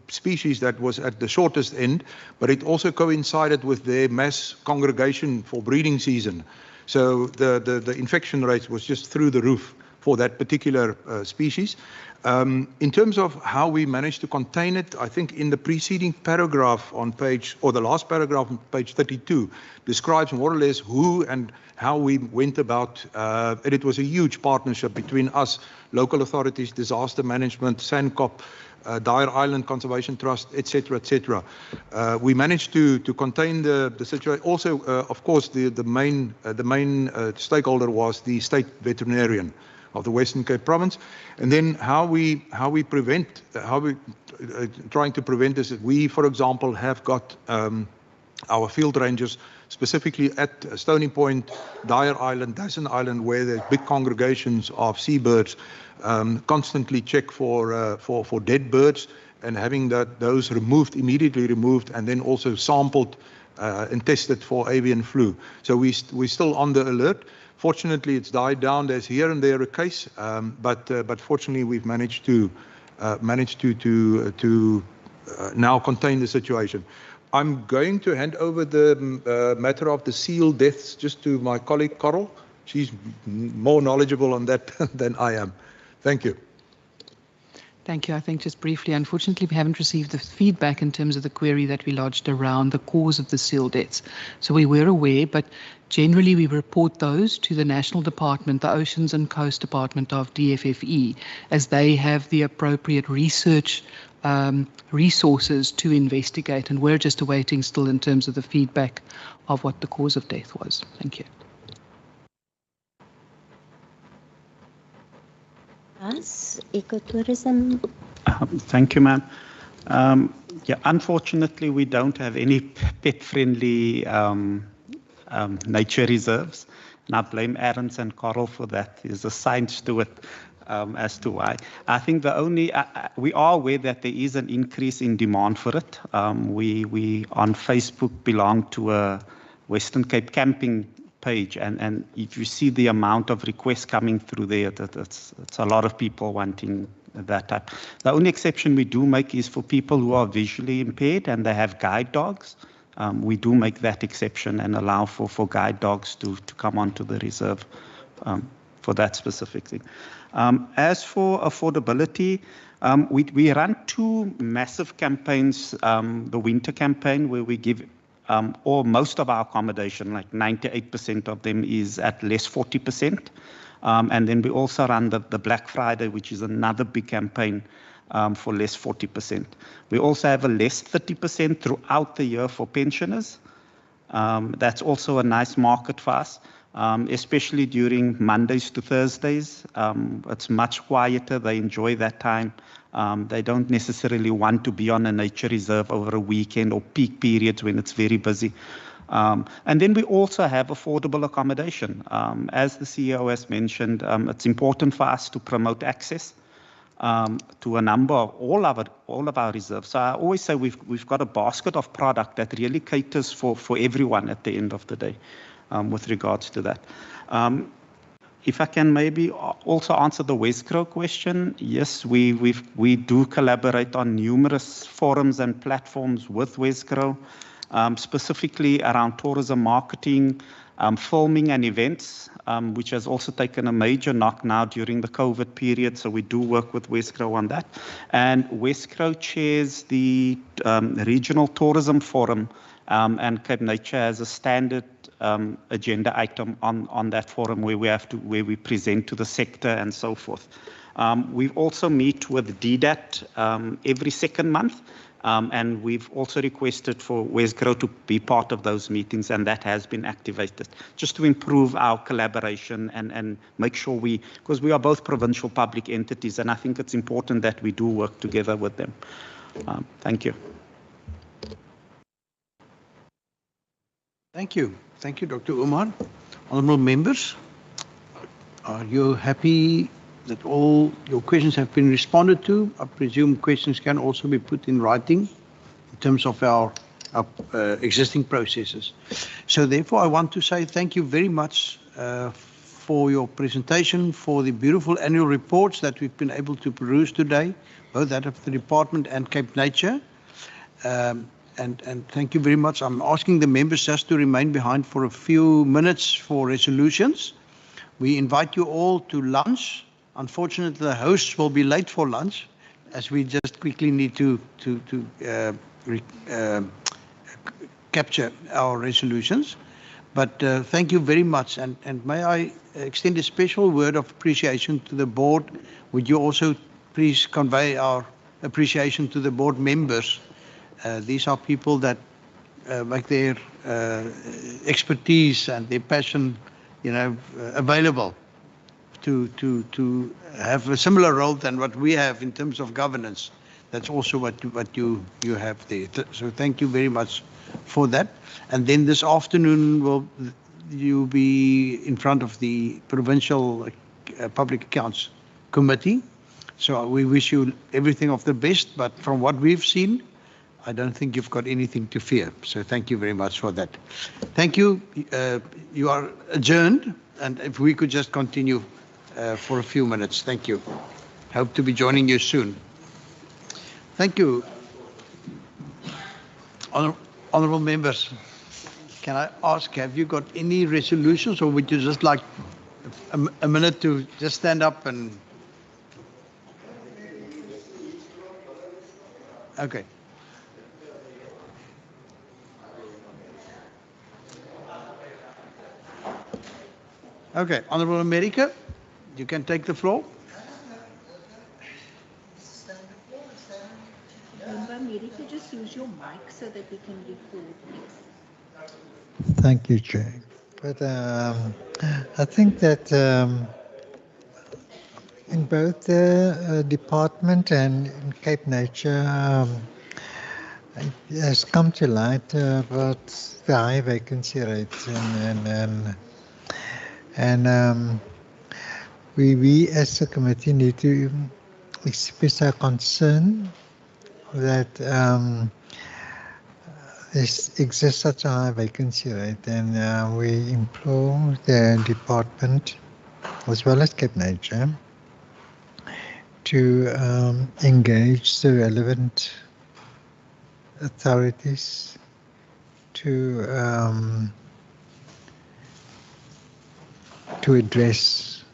species that was at the shortest end, but it also coincided with their mass congregation for breeding season. So the infection rates was just through the roof for that particular species. In terms of how we managed to contain it, I think in the preceding paragraph on page, or the last paragraph on page 32, describes more or less who and how we went about, and it was a huge partnership between us, local authorities, disaster management, SANCOP, Dyer Island Conservation Trust, etc., etc. We managed to contain the situation. Also, of course, the main stakeholder was the state veterinarian of the Western Cape Province. And then how we trying to prevent this. We, for example, have got our field rangers specifically at Stony Point, Dyer Island, Dyson Island, where there's big congregations of seabirds, constantly check for dead birds and having those immediately removed, and then also sampled and tested for avian flu. So we're still on the alert. Fortunately, it's died down. There's here and there a case, but fortunately, we've managed to now contain the situation. I'm going to hand over the matter of the seal deaths just to my colleague Carol. She's more knowledgeable on that than I am. Thank you. Thank you. I think just briefly, unfortunately, we haven't received the feedback in terms of the query that we lodged around the cause of the seal deaths. So we were aware, but generally we report those to the National Department, the Oceans and Coast Department of DFFE, as they have the appropriate research resources to investigate. And we're just awaiting still in terms of the feedback of what the cause of death was. Thank you. Us, ecotourism. Thank you, ma'am. Yeah, unfortunately, we don't have any pet-friendly nature reserves, and I blame Aaron and Carl for that. There's a science to it. as to why. I think the only, we are aware that there is an increase in demand for it. We on Facebook belong to a Western Cape camping page, and if you see the amount of requests coming through there, it's a lot of people wanting that type. The only exception we do make is for people who are visually impaired and they have guide dogs. We do make that exception and allow for guide dogs to come onto the reserve for that specific thing. As for affordability, we run two massive campaigns, the winter campaign where we give or most of our accommodation, like 98% of them, is at less 40%. And then we also run the Black Friday, which is another big campaign for less 40%. We also have a less 30% throughout the year for pensioners. That's also a nice market for us, especially during Mondays to Thursdays. It's much quieter. They enjoy that time. They don't necessarily want to be on a nature reserve over a weekend or peak periods when it's very busy. And then we also have affordable accommodation. As the CEO has mentioned, it's important for us to promote access to a number of all of our reserves. So I always say we've got a basket of product that really caters for everyone at the end of the day with regards to that. If I can maybe also answer the Wesgro question, yes, we do collaborate on numerous forums and platforms with Wesgro, specifically around tourism marketing, filming and events, which has also taken a major knock now during the COVID period. So we do work with Wesgro on that. And Wesgro chairs the Regional Tourism Forum, and Cape Nature has a standard agenda item on that forum where we present to the sector and so forth. We also meet with DDAT every second month. And we've also requested for Wesgro to be part of those meetings, and that has been activated just to improve our collaboration and make sure because we are both provincial public entities, and I think it's important that we do work together with them. Thank you. Thank you. Thank you, Dr. Umar. Honourable members, are you happy that all your questions have been responded to? I presume questions can also be put in writing in terms of our existing processes. So therefore, I want to say thank you very much for your presentation, for the beautiful annual reports that we've been able to peruse today, both that of the department and Cape Nature. And thank you very much. I'm asking the members just to remain behind for a few minutes for resolutions. We invite you all to lunch. Unfortunately, the hosts will be late for lunch, as we just quickly need to capture our resolutions. But thank you very much. And may I extend a special word of appreciation to the board. Would you also please convey our appreciation to the board members? These are people that make their expertise and their passion, available to have a similar role than what we have in terms of governance. That's also what you have there. So thank you very much for that. And then this afternoon you'll be in front of the Provincial Public Accounts Committee. So we wish you everything of the best, but from what we've seen, I don't think you've got anything to fear. So thank you very much for that. Thank you. You are adjourned, and if we could just continue for a few minutes. Thank you. Hope to be joining you soon. Thank you. Honourable members, can I ask, have you got any resolutions, or would you just like a minute to just stand up and... Okay. Okay, Honourable America, you can take the floor. America, just use your mic so that we can record, please. Thank you, Chair. But I think that in both the department and in Cape Nature, it has come to light about the high vacancy rates and we as a committee need to express our concern that there exists such a high vacancy rate, and we implore the department as well as Cape Nature to engage the relevant authorities to address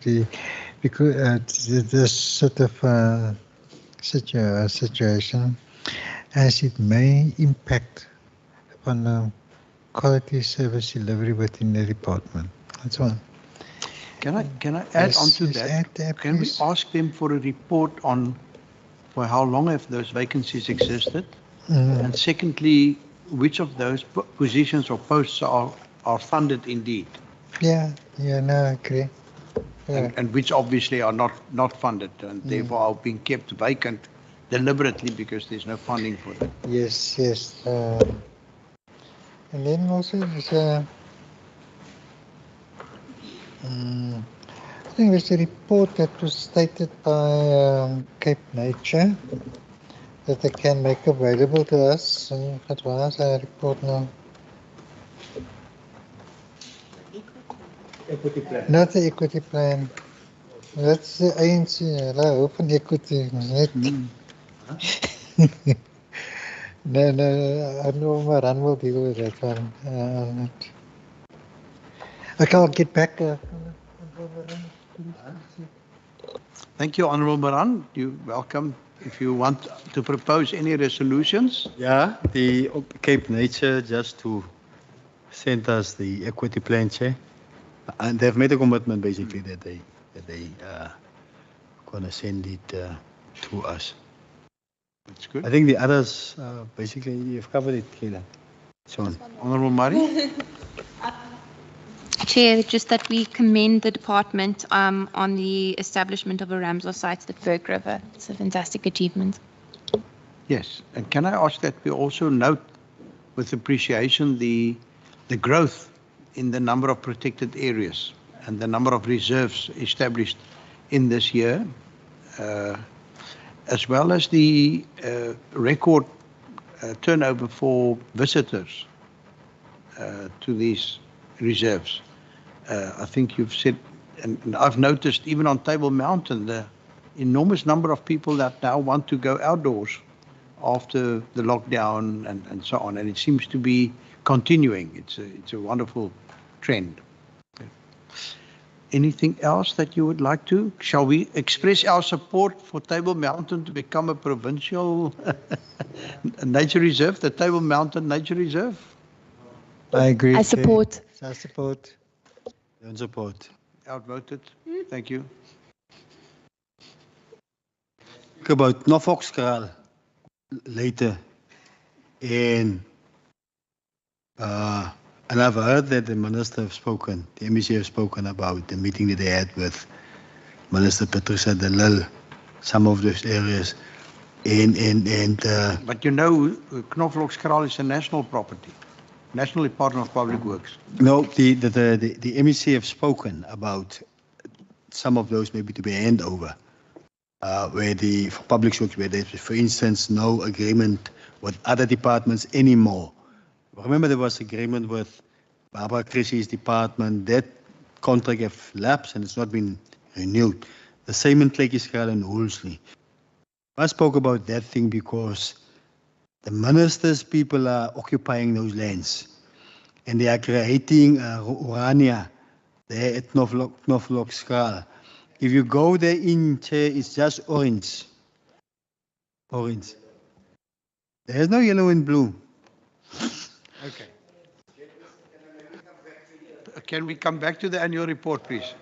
this sort of situation, as it may impact upon the quality service delivery within the department. That's one. Can I add on to that? Can we ask them for a report on for how long have those vacancies existed? And secondly, which of those positions or posts are funded indeed? Yeah, no, I agree. Yeah. And which obviously are not funded and therefore are being kept vacant deliberately because there's no funding for them. Yes. And then also there's I think there's a report that was stated by Cape Nature that they can make available to us. What was that report now? Equity plan. Not the equity plan. That's the ANC, open equity. No, Honorable Maran will deal with that one. Okay, I'll get back. Thank you, Honorable Maran. You're welcome. If you want to propose any resolutions. Yeah, the Cape Nature just to send us the equity plan, Chair. And they've made a commitment basically that they gonna send it to us. That's good. I think the others basically you've covered it, Kayla. So Honorable Murray. Chair, just that we commend the department on the establishment of a Ramsar site at Berg River. It's a fantastic achievement. Yes, and can I ask that we also note with appreciation the growth in the number of protected areas and the number of reserves established in this year, as well as the record turnover for visitors to these reserves. I think you've said, and I've noticed even on Table Mountain, the enormous number of people that now want to go outdoors after the lockdown and so on, and it seems to be continuing. It's a wonderful trend. Anything else that you would like to? Shall we express our support for Table Mountain to become a provincial nature reserve, the Table Mountain Nature Reserve? I agree. I support. I support. Don't support. Outvoted. Thank you. About Norfolk later, and I've heard that the minister have spoken, the MEC have spoken about the meeting that they had with Minister Patricia de Lille, some of those areas, and. But you know, Knoflokskraal is a national property, National Department of Public Works. No, the MEC have spoken about some of those maybe to be hand over. Where for public works, where there's, for instance, no agreement with other departments anymore. Remember, there was agreement with Barbara Chrissy's department. That contract have lapsed and it's not been renewed. The same in Klekieskraal and Woolsley. I spoke about that thing because the minister's people are occupying those lands, and they are creating Orania there at Knoflokskraal. If you go there in, Chair, it's just orange. Orange. There's no yellow and blue. Okay. Can we come back to the annual report, please?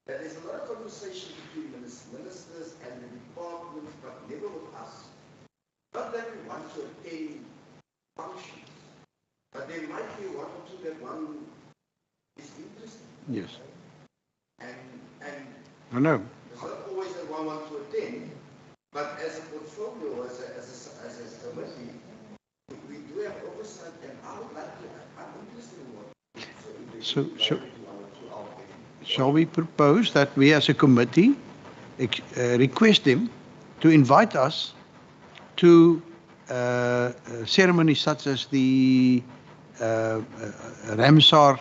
There's a lot of conversation between ministers and the departments, but never with us. Not to attend functions, but there might be one or two that one is interested in. Yes. And I know. it's not always that one wants to attend, but as a portfolio, as a committee, we do have oversight, and I would like to, I'm interested in what. So shall we propose that we as a committee request them to invite us to ceremonies such as the Ramsar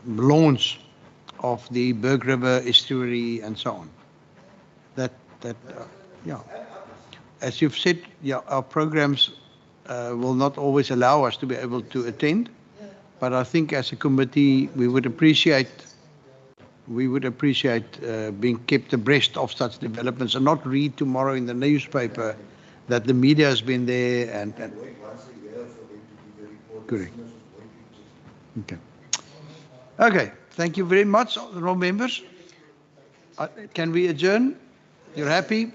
launch of the Berg River estuary and so on. Yeah. As you've said, yeah, our programs will not always allow us to be able to attend, but I think as a committee we would appreciate being kept abreast of such developments and not read tomorrow in the newspaper that the media has been there and correct. Okay, thank you very much, honourable members. Can we adjourn? You're happy?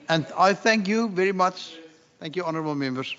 And I thank you very much. Thank you, honourable members.